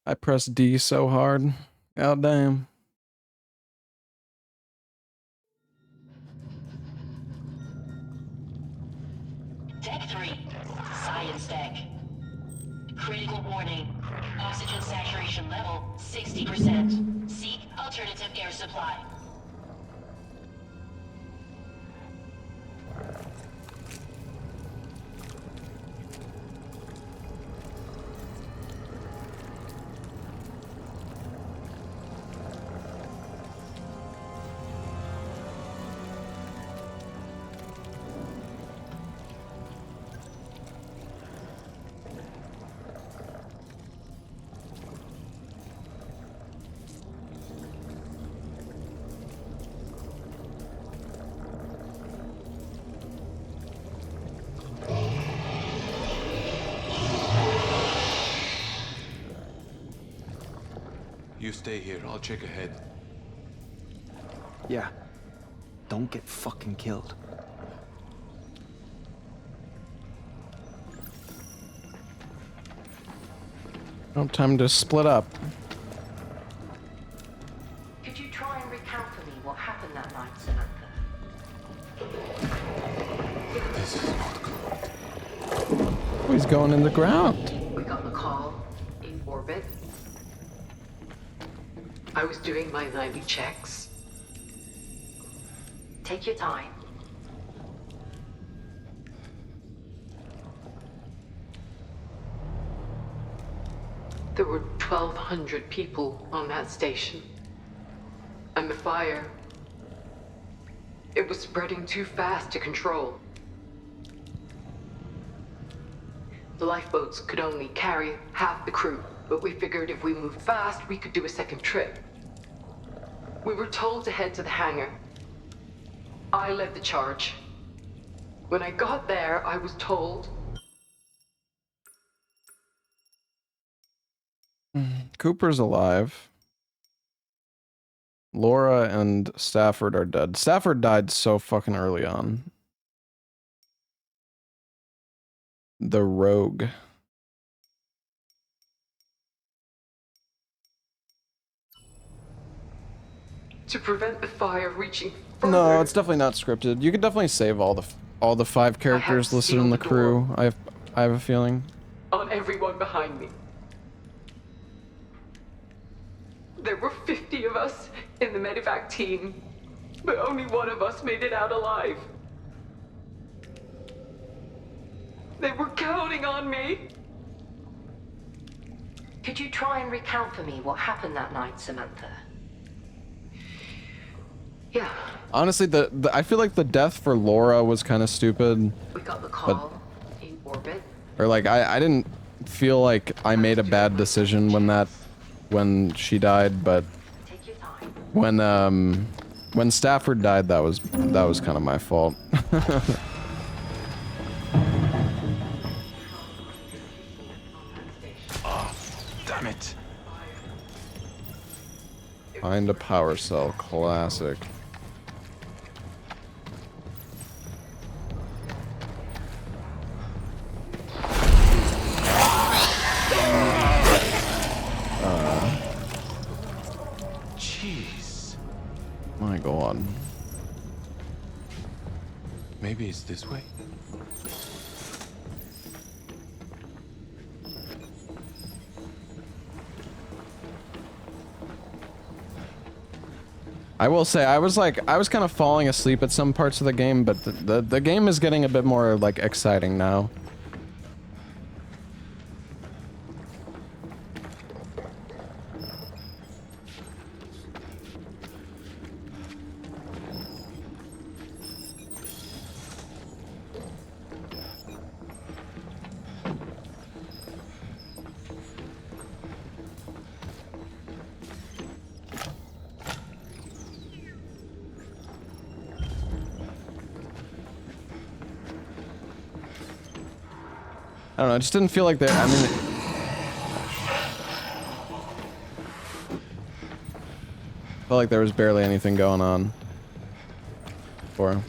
I pressed D so hard. God damn. Deck 3. Science deck. Critical warning. Oxygen saturation level 60%. Seek alternative air supply. You stay here. I'll check ahead. Yeah. Don't get fucking killed. No time to split up. Could you try and recount for me what happened that night, Samantha? This is not good. Oh, he's going in the ground. We got the call in orbit. I was doing my nightly checks. Take your time. There were 1,200 people on that station. And the fire, it was spreading too fast to control. The lifeboats could only carry half the crew, but we figured if we moved fast, we could do a second trip. We were told to head to the hangar. I led the charge. When I got there, I was told... Cooper's alive. Laura and Stafford are dead. Stafford died so fucking early on. The rogue. To prevent the fire reaching further... No, it's definitely not scripted. You could definitely save all the 5 characters listed in the crew. I have a feeling. On everyone behind me. There were 50 of us in the medevac team, but only one of us made it out alive. They were counting on me. Could you try and recount for me what happened that night, Samantha? Yeah. Honestly, I feel like the death for Laura was kind of stupid. We got the call in orbit. Or like I didn't feel like I made a bad decision when she died, but when Stafford died, that was kind of my fault. Oh, damn it. Find a power cell, classic. Jeez. My God. Maybe it's this way? I will say, I was kind of falling asleep at some parts of the game, but the game is getting a bit more, like, exciting now. I don't know, it just didn't feel like I mean... felt like there was barely anything going on. Before.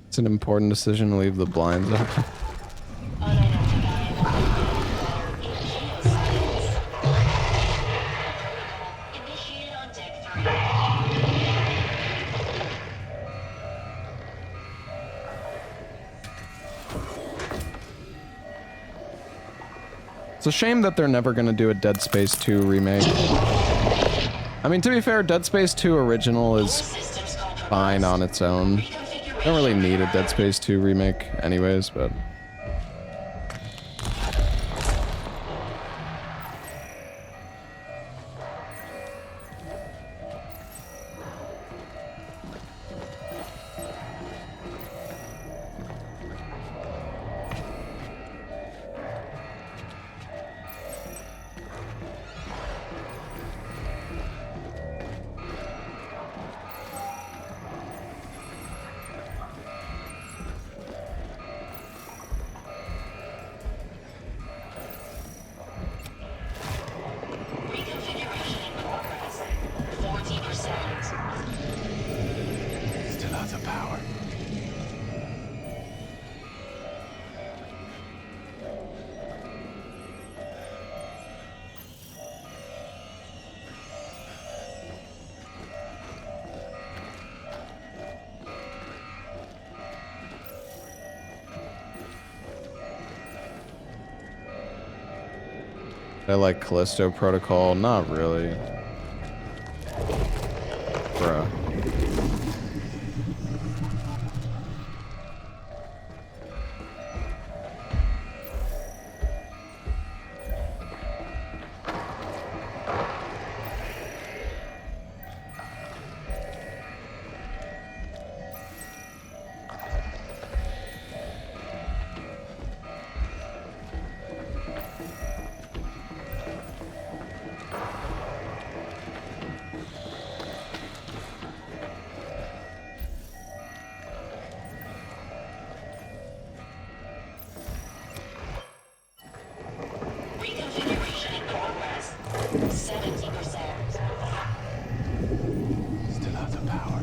It's an important decision to leave the blinds open. It's a shame that they're never gonna do a Dead Space 2 remake. I mean, to be fair, Dead Space 2 original is fine on its own. Don't really need a Dead Space 2 remake anyways, but... I like Callisto Protocol. Not really. Bruh. Reconfiguration in progress. 70%. Still out of power.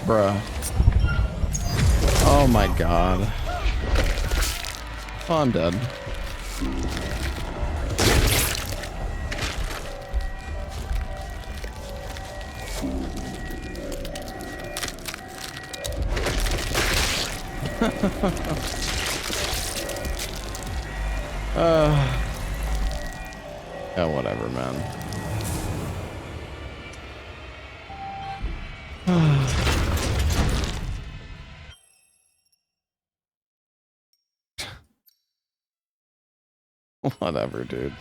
Bruh. Oh my god. Oh, I'm dead. Yeah, whatever, man. Whatever, dude.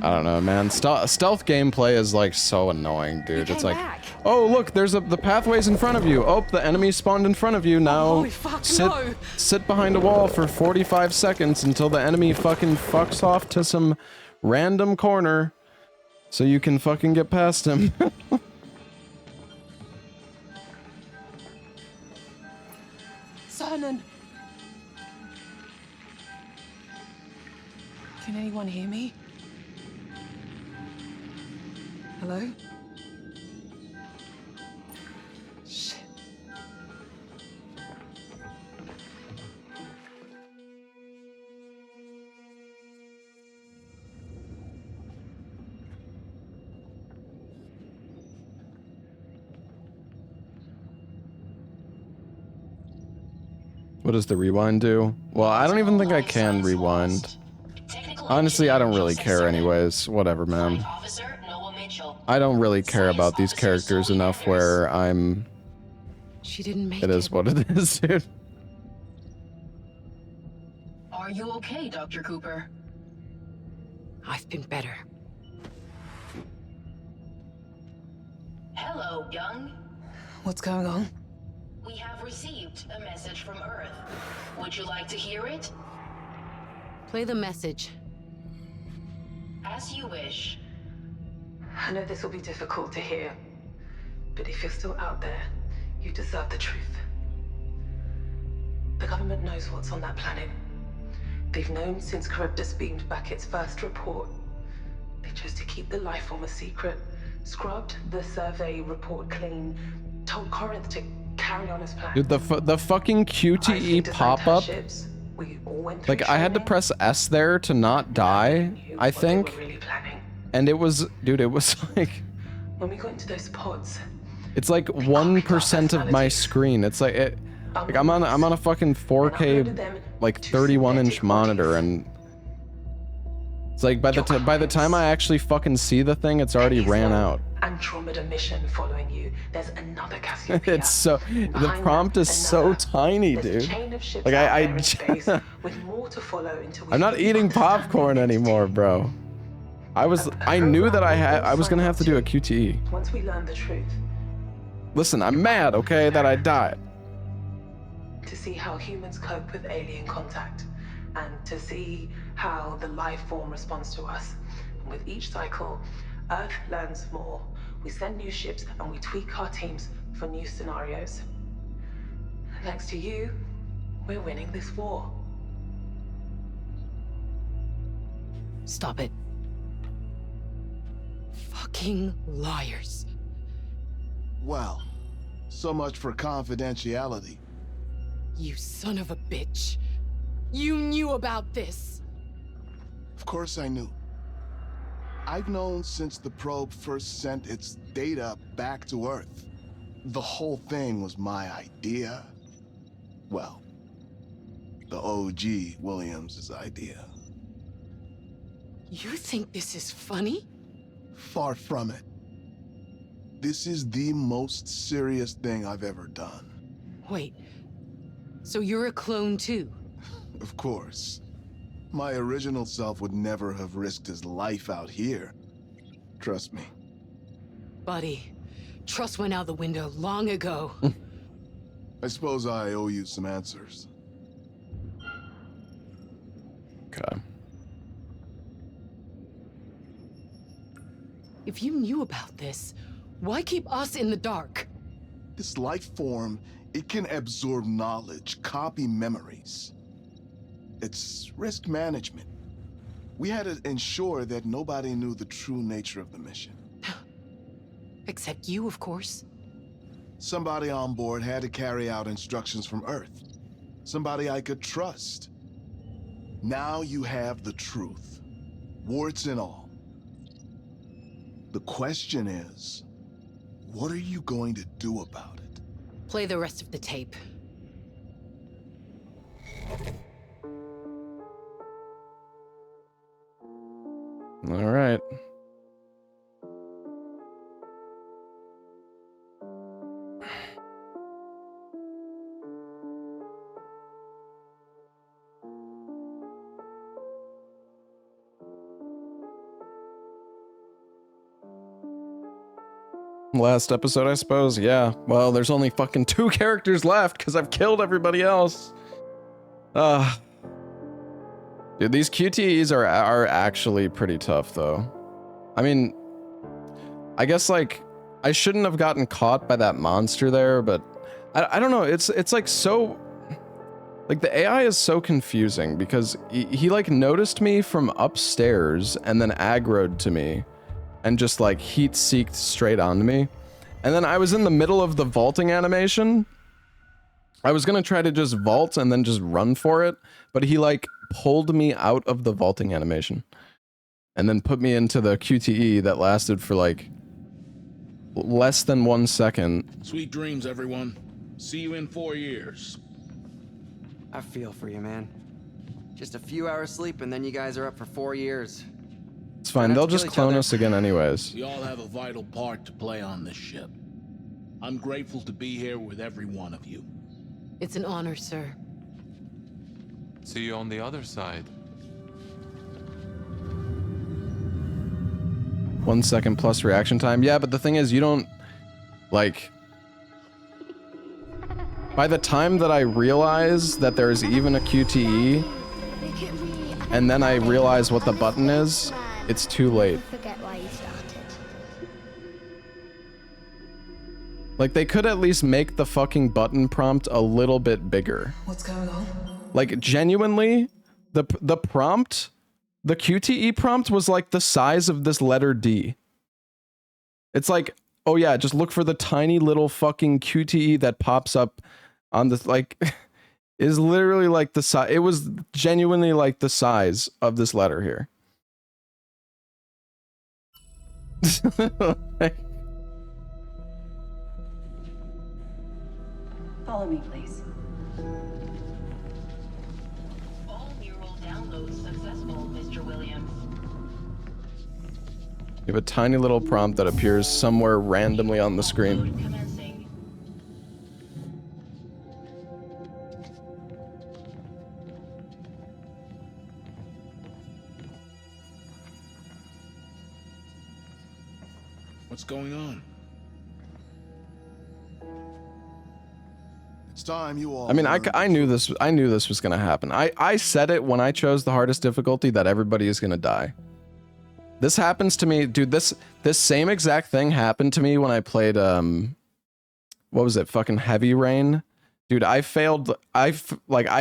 I don't know, man. Stealth gameplay is like so annoying, dude. It's like, oh look, there's the pathways in front of you. Oh, the enemy spawned in front of you. Now sit behind a wall for 45 seconds until the enemy fucking fucks off to some random corner, so you can fucking get past him. Cernan! Can anyone hear me? Hello? Shit. What does the rewind do? Well, I don't even think I can rewind. Honestly, I don't really care anyways. Whatever, man. I don't really care about these characters enough where I'm... She didn't make it. It is what it is, dude. Are you okay, Dr. Cooper? I've been better. Hello, Young. What's going on? We have received a message from Earth. Would you like to hear it? Play the message. As you wish. I know this will be difficult to hear, but if you're still out there, you deserve the truth. The government knows what's on that planet. They've known since Charybdis beamed back its first report. They chose to keep the life form a secret, scrubbed the survey report clean, told Corinth to carry on as planned. Dude, the fucking QTE pop-up, like, I had to press S there to not die, I think. And it was, dude, it was like... When we got into those pods... It's like 1% of my screen. It's like, like I'm on a fucking 4K, like 31-inch monitor, and... It's like, by the time I actually fucking see the thing, it's already ran out. Andromeda mission following you. There's another Cassiopeia. It's so... The prompt is so tiny, dude. Like, I'm not eating popcorn anymore, bro. I knew that I was gonna have to do a QTE. Once we learn the truth. Listen, I'm mad, okay, that I died. To see how humans cope with alien contact, and to see how the life form responds to us. And with each cycle, Earth learns more. We send new ships and we tweak our teams for new scenarios. Thanks to you, we're winning this war. Stop it. Fucking liars. Well, so much for confidentiality. You son of a bitch. You knew about this. Of course I knew. I've known since the probe first sent its data back to Earth. The whole thing was my idea. Well, the OG Williams' idea. You think this is funny? Far from it. This is the most serious thing I've ever done. Wait, so you're a clone too? Of course. My original self would never have risked his life out here. Trust me. Buddy, trust went out the window long ago. I suppose I owe you some answers. Okay. If you knew about this, why keep us in the dark? This life form, it can absorb knowledge, copy memories. It's risk management. We had to ensure that nobody knew the true nature of the mission. Except you, of course. Somebody on board had to carry out instructions from Earth. Somebody I could trust. Now you have the truth, warts and all. The question is, what are you going to do about it? Play the rest of the tape. All right. Last episode, I suppose. Yeah. Well, there's only fucking 2 characters left because I've killed everybody else. Dude, these QTEs are actually pretty tough, though. I mean, I guess, like, I shouldn't have gotten caught by that monster there, but I don't know. It's like so... Like, the AI is so confusing because he like, noticed me from upstairs and then aggroed to me and just, like, heat-seeked straight onto me. And then I was in the middle of the vaulting animation. I was gonna try to just vault and then just run for it, but he, like, pulled me out of the vaulting animation and then put me into the QTE that lasted for, like, less than 1 second. Sweet dreams, everyone. See you in 4 years. I feel for you, man. Just a few hours sleep and then you guys are up for 4 years. It's fine, they'll just clone us again anyways. We all have a vital part to play on this ship. I'm grateful to be here with every one of you. It's an honor, sir. See you on the other side. 1 second plus reaction time. Yeah, but the thing is, you don't, like... By the time that I realize that there's even a QTE, and then I realize what the button is, it's too late. Like, they could at least make the fucking button prompt a little bit bigger. What's going on? Like, genuinely, the prompt, the QTE prompt was like the size of this letter D. It's like, oh yeah, just look for the tiny little fucking QTE that pops up on this, like, is literally like the size, it was genuinely like the size of this letter here. Follow me, please. All neural downloads successful, Mr. Williams. You have a tiny little prompt that appears somewhere randomly on the screen. What's going on? It's time you all... I mean, I knew this was gonna happen. I said it when I chose the hardest difficulty that everybody is gonna die. This happens to me, dude. This same exact thing happened to me when I played what was it? Fucking Heavy Rain. Dude, I failed. I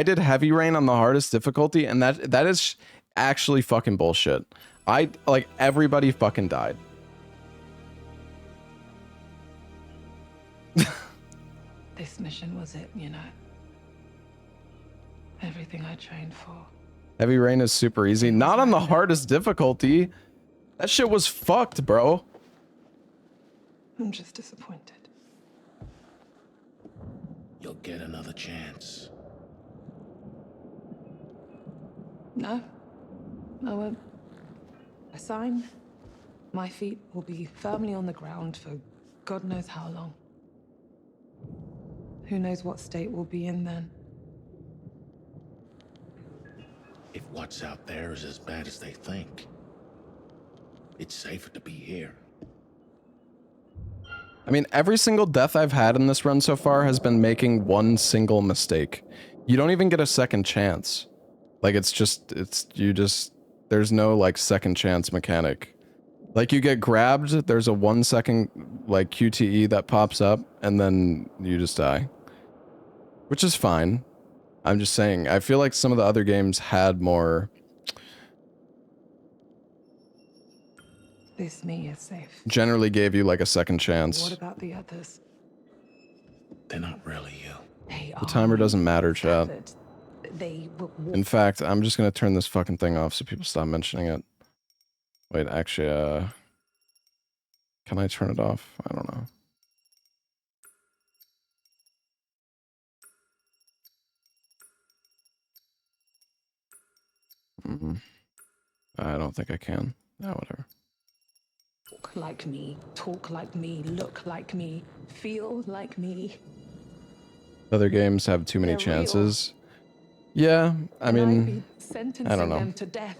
did Heavy Rain on the hardest difficulty, and that is actually fucking bullshit. Everybody fucking died. This mission was it, you know. Everything I trained for. Heavy Rain is super easy. Not on the hardest difficulty. That shit was fucked, bro. I'm just disappointed. You'll get another chance. No, I won't. I sign. My feet will be firmly on the ground for God knows how long. Who knows what state we'll be in then? If what's out there is as bad as they think, it's safer to be here. I mean, every single death I've had in this run so far has been making one single mistake. You don't even get a second chance. Like, there's no, like, second chance mechanic. Like, you get grabbed, there's a 1 second, like, QTE that pops up, and then you just die. Which is fine. I'm just saying, I feel like some of the other games had more... This me is safe. Generally gave you, like, a second chance. What about the others? They're not really you. The timer doesn't matter, chat. They will... In fact, I'm just gonna turn this fucking thing off so people stop mentioning it. Wait, actually, can I turn it off? I don't know. I don't think I can. No, whatever. Talk like me, look like me, feel like me. Other games have too many chances. Yeah, I mean, I don't know. Them to death.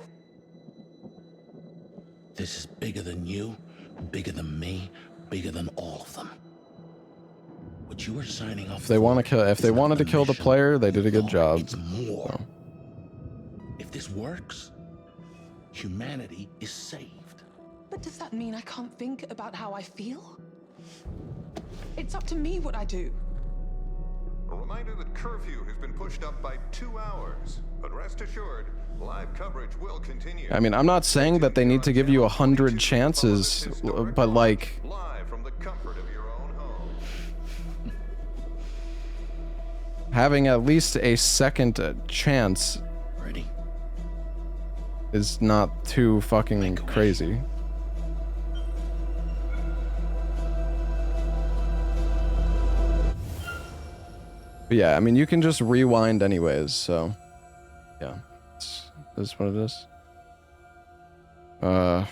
This is bigger than you, bigger than me, bigger than all of them. What you were signing off. If they wanted to kill the player, they did a good job. It's more. So. If this works, humanity is saved. But does that mean I can't think about how I feel? It's up to me what I do. A reminder that curfew has been pushed up by 2 hours, but rest assured, live coverage will continue. I mean, I'm not saying that they need to give you 100 chances, but like... Live from the comfort of your own home. Having at least a second chance is not too fucking crazy. But yeah, I mean, you can just rewind anyways, so... Yeah, this is what it is. I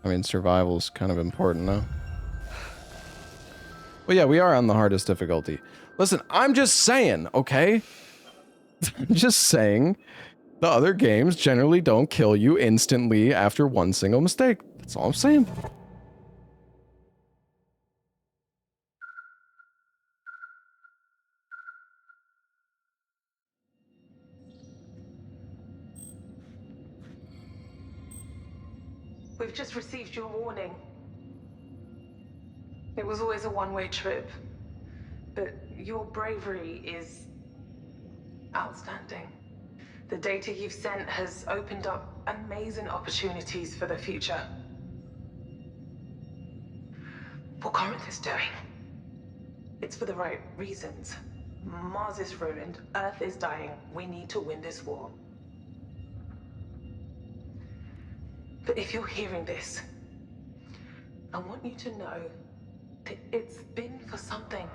mean, survival is kind of important, though. Well, yeah, we are on the hardest difficulty. Listen, I'm just saying, okay? I'm just saying the other games generally don't kill you instantly after one single mistake. That's all I'm saying. We've just received your warning. It was always a one-way trip, but your bravery is outstanding. The data you've sent has opened up amazing opportunities for the future. What Corinth is doing, it's for the right reasons. Mars is ruined, Earth is dying, we need to win this war. But if you're hearing this, I want you to know that it's been for something.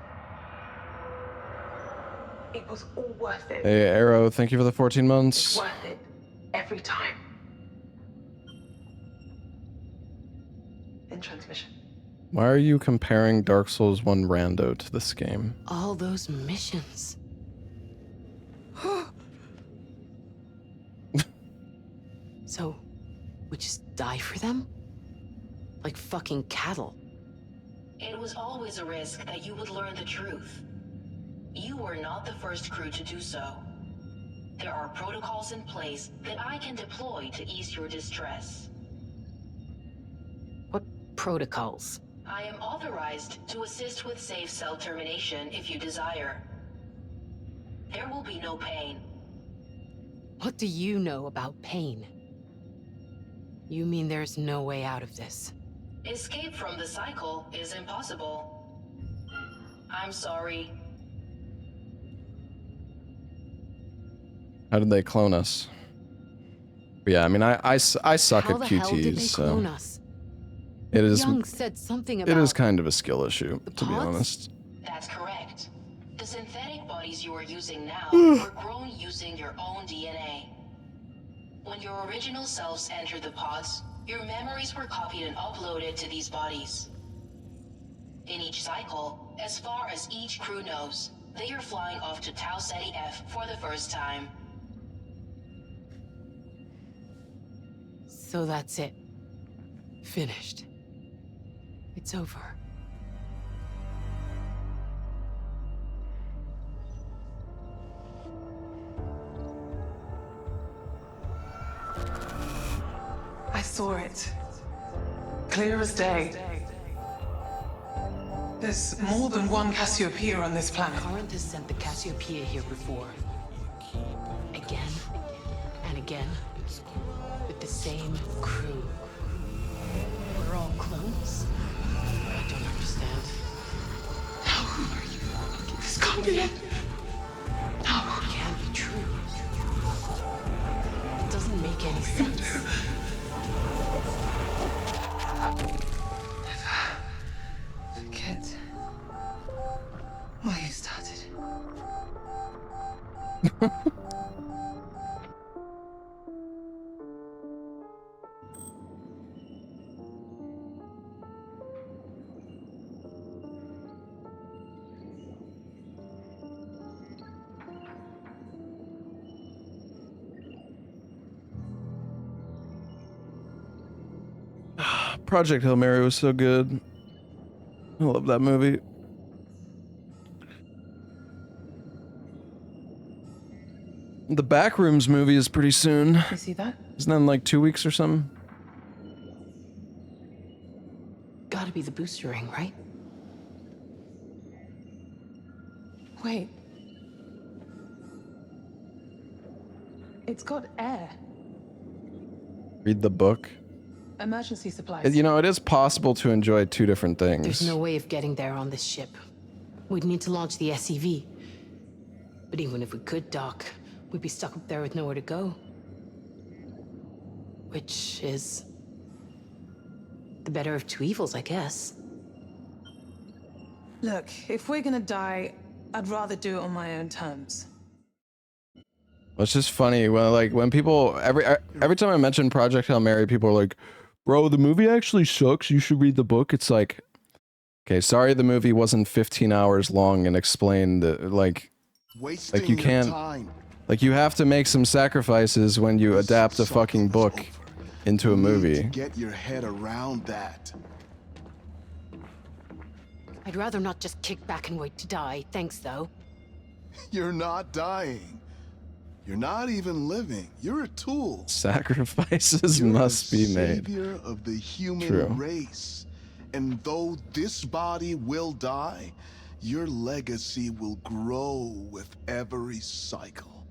It was all worth it. Hey, Arrow, thank you for the 14 months. It's worth it every time. In transmission. Why are you comparing Dark Souls 1 rando to this game? All those missions. So, we just die for them? Like fucking cattle. It was always a risk that you would learn the truth. You were not the first crew to do so. There are protocols in place that I can deploy to ease your distress. What protocols? I am authorized to assist with safe cell termination if you desire. There will be no pain. What do you know about pain? You mean there's no way out of this? Escape from the cycle is impossible. I'm sorry. How did they clone us? Yeah, I mean, I suck How at the QTs, hell did they so clone us? it is. Young said something It about is kind of a skill issue, to be pods? honest. That's correct. The synthetic bodies you are using now were grown using your own DNA. When your original selves entered the pods, your memories were copied and uploaded to these bodies. In each cycle, as far as each crew knows, they are flying off to Tau Ceti F for the first time. So that's it. Finished. It's over. I saw it. Clear as day. There's more than one Cassiopeia on this planet. Corinth has sent the Cassiopeia here before. Again and again. With the same crew. We're all clones? I don't understand. This can't be it. No. It can't be true. It doesn't make any sense. Forget why you started. Project Hail Mary was so good. I love that movie. The Backrooms movie is pretty soon. You see that? Isn't that in like 2 weeks or something? Gotta be the booster ring, right? Wait. It's got air. Read the book. Emergency supplies. You know, it is possible to enjoy two different things. There's no way of getting there on this ship. We'd need to launch the SCV. But even if we could dock, we'd be stuck up there with nowhere to go. Which is the better of two evils, I guess. Look, if we're gonna die, I'd rather do it on my own terms. It's just funny when people every time I mention Project Hail Mary, people are like, "Bro, the movie actually sucks. You should read the book." It's like, okay, sorry, the movie wasn't 15 hours long and explained like you can't like you have to make some sacrifices when you adapt a fucking book into a movie. Get your head around that. I'd rather not just kick back and wait to die. Thanks, though. You're not dying. You're not even living. You're a tool. Sacrifices must be made. Savior of the human True. race. And though this body will die, your legacy will grow with every cycle.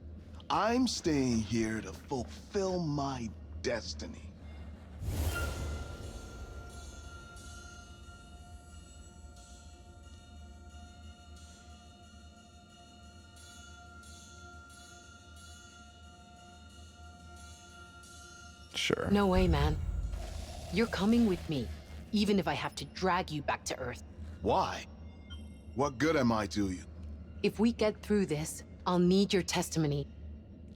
I'm staying here to fulfill my destiny. Sure. No way, man. You're coming with me, even if I have to drag you back to Earth. Why? What good am I to you? If we get through this, I'll need your testimony.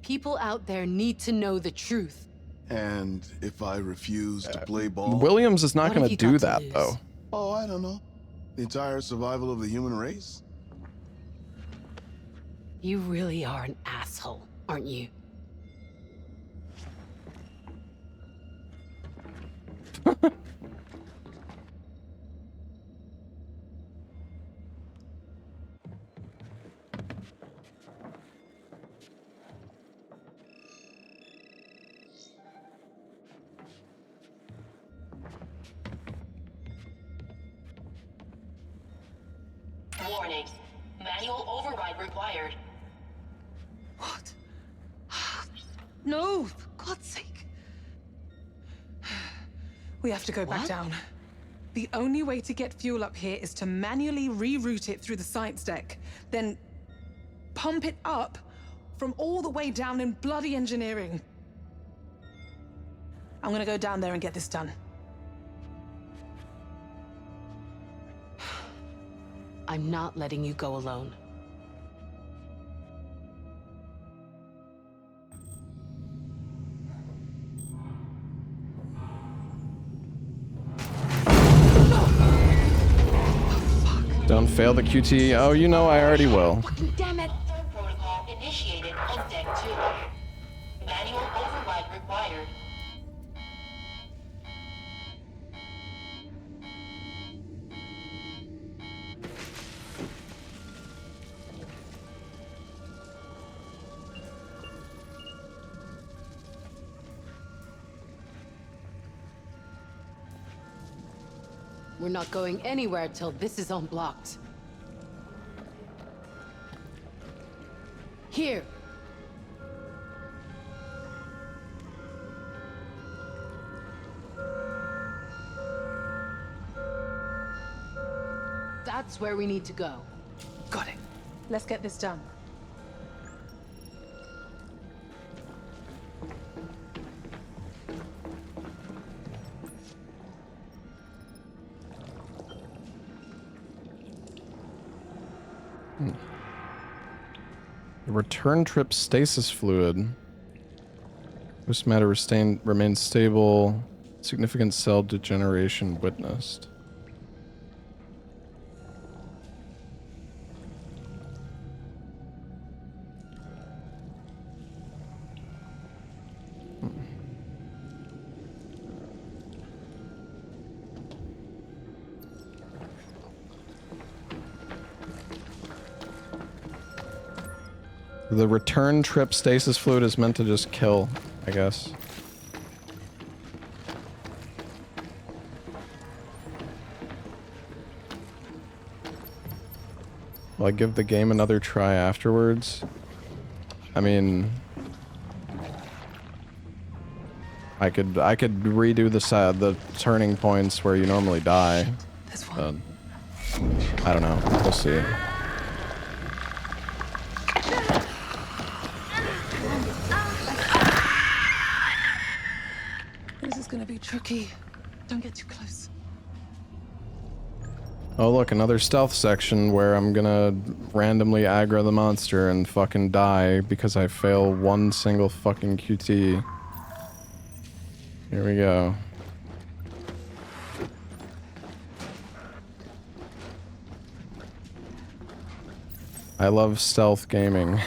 People out there need to know the truth. And if I refuse to play ball? Williams is not What going have to you do got to that lose? though. Oh, I don't know. The entire survival of the human race? You really are an asshole, aren't you? Warning. Manual override required. What? No, for God's sake. We have to go back down. The only way to get fuel up here is to manually reroute it through the science deck, then pump it up from all the way down in bloody engineering. I'm gonna go down there and get this done. I'm not letting you go alone. Don't fail the QT. Oh, you know I already will. Damn it! Third protocol initiated on deck 2. Manual override required. We're not going anywhere till this is unblocked. Here. That's where we need to go. Got it. Let's get this done. The return trip stasis fluid. This matter remains stable. Significant cell degeneration witnessed. The return trip stasis fluid is meant to just kill, I guess. Will I give the game another try afterwards? I mean, I could redo the turning points where you normally die. But I don't know. We'll see. This is gonna be tricky. Don't get too close. Oh look, another stealth section where I'm gonna randomly aggro the monster and fucking die because I fail one single fucking QT. Here we go. I love stealth gaming.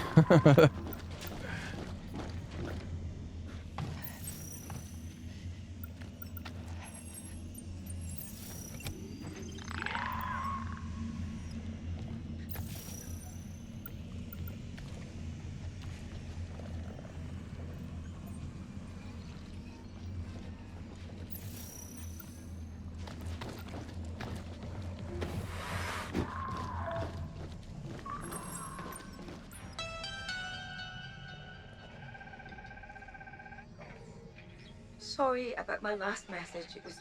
Sorry about my last message. It was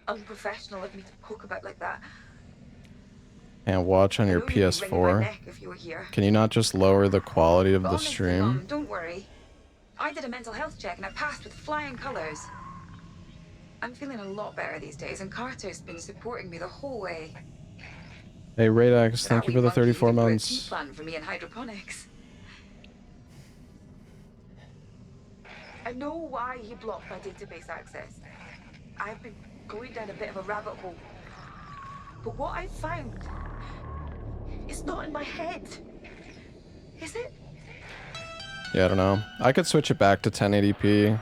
unprofessional of me to poke about like that. Can't watch on your I know you'd be wringing my PS4. neck if you were here. Can you not just lower the quality of But the honestly, stream? Mom, don't worry. I did a mental health check and I passed with flying colors. I'm feeling a lot better these days, and Carter's been supporting me the whole way. Hey Radax, thank That you for wee the monkey 34 even put a tea months. plan for me in hydroponics. I know why he blocked my database access. I've been going down a bit of a rabbit hole. But what I've found is not in my head. Is it? Yeah, I don't know. I could switch it back to 1080p.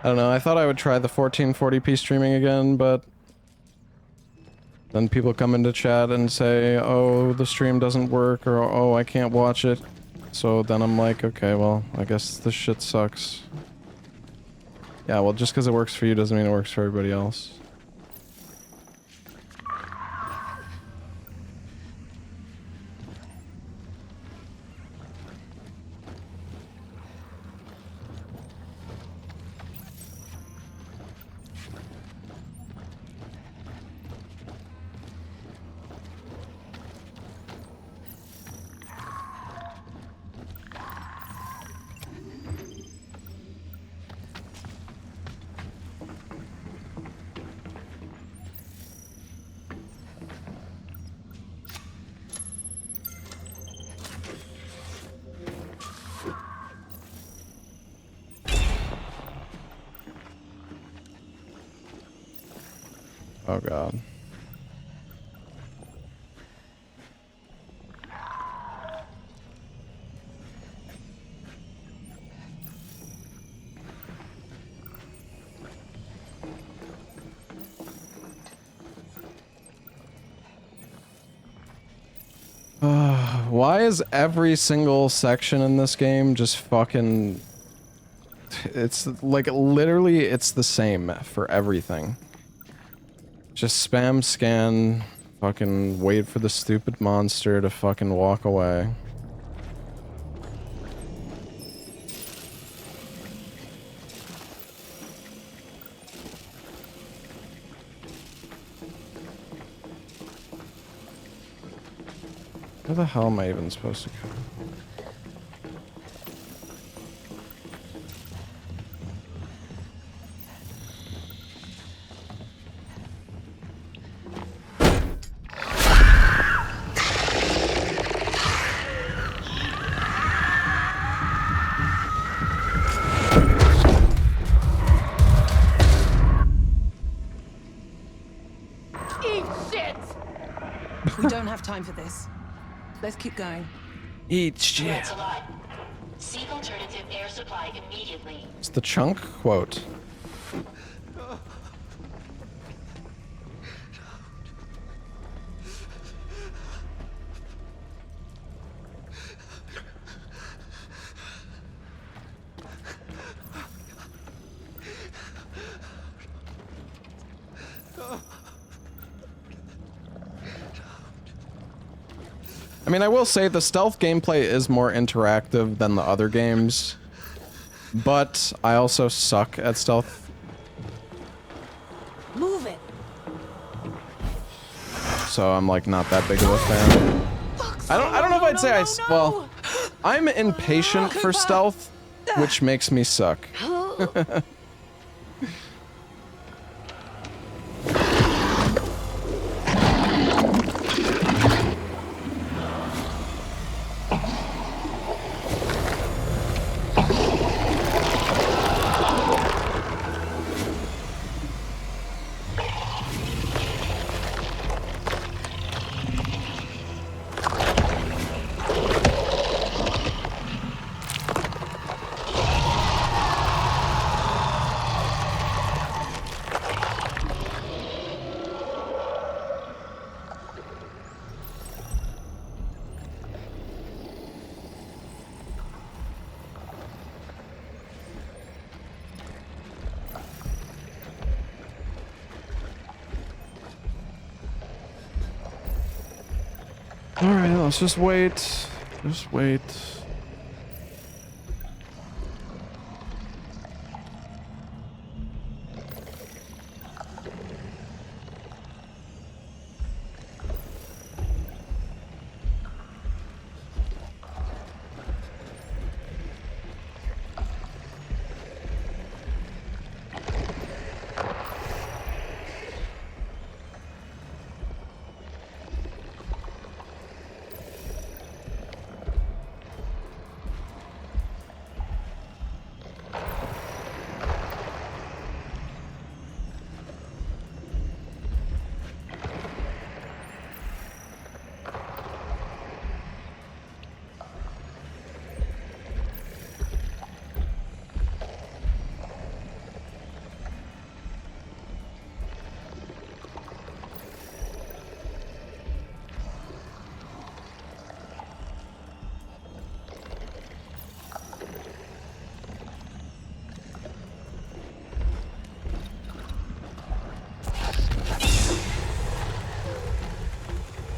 I don't know, I thought I would try the 1440p streaming again, but then people come into chat and say, oh, the stream doesn't work, or oh, I can't watch it. So then I'm like, okay, well, I guess this shit sucks. Yeah, well, just because it works for you doesn't mean it works for everybody else. Oh god. Why is every single section in this game just fucking... It's like literally it's the same for everything. Just spam scan, fucking wait for the stupid monster to fucking walk away. Where the hell am I even supposed to go? Eat shit! We don't have time for this. Let's keep going. Eat shit. That's a lot. Seek alternative air supply immediately. It's the chunk quote. I mean, I will say the stealth gameplay is more interactive than the other games, but I also suck at stealth. Move it. So I'm like not that big of a fan. I don't know if I'd say well, I'm impatient for stealth, which makes me suck. Alright, let's just wait. Just wait.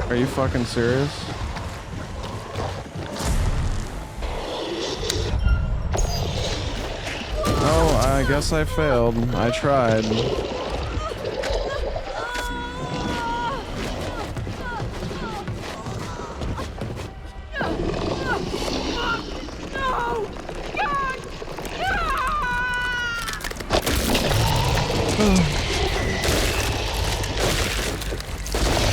Are you fucking serious? Oh, I guess I failed. I tried.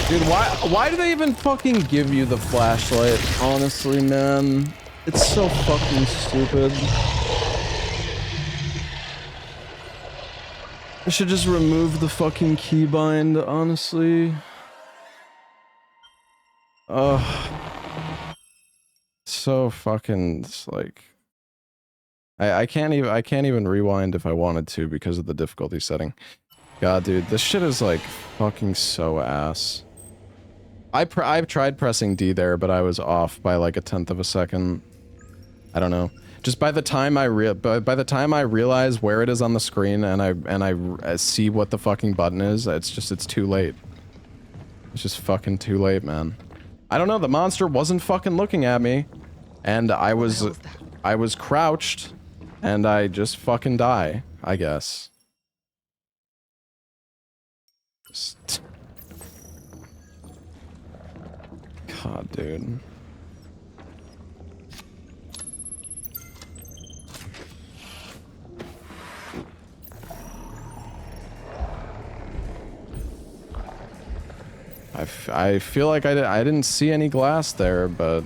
Dude, why do they even fucking give you the flashlight? Honestly, man. It's so fucking stupid. I should just remove the fucking keybind, honestly. Ugh. So fucking, it's like... I can't even rewind if I wanted to because of the difficulty setting. God, dude, this shit is like fucking so ass. I've tried pressing D there, but I was off by like 1/10 of a second. I don't know. Just by the time I realize where it is on the screen and I see what the fucking button is, it's too late. It's just fucking too late, man. I don't know, the monster wasn't fucking looking at me, and I was crouched, and I just fucking die, I guess. God, dude. I feel like I didn't see any glass there, but...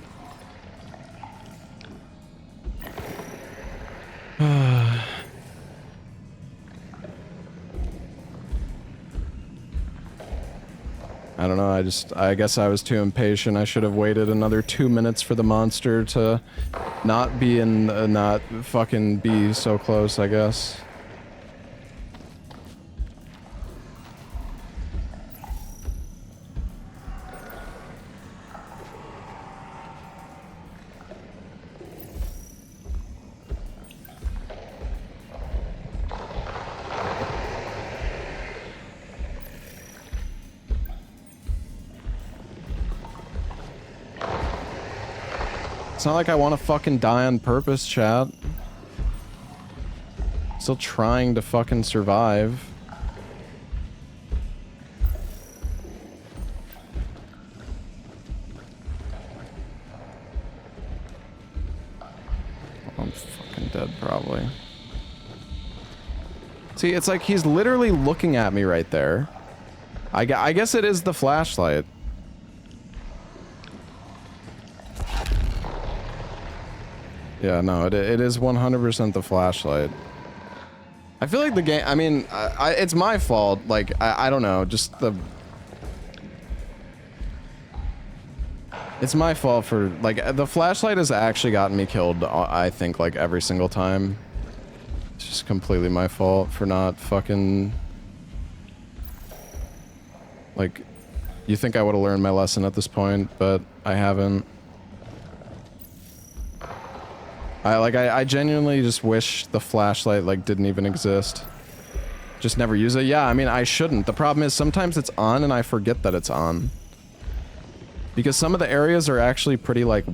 I don't know, I guess I was too impatient. I should have waited another 2 minutes for the monster to not fucking be so close, I guess. It's not like I want to fucking die on purpose, chat. Still trying to fucking survive. I'm fucking dead, probably. See, it's like he's literally looking at me right there. I guess it is the flashlight. Yeah, no, it is 100% the flashlight. I feel like the game, I mean, it's my fault, like, I don't know, just the... It's my fault for, like, the flashlight has actually gotten me killed, I think, like, every single time. It's just completely my fault for not fucking... Like, you think I would have learned my lesson at this point, but I haven't. I genuinely just wish the flashlight, like, didn't even exist. Just never use it. Yeah, I mean, I shouldn't. The problem is sometimes it's on and I forget that it's on. Because some of the areas are actually pretty, like,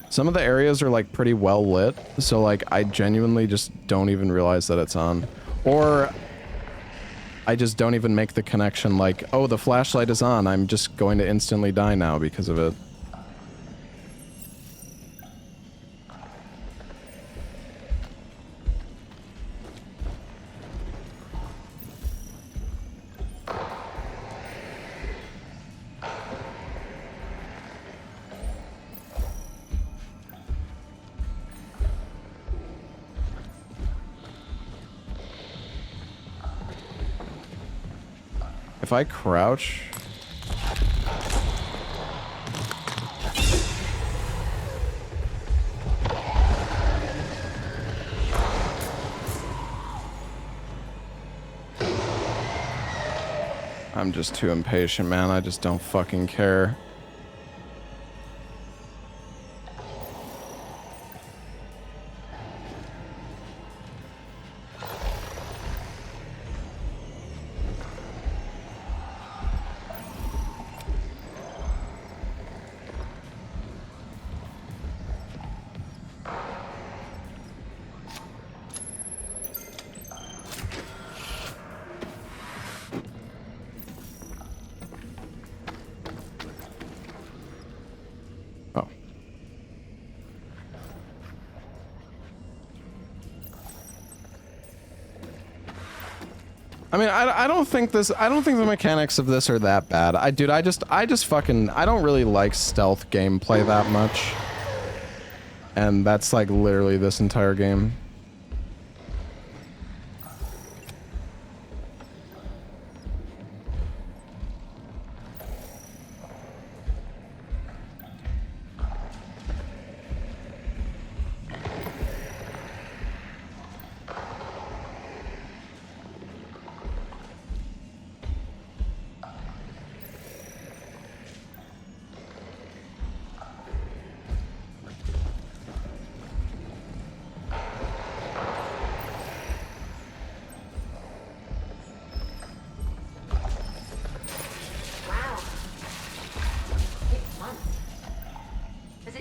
some of the areas are, like, pretty well lit. So, like, I genuinely just don't even realize that it's on. Or I just don't even make the connection, like, oh, the flashlight is on. I'm just going to instantly die now because of it. If I crouch... I'm just too impatient, man. I just don't fucking care. I mean, I don't think the mechanics of this are that bad. I just fucking, I don't really like stealth gameplay that much. And that's like literally this entire game.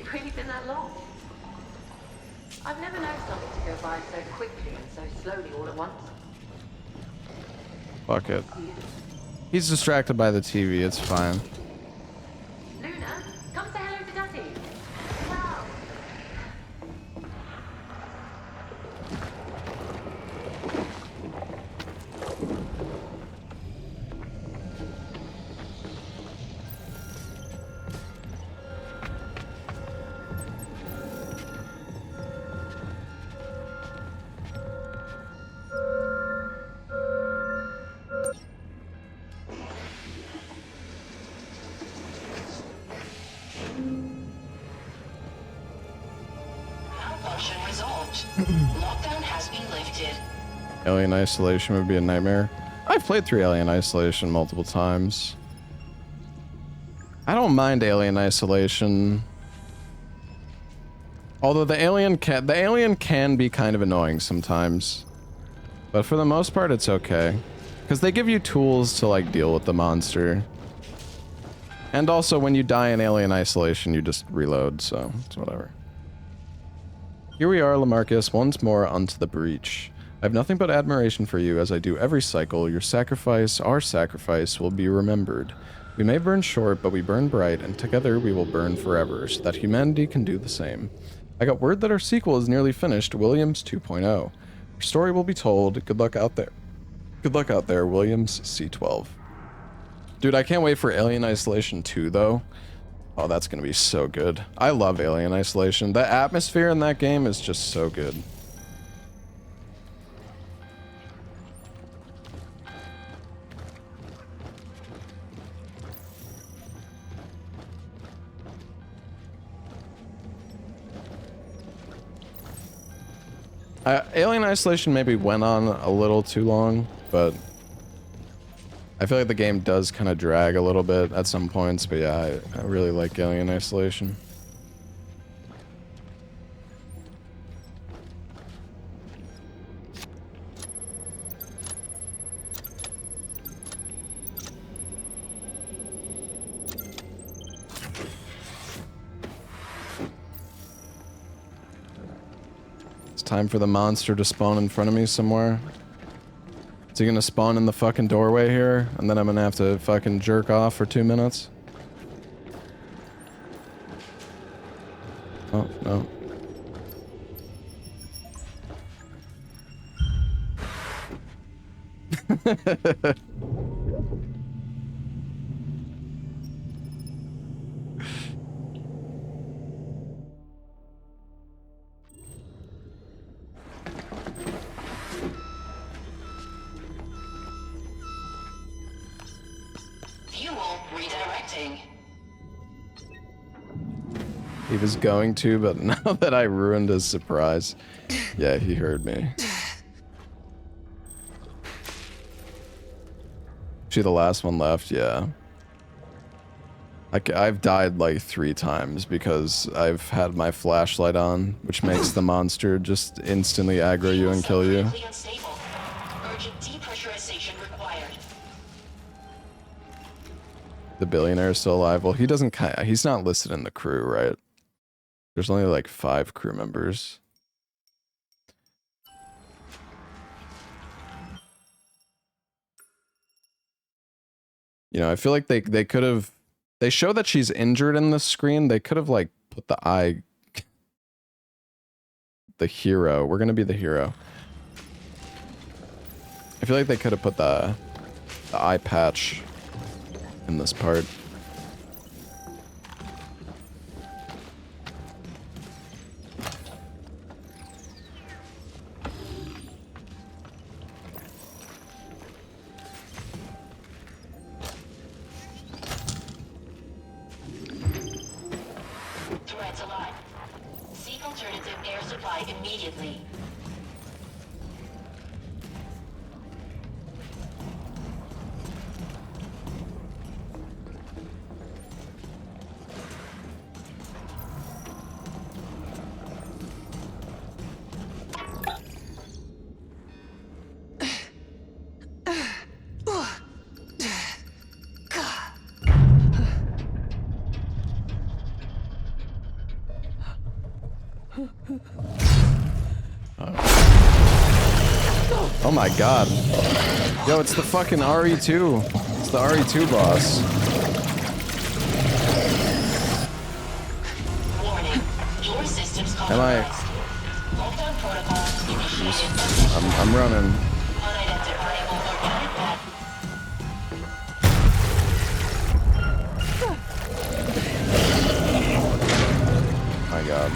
it really been that long? I've never known something to go by so quickly and so slowly all at once. Fuck it. He's distracted by the TV, it's fine. Luna, come say hello to Daddy. Wow. Malfunction resolved. Lockdown has been lifted. Alien Isolation would be a nightmare. I've played through Alien Isolation multiple times. I don't mind Alien Isolation. Although the alien can be kind of annoying sometimes. But for the most part, it's okay. Because they give you tools to, like, deal with the monster. And also, when you die in Alien Isolation, you just reload, so it's whatever. Here we are, Lamarcus, once more unto the breach. I have nothing but admiration for you, as I do every cycle. Your sacrifice, our sacrifice, will be remembered. We may burn short, but we burn bright, and together we will burn forever, so that humanity can do the same. I got word that our sequel is nearly finished, Williams 2.0. Our story will be told. Good luck out there. Good luck out there, Williams C12. Dude, I can't wait for Alien Isolation 2, though. Oh, that's gonna be so good. I love Alien Isolation. The atmosphere in that game is just so good. Alien Isolation maybe went on a little too long, but I feel like the game does kind of drag a little bit at some points, but yeah, I really like Alien Isolation. It's time for the monster to spawn in front of me somewhere. Is he gonna spawn in the fucking doorway here? And then I'm gonna have to fucking jerk off for 2 minutes? Oh, no. Fuel redirecting. He was going to, but now that I ruined his surprise, yeah, he heard me. She the last one left, yeah. I've died like 3 times because I've had my flashlight on, which makes the monster just instantly aggro you and kill you. Urgent depressurization required. The billionaire is still alive. Well, he doesn't he's not listed in the crew, right? There's only like 5 crew members. You know, I feel like they could have. They show that she's injured in the screen. They could have like put the eye. The hero. We're gonna be the hero. I feel like they could have put the eye patch in this part. Threats alive. Seek alternative air supply immediately. Oh my god. Yo, it's the fucking RE2. It's the RE2 boss. Warning. Your system's Am I? Lockdown protocol initiated. I'm running. Unidentifiable organic matter. My god.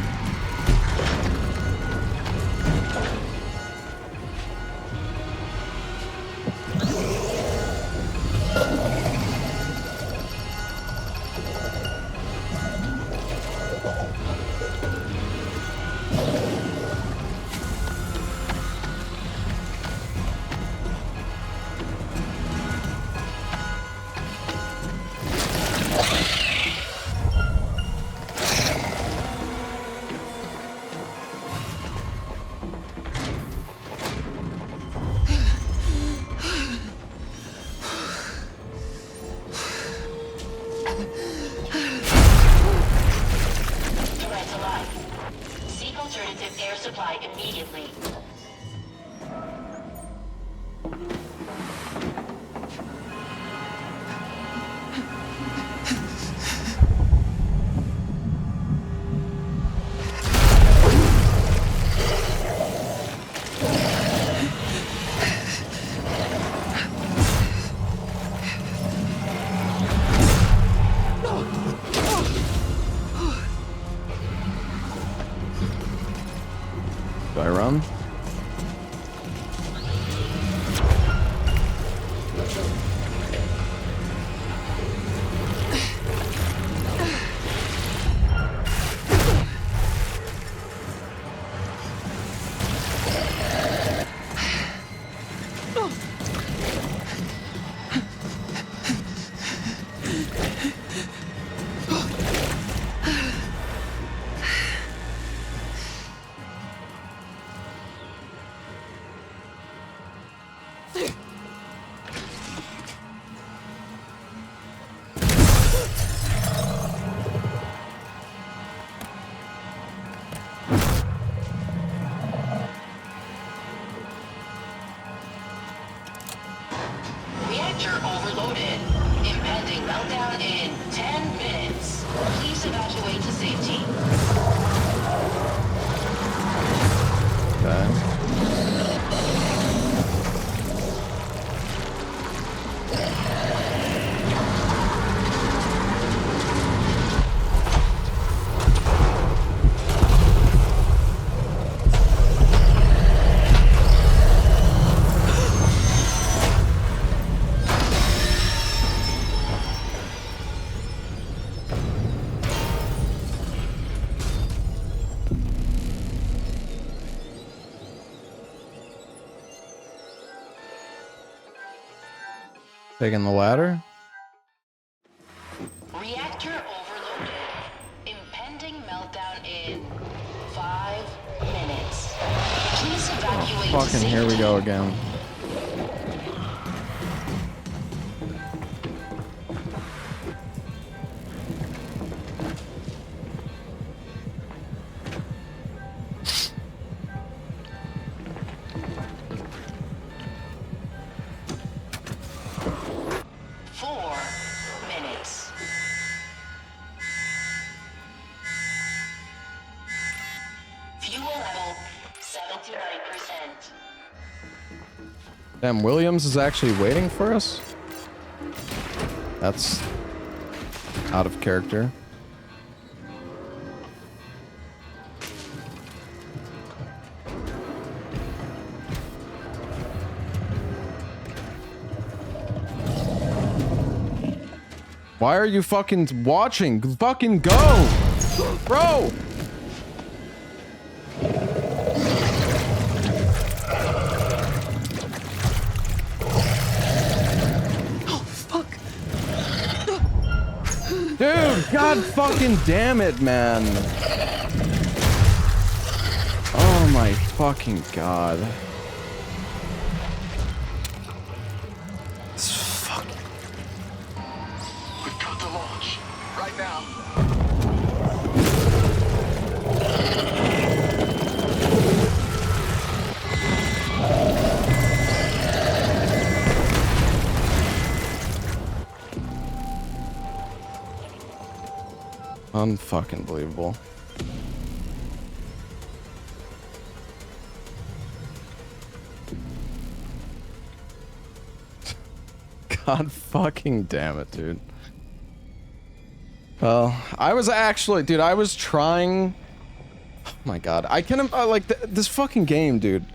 Threat alive. Seek alternative air supply immediately. Do I run? Reactor overloaded. Impending meltdown in 10 minutes. Please evacuate to safety. Okay. Taking the ladder? Reactor overloaded. Impending meltdown in 5 minutes. Please evacuate to Fucking here we safety. go again. Fuel level 79%. Damn, Williams is actually waiting for us? That's out of character. Why are you fucking watching? Fucking go! Bro! Dude, god fucking damn it, man. Oh my fucking god. We've got to launch. Right now. Unfucking believable. God fucking damn it, dude. Well, I was actually, dude, I was trying. Oh my god, I can't, like, this fucking game, dude.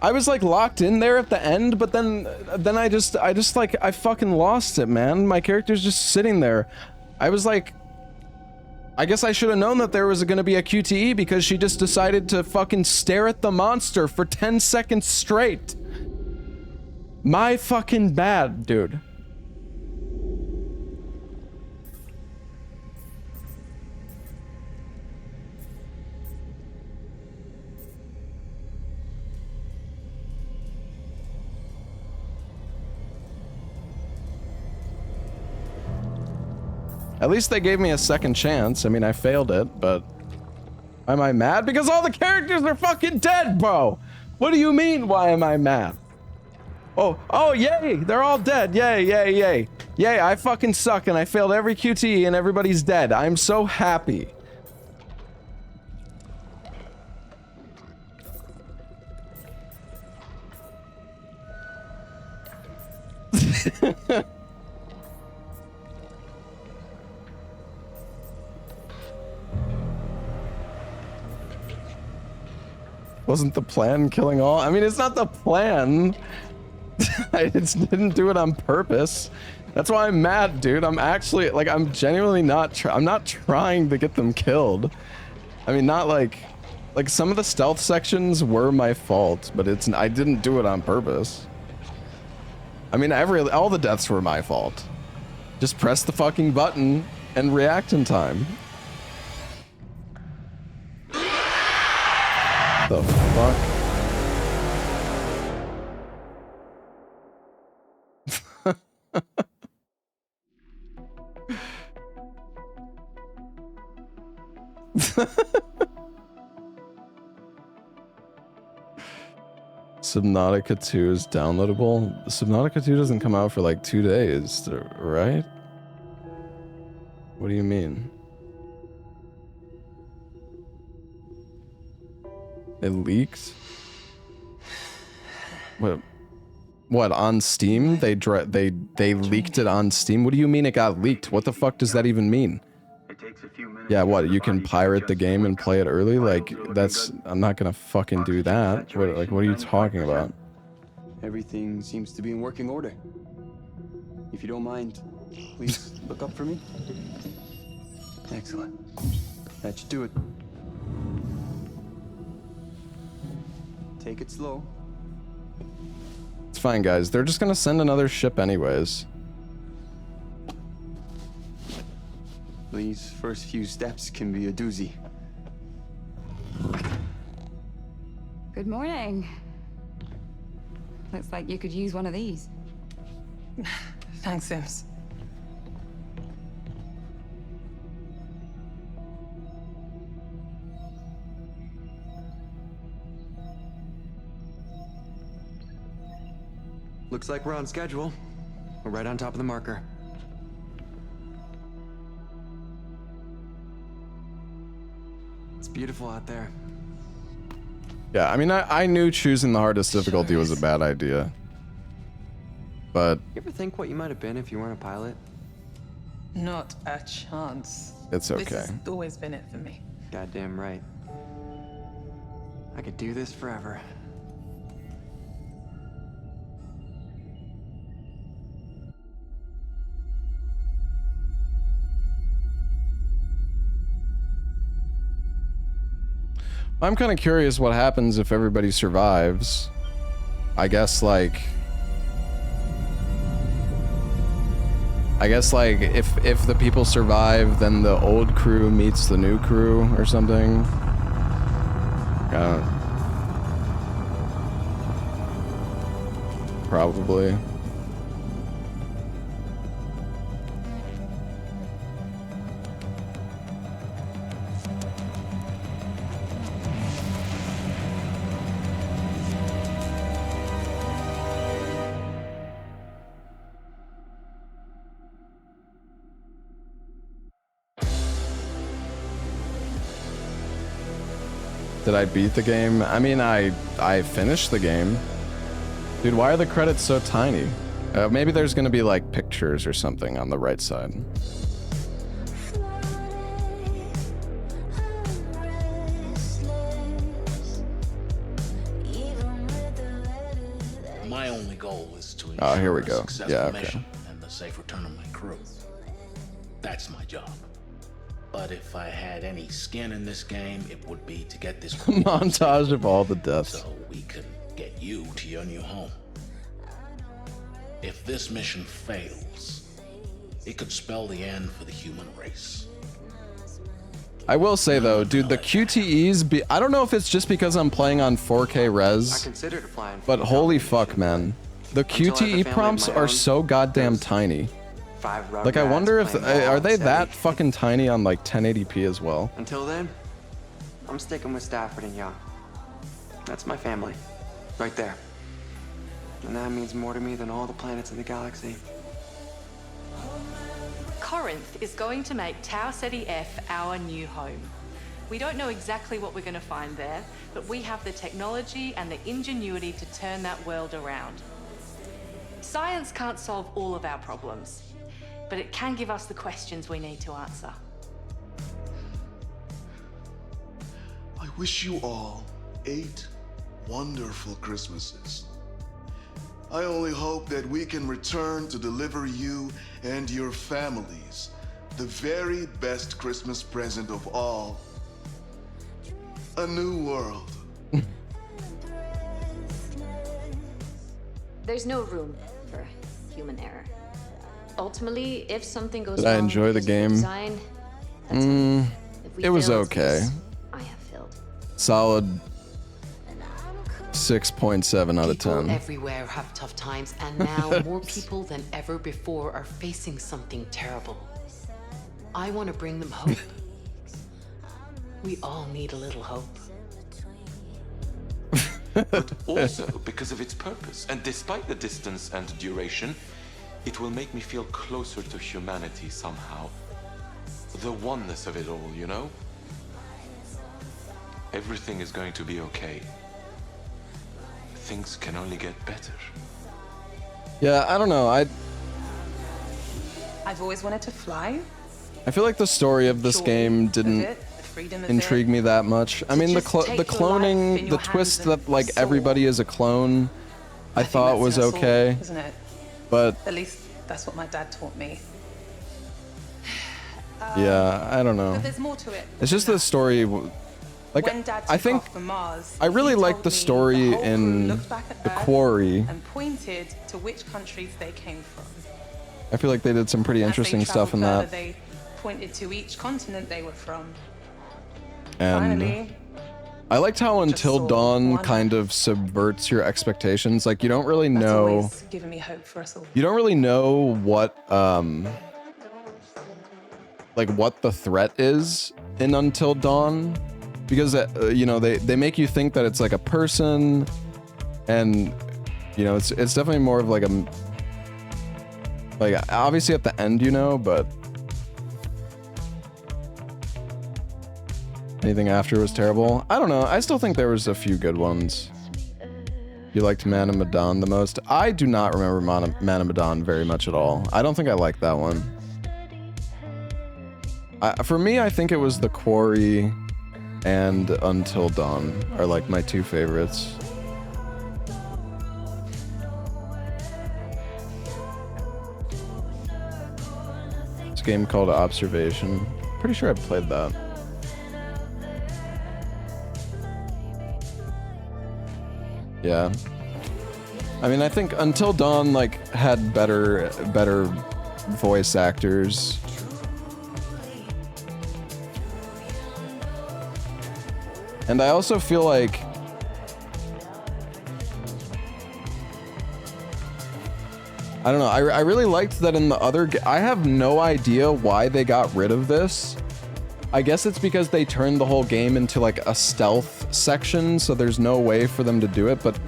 I was, like, locked in there at the end, but then I just, like, I fucking lost it, man. My character's just sitting there. I was like, I guess I should have known that there was gonna be a QTE because she just decided to fucking stare at the monster for 10 seconds straight. My fucking bad, dude. At least they gave me a second chance. I mean, I failed it, but... Am I mad? Because all the characters are fucking dead, bro! What do you mean, why am I mad? Oh, yay! They're all dead! Yay, yay, yay! Yay, I fucking suck and I failed every QTE and everybody's dead. I'm so happy. Wasn't the plan killing all? I mean, it's not the plan. I just didn't do it on purpose. That's why I'm mad, dude. I'm actually, like, I'm genuinely not I'm not trying to get them killed. I mean, not like some of the stealth sections were my fault, but I didn't do it on purpose. I mean, all the deaths were my fault. Just press the fucking button and react in time. The fuck? Subnautica 2 is downloadable. Subnautica 2 doesn't come out for like 2 days, right? What do you mean? It leaked? What, on Steam? They leaked it on Steam? What do you mean it got leaked? What the fuck does that even mean? Yeah, what, you can pirate the game and play it early? Like, I'm not gonna fucking do that. What are you talking about? Everything seems to be in working order. If you don't mind, please look up for me. Excellent. That should do it. Take it slow. It's fine, guys. They're just gonna send another ship anyways. These first few steps can be a doozy. Good morning. Looks like you could use one of these. Thanks, Sims. Looks like we're on schedule. We're right on top of the marker. It's beautiful out there. Yeah, I mean, I knew choosing the hardest difficulty was a bad idea. But... You ever think what you might have been if you weren't a pilot? Not a chance. It's okay. This has always been it for me. Goddamn right. I could do this forever. I'm kind of curious what happens if everybody survives. I guess like if the people survive, then the old crew meets the new crew or something. Probably. Did I beat the game? I mean, I finished the game. Dude, why are the credits so tiny? Maybe there's gonna be like pictures or something on the right side. My only goal is to Oh, here we ensure a go. successful Yeah, okay. mission and the safe return of my crew. That's my job. But if I had any skin in this game, it would be to get this crew Montage of all the deaths. so we can get you to your new home. If this mission fails, it could spell the end for the human race. I will say though, dude, the QTEs I don't know if it's just because I'm playing on 4K res, considered applying. but holy fuck, man. The QTE prompts are so goddamn tiny. Like, I wonder if are they that fucking tiny on like 1080p as well? Until then, I'm sticking with Stafford and Young. That's my family, right there. And that means more to me than all the planets in the galaxy. Corinth is going to make Tau Ceti F our new home. We don't know exactly what we're going to find there, but we have the technology and the ingenuity to turn that world around. Science can't solve all of our problems, but it can give us the questions we need to answer. I wish you all 8 wonderful Christmases. I only hope that we can return to deliver you and your families the very best Christmas present of all. A new world. There's no room for human error. Ultimately, if something goes Did wrong, I enjoy the because of game? design, that's on us. If we It was failed, okay. I have failed. Solid 6.7 out of People 10. everywhere have tough times, and now more people than ever before are facing something terrible. I want to bring them hope. We all need a little hope. But also because of its purpose. And despite the distance and duration, it will make me feel closer to humanity somehow. The oneness of it all, you know? Everything is going to be okay. Things can only get better. Yeah, I don't know. I've always wanted to fly. I feel like the story of this game didn't intrigue me that much. I mean, the cloning, the twist that like everybody is a clone, I thought was that's all, okay. isn't it? But At least that's what my dad taught me. yeah, I don't know. But there's more to it. It's just the story. Like, When Dad I took think off for Mars, I really he like told the me story the whole crew in looked back at The Earth Quarry. and pointed to which countries they came from. I feel like they did some pretty As they interesting stuff in traveled that. further, they pointed to each continent they were from. And Finally, I liked how Until Dawn kind of subverts your expectations. Like, you don't really know. always given me hope for us all. You don't really know what like what the threat is in Until Dawn, because you know, they make you think that it's like a person, and you know, it's definitely more of like a, like, obviously at the end, you know, but anything after was terrible. I don't know. I still think there was a few good ones. You liked Man of Medan the most? I do not remember Man of Medan very much at all. I don't think I liked that one. For me, I think it was The Quarry and Until Dawn are like my 2 favorites. It's a game called Observation. Pretty sure I played that. Yeah. I mean, I think Until Dawn like had better voice actors. And I also feel like I don't know, I really liked that in the other I have no idea why they got rid of this. I guess it's because they turned the whole game into like a stealth section, so there's no way for them to do it, but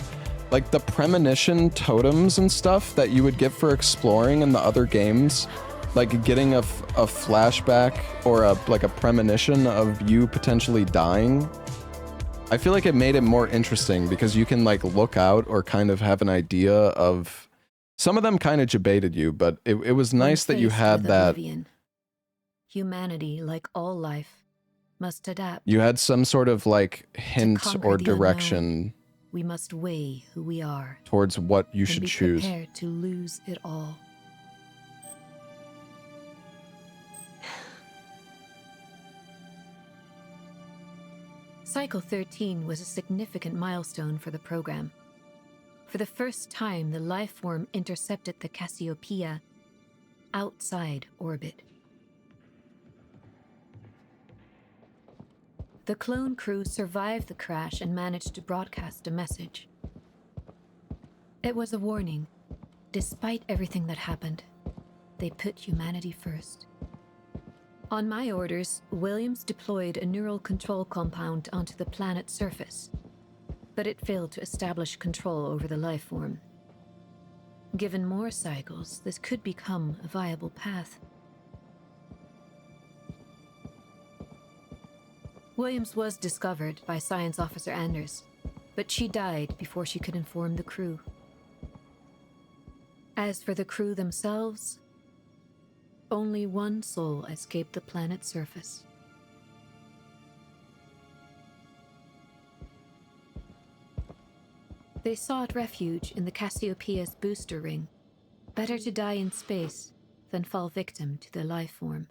like the premonition totems and stuff that you would get for exploring in the other games, like getting a flashback or like a premonition of you potentially dying. I feel like it made it more interesting because you can like look out or kind of have an idea of. Some of them kind of debated you, but it was nice that you had that. Oblivion, humanity, like all life, must adapt. You had some sort of like hint or the direction. unknown, we must weigh who we are towards what you and should be choose. Prepared to lose it all. Cycle 13 was a significant milestone for the program. For the first time, the life form intercepted the Cassiopeia outside orbit. The clone crew survived the crash and managed to broadcast a message. It was a warning. Despite everything that happened, they put humanity first. On my orders, Williams deployed a neural control compound onto the planet's surface, but it failed to establish control over the life form. Given more cycles, this could become a viable path. Williams was discovered by Science Officer Anders, but she died before she could inform the crew. As for the crew themselves, only one soul escaped the planet's surface. They sought refuge in the Cassiopeia's booster ring. Better to die in space than fall victim to the life form.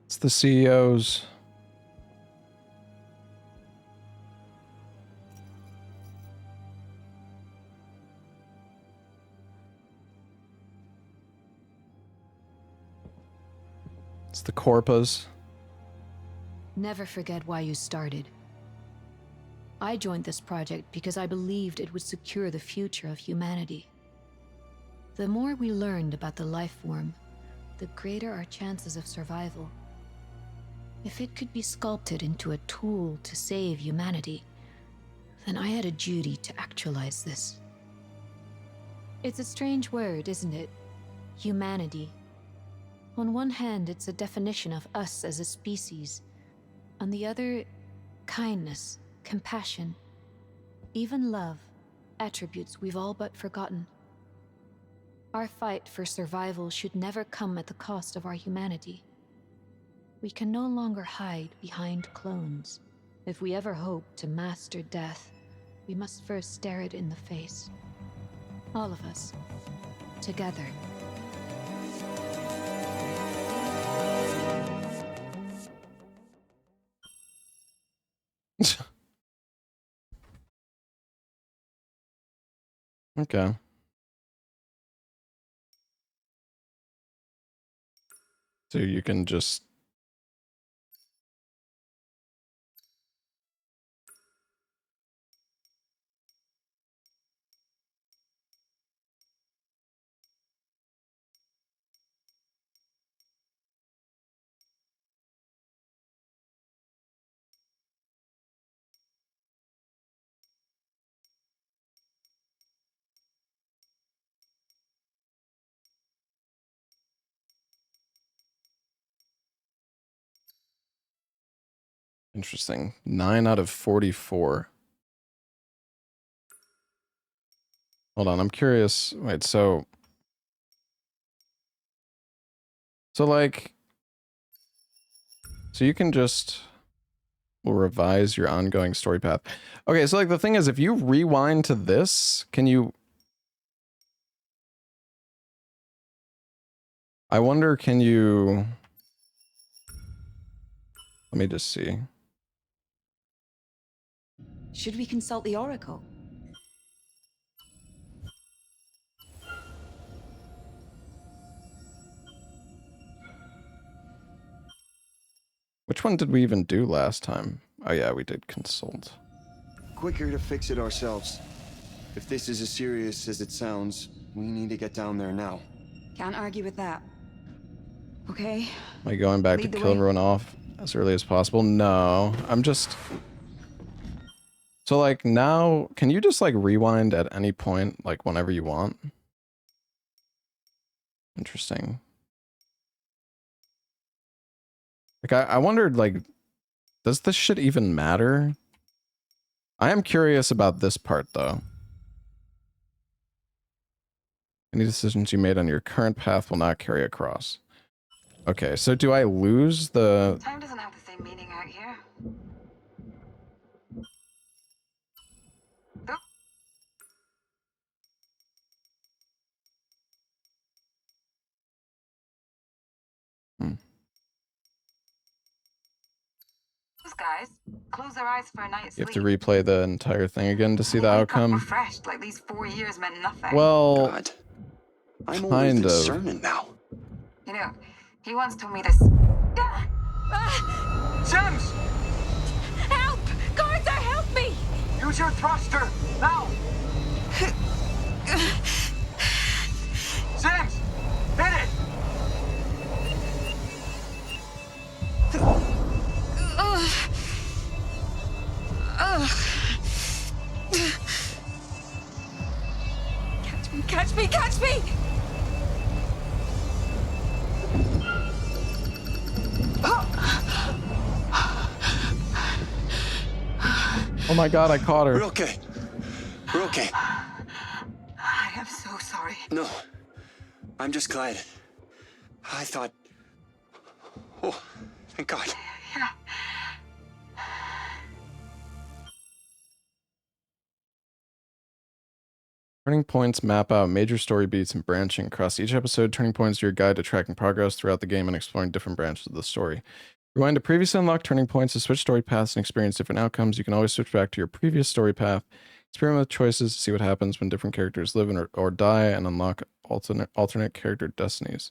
It's the CEOs. It's the Corpas. Never forget why you started. I joined this project because I believed it would secure the future of humanity. The more we learned about the life form, the greater our chances of survival. If it could be sculpted into a tool to save humanity, then I had a duty to actualize this. It's a strange word, isn't it? Humanity. On one hand, it's a definition of us as a species. On the other, kindness, compassion, even love, attributes we've all but forgotten. Our fight for survival should never come at the cost of our humanity. We can no longer hide behind clones. If we ever hope to master death, we must first stare it in the face. All of us, together. Okay. So you can just... Interesting. 9 out of 44. Hold on, I'm curious. Wait, so like... So you can just... Will revise your ongoing story path. Okay, so like the thing is, if you rewind to this, can you... I wonder, can you... Let me just see. Should we consult the Oracle? Which one did we even do last time? Oh yeah, we did consult. Quicker to fix it ourselves. If this is as serious as it sounds, we need to get down there now. Can't argue with that. Okay. Am I going back to kill everyone off as early as possible? No, I'm just... So like now, can you just like rewind at any point, like whenever you want? Interesting. Like, I wondered, like, does this shit even matter? I am curious about this part, though. Any decisions you made on your current path will not carry across. Okay, so do I lose the... Time doesn't have the same meaning out here. Those guys close their eyes for a night's You sleep. have to replay the entire thing again to see the Wake up outcome. refreshed, like these 4 years meant nothing. Well, God, I'm older kind than of. Cernan now. You know, he once told me this. Sims! Help! Carter, help me! Use your thruster, now! Sims! Hit it! Catch me, catch me, catch me! Oh my god, I caught her. We're okay. We're okay. I am so sorry. No. I'm just glad. I thought... Oh, thank God. Yeah. Turning points map out major story beats and branching across each episode. Turning points are your guide to tracking progress throughout the game and exploring different branches of the story. Rewind to previously unlocked turning points to switch story paths and experience different outcomes. You can always switch back to your previous story path, experiment with choices to see what happens when different characters live or die, and unlock alternate character destinies.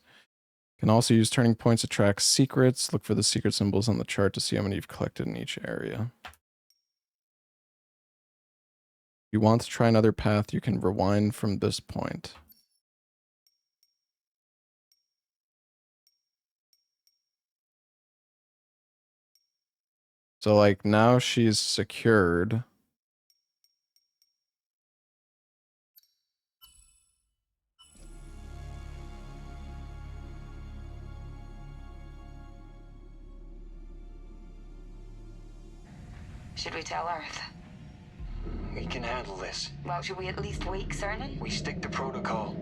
You can also use turning points to track secrets. Look for the secret symbols on the chart to see how many you've collected in each area. If you want to try another path, you can rewind from this point. So, like, now she's secured. Should we tell Earth? We can handle this. Well, should we at least wake Cernan? We stick to protocol.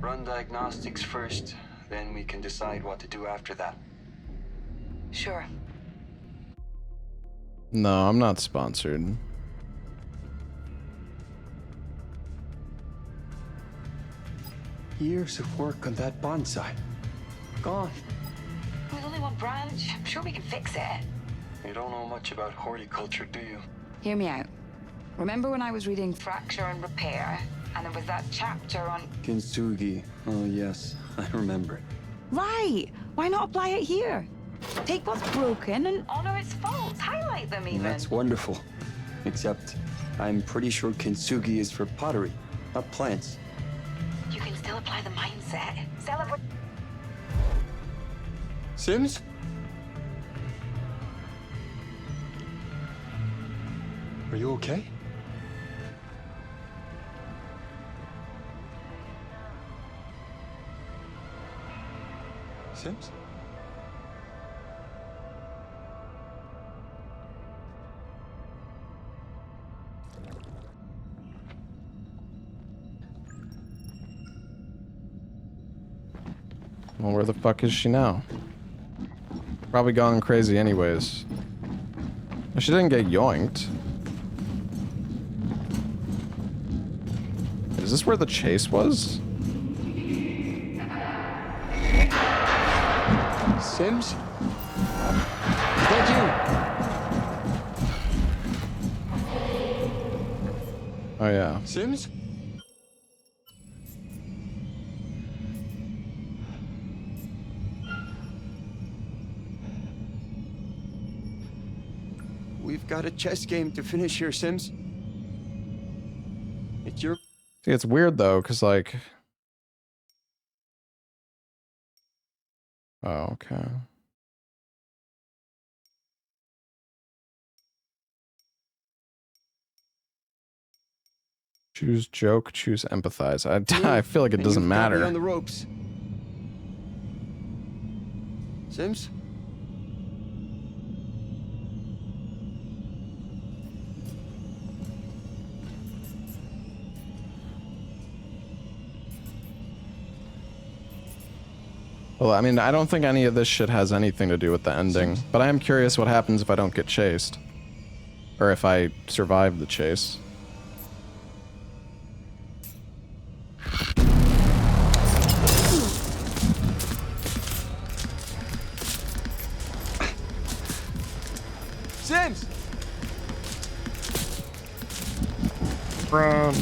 Run diagnostics first, then we can decide what to do after that. Sure. No, I'm not sponsored. Years of work on that bonsai. Gone. There's only one branch. I'm sure we can fix it. You don't know much about horticulture, do you? Hear me out. Remember when I was reading Fracture and Repair, and there was that chapter on... Kintsugi. Oh, yes. I remember it. Right! Why not apply it here? Take what's broken and honor its faults. Highlight them even. That's wonderful. Except, I'm pretty sure Kintsugi is for pottery, not plants. You can still apply the mindset. Celebrate... Sims? Are you okay? Sims? Well, where the fuck is she now? Probably gone crazy anyways. She didn't get yoinked. Is this where the chase was? Sims? Is that Oh yeah. you? Sims? We've got a chess game to finish here, Sims. It's your... See, it's weird though, cause like... Oh, okay. Choose joke, choose empathize. I feel like it doesn't You've got me matter. on the ropes. Sims? Well, I mean, I don't think any of this shit has anything to do with the ending, but I am curious what happens if I don't get chased. Or if I survive the chase. Sims! Run.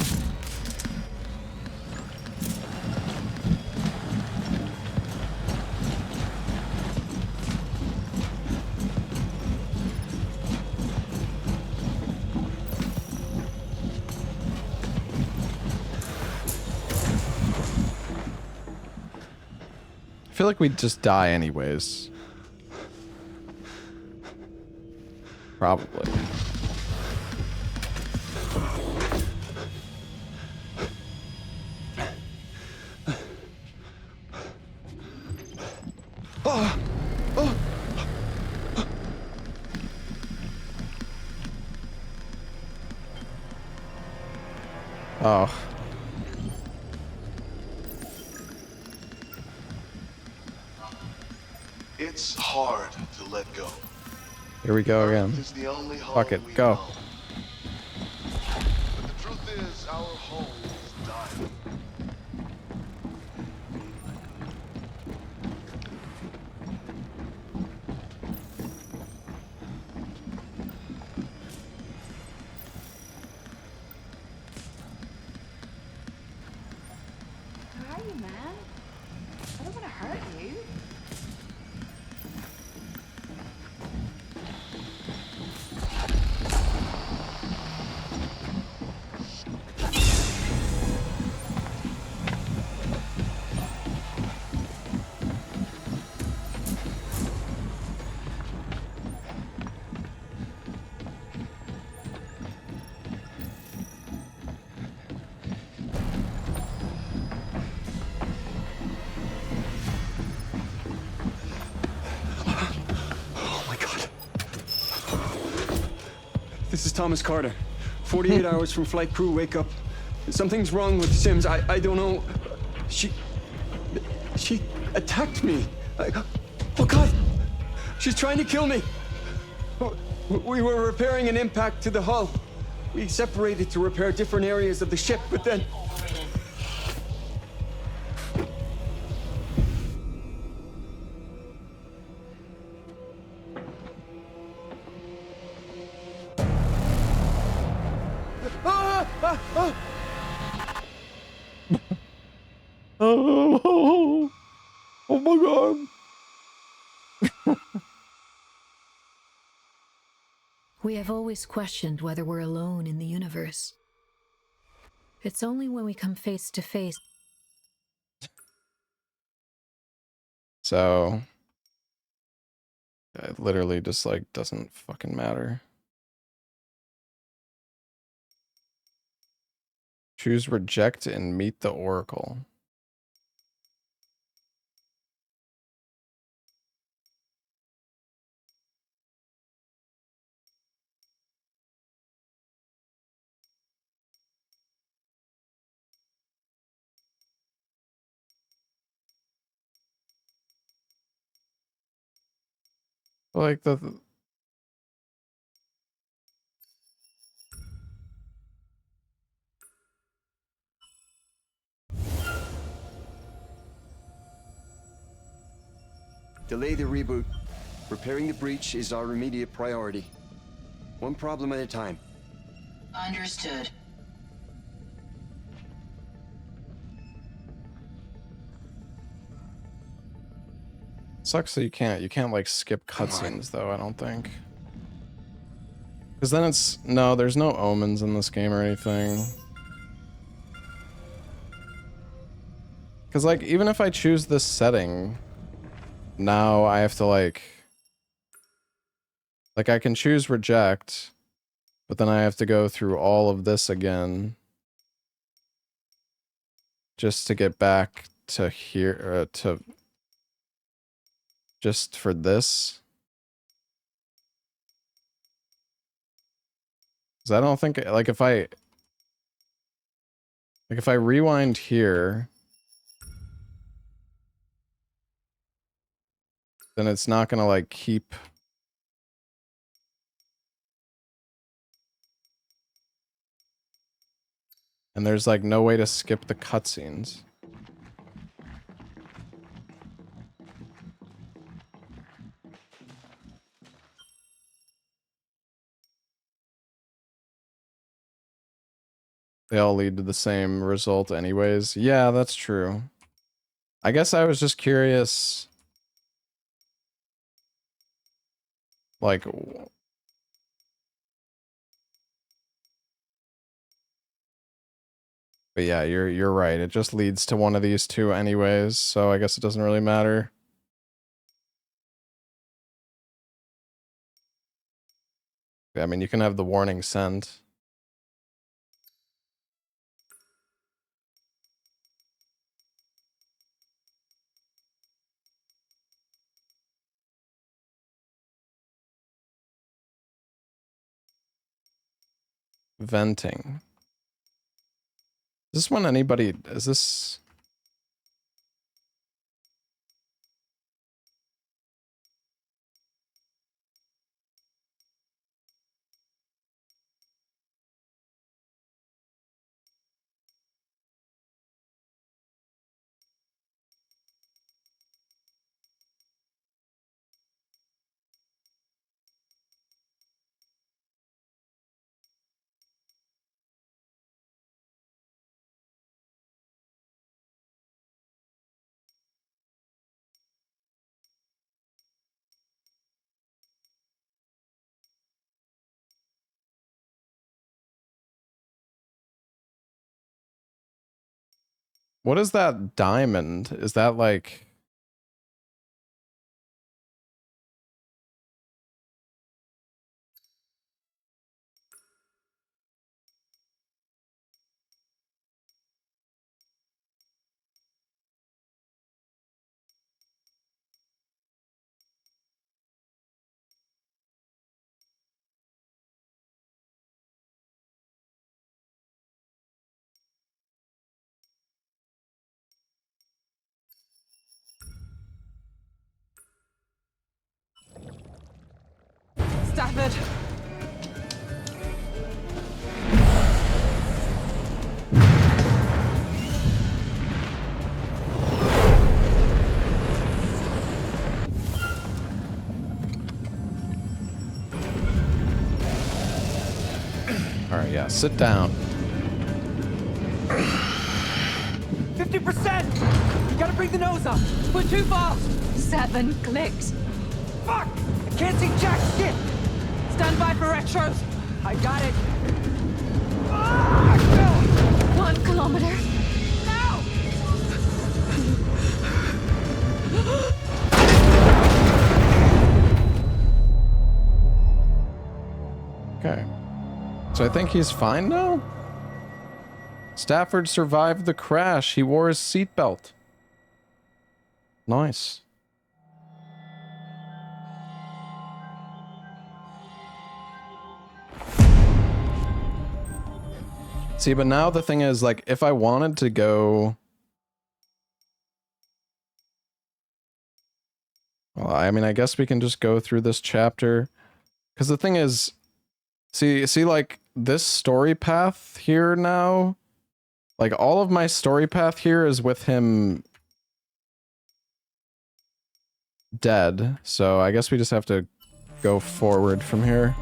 I feel like we'd just die anyways. Probably. Oh. Oh. Oh. It's hard to let go. Here we go again. It's the only home Fuck it, we go. know. But the truth is, our home is dying. Where are you, man? I don't want to hurt you. This is Thomas Carter. 48 hours from flight crew, wake up. Something's wrong with Sims. I don't know. She attacked me. Oh God! She's trying to kill me. We were repairing an impact to the hull. We separated to repair different areas of the ship, but then... Oh my God. We have always questioned whether we're alone in the universe. It's only when we come face to face. So it literally just like doesn't fucking matter. Choose reject and meet the Oracle. Like the Delay the reboot. Repairing the breach is our immediate priority. One problem at a time. Understood. sucks that you can't like skip cutscenes though, I don't think. Because then it's no, there's no omens in this game or anything. Because like even if I choose this setting, now I have to like I can choose reject, but then I have to go through all of this again just to get back to here to just for this. Because I don't think like if I rewind here, then it's not gonna like keep. And there's like no way to skip the cutscenes. They all lead to the same result anyways. Yeah, that's true. I guess I was just curious. Like, but yeah, you're right. It just leads to one of these two anyways, so I guess it doesn't really matter. I mean, you can have the warning sent. Venting. Is this when anybody... Is this... What is that diamond? Is that like... Stafford! Alright, yeah, sit down. 50%! You gotta bring the nose up! We're too fast! 7 clicks. Fuck! I can't see jack shit! Stand by for retros! I got it! Ah, 1 kilometer. Okay. So I think he's fine now? Stafford survived the crash. He wore his seatbelt. Nice. See, but now the thing is, like, if I wanted to go... Well, I mean, I guess we can just go through this chapter. Because the thing is... See, like, this story path here now... Like, all of my story path here is with him... dead. So I guess we just have to go forward from here.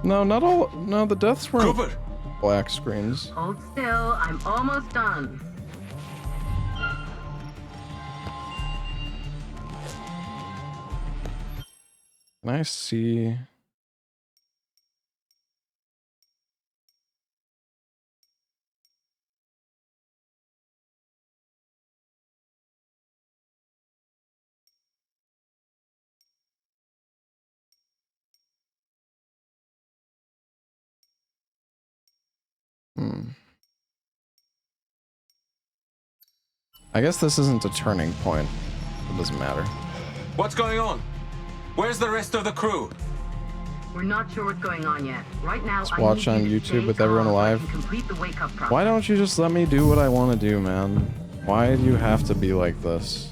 No, not all. No, the deaths weren't black screens. Hold still, I'm almost done. Can I see? I guess this isn't a turning point. It doesn't matter. What's going on? Where's the rest of the crew? We're not sure what's going on yet. Right now, Let's watch on YouTube with everyone alive. Why don't you just let me do what I want to do, man? Why do you have to be like this?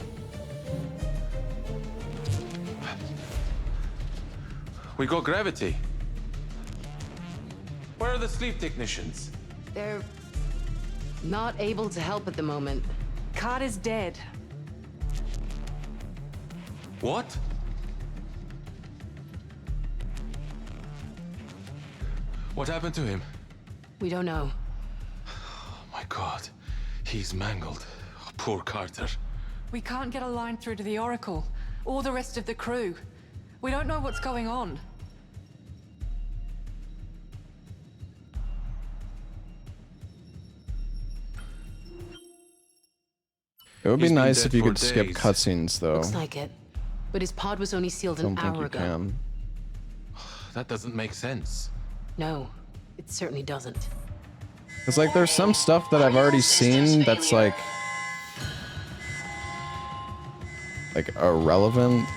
We got gravity. Where are the sleep technicians? They're not able to help at the moment. Carter's dead. What? What happened to him? We don't know. Oh my god. He's mangled. Poor Carter. We can't get a line through to the Oracle, or the rest of the crew. We don't know what's going on. It would be nice if you could skip cutscenes, though. Looks like it. But his pod was only sealed an hour ago. Can. That doesn't make sense. No, it certainly doesn't. It's like there's some stuff that I've already seen that's like irrelevant.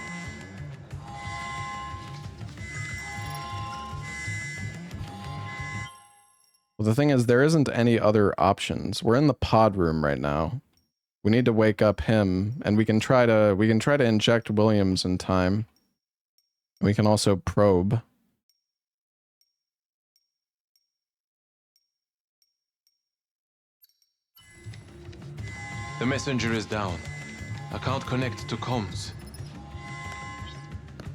Well, the thing is, there isn't any other options. We're in the pod room right now. We need to wake up him, and we can try to inject Williams in time. We can also probe. The messenger is down. I can't connect to comms.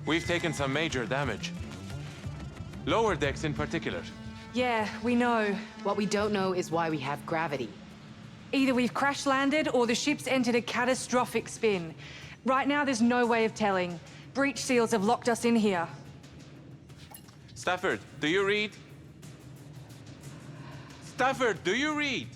We've taken some major damage. Lower decks in particular. Yeah, we know. What we don't know is why we have gravity. Either we've crash landed or the ship's entered a catastrophic spin. Right now, there's no way of telling. Breach seals have locked us in here. Stafford, do you read? Stafford, do you read?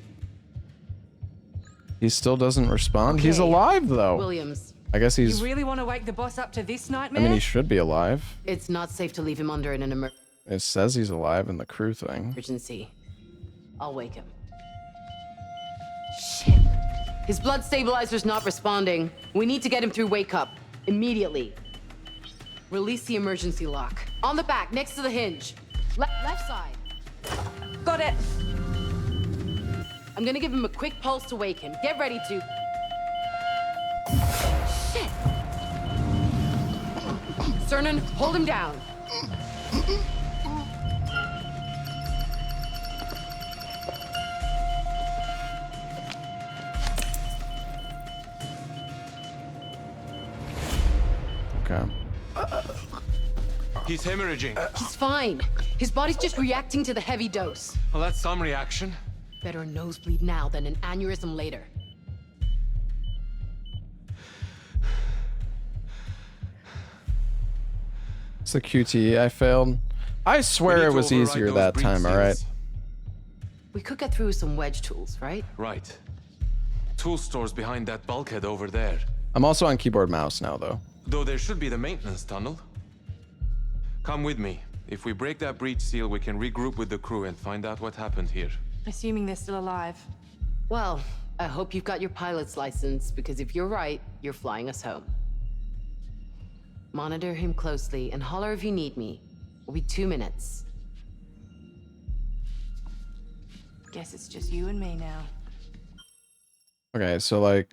He still doesn't respond. Okay. He's alive, though. Williams. I guess he's... You really want to wake the boss up to this nightmare? I mean, he should be alive. It's not safe to leave him under in an emergency. It says he's alive in the crew thing. Emergency. I'll wake him. Shit. His blood stabilizer's not responding. We need to get him through wake up. Immediately. Release the emergency lock. On the back, next to the hinge. Left side. Got it. I'm gonna give him a quick pulse to wake him. Get ready to... Shit! Cernan, hold him down. Okay. He's hemorrhaging. He's fine. His body's just reacting to the heavy dose. Well, that's some reaction. Better a nosebleed now than an aneurysm later. It's the QTE I failed. I swear it was easier that time, alright? We could get through with some wedge tools, right? Right. Tool stores behind that bulkhead over there. I'm also on keyboard mouse now, though. Though there should be the maintenance tunnel. Come with me. If we break that breach seal, we can regroup with the crew and find out what happened here. Assuming they're still alive. Well, I hope you've got your pilot's license, because if you're right, you're flying us home. Monitor him closely and holler if you need me. It'll be 2 minutes. Guess it's just you and me now. Okay, so like...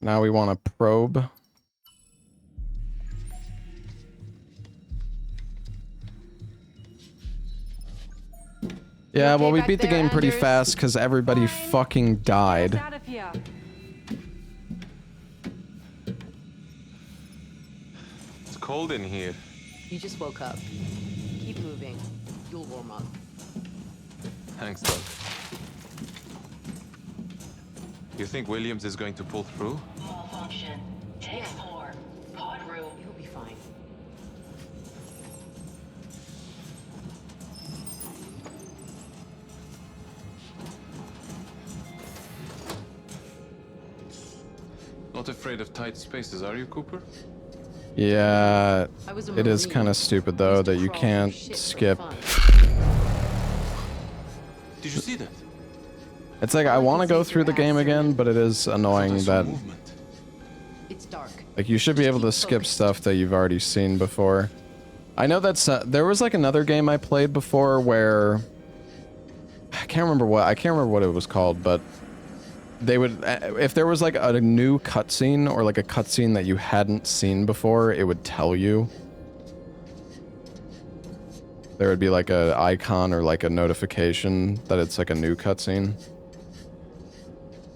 Now we want to probe. Yeah, well, we beat the game pretty fast because everybody fucking died. It's cold in here. You just woke up. Keep moving. You'll warm up. Thanks, Doug. You think Williams is going to pull through? Malfunction. Take 4. Pod room. He'll be fine. Not afraid of tight spaces, are you, Cooper? Yeah, it is kind of stupid though that you can't skip. Did you see that? It's like I want to go through the game again, but it is annoying that It's dark. like you should be able to skip stuff that you've already seen before. I know that's there was like another game I played before where I can't remember what it was called, but they would if there was like a new cutscene or like a cutscene that you hadn't seen before, it would tell you. There would be like a icon or like a notification that it's like a new cutscene.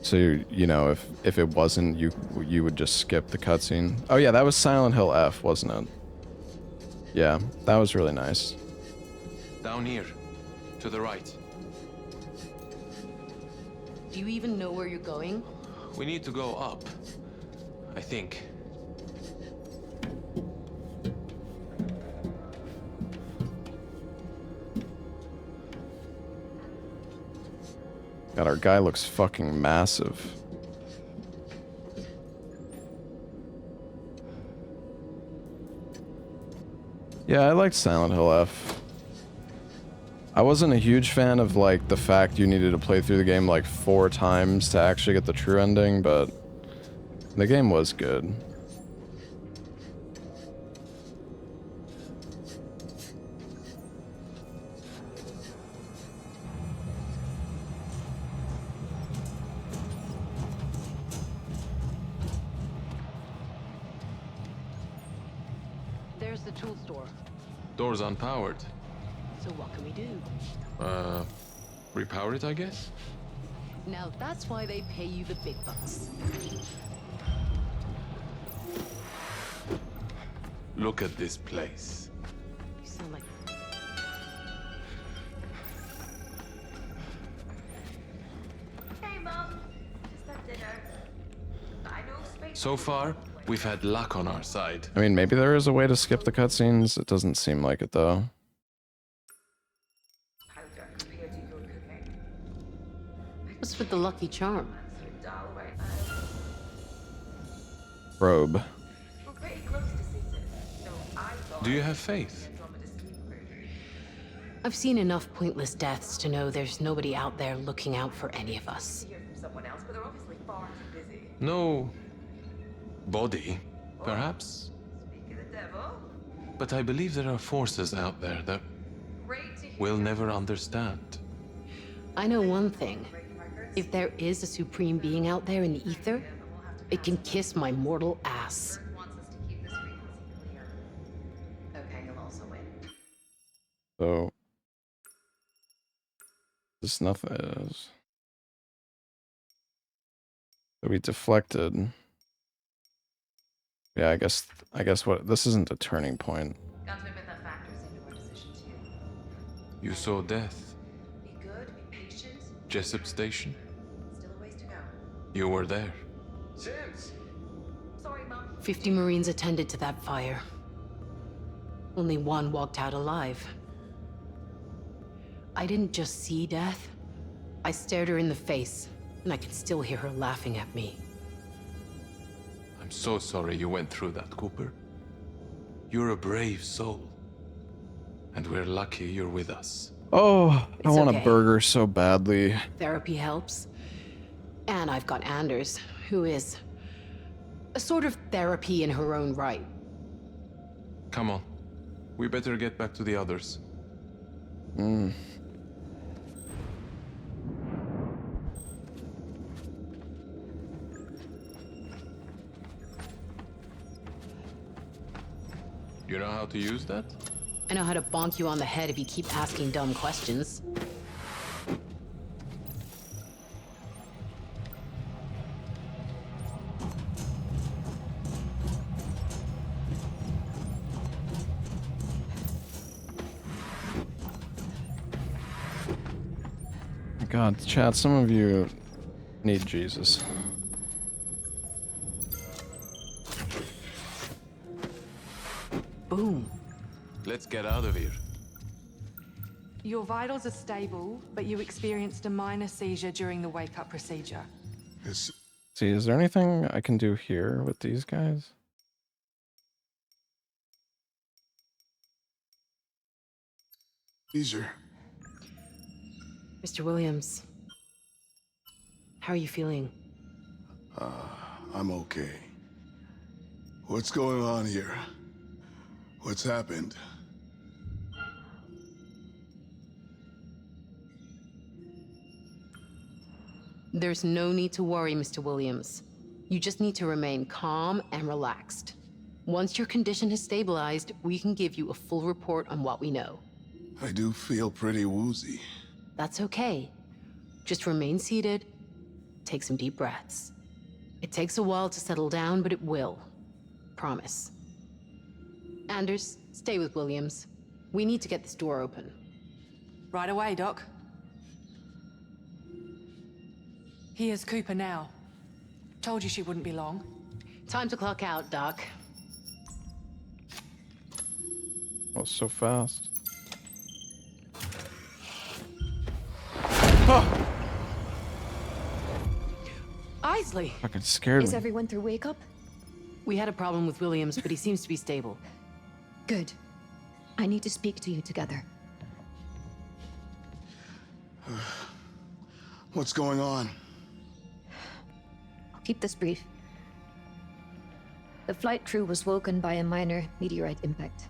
So you know if it wasn't, you would just skip the cutscene. Oh yeah, that was Silent Hill F, wasn't it? Yeah, that was really nice. Down here, to the right. Do you even know where you're going? We need to go up, I think. God, our guy looks fucking massive. Yeah, I liked Silent Hill F. I wasn't a huge fan of like the fact you needed to play through the game like 4 times to actually get the true ending, but the game was good. There's the tool store. Door's unpowered. So what can we do? Repower it, I guess? Now that's why they pay you the big bucks. Look at this place. You sound like... Hey, Mum. Just had dinner. I know space. So far, we've had luck on our side. I mean, maybe there is a way to skip the cutscenes. It doesn't seem like it though. What's with the lucky charm? Probe. Do you have faith? I've seen enough pointless deaths to know there's nobody out there looking out for any of us. No body, perhaps? But I believe there are forces out there that we'll never understand. I know one thing. If there is a supreme being out there in the ether, it can kiss my mortal ass. Okay, you'll also win. So this nothing is. So we deflected. Yeah, I guess what this isn't a turning point. Got to admit that factors into our decision too. You saw death. Be good, be patient. Jessup Station. Still a ways to go. You were there. Sims! Sorry, Mom. 50 Marines attended to that fire. Only one walked out alive. I didn't just see death. I stared her in the face, and I can still hear her laughing at me. I'm so sorry you went through that, Cooper. You're a brave soul. And we're lucky you're with us. Oh, I want okay. a burger so badly. Therapy helps. And I've got Anders, who is a sort of therapy in her own right. Come on. We better get back to the others. Hmm. You know how to use that? I know how to bonk you on the head if you keep asking dumb questions. God, chat, some of you need Jesus. Boom. Let's get out of here. Your vitals are stable, but you experienced a minor seizure during the wake-up procedure. See, is there anything I can do here with these guys? Seizure. Mr. Williams, How are you feeling? I'm okay. What's going on here? What's happened? There's no need to worry, Mr. Williams. You just need to remain calm and relaxed. Once your condition has stabilized, we can give you a full report on what we know. I do feel pretty woozy. That's okay. Just remain seated, take some deep breaths. It takes a while to settle down, but it will. Promise. Anders, stay with Williams. We need to get this door open. Right away, Doc. Here's Cooper now. Told you she wouldn't be long. Time to clock out, Doc. Oh, so fast. Isley! Fucking scared Is me. everyone through wake up? We had a problem with Williams, but he seems to be stable. Good. I need to speak to you together. What's going on? I'll keep this brief. The flight crew was woken by a minor meteorite impact.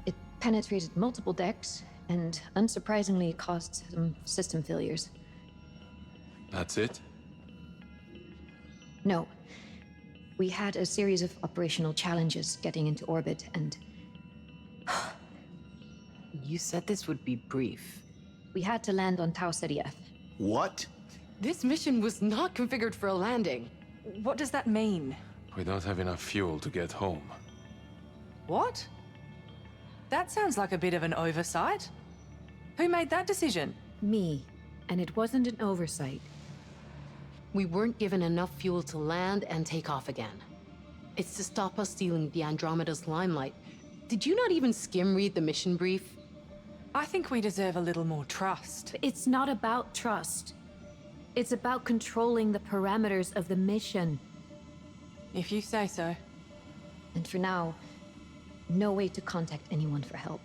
It penetrated multiple decks and, unsurprisingly, caused some system failures. That's it? No. We had a series of operational challenges getting into orbit, and You said this would be brief. we had to land on Tau Ceti F. What? This mission was not configured for a landing. What does that mean? We don't have enough fuel to get home. What? That sounds like a bit of an oversight. Who made that decision? Me. And it wasn't an oversight. We weren't given enough fuel to land and take off again. It's to stop us stealing the Andromeda's limelight. Did you not even skim read the mission brief? I think we deserve a little more trust. It's not about trust. It's about controlling the parameters of the mission. If you say so. And for now, no way to contact anyone for help.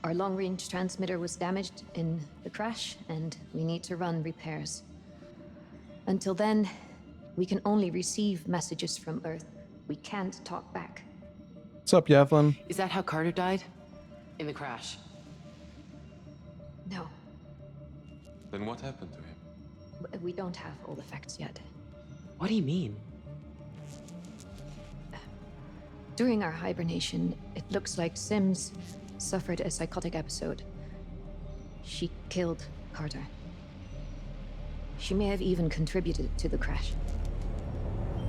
Our long-range transmitter was damaged in the crash, and we need to run repairs. Until then, we can only receive messages from Earth. We can't talk back. What's up, Yavlin? Is that how Carter died? In the crash? No, Then what happened to him? we don't have all the facts yet. What do you mean? During our hibernation, it looks like Sims suffered a psychotic episode. She killed Carter. She may have even contributed to the crash.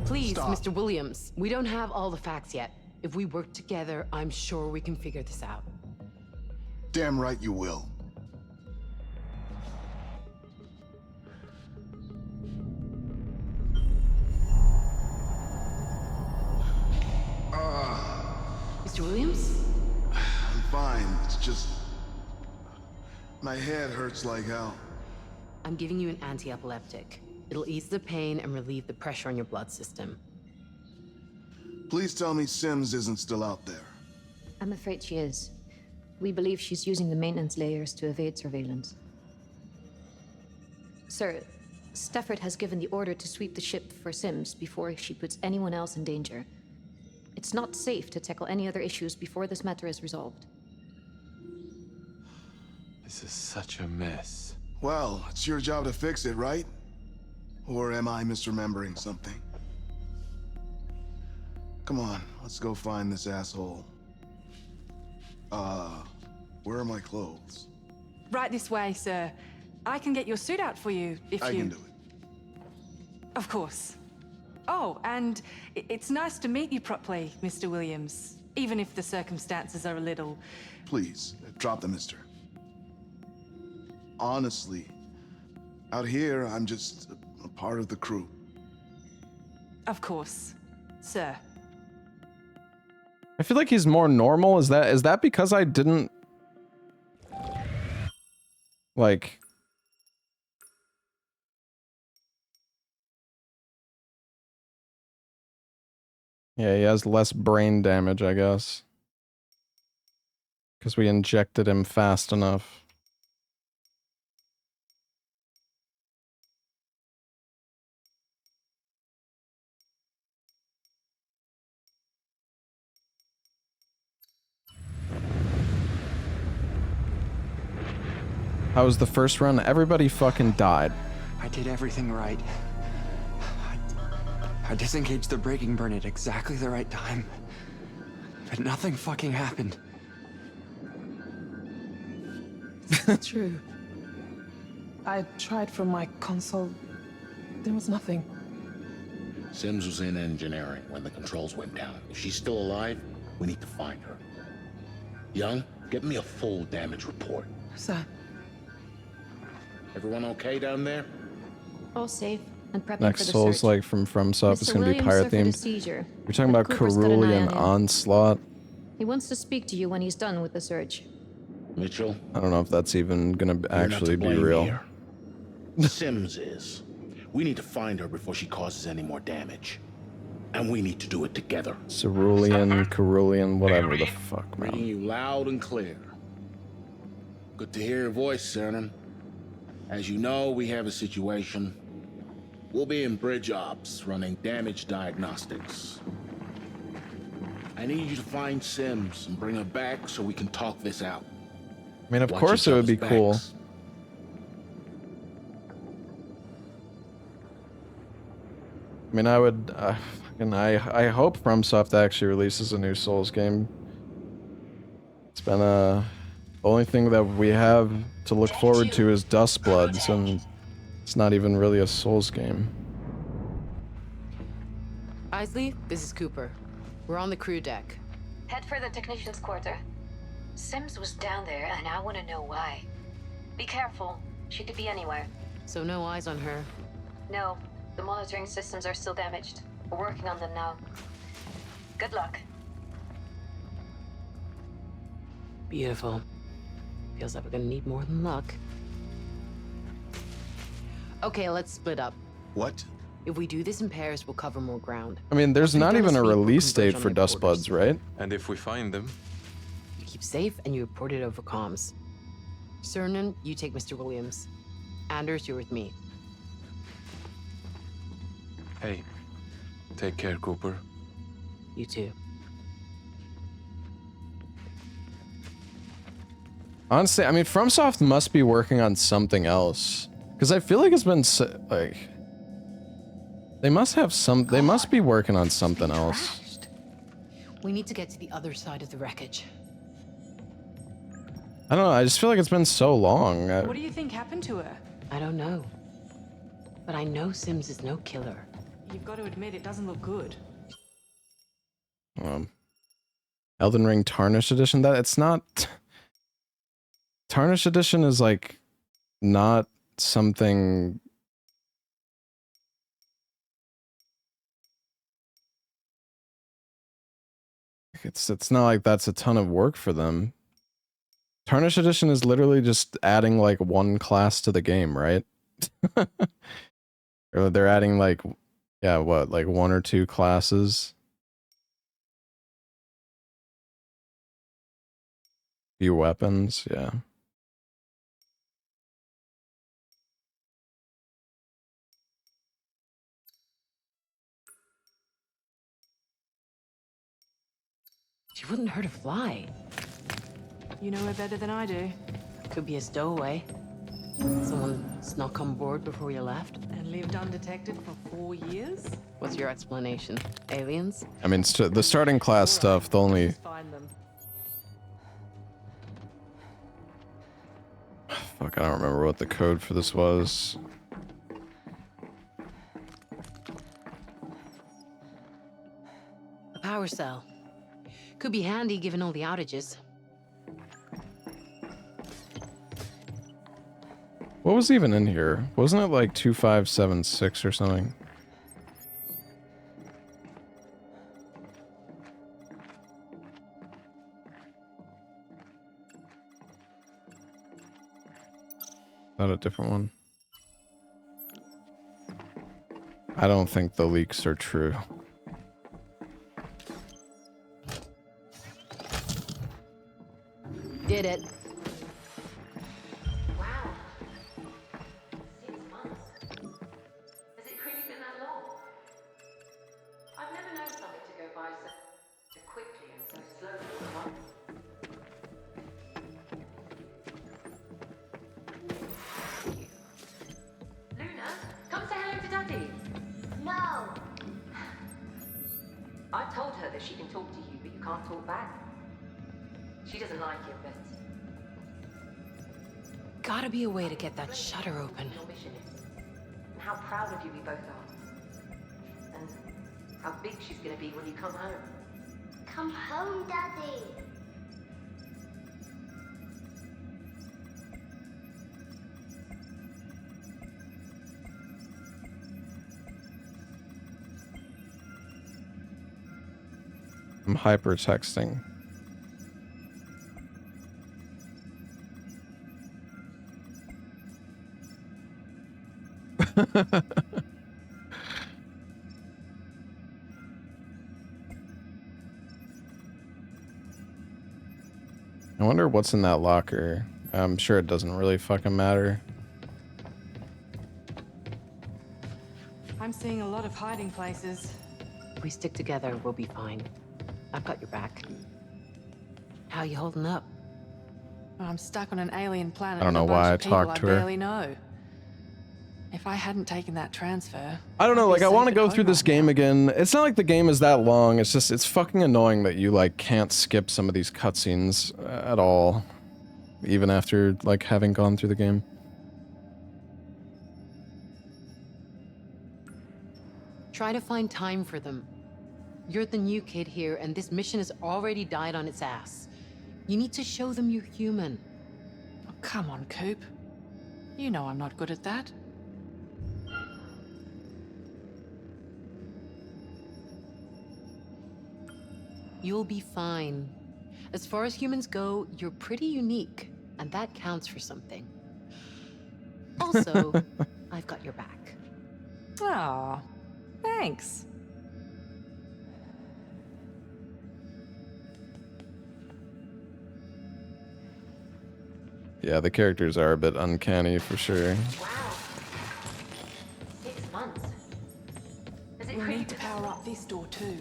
Please, Stop. Mr. Williams, we don't have all the facts yet. If we work together, I'm sure we can figure this out. Damn right you will. Mr. Williams? I'm fine. It's just... my head hurts like hell. I'm giving you an anti-epileptic. It'll ease the pain and relieve the pressure on your blood system. Please tell me Sims isn't still out there. I'm afraid she is. We believe she's using the maintenance layers to evade surveillance. Sir, Stafford has given the order to sweep the ship for Sims before she puts anyone else in danger. It's not safe to tackle any other issues before this matter is resolved. This is such a mess. Well, it's your job to fix it, right? Or am I misremembering something? Come on, let's go find this asshole. Where are my clothes? Right this way, sir. I can get your suit out for you if I you... can do it. Of course. Oh, and it's nice to meet you properly, Mr. Williams. Even if the circumstances are a little... Please, drop the mister. Honestly, out here, I'm just a part of the crew. Of course, sir. I feel like he's more normal. Is that because I didn't like yeah, he has less brain damage, I guess. Because we injected him fast enough. How was the first run? Everybody fucking died. I did everything right. I disengaged the braking burn at exactly the right time. But nothing fucking happened. It's true. I tried from my console. There was nothing. Sims was in engineering when the controls went down. If she's still alive, we need to find her. Young, get me a full damage report. Sir. Everyone okay down there? All safe and prepping Next for the Souls search. like from FromSoft is Mr. going to be Williams pirate suffered a themed. seizure, You're talking but about Cooper's got an eye Cerulean on him. Onslaught. He wants to speak to you when he's done with the search. Mitchell? I don't know if that's even going to You're not actually to be blame real. here. Sims is. We need to find her before she causes any more damage. And we need to do it together. Cerulean, whatever the fuck, Reading man. you loud and clear. Good to hear your voice, Cernan. As you know, we have a situation. We'll be in bridge ops running damage diagnostics. I need you to find Sims and bring her back so we can talk this out. I mean, of Watch course each it would other's be cool. backs. I mean, I would, and I hope FromSoft actually releases a new Souls game. It's been the only thing that we have to look forward to is Dustbloods, and it's not even really a Souls game. Isley, this is Cooper. We're on the crew deck. Head for the technician's quarter. Sims was down there, and I want to know why. Be careful. She could be anywhere. So no eyes on her. No, the monitoring systems are still damaged. We're working on them now. Good luck. Beautiful. Feels like we're gonna need more than luck. Okay, let's split up. What? If we do this in pairs, we'll cover more ground. I mean, there's Once we've not done even this a week, we'll release converge date on for headquarters. Dustbloods, right? And if we find them? You keep safe and you report it over comms. Cernan, you take Mr. Williams. Anders, you're with me. Hey, take care, Cooper. You too. Honestly, I mean, FromSoft must be working on something else. Because I feel like it's been, like... They must have some... They must be working on something else. We need to get to the other side of the wreckage. I don't know, I just feel like it's been so long. What do you think happened to her? I don't know. But I know Sims is no killer. You've got to admit, it doesn't look good. Elden Ring Tarnished Edition, that it's not... Tarnished Edition is like not something it's not like that's a ton of work for them. Tarnished Edition is literally just adding like one class to the game, right? Or they're adding like, yeah, what, like one or two classes? Few weapons, yeah. She wouldn't hurt a fly. You know her better than I do. Could be a stowaway. Someone snuck on board before you left. And lived undetected for 4 years? What's your explanation? Aliens? I mean, the starting class stuff, the only... Find them. Fuck, I don't remember what the code for this was. A power cell. Could be handy given all the outages. What was even in here? Wasn't it like 2576 or something? Not a different one. I don't think the leaks are true. Did it. Wow. 6 months. Has it really been that long? I've never known something to go by so quickly and so slowly. can't talk back. She doesn't like it, but Gotta be a way to get that shutter open. your mission is. And how proud of you we both are. And how big she's gonna be when you come home. Come home, Daddy. I'm hypertexting. I wonder what's in that locker. I'm sure it doesn't really fucking matter. I'm seeing a lot of hiding places. If we stick together, we'll be fine. I've got your back. How you holding up? I'm stuck on an alien planet. I don't know with a why I bunch of people talked to her. I barely know. If I hadn't taken that transfer, I don't know, I'd like be I want to safe go at through home this game again. It's not like the game is that long. It's just, it's fucking annoying that you like can't skip some of these cutscenes at all. Even after like having gone through the game. Try to find time for them. You're the new kid here, and this mission has already died on its ass. You need to show them you're human. Oh, come on, Coop. You know I'm not good at that. You'll be fine. As far as humans go, you're pretty unique, and that counts for something. Also, I've got your back. Aw, thanks. Yeah, the characters are a bit uncanny for sure. Wow. 6 months. Is it We'll really need to power up this door too.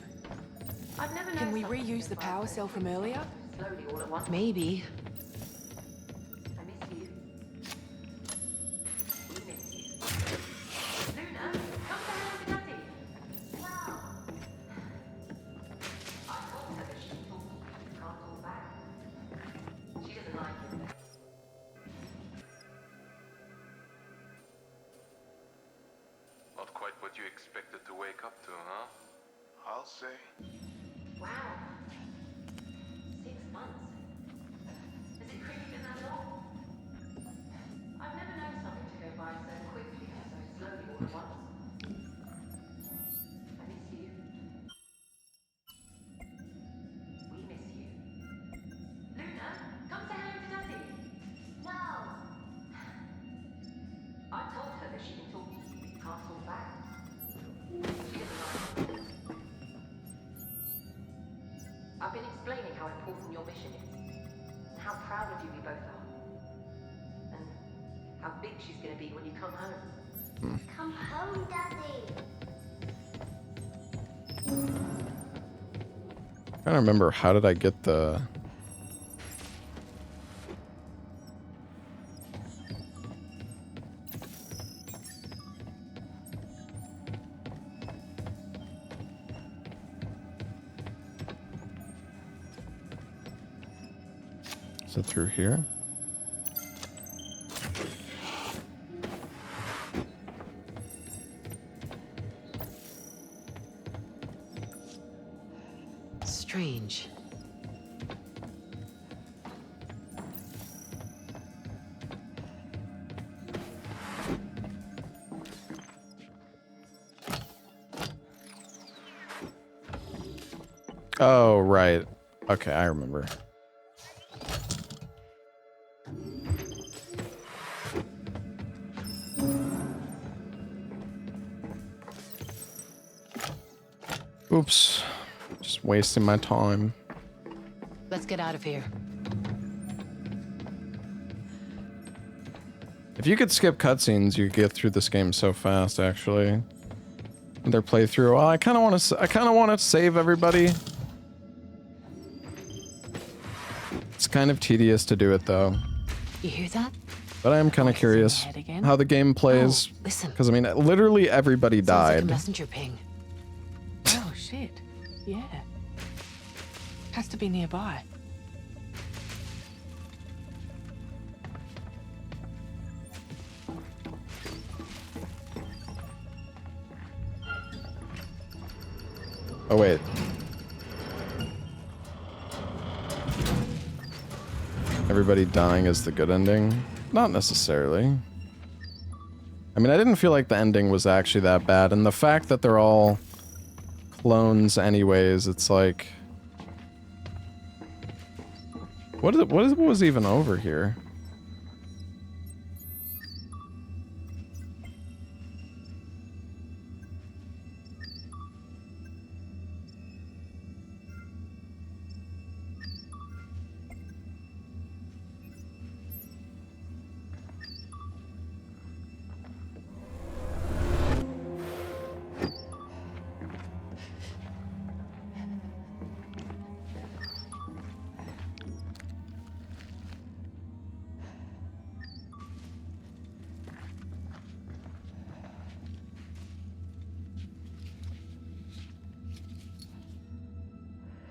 I've never Can known we something reuse the power cell from earlier? slowly all at once. Maybe. I miss you. We miss you. Luna, come say hello to Daddy. Wow. I told her that she can't talk back. She doesn't like it. Not quite what you expected to wake up to, huh? I'll say. Wow. 6 months. Has it really been that long? I've never known something to go by so quickly and so slowly all at once. I miss you. We miss you. Luna, come say hello to Daddy. No. I told her that she can talk to you, but you can't talk back. She doesn't like it. I've been explaining how important your mission is, and how proud of you we both are, and how big she's going to be when you come home. Come home, Daddy. I don't remember, how did I get the... Is it through here? Strange. Oh, right. Okay, I remember. Oops. Just wasting my time. Let's get out of here. If you could skip cutscenes, you could get through this game so fast, actually. Their playthrough. Well, I kind of want to save everybody. It's kind of tedious to do it, though. You hear that? But I am kind of curious how the game plays. Listen. Because, I mean, literally everybody Sounds like a died. messenger ping. Oh shit. Yeah. Has to be nearby. Oh, wait. Everybody dying is the good ending? Not necessarily. I mean, I didn't feel like the ending was actually that bad, and the fact that they're all clones anyways, it's like... What was even over here?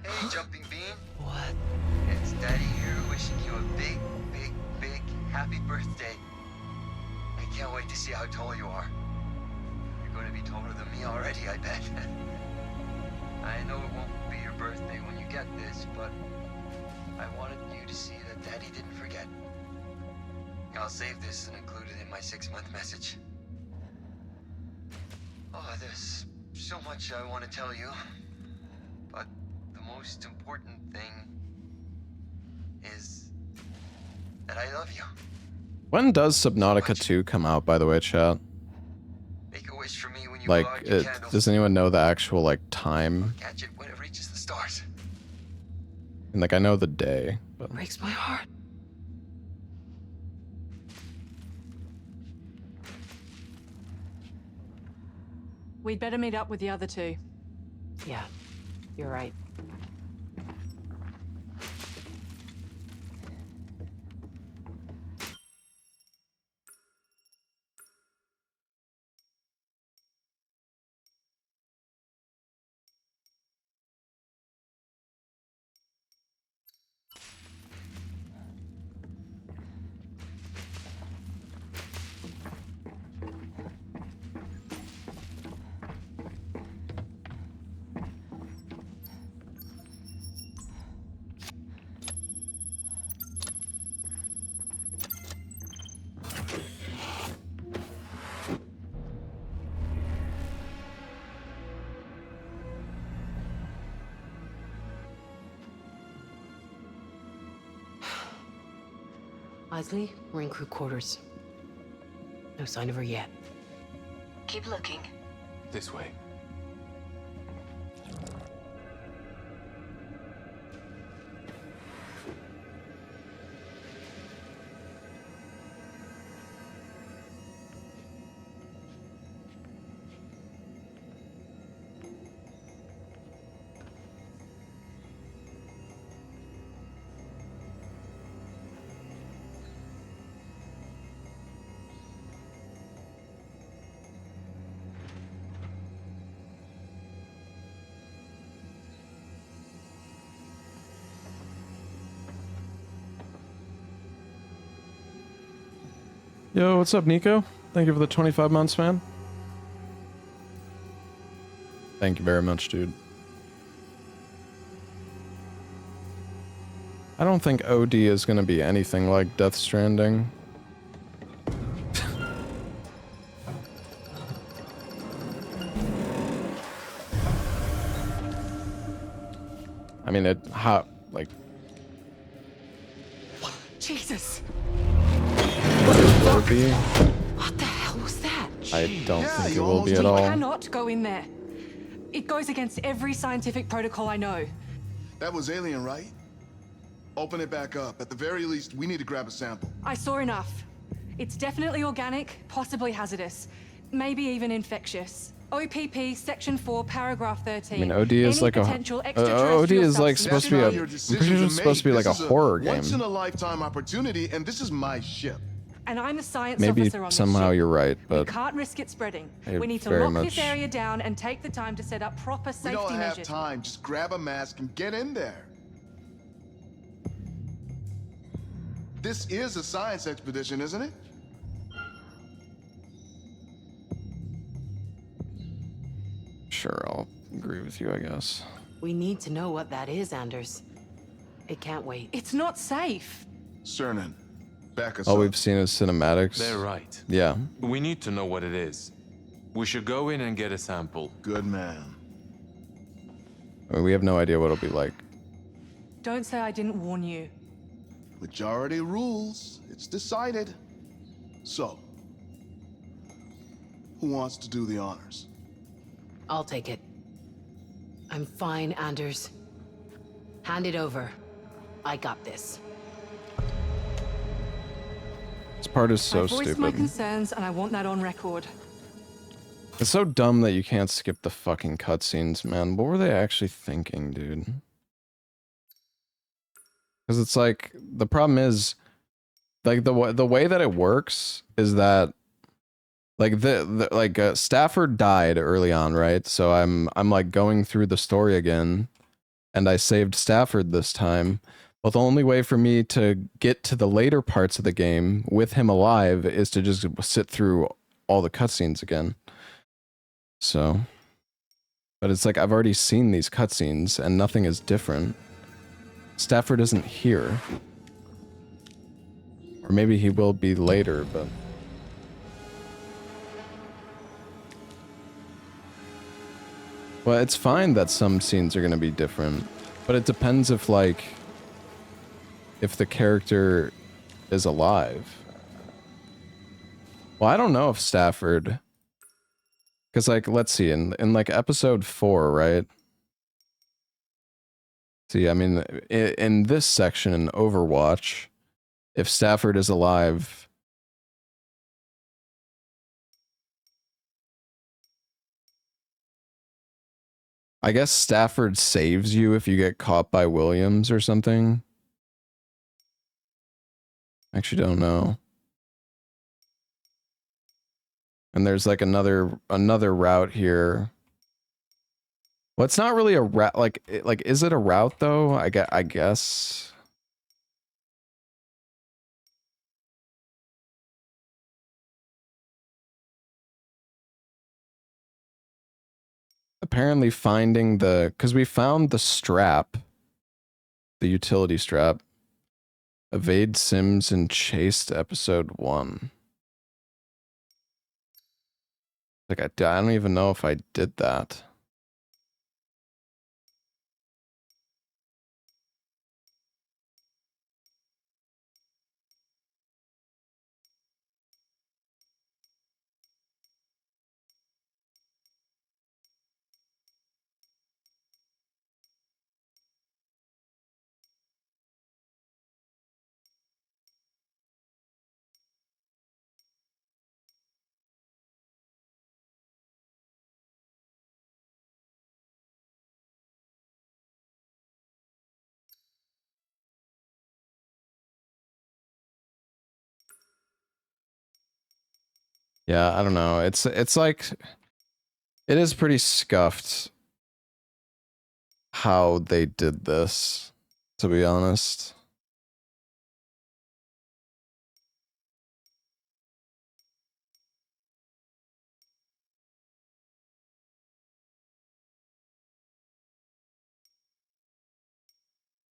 Hey, Jumping Bean. What? It's Daddy here wishing you a big, big, big happy birthday. I can't wait to see how tall you are. You're going to be taller than me already, I bet. I know it won't be your birthday when you get this, but I wanted you to see that Daddy didn't forget. I'll save this and include it in my 6-month message. Oh, there's so much I want to tell you, but the most important thing is that I love you. When does Subnautica 2 come out, by the way, chat? Make a wish for me when you Like, blow out your candles. does anyone know the actual, like, time? Catch it when it reaches the stars. And, like, I know the day, but... Breaks my heart. We'd better meet up with the other two. Yeah, you're right. Isley, we're in crew quarters. No sign of her yet. Keep looking. This way. Yo, what's up, Nico? Thank you for the 25 months, man. Thank you very much, dude. I don't think OD is gonna be anything like Death Stranding. I mean, like... Jesus! Will it be? What the hell was that? I don't think it will be at all. We cannot go in there. It goes against every scientific protocol I know. That was alien, right? Open it back up. At the very least, we need to grab a sample. I saw enough. It's definitely organic, possibly hazardous, maybe even infectious. OPP Section 4, Paragraph 13. I mean, OD is like a... OD is like supposed to be a... I'm pretty sure it's supposed to be like a horror game. Once in a lifetime opportunity, and this is my ship. And I'm the science Maybe officer on somehow this ship. you're right, We but... can't risk it spreading. I We need to very lock this much- area down and take the time to set up proper We safety don't have measures. time. Just grab a mask and get in there. This is a science expedition, isn't it? Sure, I'll agree with you, I guess. We need to know what that is, Anders. It can't wait. It's not safe. Cernan, back us All up. we've seen is cinematics. They're right. Yeah. We need to know what it is. We should go in and get a sample. Good man. I mean, we have no idea what it'll be like. Don't say I didn't warn you. Majority rules. It's decided. So, who wants to do the honors? I'll take it. I'm fine, Anders. Hand it over. I got this. This part is so I voiced my stupid. concerns, and I want that on record. It's so dumb that you can't skip the fucking cutscenes, man. What were they actually thinking, dude? Because it's like, the problem is, like, the way that it works is that, like, Stafford died early on, right? So I'm like going through the story again, and I saved Stafford this time. But the only way for me to get to the later parts of the game with him alive is to just sit through all the cutscenes again. So, but it's like I've already seen these cutscenes and nothing is different. Stafford isn't here. Or maybe he will be later, but... Well, it's fine that some scenes are going to be different, but it depends if, like, if the character is alive. Well, I don't know if Stafford... Because, like, let's see, in like, episode 4, right? See, I mean, in this section in Overwatch, if Stafford is alive... I guess Stafford saves you if you get caught by Williams or something. I actually don't know. And there's like another route here. Well, it's not really a route. Like is it a route though? I guess. Apparently finding because we found the strap, the utility strap. Evade Sims and Chased episode 1. Like I don't even know if I did that. Yeah, I don't know. It's like it is pretty scuffed how they did this, to be honest.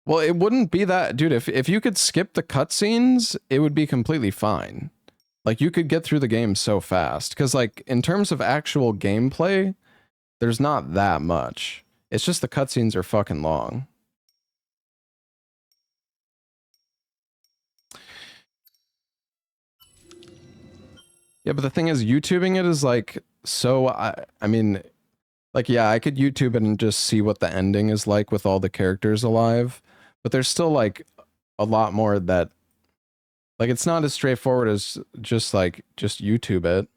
Well, it wouldn't be that, dude, if you could skip the cutscenes, it would be completely fine. Like, you could get through the game so fast. Because, like, in terms of actual gameplay, there's not that much. It's just the cutscenes are fucking long. Yeah, but the thing is, YouTubing it is, like, so... I mean, like, yeah, I could YouTube it and just see what the ending is like with all the characters alive. But there's still, like, a lot more that... Like, it's not as straightforward as just YouTube it.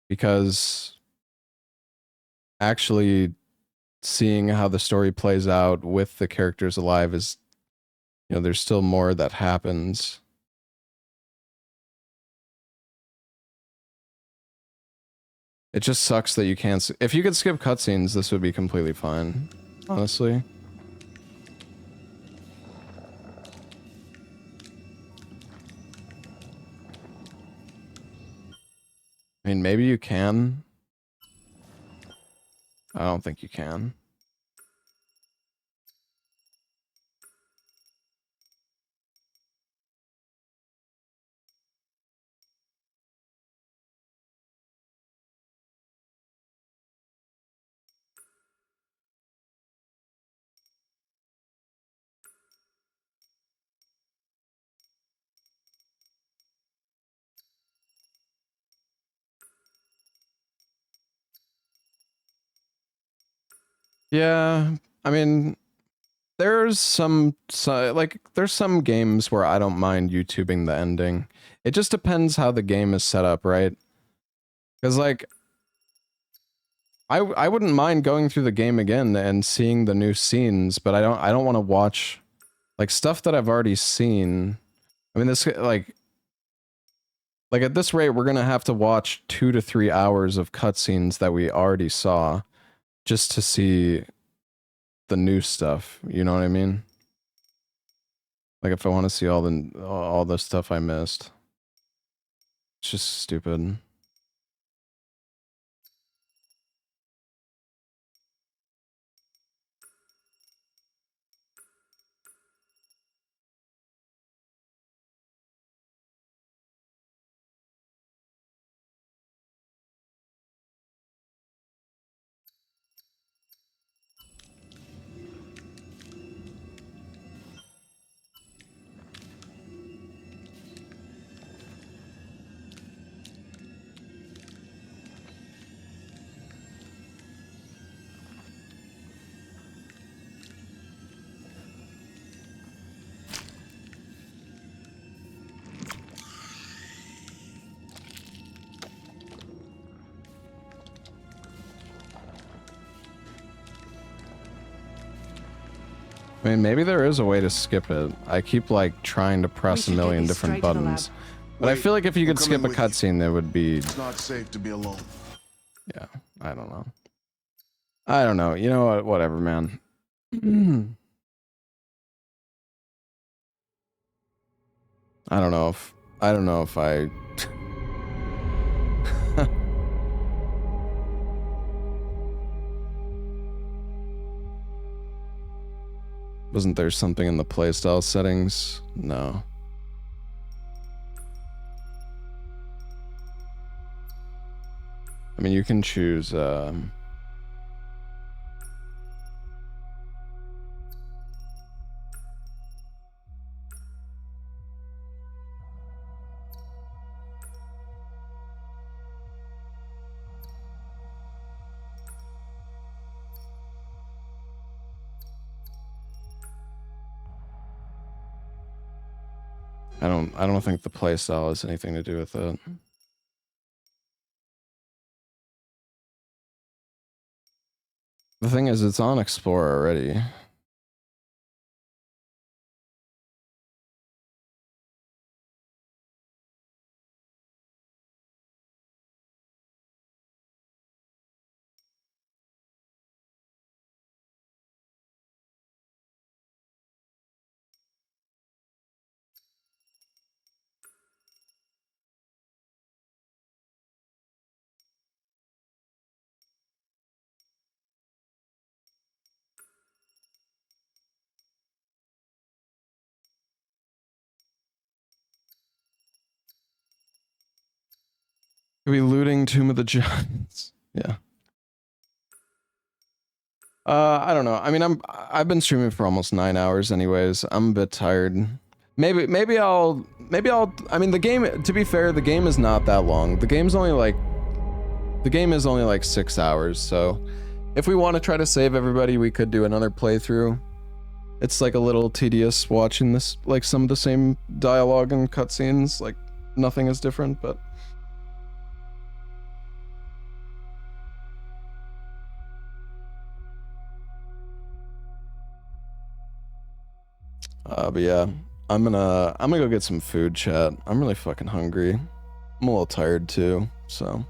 Because actually seeing how the story plays out with the characters alive is, you know, there's still more that happens. It just sucks that you can't... If you could skip cutscenes, this would be completely fine, honestly. I mean, maybe you can. I don't think you can. Yeah, I mean, there's some games where I don't mind YouTubing the ending. It just depends how the game is set up, right? Because like, I wouldn't mind going through the game again and seeing the new scenes, but I don't want to watch like stuff that I've already seen. I mean, this like at this rate, we're gonna have to watch 2 to 3 hours of cutscenes that we already saw just to see the new stuff. You know what I mean? Like if I want to see all the stuff I missed, it's just stupid. I mean, maybe there is a way to skip it. I keep like trying to press a million different buttons. But I feel like if you could skip a cutscene, it would be... It's not safe to be alone. Yeah, I don't know. I don't know. You know what? Whatever, man. I don't know if I... Wasn't there something in the playstyle settings? No. I mean, you can choose, I don't think the playstyle has anything to do with it. The thing is, it's on Explorer already. Could be looting Tomb of the Giants. Yeah. I don't know. I mean, I've been streaming for almost 9 hours anyways. I'm a bit tired. Maybe I'll I mean, the game, to be fair, the game is not that long. The game is only like 6 hours, so if we want to try to save everybody, we could do another playthrough. It's like a little tedious watching this, like some of the same dialogue and cutscenes, like nothing is different, but yeah, I'm gonna go get some food, chat. I'm really fucking hungry. I'm a little tired too, so.